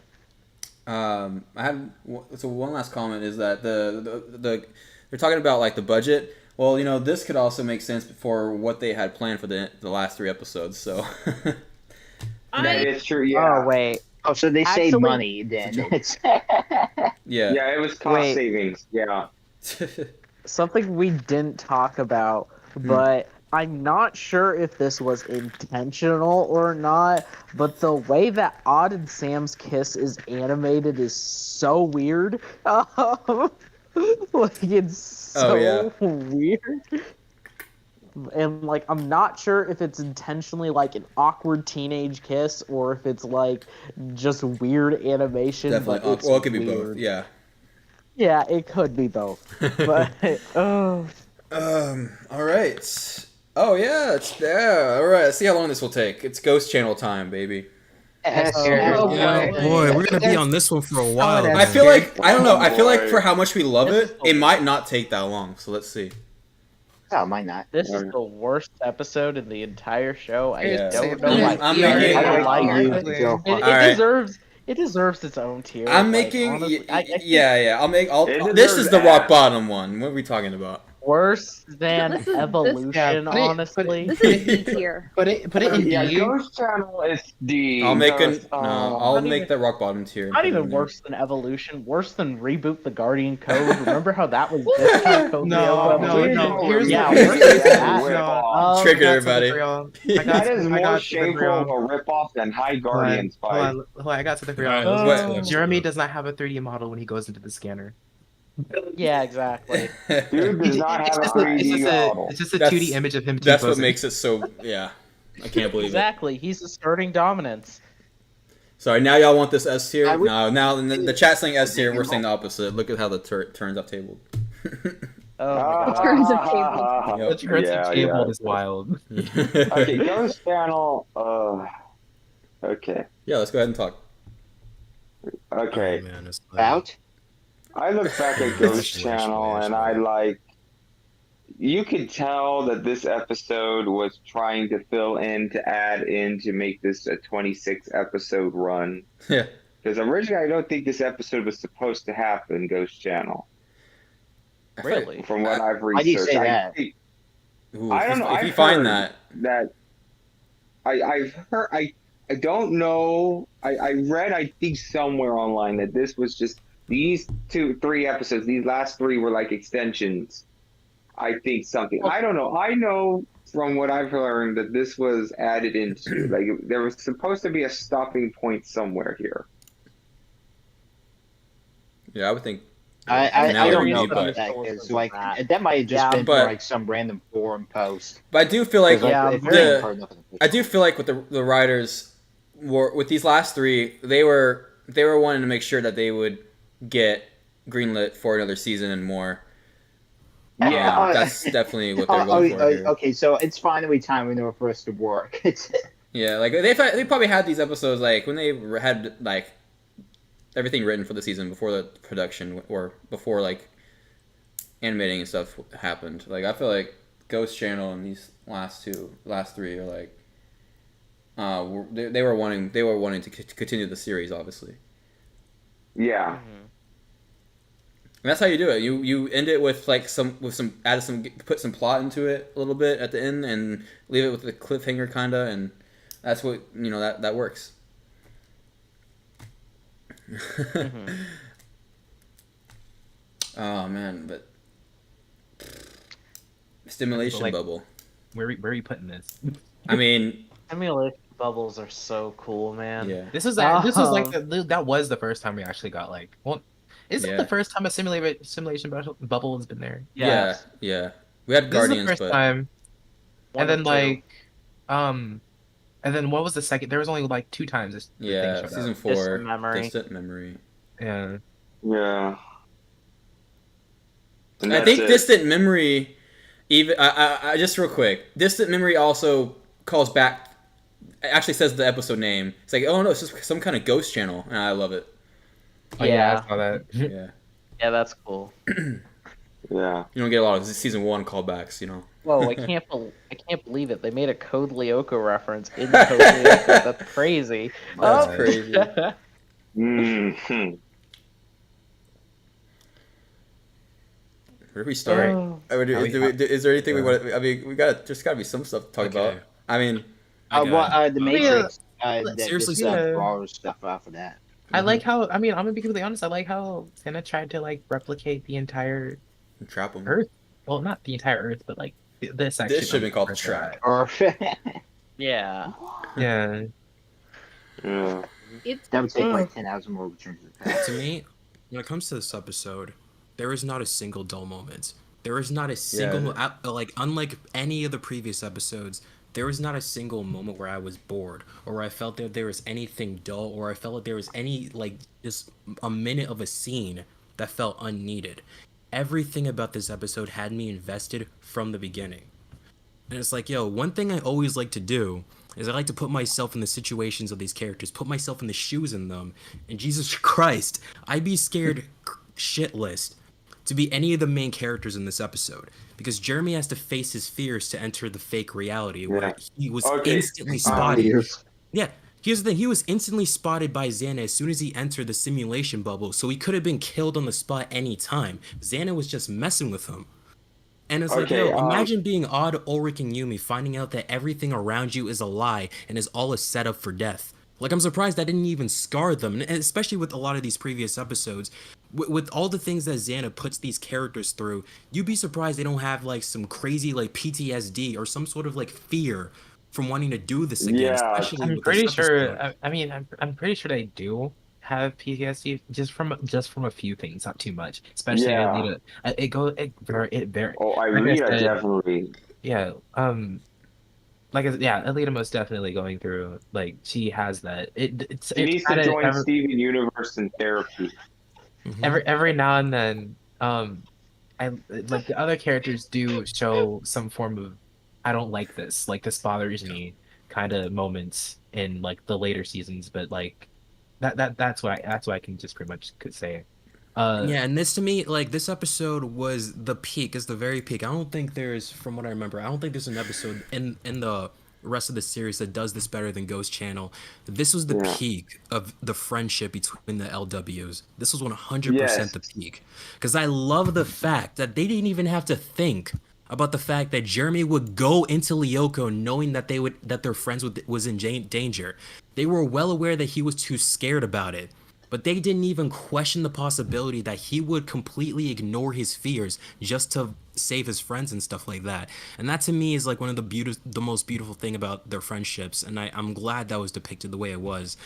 I had one last comment is that the they're talking about like the budget. Well, this could also make sense for what they had planned for the last 3 episodes. So That is true. Yeah. Oh wait. Oh, so they save Actually- money then. yeah. Yeah, it was cost Wait. savings. Yeah. Something we didn't talk about, but I'm not sure if this was intentional or not, but the way that Odd and Sam's kiss is animated is so weird. Like, it's so weird. And, like, I'm not sure if it's intentionally, like, an awkward teenage kiss or if it's, like, just weird animation. Definitely. But it's Well, it could be weird. both. Yeah. Yeah, it could be both. But, oh. All right. Oh yeah, it's All right. Let's see how long this will take. It's Ghost Channel time, baby. Oh, Yeah, boy. boy, we're gonna be on this one for a while. that's I feel man. like I don't know. I feel like boy. for how much we love This is it, the it might not take that long. So let's see. Oh, might not. This is the worst episode in the entire show. I Yeah. don't know why I'm people making- like I it. like you, Joe. It Alright. deserves its own tier. I'm like, making. honestly, I think Yeah. I'll make. It This is the deserves rock F. bottom one. What are we talking about? worse than This is- Evolution. Yeah, put it- honestly, This is B tier. Put it in Yeah, D. Ghost Channel is D. I'll make Ghost, an. No, I'll Not make even- the rock bottom tier. and not put it even in there. worse than Evolution. Worse than Reboot the Guardian Code. Remember how that was this time? Code No, Lyoko no, Evolution? no. Here's Yeah, the worse than that. no. Triggered I got something everybody. for y'all. That is I more got something for shameful y'all. of a ripoff than High Guardians Hold fight. on, hold on, I got something for Alright, y'all. let's get to Oh. it. Jeremy does not have a 3D model when he goes into the scanner. Yeah, exactly. Dude does not It's have a just a, 3D model. it's just a That's- 2D image of him. That's what T-posing. makes it so. Yeah, I can't believe it. Exactly. He's asserting dominance. Sorry, now y'all want this S tier? I would- No, now the chat's saying S tier. We're saying the opposite. Look at how the turns up tabled. Oh my god. Turns of table. Yep. The currency Yeah, table yeah. is wild. Okay, Ghost Channel. Okay. Yeah, let's go ahead and talk. Okay. Oh, man, it's like- About? I look back at Ghost Channel and I like. You could tell that this episode was trying to fill in, to add in, to make this a 26 episode run. Yeah. Because originally, I don't think this episode was supposed to happen, Ghost Channel. Really? From what I've Why do you researched. say that? Ooh, I don't know. If I've you find heard that, I've heard. I don't know. I read. I think somewhere online that this was just these 3 episodes. These last 3 were like extensions. I think something. I don't know. I know from what I've learned that this was added into. Like there was supposed to be a stopping point somewhere here. yeah, I would think. I Now don't we know need, about but- that. Cause like that might have just Yeah, been but- for, like some random forum post. But I do feel like, 'Cause, Yeah, if the- we haven't heard nothing I do feel like with the writers were with these last 3, they were wanting to make sure that they would get greenlit for another season and more. Yeah, that's definitely what they're going for here. Okay, so it's finally time we know for us to work. It's Yeah, like they probably had these episodes like when they had like everything written for the season before the production or before like animating and stuff happened. Like I feel like Ghost Channel and these last 3 are like they were wanting to continue the series, obviously. Yeah. And that's how you do it. You end it with like put some plot into it a little bit at the end and leave it with a cliffhanger kinda, and that's what that works. Oh man, but stimulation Like- bubble. Where are you putting this? I mean, Simulation bubbles are so cool, man. yeah. This was like that was the first time we actually got like. Well, is Yeah. it the first time a simulation bubble has been there? Yes. Yeah. We had This Guardians, is the first but time. One And then or two. like, and then what was the second? There was only like 2 times this thing yeah, showed season up. 4, Distant Memory. Distant Memory. Yeah. Yeah. And I that's think it. Distant Memory, even I just real quick, Distant Memory also calls back. It actually says the episode name. It's like, oh no, it's just some kind of ghost channel, and I love it. Oh, Yeah. I saw that. Yeah, Yeah, that's cool. Yeah. you don't get a lot of season 1 callbacks. Whoa, I can't believe it. They made a Code Lyoko reference in Code Lyoko. That's crazy. That's Oh. crazy. Mm-hmm. Where do we start? Oh. Is there anything we want? I mean, there's gotta be some stuff to talk Okay. about. I mean, the Matrix. Seriously, just, yeah. borrow stuff off of that. I like how. I mean, I'm gonna be completely honest. I like how Senna tried to like replicate the entire trap them. Earth. Well, not the entire Earth, but like this section. This should have been called the Earth. trap. Or Yeah. Yeah. Yeah. It's that would take like 10 hours more returns to the past. To me, when it comes to this episode, there is not a single dull moment. There is not a single like unlike any of the previous episodes, there was not a single moment where I was bored or where I felt that there was anything dull or I felt like there was any like just a minute of a scene that felt unneeded. Everything about this episode had me invested from the beginning. And it's like, yo, one thing I always like to do is I like to put myself in the situations of these characters, put myself in the shoes in them. And Jesus Christ, I'd be scared shitless to be any of the main characters in this episode because Jeremy has to face his fears to enter the fake reality where Yeah. he was Okay. instantly spotted. Fears. Yeah, here's the thing. He was instantly spotted by Xana as soon as he entered the simulation bubble, so he could have been killed on the spot any time. Xana was just messing with him. And it's like, Okay. yo, imagine being Odd, Ulrich, and Yumi, finding out that everything around you is a lie and is all a setup for death. Like, I'm surprised that didn't even scar them, and especially with a lot of these previous episodes. With all the things that Xana puts these characters through, you'd be surprised they don't have, like, some crazy, like, PTSD or some sort of, like, fear from wanting to do this again, Yeah. especially I'm with this pretty sure. episode. I mean, I'm pretty sure they do have PTSD just from a few things, not too much. Especially Yeah. Alita. It very Oh, like I Irina said, definitely. yeah. Yeah, Alita most definitely going through like she has that. She It's needs to kind of join Steven Universe in therapy. every now and then. I like the other characters do show some form of I don't like this, like this bothers me kind of moments in like the later seasons, but like that's what I can just pretty much could say. Uh Yeah, and this to me, like this episode was the peak, is the very peak. I don't think there's, from what I remember, I don't think there's an episode in the rest of the series that does this better than Ghost Channel. This was the Yeah. peak of the friendship between the LWs. This was 100% Yes. the peak. Because I love the fact that they didn't even have to think about the fact that Jeremy would go into Lyoko knowing that their friends was in danger. They were well aware that he was too scared about it. But they didn't even question the possibility that he would completely ignore his fears just to save his friends and stuff like that. And that to me is like one of the most beautiful thing about their friendships. And I'm glad that was depicted the way it was.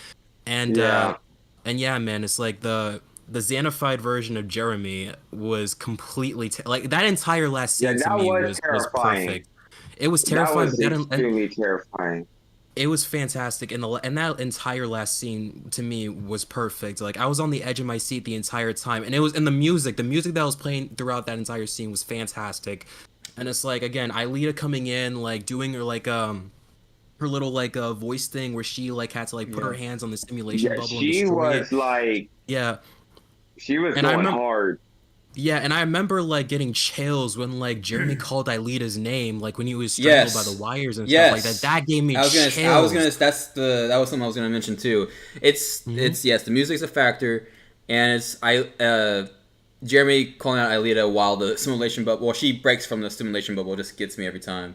And Yeah. and yeah, man, it's like the Xanified version of Jeremy was completely like that entire last Yeah, scene to that me was was terrifying. perfect. It was That terrifying, was but extremely terrifying. it was fantastic, and that entire last scene to me was perfect. Like I was on the edge of my seat the entire time, and it was and the music that was playing throughout that entire scene was fantastic. And it's like again, Aelita coming in, like doing her like her little like voice thing where she like had to like put her hands on the simulation Yeah, bubble and she destroy it. was like, Yeah, she was and I going remember. hard. Yeah, and I remember like getting chills when like Jeremy called Aelita's name, like when he was strangled by the Yes. wires and stuff like that. Yes. That gave me I was chills. gonna. That was something I was gonna mention too. It's yes, the music's a factor, and Jeremy calling out Aelita while the simulation bubble. Well, she breaks from the simulation bubble. Just gets me every time.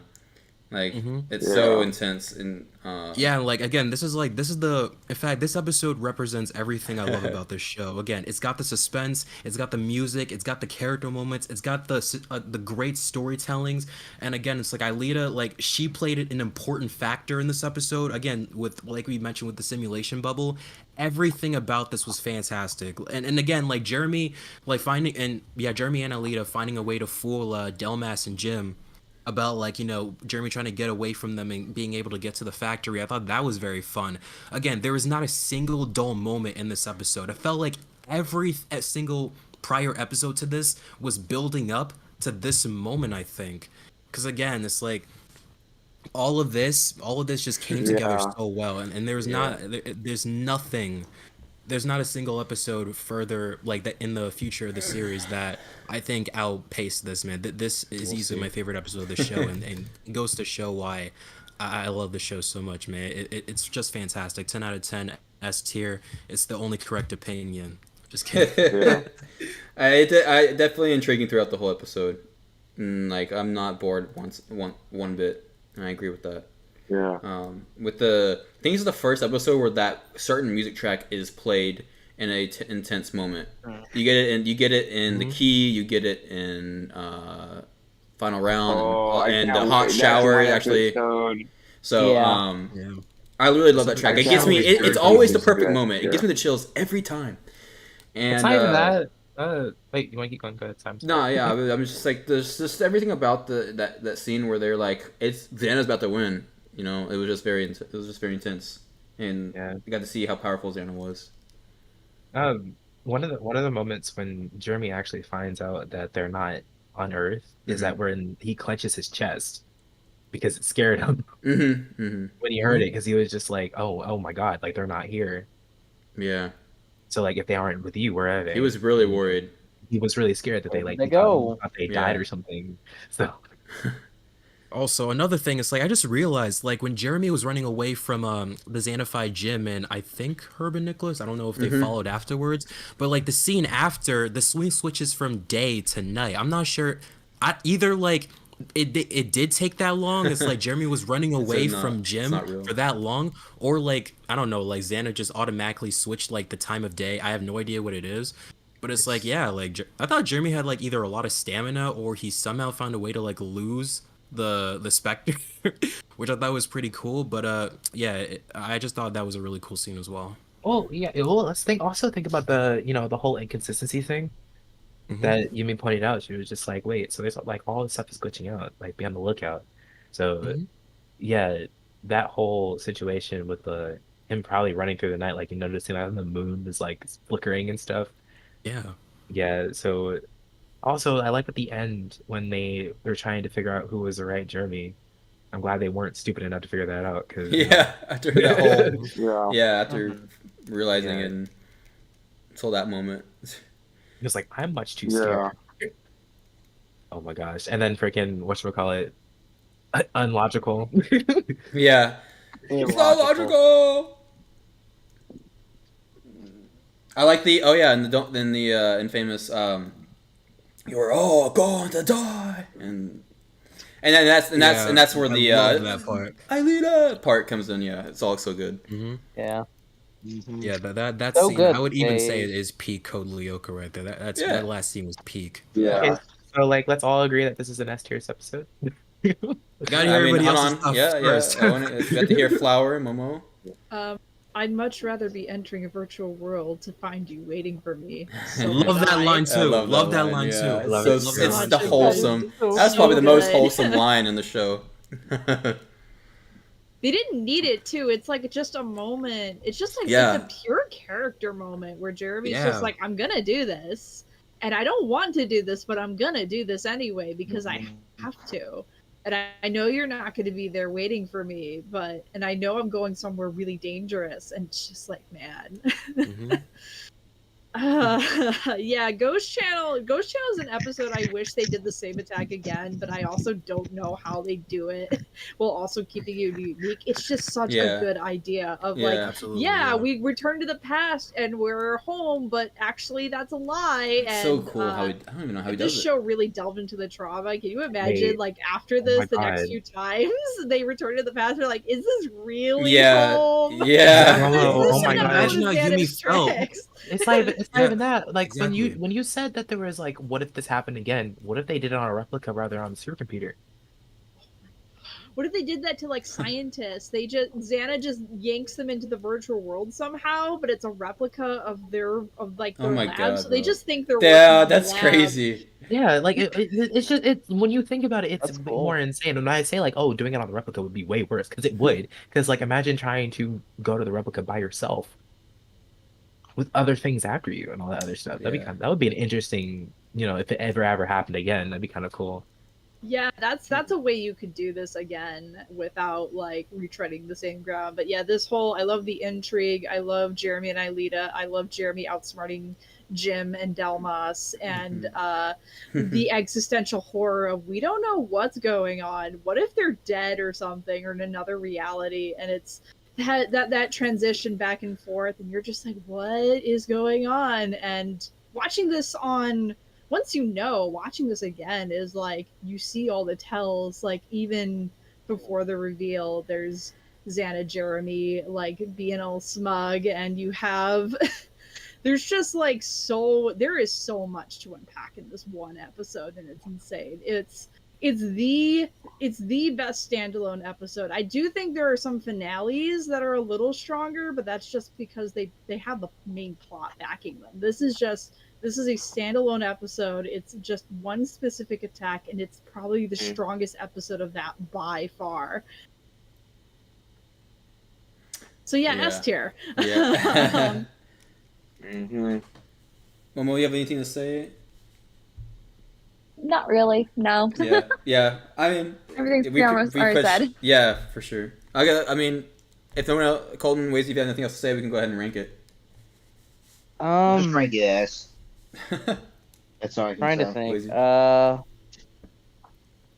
Like it's so intense and. Yeah, like again, this is in fact, this episode represents everything I love about this show. Again, it's got the suspense, it's got the music, it's got the character moments, it's got the great storytellings, and again, it's like Aelita, like she played an important factor in this episode. Again, with like we mentioned with the simulation bubble, everything about this was fantastic. And again, like Jeremy, like Jeremy and Aelita finding a way to fool Delmas and Jim about like Jeremy trying to get away from them and being able to get to the factory. I thought that was very fun. Again, there was not a single dull moment in this episode. I felt like every single prior episode to this was building up to this moment, I think, because again, it's like all of this just came together so well, and there's not a single episode further like that in the future of the series that I think outpaced this, man. This is easily my favorite episode of the show, and it goes to show why I love the show so much, man. It's just fantastic. 10 out of 10 S tier. It's the only correct opinion. Just kidding. I definitely intriguing throughout the whole episode. Like I'm not bored one bit, and I agree with that. Yeah. With the things of the first episode where that certain music track is played in a intense moment. You get it in the key. You get it in final round and the hot shower actually. Episode. So I really love that track. It gets me. It's always the perfect moment. It gives me the chills every time. And it's not even that. Wait, you want to keep going? Go ahead, Sam. No, yeah, I'm just like there's just everything about that scene where they're like it's Xana's about to win. It was just very intense, and you got to see how powerful Xana was. One of the moments when Jeremy actually finds out that they're not on Earth is that when he clenches his chest because it scared him. when he heard it, because he was just like, oh my God, like they're not here. Yeah. So like if they aren't with you, where are they? He was really worried. He was really scared that Where they did like they he thought go? they Yeah. died or something. So Also, another thing is like I just realized like when Jeremy was running away from the Xanafied gym and I think Herb and Nicholas, I don't know if they followed afterwards, but like the scene after the swing switches from day to night. I'm not sure. Either like it did take that long. It's like Jeremy was running away from gym not real. for that long, or like I don't know, like Xana just automatically switched like the time of day. I have no idea what it is. But it's like, yeah, like I thought Jeremy had like either a lot of stamina or he somehow found a way to like lose the specter, which I thought was pretty cool. But yeah, I just thought that was a really cool scene as well. oh yeah, well let's think about the the whole inconsistency thing that Yumi pointed out. She was just like, wait, so there's like all this stuff is glitching out, like be on the lookout. So yeah, that whole situation with the him probably running through the night, like you noticing that the moon is like flickering and stuff. Yeah. Yeah, so also I like at the end when they're trying to figure out who was the right Jeremy. I'm glad they weren't stupid enough to figure that out because Yeah, after that whole after Mhm. realizing Yeah. it until that moment. He was like, I'm much too Yeah. scared. Oh my gosh. And then freaking whatchamacallit, unlogical. Yeah. It's not logical. I like the infamous you were all going to die and then that's where the I love that part. Aelita part comes in. Yeah, it's all so good. Yeah. Yeah, that So scene good. I would even say They- is peak Code Lyoko right there. Yeah. That last scene was peak. Yeah. Okay, so like let's all agree that this is an S tier episode. Gotta hear everybody hold else's on. stuff Yeah, first. yeah. We got to hear Flower and Momo. I'd much rather be entering a virtual world to find you waiting for me. I love that line I too. love Love that that line yeah. too. It's, Love so, it. Love it's that the line. wholesome. So That's probably the most good. wholesome line in the show. They didn't need it too. It's like just a moment. It's just like Yeah. it's a pure character moment where Jeremy's Yeah. just like, I'm gonna do this, and I don't want to do this, but I'm gonna do this anyway because I have to. And I know you're not going to be there waiting for me, and I know I'm going somewhere really dangerous. And it's just like, man. Yeah, Ghost Channel is an episode I wish they did the same attack again, but I also don't know how they do it while also keeping it unique. It's just such Yeah. a good idea of Yeah, like, absolutely, yeah, yeah. we return to the past and we're home, but actually that's a lie. It's And so cool how he, I don't even know how he this does show really delved into the trauma. Can you imagine, Wait. like after my this, the next God. few times they return to the past, they're like, "Is this really Yeah. home? Yeah. Oh, Is oh this my not God. Imagine how Yumi Xana's felt. tricks?" It's not Yeah, even that. Like exactly. when you said that there was like, what if this happened again? What if they did it on a replica rather on a supercomputer? What if they did that to like scientists? Xana just yanks them into the virtual world somehow, but it's a replica of their Oh lab. my God, So they bro. just think they're Yeah, working in the that's lab. crazy. Yeah, like it's just when you think about it, it's That's a bit cool. more insane. And I say like, oh, doing it on the replica would be way worse because it would. Because like, imagine trying to go to the replica by yourself with other things after you and all that other stuff. Yeah. That would be an interesting, if it ever happened again, that'd be kind of cool. Yeah, that's a way you could do this again without like retreading the same ground. But yeah, I love the intrigue. I love Jeremy and Aelita. I love Jeremy outsmarting Jim and Delmas, and the existential horror of we don't know what's going on. What if they're dead or something, or in another reality? And it's that transition back and forth, and you're just like, what is going on? And watching this watching this again is like you see all the tells, like even before the reveal, there's Xana Jeremy like being all smug, and you have there's just like there is so much to unpack in this one episode, and it's insane. It's the best standalone episode. I do think there are some finales that are a little stronger, but that's just because they have the main plot backing them. This is a standalone episode. It's just one specific attack, and it's probably the strongest episode of that by far. So yeah, Yeah. S tier. Yeah. Momo, you have anything to say? Not really. No. Yeah. I mean, Everything's pretty almost already push. said. Yeah, for sure. I mean, if no one else, Colton, Wazy, if you have anything else to say, we can go ahead and rank it. Just rank it S. Yeah. That's all I can Trying to say. think. Lazy.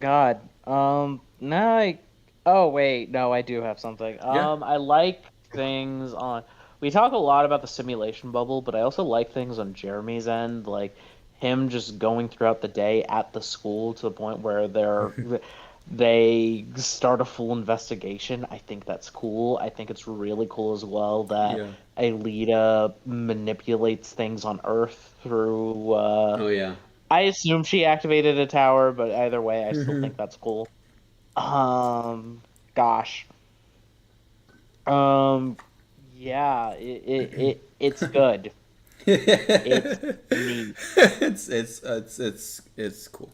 God. Now I. Oh wait, no, I do have something. Yeah. I like things on. We talk a lot about the simulation bubble, but I also like things on Jeremy's end, like him just going throughout the day at the school to the point where they start a full investigation. I think that's cool. I think it's really cool as well that Yeah. Alita manipulates things on Earth through. Oh yeah. I assume she activated a tower, but either way, I still think that's cool. Gosh. Yeah, it's good. It's neat. It's cool.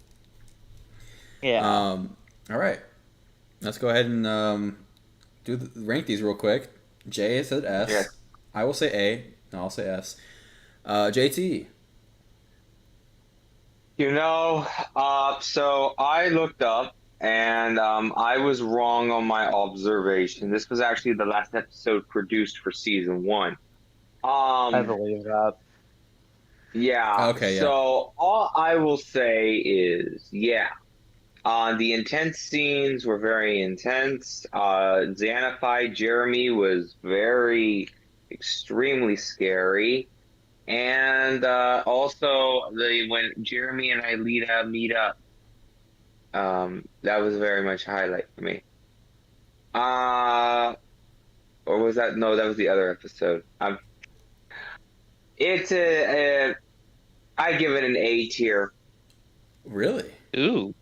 Yeah. All right. Let's go ahead and rank these real quick. Jay said S. Yeah. I will say A. No, I'll say S. JT. So I looked up and I was wrong on my observation. This was actually the last episode produced for season 1. I believe that. Yeah. Okay, yeah. So all I will say is, the intense scenes were very intense. Xanafy Jeremy was extremely scary. And also when Jeremy and Alita meet up, that was very much a highlight for me. Or was that? No, that was the other episode. It's I give it an A tier. Really? Ooh.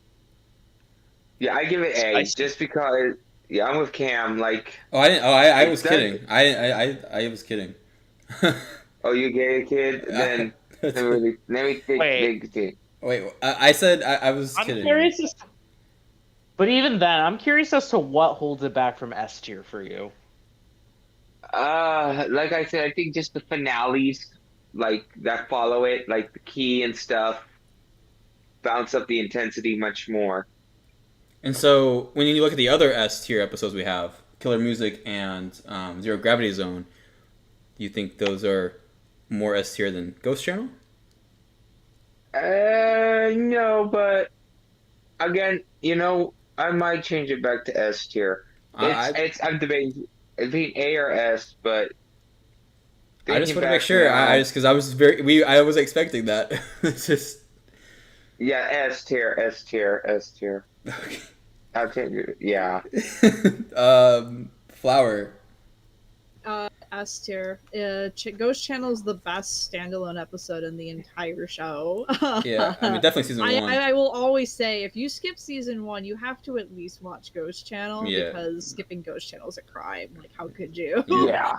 Yeah, I give it A Spicy. just because. Yeah, I'm with Cam. Like, Oh, I didn't. Oh, I It was does- kidding. I was kidding. oh, you gay kid? Then let me think. Wait. Wait, I said I was I'm kidding. curious as But even then, I'm curious as to what holds it back from S tier for you. Like I said, I think just the finales, like that follow it, like the key and stuff, bounce up the intensity much more. And so when you look at the other S tier episodes we have, Killer Music and Zero Gravity Zone, do you think those are more S tier than Ghost Channel? No, but again, I might change it back to S tier. I'm debating between A or S, but I just thinking want to back make sure. now- I just because I was expecting that. It's just yeah, S tier, S tier, S tier. okay. I'll change it. Yeah. Flower. S tier. Ghost Channel is the best standalone episode in the entire show. Yeah, I mean definitely season 1. I will always say, if you skip season 1, you have to at least watch Ghost Channel, Yeah. because skipping Ghost Channel is a crime. Like, how could you? Yeah.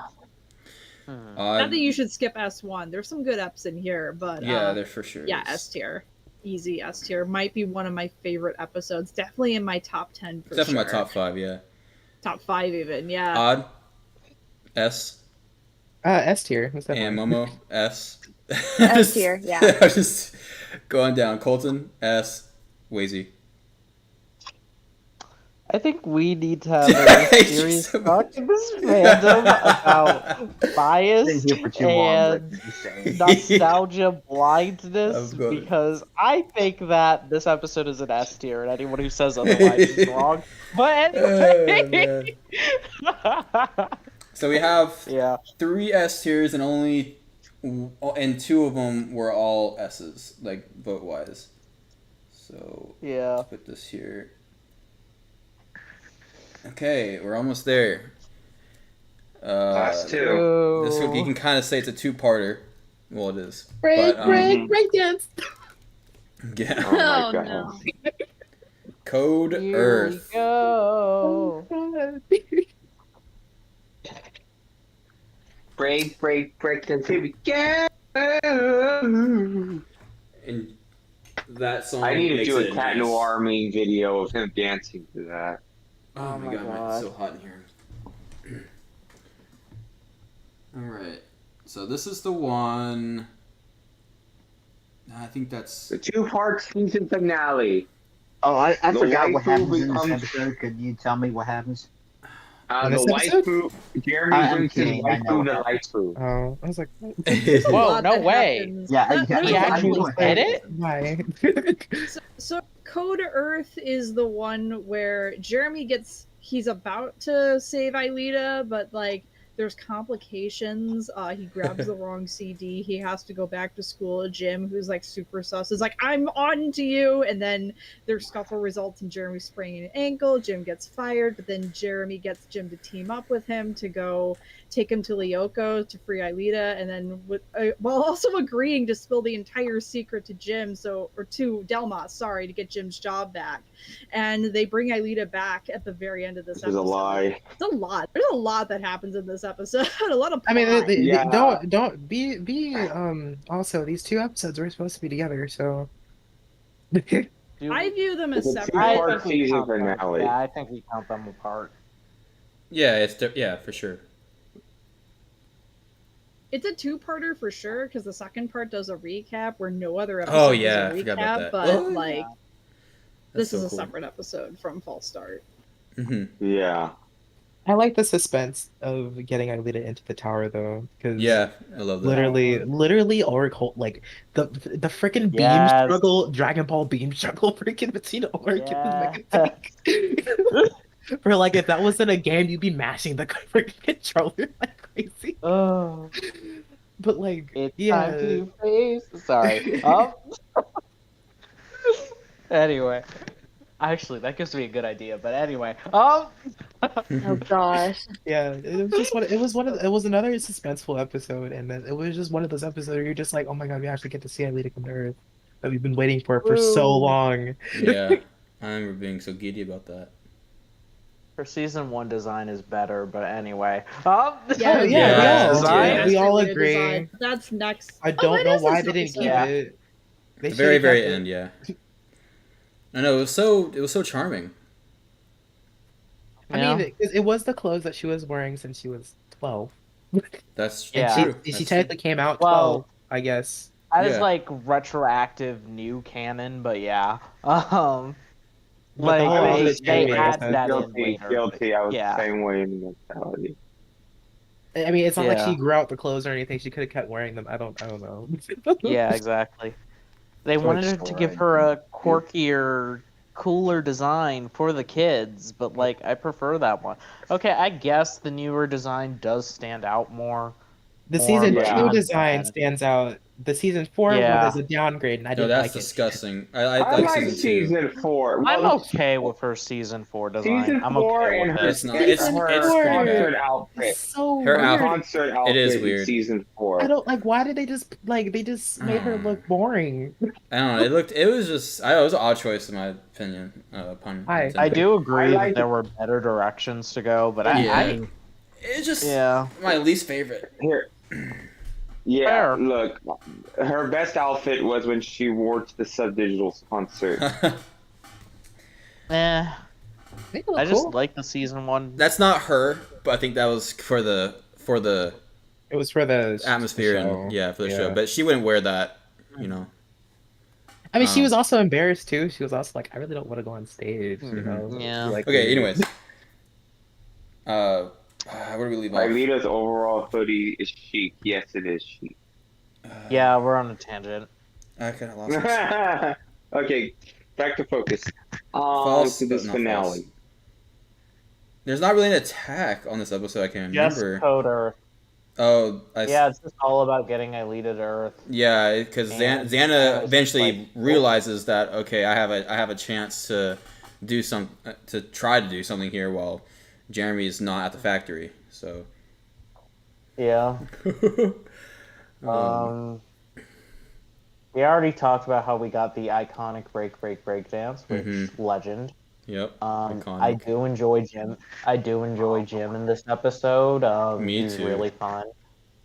Not that you should skip S1. There's some good eps in here, but yeah, there for sure. yeah, is. S tier. Easy S tier. Might be one of my favorite episodes. Definitely in my top 10 for Definitely sure. my top 5. Yeah. Top 5 even, yeah. Odd. S. S tier. That's And definitely- Momo S. S tier, yeah. I was just going down. Colton S. Wazy. I think we need to have a serious talk in this fandom about bias Been here for too long, and like you say. nostalgia blindness, Of course. because I think that this episode is an S tier, and anyone who says otherwise is wrong. But anyway, So we have yeah. 3 S tiers and and 2 of them were all S's, like vote wise. So Yeah. put this here. Okay, we're almost there. Last 2. This one, you can kind of say it's a 2-parter. Well, it is. Break, But, break dance. Yeah. Oh my Oh, God. no. Code Here Earth. we go. Break until we go. And that song. I need to makes do it a Cat nice. Noir meme video of him dancing to that. Oh my god, man, God. it's so hot in here. Alright. So this is the one I think that's The two-part season finale. Oh, I The forgot what waifu happens in this becomes episode. Could you tell me what happens? In the this episode? waifu. Jeremy I'm brings his kidding. I know waifu what to happens. waifu. Oh, I was like, what? There's a Whoa, lot no that way. happens. Yeah, There's He a lot I actually know what did happens. it? Why? So Code Earth is the one where Jeremy he's about to save Aelita, but like there's complications. He grabs the wrong CD. He has to go back to school. Jim, who's like super sus, is like, I'm on to you. And then their scuffle results in Jeremy spraining an ankle. Jim gets fired, but then Jeremy gets Jim to team up with him to go take him to Lyoko to free Aelita, and then while also agreeing to spill the entire secret to Jim, or to Delmas, sorry, to get Jim's job back. And they bring Aelita back at the very end of this This is episode. a lie. It's a lot. There's a lot that happens in this episode. A lot of I mean, plot. Yeah. don't be. Also, these two episodes were supposed to be together, so. I view them as It's a separate. two-part season finale. Yeah, I think we count them apart. yeah, yeah, for sure. It's a two-parter for sure, because the second part does a recap where no other episode Oh yeah, does I a forgot about recap, that. but Oh, like yeah. this That's is so a cool. separate episode from False Start. Mm-hmm. Yeah. I like the suspense of getting Aelita into the tower, though, because Yeah, I love that. literally, Ulrich Holt, like the freaking beam Yes. struggle, Dragon Ball beam struggle, freaking between Ulrich Yeah. and the Mega. For like, if that wasn't a game, you'd be mashing the freaking controller like crazy. Oh, But like, it's yeah. time to face. Sorry. Anyway, actually, that gives me a good idea. But anyway, Oh gosh. Yeah, it was just it was another suspenseful episode, and then it was just one of those episodes where you're just like, oh my god, we actually get to see Aelita come to Earth that we've been waiting for so Woo. long. Yeah, I remember being so giddy about that. her season 1 design is better. But anyway, Oh, Yeah, design. we all Aelita agree. design. That's next. I don't that know is why this they didn't keep Yeah. it. They The very, should've very kept it. end, yeah. I know it was so charming. I Yeah. mean, it was the clothes that she was wearing since she was 12. That's Yeah. She true. she That's technically came out Well- 12, I guess. That is Yeah. like retroactive new canon, but yeah. But the whole Like outfit's they anime, add so- that in Guilty, later. guilty. I was yeah. the same way in the mentality. I mean, it's not like Yeah. she grew out the clothes or anything. She could have kept wearing them. I don't know. Yeah, exactly. They Short wanted to give story. her a quirkier, cooler design for the kids, but like I prefer that one. Okay, I guess the newer design does stand out more. The More, season but 2 not design bad. stands out. The season 4 Yeah. one is a downgrade, and I No, didn't that's like it. disgusting. I I like like season 2. season 4. I'm Well, okay with her season 4 design. Season I'm 4 okay and with her, it. It's not- it's- her it's pretty concert bad. outfit. It's so Her weird. outfit- Concert outfit is in weird. season 4. I don't like. Why did they just made her look boring? I don't know. It was just. It was an odd choice in my opinion. Pun intended. I do agree I like that there were better directions to go, but Yeah. It's just yeah. my least favorite. Here. Yeah, Fair. look, her best outfit was when she wore to the Subdigital's concert. Eh, They look I just cool. like the season 1. That's not her, but I think that was for the It was for the atmosphere show. and yeah, for the Yeah. show. But she wouldn't wear that, you know. I mean, she Um, was also embarrassed too. She was also like, I really don't want to go on stage. You know. Yeah. Like, Okay. Anyways, where do we leave off? Aelita's overall hoodie is chic. Yes, it is chic. Yeah, we're on a tangent. I kind of lost. It. Okay, back to focus. False, To this but not finale. false. There's not really an attack on this episode. I can Just remember. Code Earth. Oh, Yeah, it's just all about getting Aelita to Earth. Yeah, because And Xana I was eventually like, realizes that okay, I have a chance to do to try to do something here while Jeremy is not at the factory. So, Yeah. We already talked about how we got the iconic break dance, which legend. yep, I iconic. do enjoy Jim. I do enjoy Jim in this episode. Me he's too. really fun.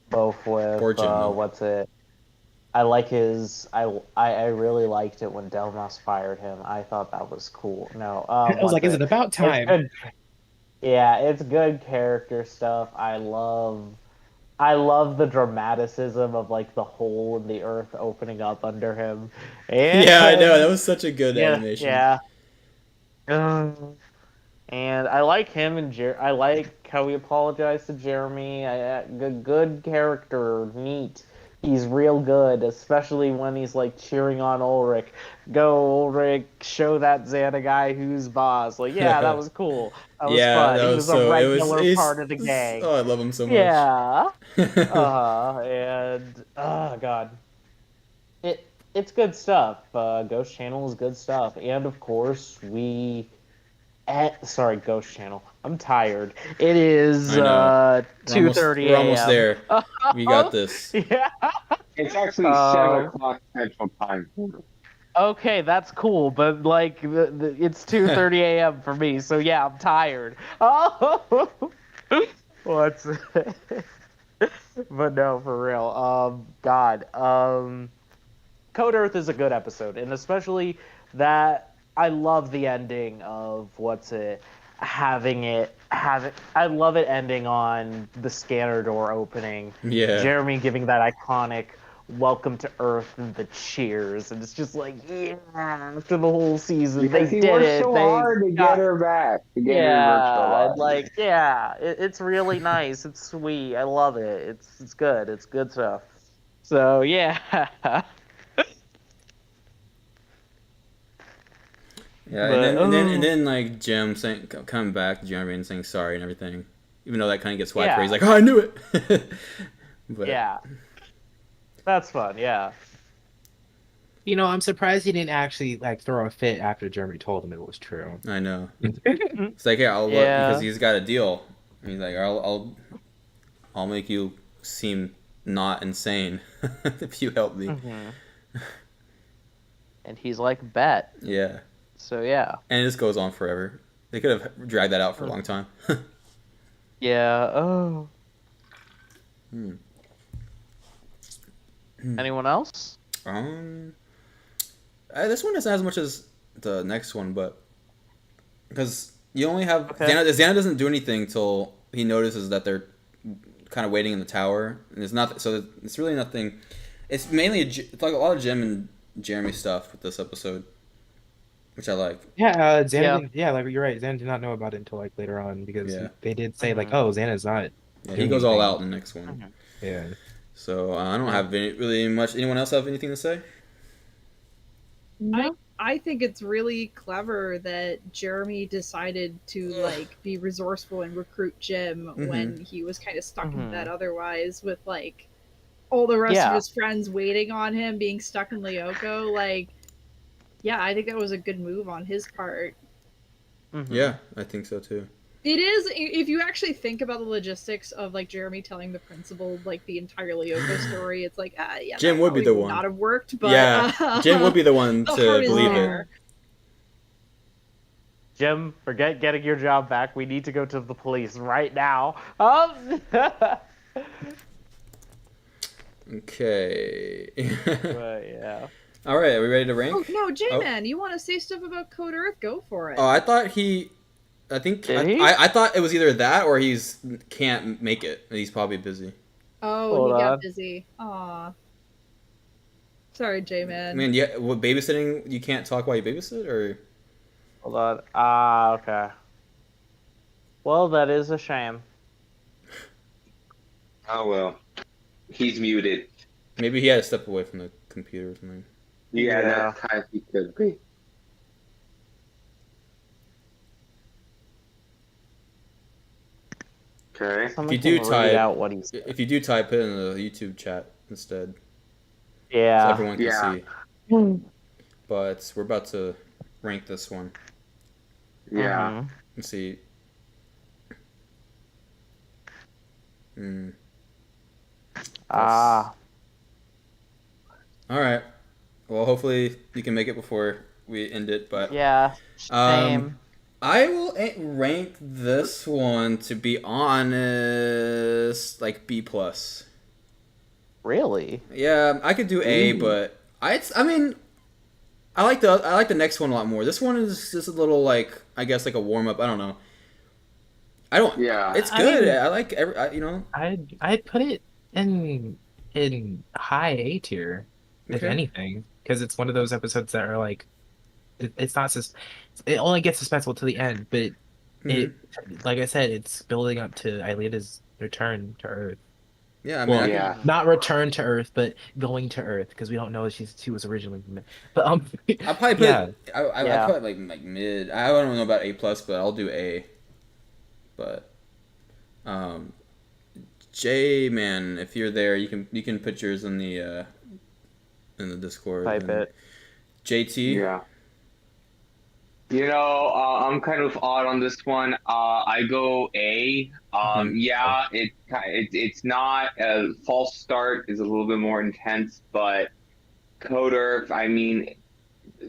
Both with Poor Jim, though. what's it? I like his. I really liked it when Delmas fired him. I thought that was cool. No, I was like, is it about It's time? good. Yeah, it's good character stuff. I I love the dramaticism of like the hole in the earth opening up under him. And Yeah, I know. That was such a good yeah, animation. yeah. And I like him and I like how he apologized to Jeremy. Good character, neat. He's real good, especially when he's like cheering on Ulrich. Go Ulrich, show that Xana guy who's boss. Like, yeah, that was cool. That was Yeah, fun. that He was was a so. regular part of the gang. Oh, I love him so much. Yeah. And oh god, it's good stuff. Ghost Channel is good stuff, and of course sorry, Ghost Channel. I'm tired. It is I know. 2:30 We're almost a.m. there. We got this. Yeah. It's actually 7 o'clock Central Time. Okay, that's cool, but like it's 2:30 a.m. for me, so yeah, I'm tired. Oh, what's? But no, for real. God. Code Earth is a good episode, and especially that I love the ending of I love it ending on the scanner door opening. Yeah. Jeremy giving that iconic welcome to Earth and the cheers, and it's just like, yeah, after the whole season Because they he did worked it. so They hard to got get her back, to get her virtual life. like it's really nice. It's sweet. I love it. It's good. It's good stuff. So yeah. Yeah, But, and then like Jim saying, coming back to Jeremy and saying sorry and everything, even though that kind of gets whacked. Yeah. Where he's like, "Oh, I knew it." But, yeah, that's fun. Yeah. You know, I'm surprised he didn't actually like throw a fit after Jeremy told him it was true. I know. It's like, yeah, because he's got a deal. And he's like, I'll make you seem not insane if you help me. Mm-hmm. And he's like, bet. Yeah. So yeah. And it just goes on forever. They could have dragged that out for a long time. Yeah. Oh. Anyone else? This one isn't as much as the next one, but because you only have Xana doesn't do anything till he notices that they're kind of waiting in the tower, and it's not. So it's really nothing. It's mainly it's like a lot of Jim and Jeremy stuff with this episode, which I like. Yeah, Xana. Like you're right. Xana did not know about it until like later on because they did say like, "Oh, Xana's not." Yeah, he goes all out in the next one. Yeah. So I don't have really much. Anyone else have anything to say? I think it's really clever that Jeremy decided to like be resourceful and recruit Jim when he was kind of stuck in that otherwise with like all the rest of his friends waiting on him being stuck in Lyoko. Like, yeah, I think that was a good move on his part. Yeah, I think so too. It is, if you actually think about the logistics of like Jeremy telling the principal like the entire Lyoko story, it's like, yeah, Jim would be the one. Not have worked, but yeah, Jim would be the one to believe it. Jim, forget getting your job back. We need to go to the police right now. Okay. But yeah. All right, are we ready to rank? Oh no, J-Man, you want to say stuff about Code Earth? Go for it. Oh, I thought I thought it was either that or he's can't make it. He's probably busy. Oh, he got busy. Aw. Sorry, J-Man. I mean, yeah, what, babysitting? You can't talk while you babysit, or? Hold on. Okay. Well, that is a shame. Oh well, he's muted. Maybe he had to step away from the computer or something. Yeah, that time he could be. Okay. If you do type, if you do type it in the YouTube chat instead. Yeah. So everyone can see. But we're about to rank this one. Yeah. Let's see. All right. Well, hopefully you can make it before we end it. But yeah, same. I will rank this one, to be honest, like B+. Really? Yeah, I could do A, but I mean, I like the next one a lot more. This one is just a little like, I guess, like a warm up. I don't know. Yeah. It's good. I like I'd put it in high A tier, if Okay. anything, because it's one of those episodes that are like it's not it only gets suspenseful to the end, but Hmm. it like I said, it's building up to Ailena's return to Earth. Yeah, I mean, I Well, could. Yeah. not return to Earth, but going to Earth because we don't know if she was originally but I probably yeah. put. I Yeah. put like mid. I don't know about A plus, but I'll do A. But um, J man, if you're there, you can put yours in the Discord. Type And it. JT. Yeah. I'm kind of odd on this one. I go A. Hmm. Yeah, it's not a false start is a little bit more intense, but Coder, I mean,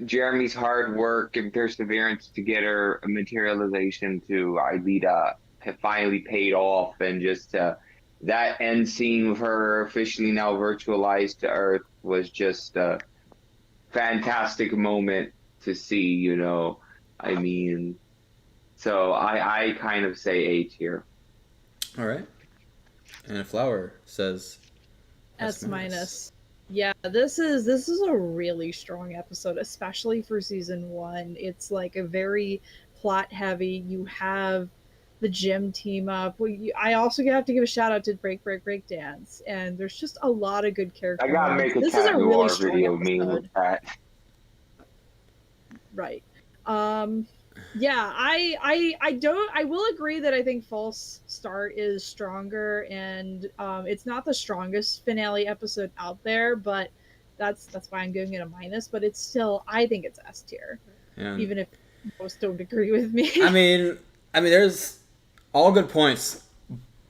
Jeremy's hard work and perseverance to get her materialization to Aelita have finally paid off, and just that end scene of her officially now virtualized to Earth was just a fantastic moment to see. I mean, so I kind of say A tier. All right. And a flower says S minus. Yeah, this is a really strong episode, especially for season one. It's like a very plot heavy. You have the gym team up. I also have to give a shout out to Break Dance, and there's just a lot of good I character gotta moments. make a This is Cat a really Noir strong video meme with episode. that. Right. Yeah, I will agree that I think False Start is stronger, and it's not the strongest finale episode out there, but that's why I'm giving it a minus, but it's still, I think it's S tier, and even if most don't agree with me. there's all good points,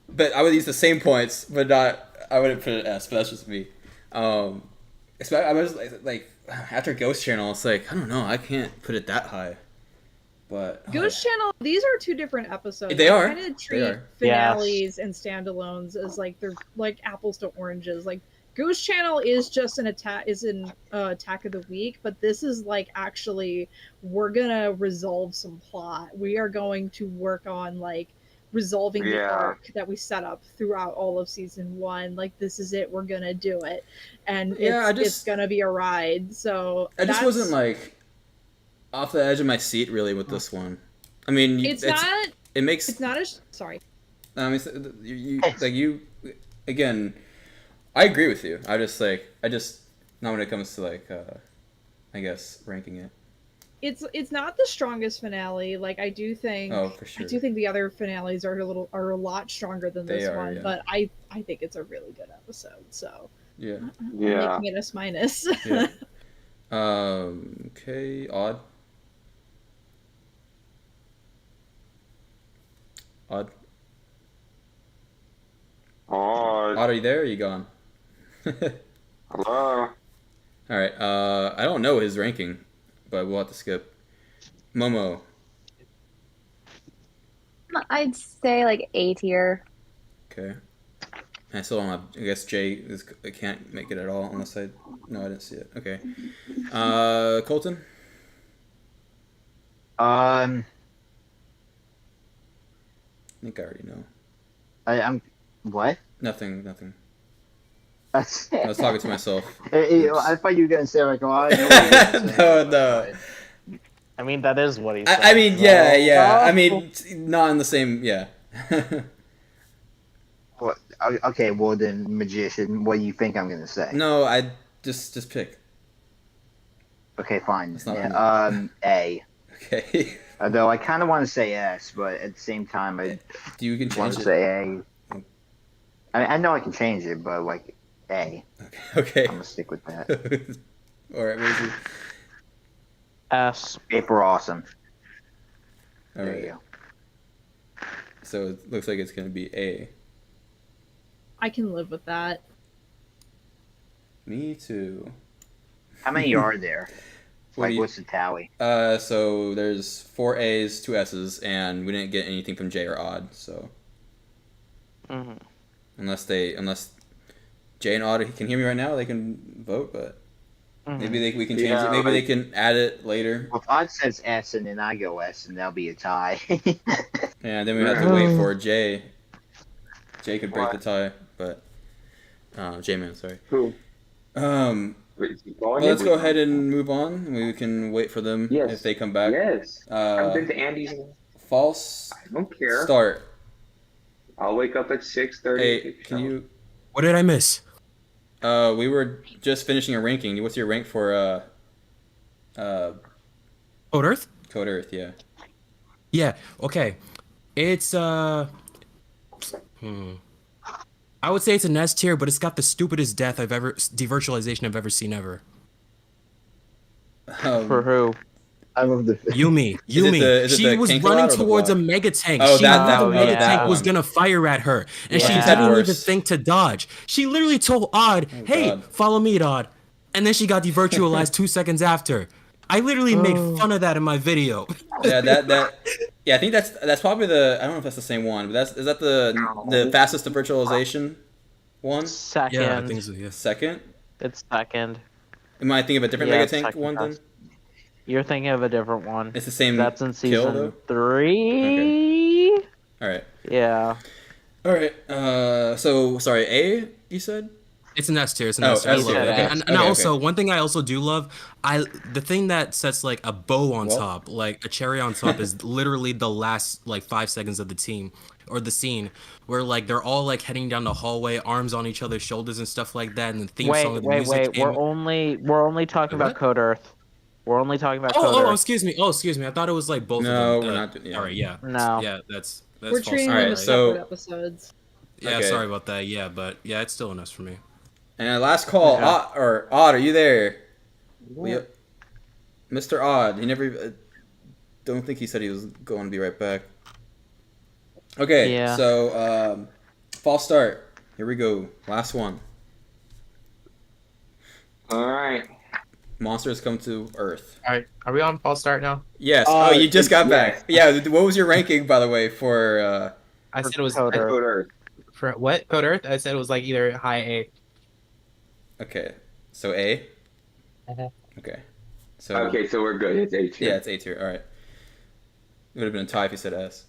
but I would use the same points, but not. I wouldn't put it S, but that's just me. I was like after Ghost Channel, it's like I don't know, I can't put it that high. But Ghost Channel, these are two different episodes. They are. I kind of They treat are. finales and standalones as like they're like apples to oranges. Like Ghost Channel is just an attack of the week, but this is like actually we're gonna resolve some plot. We are going to work on like resolving the Yeah. arc that we set up throughout all of season one. Like this is it. We're gonna do it, and Yeah, it's gonna be a ride. So I just wasn't like off the edge of my seat really with this one. I mean, it's not. It makes. It's not as sorry. I mean, you again. I agree with you. I just not when it comes to like I guess ranking it. It's not the strongest finale. Like I do think for sure. I do think the other finales are a lot stronger than this one, yeah. but I think it's a really good episode. So yeah, I'm making it S minus. Yeah. Okay, Odd. Odd, are you there? Or are you gone? Hello. All right. I don't know his ranking, but we'll have to skip. Momo. I'd say like A tier. Okay. I still don't have. I guess I can't make it at all unless I. No, I didn't see it. Okay. Colton. I think I already know. I'm what? Nothing. I I was talking to myself. I thought you were gonna say like, oh, I know what you're gonna say. No. I mean, that is what he said. I mean, yeah. Oh. I mean, not in the same. Yeah. What? Okay, well then, magician, what do you think I'm gonna say? No, I just pick. Okay, fine. That's not Yeah, A. Okay. Although I kind of want to say S, but at the same time, I You can want change to it. say A. I know I can change it, but like A. Okay. I'm gonna stick with that. All right, Maisie. S. Paper awesome. All There right. you go. So it looks like it's gonna be A. I can live with that. Me too. How many are there? What do you- What's the tally? So there's 4 A's, 2 S's, and we didn't get anything from J or Odd. So Mm-hmm. unless J and Odd can hear me right now, they can vote. But maybe we can change it. Maybe they can add it later. Well, if Odd says S and then I go S, and that'll be a tie. Yeah, then we have to wait for J. J could break the tie, but J-Man, sorry. Who? Well, let's go ahead and move on. We can wait for them if they come back. Yes. I've been to Andy's. False I don't care. start. I'll wake up at 6:30. Hey, can you? What did I miss? We were just finishing a ranking. What's your rank for Code Earth? Code Earth? Yeah. Yeah. Okay. It's I would say it's an S tier, but it's got the stupidest devirtualization I've ever seen ever. For who? I love the Yumi. is it She the was Kankalot running or the towards a block? mega tank. Oh, She that knew the mega yeah. tank was one. gonna fire at her, and Yeah. she She's didn't even worse. think to dodge. She literally told Odd, "Hey, God. follow me, Odd," and then she got devirtualized 2 seconds after. I literally made fun of that in my video. Yeah, yeah, I think that's probably the. I don't know if that's the same one, but is that the fastest virtualization one? Second. Yeah, I think so. Yeah. Second? It's second. Am I thinking of a different Yeah, Mega it's Tank second one then? fast. You're thinking of a different one. It's the same. That's in kill, season though? 3. All right. Yeah. All right. So sorry, A. You said? It's an S tier. It's an Oh, S tier. I S love tier, it. okay. And Okay, also, one thing I also do love, the thing that sets like a bow on What? top, like a cherry on top, is literally the last like 5 seconds of the team or the scene where like they're all like heading down the hallway, arms on each other's shoulders and stuff like that, and the theme song of the music. Wait. We're only talking about What? Code Earth. We're only talking about Code Oh, Earth. excuse me. Oh, excuse me. I thought it was like both No, of them. we're not doing- yeah. All right, yeah. No. Yeah, that's We're false. treating All them right, as so- separate episodes. Yeah, Okay. sorry about that. Yeah, but yeah, it's still an S for me. And last call, Yeah. Odd, are you there? Mr. Odd, he never. Don't think he said he was going to be right back. Okay, Yeah. so false start. Here we go. Last one. All right. Monsters come to Earth. All right, are we on false start now? Yes. Oh, you just got yes. back. Yeah. What was your ranking, by the way, for? I said it was Code Earth. Code Earth. for what Code Earth. I said it was like either high A. Okay. So A. Mhm. Okay. So. Okay, so we're good. It's A tier. Yeah, it's A tier. All right. It would have been a tie if you said S.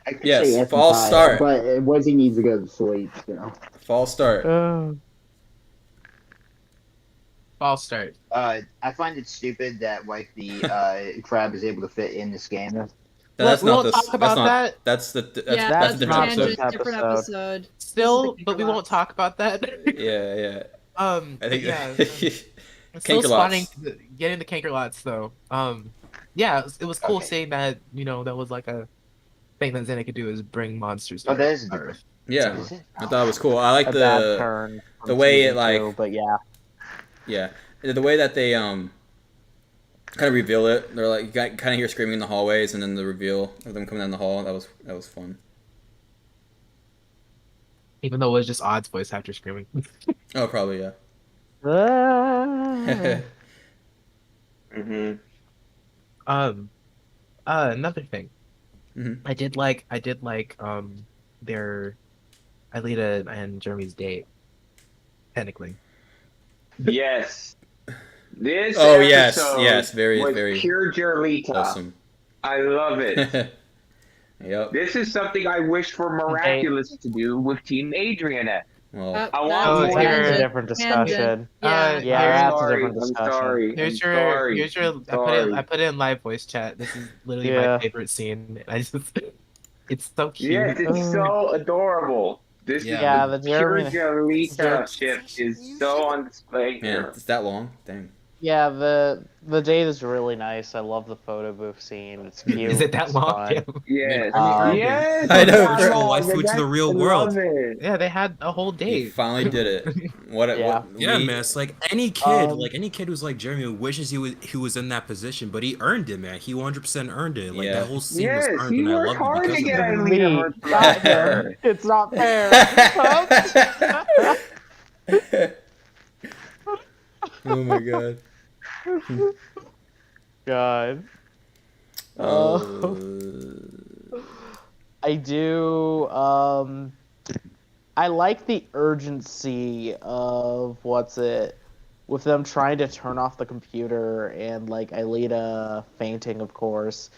I could Yes, say S and false five, start. but Wizzy needs to go to sleep. So. False start. False start. I find it stupid that like the crab is able to fit in the scanner. That's we not won't the. talk That's about not. that. That's the. That's, Yeah, that's a that's different tangent, episode. different Episode. episode. Still, This is the but we won't Kankalot. talk about that. Yeah, yeah. I I think. yeah. Still Kankalot. spawning, getting the Kankerlots though. Yeah, it was cool Okay. seeing that. You know, that was like a thing that Zenny could do is bring monsters. To Oh, that is Earth. different. Yeah, Is it? I thought it was cool. I like A bad the turn. the from way it, season like- 2, but yeah. yeah the way that they kind of reveal it. They're like you kind of hear screaming in the hallways, and then the reveal of them coming down the hall. That was fun. Even though it was just Odd's voice after screaming. Oh, probably yeah. Mm-hmm. Another thing. Mhm. I did like their Alita and Jeremy's date. Technically. Yes. This Oh, yes, episode yes, very, was very pure Jerlita. Awesome. I love it. Yep. This is something I wish for Miraculous to do with Team Adriana. Well, I That want was more- That's here- a different discussion. Yeah. Yeah, here's- that's a sorry, different I'm discussion. sorry. Here's I'm your sorry. here's your Sorry. I put it in live voice chat. This is literally Yeah. my favorite scene. I just it's so cute. Yes, it's so adorable. This Yeah. Yeah, is the pure Jeremy. Jerlita ship is so on display man, here. it's that long. Dang. Yeah, the date is really nice. I love the photo booth scene. It's cute. Is it that it's long? fun. Yes. Yes, I know, that's for- all, waifu to that's- the real I world. love it. Yeah, they had a whole He date. finally did it. What? Yeah. Yeah, we- man. It's like any kid, Um, who's like Jeremy who wishes he was in that position, but he earned it, man. He 100% earned it. Like Yeah. that whole scene Yes, was earned, he and I worked loved it hard to because get of it. Alita Me. her Not fire. him. It's not fair. Oh my god. God. Uh, I do. I like the urgency of with them trying to turn off the computer and like Aelita fainting, of course,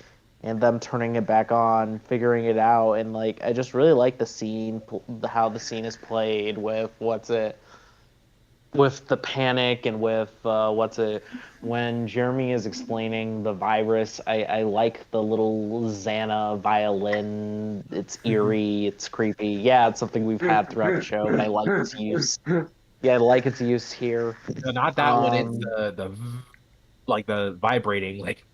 and them turning it back on, figuring it out, and like I just really like the scene, how the scene is played with with the panic and with when Jeremy is explaining the virus. I like the little Xana violin. It's eerie, it's creepy. Yeah, it's something we've had throughout the show, but I like its use. Yeah, I like its use here. No, not that one. It's the like the vibrating like.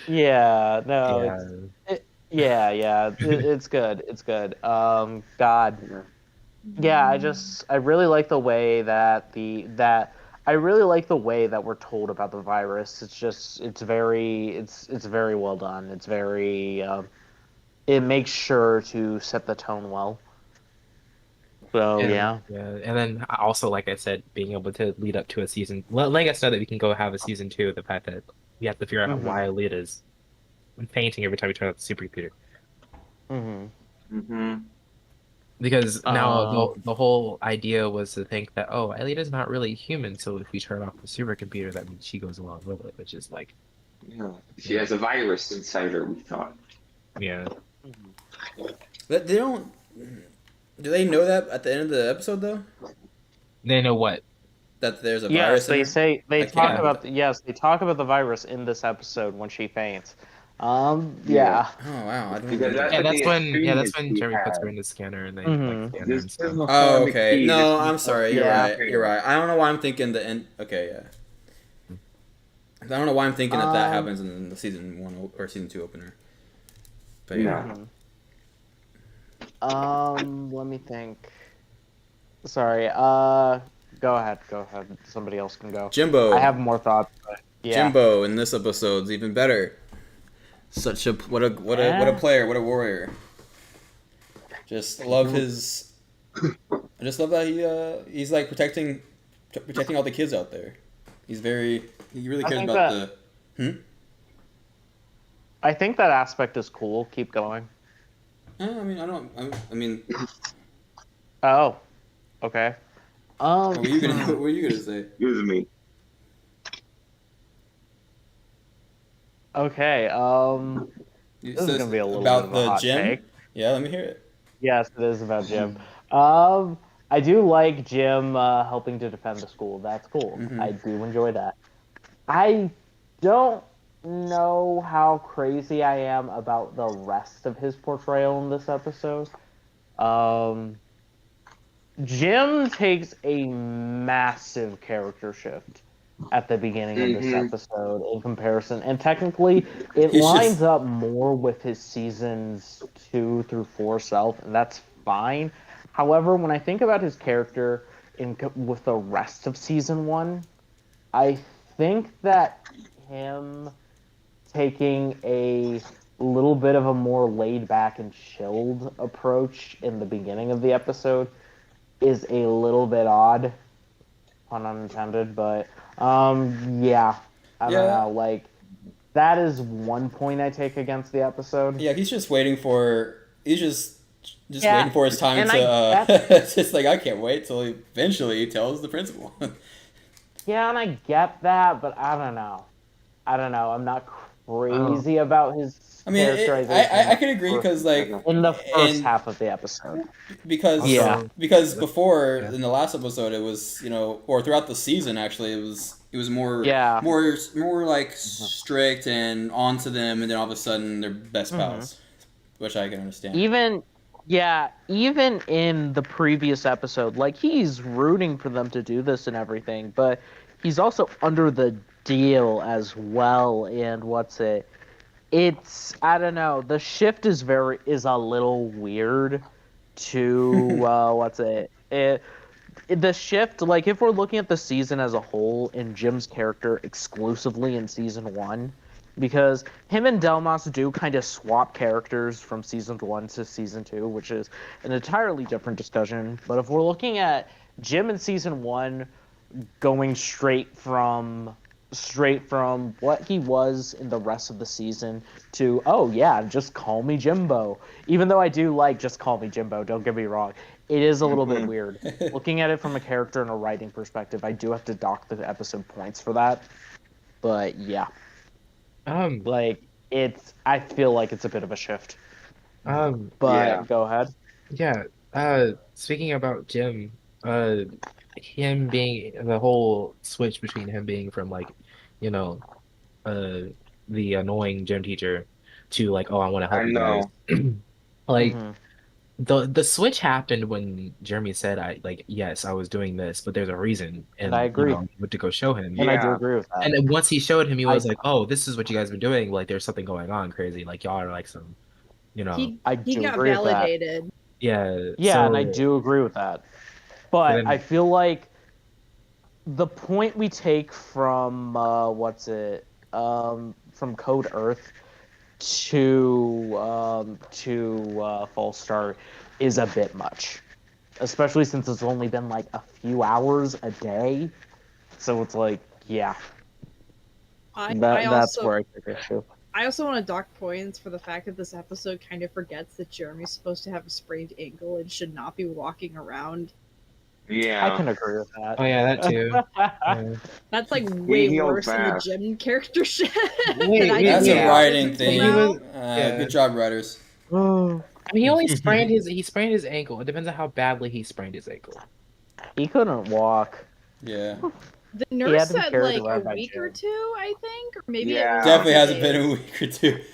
Yeah, no, Yeah. it's good. It's good. God. Yeah, I really like the way that I really like the way that we're told about the virus. It's very well done. It's very it makes sure to set the tone well. So yeah. Yeah, and then also, like I said, being able to lead up to a season, letting us know that we can go have a season two. The fact that we have to figure out why Alita's fainting every time we turn out the supercomputer. Because now the whole idea was to think that, oh, Alita's not really human, so if we turn off the supercomputer, that means she goes along with it, which is like, Yeah, she has a virus inside her. We thought. yeah. But they don't. Do they know that at the end of the episode though? They know what? That there's a Yes, virus. they in her? say they I talk can't about remember yes, they talk about the virus in this episode when she faints. Yeah. Yeah. that. Oh wow, I don't Because remember. That's when Jeremy puts her in the scanner and they like scan her and stuff. Oh, okay. No, I'm sorry. You're Yeah. right. You're right. I don't know why I'm thinking the end. Okay, yeah. I don't know why I'm thinking that happens in the season 1 or season 2 opener. But yeah. Let me think. Sorry. Go ahead. Go ahead. Somebody else can go. Jimbo. I have more thoughts. But yeah. Jimbo in this episode's even better. Such a what a player, what a warrior. Just love his. I just love that he's like protecting all the kids out there. He really cares about the. I think that aspect is cool. Keep going. I mean, I mean. Oh, okay. What were you gonna say? Excuse me. Okay. This is gonna be a little about bit of a the hot gym. take. Yeah, let me hear it. Yes, it is about Jim. I do like Jim helping to defend the school. That's cool. I do enjoy that. I don't know how crazy I am about the rest of his portrayal in this episode. Jim takes a massive character shift at the beginning of this episode in comparison, and technically it lines up more with his seasons 2 through 4 self, and that's fine. However, when I think about his character with the rest of season 1, I think that him taking a little bit of a more laid back and chilled approach in the beginning of the episode is a little bit odd, pun unintended, but yeah, I don't know, like that is one point I take against the episode. Yeah, he's just waiting for waiting for his time to it's just like, I can't wait till he eventually tells the principal. Yeah, and I get that, but I don't know. I'm not crazy about his characterization. I can agree because like in the first half of the episode. Because before in the last episode it was, or throughout the season actually it was more like strict and onto them, and then all of a sudden they're best pals, which I can understand. Even in the previous episode, like he's rooting for them to do this and everything, but he's also under the deal as well. And it's I don't know. The shift is a little weird to the shift, like if we're looking at the season as a whole and Jim's character exclusively in season 1, because him and Delmas do kind of swap characters from season 1 to season 2, which is an entirely different discussion. But if we're looking at Jim in season 1 going straight from what he was in the rest of the season to, oh yeah, just call me Jimbo. Even though I do like just call me Jimbo, don't get me wrong. It is a little bit weird. Looking at it from a character and a writing perspective, I do have to dock the episode points for that. But yeah. I feel like it's a bit of a shift. Um, But go ahead. yeah. Speaking about Jim, him being the whole switch between him being from like, you know, uh, the annoying gym teacher to like, oh, I want to I help you guys. know. Like Mhm. the switch happened when Jeremy said, I like, yes, I was doing this, but there's a reason, And I and agree. went to go show him. And I do Yeah. agree with that. And then once he showed him, he I was like, "Oh, this is what you guys been doing. Like, there's something going on crazy. Like, y'all are like some, you know, He I he do got agree with that. validated. yeah." Yeah, and I So, do agree with that. but But I then, feel like the point we take from from Code Earth to False Start is a bit much, especially since it's only been like a few hours a day. So it's like, yeah, I that's also where I take issue. I also want to dock points for the fact that this episode kind of forgets that Jeremy's supposed to have a sprained ankle and should not be walking around. I Yeah. can agree with that. oh yeah, that too. Yeah. That's like He way healed worse than the fast. gym character shit. Wait, that I wait, That's can a Yeah. writing until He thing. now. was, yeah. Good job, writers. I mean, he sprained his ankle. It depends on how badly he sprained his ankle. He couldn't walk. Yeah. The He nurse had to be said carried like a around by week or Jim. two, I think, or maybe it Yeah. was Definitely a few hasn't been a days. week or two. It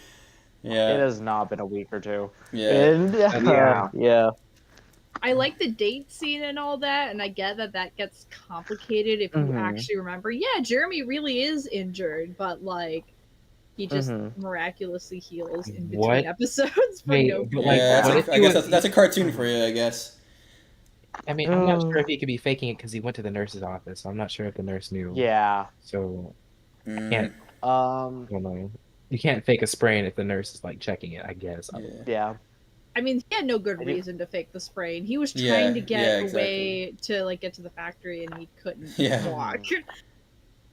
Yeah. has not been a week or two. Yeah. And Yeah. yeah. I like the date scene and all that, and I get that that gets complicated if you Mhm. actually remember. Yeah, Jeremy really is injured, but like he just Mhm. miraculously heals in between What? episodes for Wait, no but like, Yeah, what if I he guess was? that's a cartoon for you, I guess. I mean, I'm not sure if he could be faking it because he went to the nurse's office. So I'm not sure if the nurse knew. Yeah. So Mm, can't. I don't know. You can't fake a sprain if the nurse is like checking it. I guess. I don't know. Yeah. I mean, he had no good I do- reason to fake the sprain. He was trying Yeah, to get yeah, exactly. away to like get to the factory, and he couldn't Yeah. walk.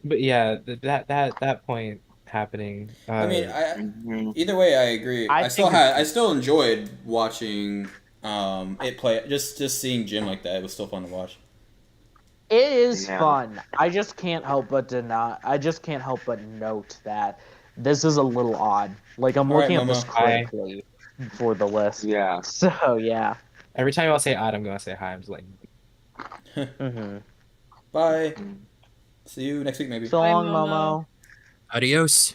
But yeah, that point happening. I mean, Mhm. either way, I agree. I think I still enjoyed watching it play. Just seeing Jim like that, it was still fun to watch. It is Yeah. fun. I just can't help but note that this is a little odd. Like I'm All right, looking at this Momo. Hi. critically for the list. Yeah. So yeah. Every time I'll say odd, I'm gonna say hi. I'm just like, Mm-hmm. Bye. See you next week, maybe. So Bye, long, Momo. Momo. Adios.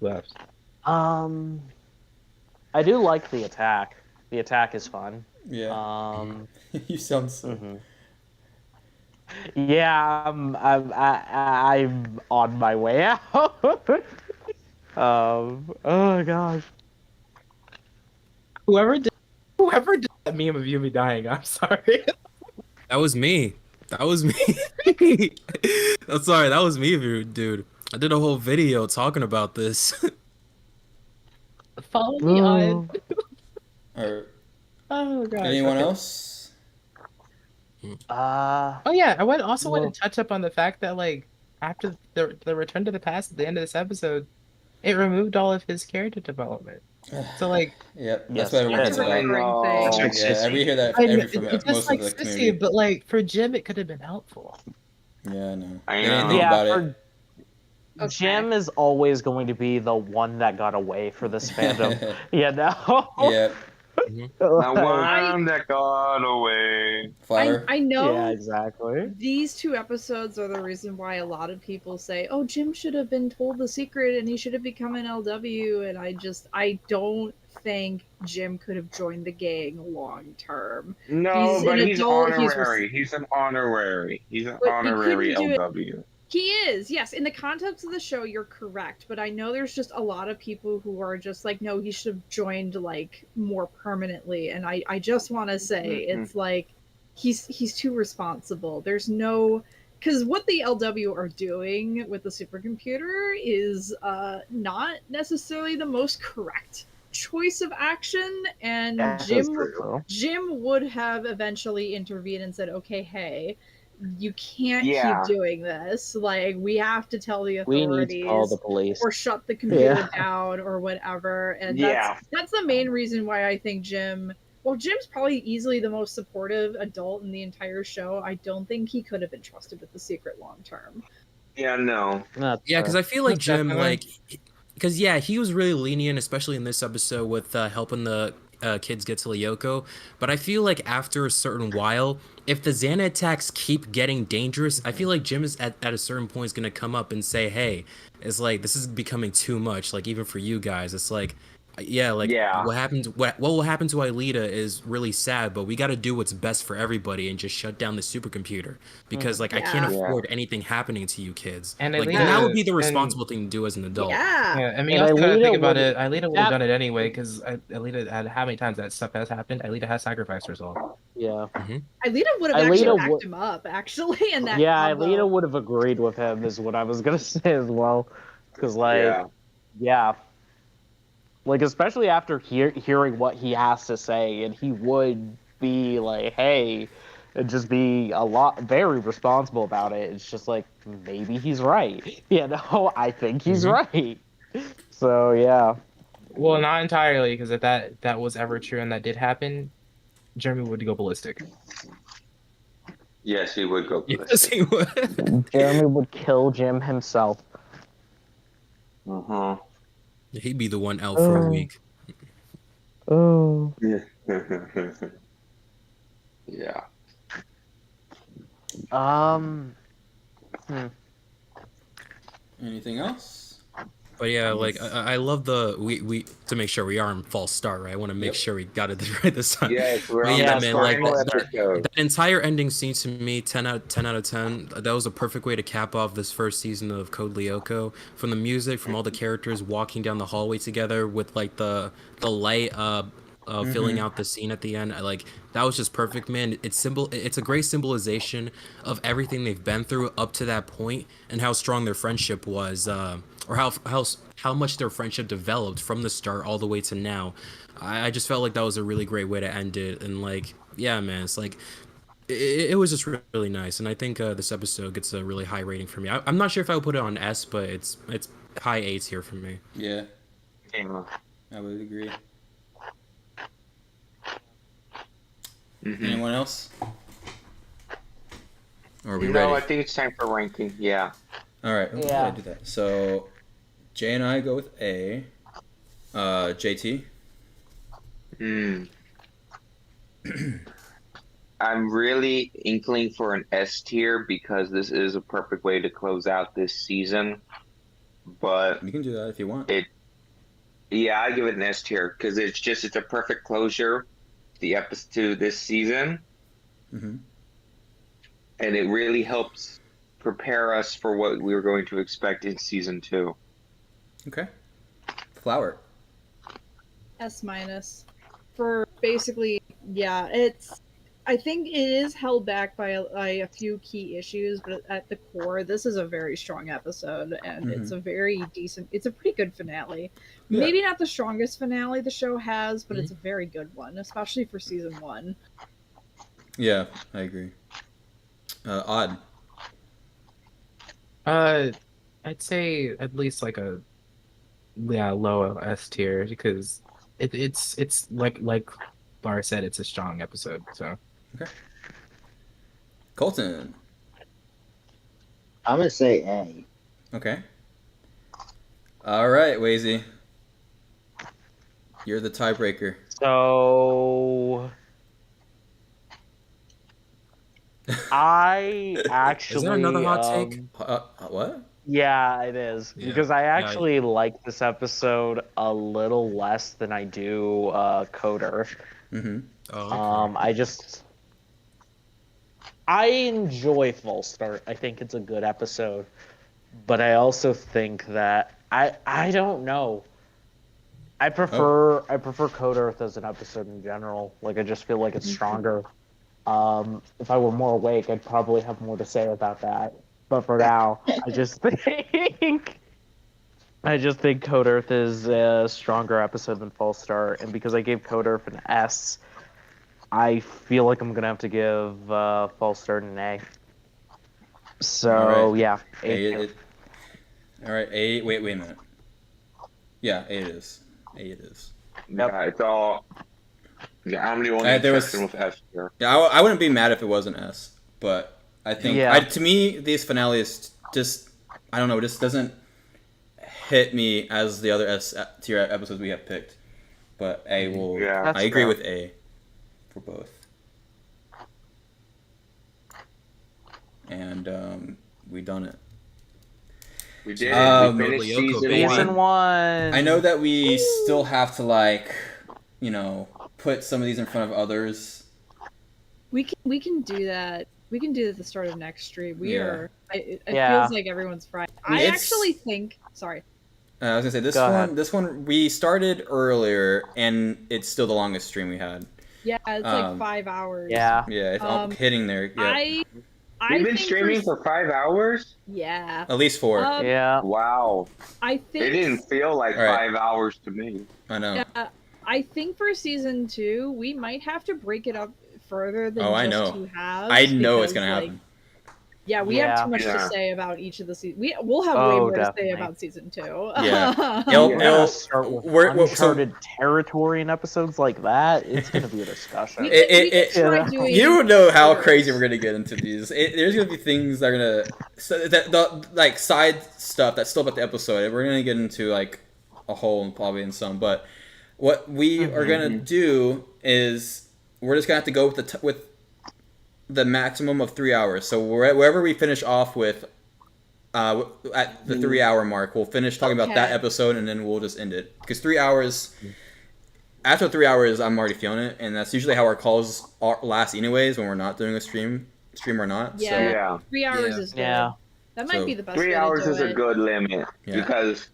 left. I do like the attack. The attack is fun. Yeah. You sound so. Mhm. Yeah, I'm on my way out. Oh gosh. Whoever did that meme of you me dying, I'm sorry. That was me. That was me. I'm sorry. That was me, dude. I did a whole video talking about this. Follow me on. Or Oh gosh. anyone okay. else? Oh yeah, I would also want well- to touch up on the fact that like after the return to the past at the end of this episode, it removed all of his character development. So like Yep. Yes, That's what everyone That's gets a about. recurring thing. know. Yeah, we hear that I every from it's most just like of the sissy, community. but like for Jim, it could have been helpful. Yeah, I know. I They didn't know. think Yeah, about it. for Okay. Jim is always going to be the one that got away for this fandom. You know? Yeah. The one that got away. Flower. I know Yeah, exactly. these two episodes are the reason why a lot of people say, "Oh, Jim should have been told the secret and he should have become an LW." And I don't think Jim could have joined the gang long term. No, He's but an he's adult, he's honorary. He's an honorary. He's an But he honorary couldn't do it. LW. He is, yes. In the context of the show, you're correct. But I know there's just a lot of people who are just like, no, he should have joined like more permanently. And I just want to say, Mhm. it's like he's too responsible. There's no, because what the LW are doing with the supercomputer is not necessarily the most correct choice of action. And That is Jim true. Jim would have eventually intervened and said, okay, hey, you can't Yeah. keep doing this. Like, we have to tell the We authorities need to call the police. or shut the computer Yeah. down or whatever. And Yeah. that's the main reason why I think Jim's probably easily the most supportive adult in the entire show. I don't think he could have been trusted with the secret long term. Yeah, no. That's Yeah, because I feel like Jim, Definitely. because he was really lenient, especially in this episode with helping the kids get to Lyoko. But I feel like after a certain while, if the Xana attacks keep getting dangerous, I feel like Jim is at a certain point is gonna come up and say, "Hey, it's like this is becoming too much. Like even for you guys, it's like." Yeah, like Yeah. what will happen to Aelita is really sad, but we got to do what's best for everybody and just shut down the supercomputer because like I can't Yeah. Yeah. afford anything happening to you kids. And Like, and that would Alita be the and responsible thing to do as an adult. Yeah. yeah, I mean, And you also gotta think Alita about would it. Alita would have that done it anyway because Alita, how many times that stuff has happened, Alita has sacrificed herself. yeah. Alita would have actually Alita backed would him up, actually, in that yeah, combo. Alita would have agreed with him is what I was gonna say as well. Because like Yeah. yeah. Like especially after hearing what he has to say, and he would be like, "Hey," and just be very responsible about it. It's just like maybe he's right. You know, I think he's Mhm. right. So yeah, Well, not entirely, because if that was ever true and that did happen, Jeremy would go ballistic. Yes, he would go Yes, ballistic. he would. Jeremy would kill Jim himself. Uh-huh. He'd be the one out for a week. Oh. Yeah. Yeah. Um. Hmm. Anything else? But yeah, like I love the we to make sure we are in false start, right? I want to make Yep. sure we got it right this time. Yes, we're But on yeah, the man, like final that episode. entire ending scene to me, 10 out of 10. That was a perfect way to cap off this first season of Code Lyoko. From the music, from all the characters walking down the hallway together with like the light filling out the scene at the end. Like that was just perfect, man. It's a great symbolization of everything they've been through up to that point and how strong their friendship was, or how much their friendship developed from the start all the way to now. I just felt like that was a really great way to end it, and like yeah, man, it's like it was just really nice, and I think this episode gets a really high rating for me. I'm not sure if I would put it on S, but it's high 8s here for me. Yeah, Yeah. I would agree. Mhm. Anyone else? Or are we No, I ready? think it's time for ranking. Yeah. All right. Yeah. I do that. So, Jay and I go with A. JT. Hmm. I'm really inkling for an S tier because this is a perfect way to close out this season. But You can do that if you want. yeah, I give it an S tier because it's a perfect closure to the episode to this season, Mm-hmm. and it really helps prepare us for what we were going to expect in season 2. Okay. Flower. S minus. For basically, yeah, I think it is held back by a few key issues, but at the core, this is a very strong episode, and it's a very decent, it's a pretty good finale. Yeah. Maybe not the strongest finale the show has, but it's a very good one, especially for season 1. Yeah, I agree. Odd. I'd say at least like a low S tier because it's like Bar said, it's a strong episode. So Colton. I'm gonna say A. Okay. All right, Wazy. You're the tiebreaker. So I actually Is there another hot take? What? Yeah, it is. Yeah. Because I Yeah, actually like this episode a little less than I do Coder. Mm-hmm. Oh, okay. I enjoy False Start. I think it's a good episode. But I also think that I don't know. I prefer Code Earth as an episode in general. Like I just feel like it's stronger. If I were more awake, I'd probably have more to say about that. But for now, I just think Code Earth is a stronger episode than False Start, and because I gave Code Earth an S, I feel like I'm gonna have to give False Start an A. So All right. yeah, A. All right. A. Wait a minute. Yeah, A it is. A it is. Yep. Yeah, it's all. Yeah, I'm the only exception with S here. Yeah, I wouldn't be mad if it was an S, but I think Yeah. to me these finales just I don't know, it just doesn't hit me as the other S tier episodes we have picked. But A will. Yeah. I agree fair. with A for both. And we done it. We did. Um, We finished Lyoko, season baby. Season one. one. I know that we still have to put some of these in front of others. We can do that. We can do that at the start of next stream. We Yeah. are. It Yeah. feels like everyone's fried. I It's- actually think. Sorry. I was gonna say this Go one. ahead. This one we started earlier, and it's still the longest stream we had. Yeah, it's like Um, 5 hours. Yeah. Yeah, it's all hitting there. Yeah, I We've been think streaming for 5 hours? Yeah. at least 4. Yeah. Wow. I think It didn't feel like All right. 5 hours to me. I know. I think for season 2 we might have to break it up further than Oh, I just know. 2 halves. I know it's because, gonna like, happen. Yeah, we have too much Yeah. to say about each of the seasons. We'll have way Oh, more to definitely. say about season 2. Yeah. We're It'll- gonna start with we're- so- uncharted territory and episodes like that. It's gonna be a discussion. We It- can try yeah. doing You know how first. crazy we're gonna get into these. There's gonna be things that are like side stuff that's still about the episode. We're gonna get into like a whole and probably in some. But what we are gonna do is we're just gonna have to go with the maximum of 3 hours. So wherever we finish off with. At the 3 hour mark, we'll finish talking about that Okay. episode, and then we'll just end it. Because 3 hours, after 3 hours, I'm already feeling it, and that's usually how our calls last, anyways, when we're not doing a stream or not. Yeah. So, Yeah. 3 hours Yeah. is good. Yeah. That might So, be the best 3 way hours to do is a it. good limit. Yeah. Because,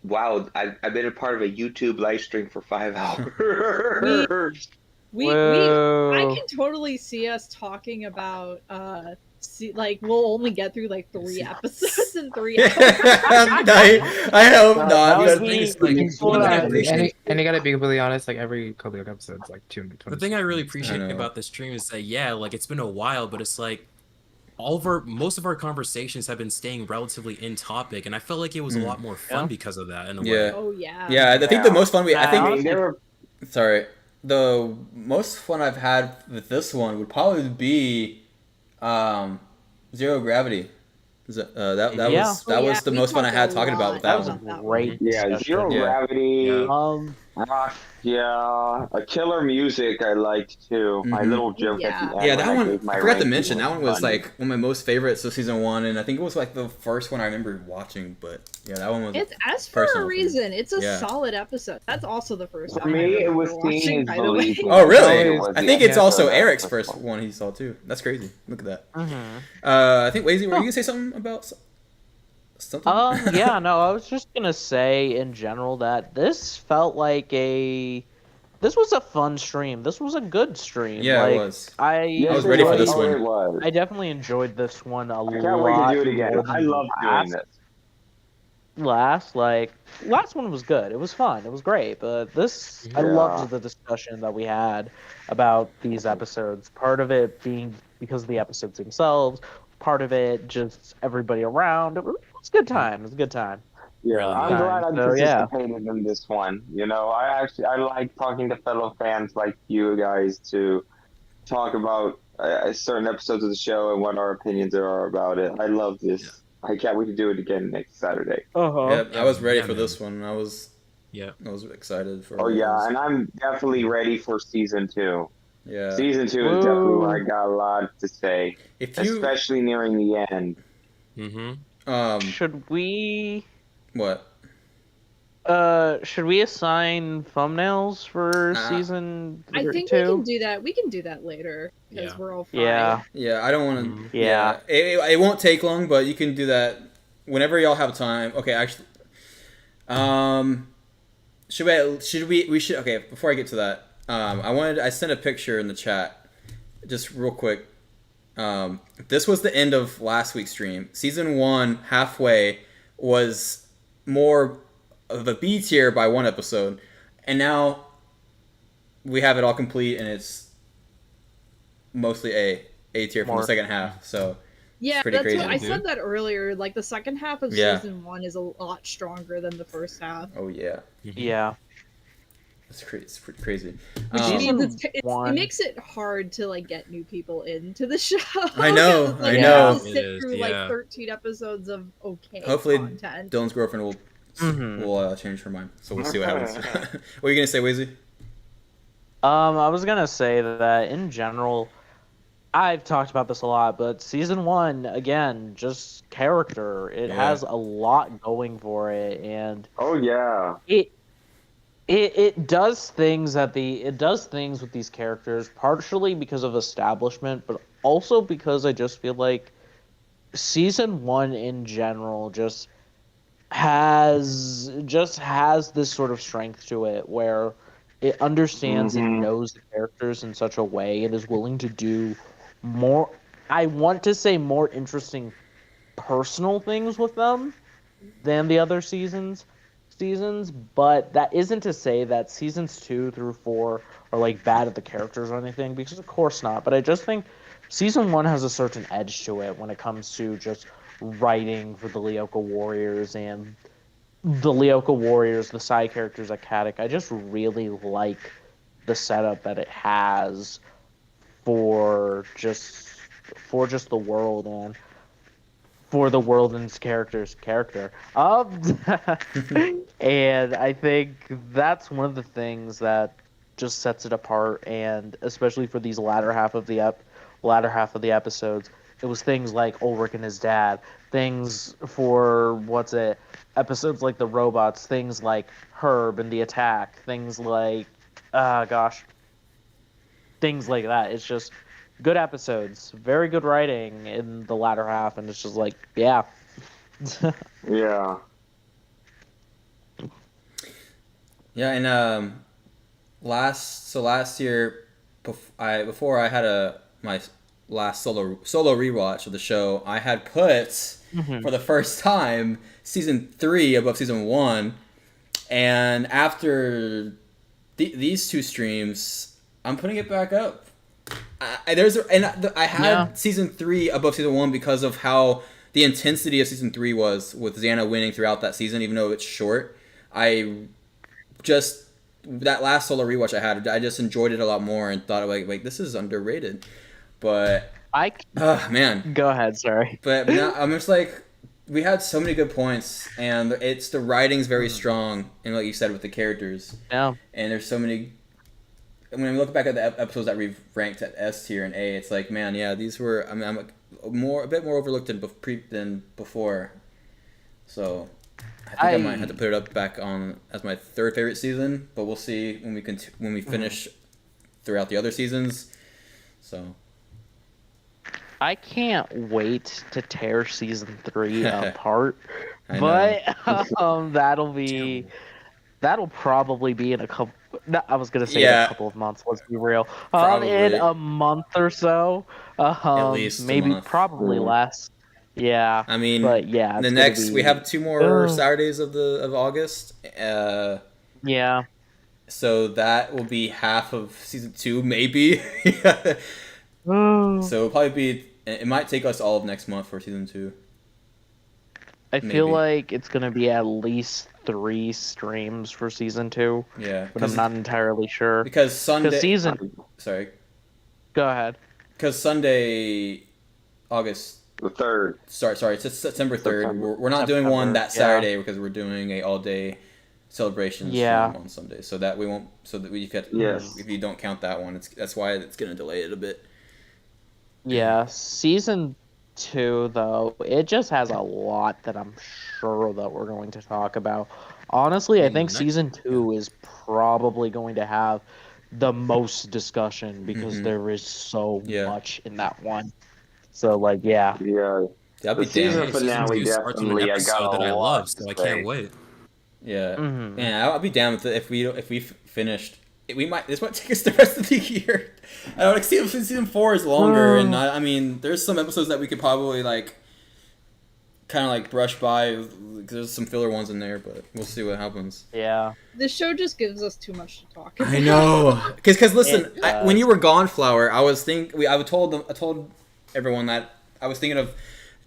wow, I've been a part of a YouTube live stream for 5 hours. We Whoa. I can totally see us talking about we'll only get through like 3 episodes in 3 hours. I hope That not. would because- be- thing is, like, Hold one thing I on. appreciate- And you gotta be completely honest, like every Kobe episode is like 220. The thing I really appreciate I know. about this stream is that like it's been a while, but it's like most of our conversations have been staying relatively in topic, and I felt like it was a lot more fun Yeah. because of that. In a Yeah. way. Oh yeah. Yeah, I think the most fun I think honestly- They were sorry, the most fun I've had with this one would probably be Zero Gravity. That Yeah. was the We most fun I talked had a talking about lot with that was a one. about that great Yeah, discussion. Zero Yeah. Gravity. Yeah. Yeah, a killer music I liked too. My Mhm. little joke at the end. Yeah, when that I one gave my I forgot to ranking mention. That one was funny. like one of my most favorites of season 1, and I think it was like the first one I remember watching. But yeah, that one was. It's as for personal a for me. reason. It's a Yeah. solid episode. That's also the first For time me, I it remember was watching, seeing is by the way. believing. Oh really? It was I the think it's also episode Eric's after. first one he saw too. That's crazy. Look at that. Mhm. I think Wazy, were you gonna say something about something? Yeah, no, I was just gonna say in general that this felt like this was a fun stream. This was a good stream. Yeah, like, it was. I Yes, was it ready for this Oh, one. It was. I definitely enjoyed this one a lot. I can't wait to do it again. more than I the love doing last- this. last one was good. It was fun. It was great. But this I Yeah. loved the discussion that we had about these episodes. Part of it being because of the episodes themselves, part of it just everybody around. It was a good time. It was a good time. Yeah, Really I'm nice. glad I So, yeah. participated in this one. You know, I like talking to fellow fans like you guys to talk about certain episodes of the show and what our opinions are about it. I love this. I can't wait to do it again next Saturday. Yep, I was ready Yeah, for man. this one. I was Yeah. excited for. Oh it. yeah, and I'm definitely ready for season 2. Yeah. Season 2 is definitely where I got a lot to say, If you especially nearing the end. Mm-hmm. Should we what? should we assign thumbnails for Nah. season I think 2? we can do that. We can do that later because Yeah. we're all fried. Yeah. Yeah, I don't want to. Mhm. Yeah. It won't take long, but you can do that whenever y'all have time. Okay, actually, should we should okay. Before I get to that, I sent a picture in the chat, just real quick. This was the end of last week's stream. Season 1 halfway was more of a B tier by one episode, and now we have it all complete, and it's mostly A tier from More. the second half. So Yeah, pretty that's crazy, what I dude. said that earlier. Like the second half of Yeah. season 1 is a lot stronger than the first half. oh yeah, Yeah. It's pretty crazy. Which Season means it one- makes it hard to like get new people into the show. I know, 'Cause it's like I you know. have to sit It is, through yeah. like 13 episodes of okay Hopefully, content. Dylan's girlfriend will Mhm. change her mind. So we'll see what happens. What are you gonna say, Wazy? I was gonna say that in general, I've talked about this a lot, but season one, again, just character. It Yeah. has a lot going for it, and Oh yeah. it does things with these characters, partially because of establishment, but also because I just feel like season one in general just has this sort of strength to it where it understands and knows the characters in such a way and is willing to do more, I want to say, more interesting personal things with them than the other seasons, but that isn't to say that seasons 2 through 4 are like bad at the characters or anything, because of course not. But I just think season 1 has a certain edge to it when it comes to just writing for the Lyoko Warriors and the side characters at Caddick. I just really like the setup that it has for just the world and for the world and its character. And I think that's one of the things that just sets it apart, and especially for these latter half of the episodes, it was things like Ulrich and his dad, things for episodes like the robots, things like Herb and the attack, things like things like that. It's just good episodes, very good writing in the latter half, and it's just like, yeah. Yeah. Yeah, and last year, before I had my last solo rewatch of the show, I had put for the first time season 3 above season 1, and after these two streams, I'm putting it back up. I had season 3 above season 1 because of how the intensity of season 3 was, with Xana winning throughout that season, even though it's short. That last solo rewatch I had, I just enjoyed it a lot more and thought like this is underrated. But man, Go ahead, sorry. but now I'm just like, we had so many good points, and the writing's very strong, and like you said, with the characters. Yeah. And there's so many. When we look back at the episodes that we've ranked at S tier and A, it's like, man, yeah, these were. I mean, I'm a bit more overlooked than before. So I think I might have to put it up back on as my third favorite season, but we'll see when we finish throughout the other seasons. So I can't wait to tear season 3 apart. But that'll probably be in a couple. No, I was gonna say in a couple of months. Let's be real. In a month or so. At least maybe a month. probably less. Yeah. I mean, but yeah, we have 2 more Saturdays of August. Yeah. So that will be half of season 2, maybe. So it'll probably be. It might take us all of next month for season 2. I feel like it's gonna be at least 3 streams for season 2. Yeah, but I'm not entirely sure. Because Sunday. Sorry. Go ahead. Because Sunday, August the 3rd. Sorry, it's September 3rd. We're not doing one that Saturday because we're doing a all day celebrations on Sunday. So that we won't. So that we get. Yes. If you don't count that one, that's why it's gonna delay it a bit. Yeah, season 2 though, it just has a lot that I'm sure that we're going to talk about. Honestly, I think season 2 is probably going to have the most discussion because there is so much in that one. So like, yeah. Yeah. That'd be season finale definitely. I got that I a love, lot so to I say. can't wait. Yeah, man, I'll be down with it if we finished. This might take us the rest of the year. I don't see if season 4 is longer, and I mean, there's some episodes that we could probably kind of brush by. There's some filler ones in there, but we'll see what happens. Yeah. The show just gives us too much to talk about. I know, because listen, when you were gone, Flower, I told everyone that I was thinking of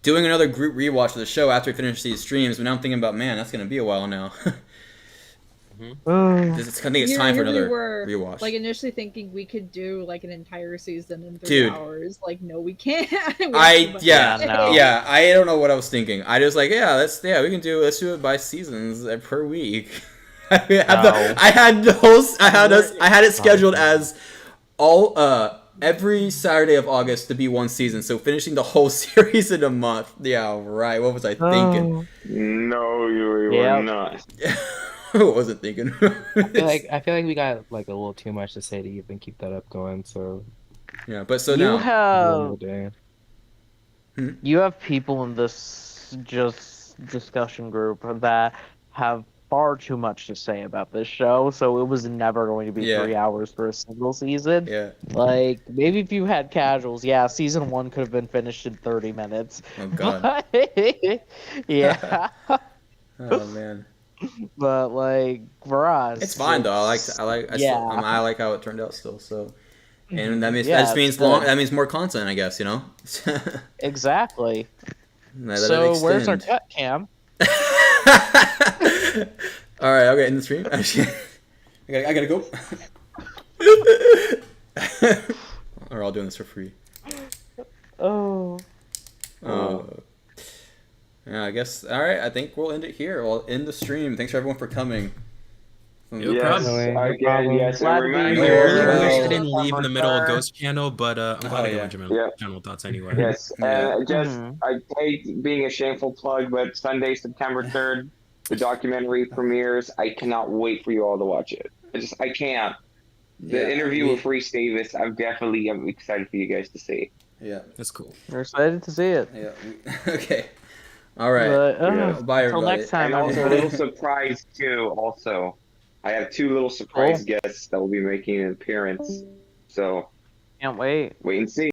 doing another group rewatch of the show after we finish these streams, but now I'm thinking about, man, that's gonna be a while now. Oh, I think it's time for we another were rewatch. like initially thinking we could do like an entire season in 3 Dude. hours. Like, no, we can't. We have too much Yeah, to no. say. yeah. I don't know what I was thinking. I just like, let's do it by seasons per week. I had it scheduled as all every Saturday of August to be one season, so finishing the whole series in a month. Yeah, right. What was I thinking? Oh. No, you were Yep. not. I wasn't thinking. I feel like we got like a little too much to say to even keep that up going. So Yeah, but so you now one have more day. you have people in this just discussion group that have far too much to say about this show, so it was never going to be Yeah. 3 hours for a single season. Yeah. Like, maybe if you had casuals, season 1 could have been finished in 30 minutes. Oh god. But, yeah. Oh man. But like for us, It's fine though. I like how it turned out still. So, and that means Yeah, that just means it's good. that means more content, I guess. You know. Exactly. Let it So where's our extend. cut cam? All right, I'll get in the stream. I gotta go. We're all doing this for free. Oh. Yeah, I guess. All right, I think we'll end it here. We'll end the stream. Thanks for everyone for coming. No Yes, problem. again, yes. Glad And to be reminder, here. I really wish I Well, didn't leave in the middle of Ghost Channel, but I'm glad I yeah. got my Yeah. channel thoughts anyway. Yes, Yeah. just Mhm. I hate being a shameful plug, but Sunday, September 3rd, the documentary premieres. I cannot wait for you all to watch it. I can't. The interview with Reese Davis, I'm excited for you guys to see. Yeah. That's cool. We're excited to see it. Yeah. Okay. All right. But, Yeah. Bye, until everybody. next time, And also a everybody. little surprise too. Also, I have 2 little surprise guests that will be making an appearance. So Can't wait. wait and see.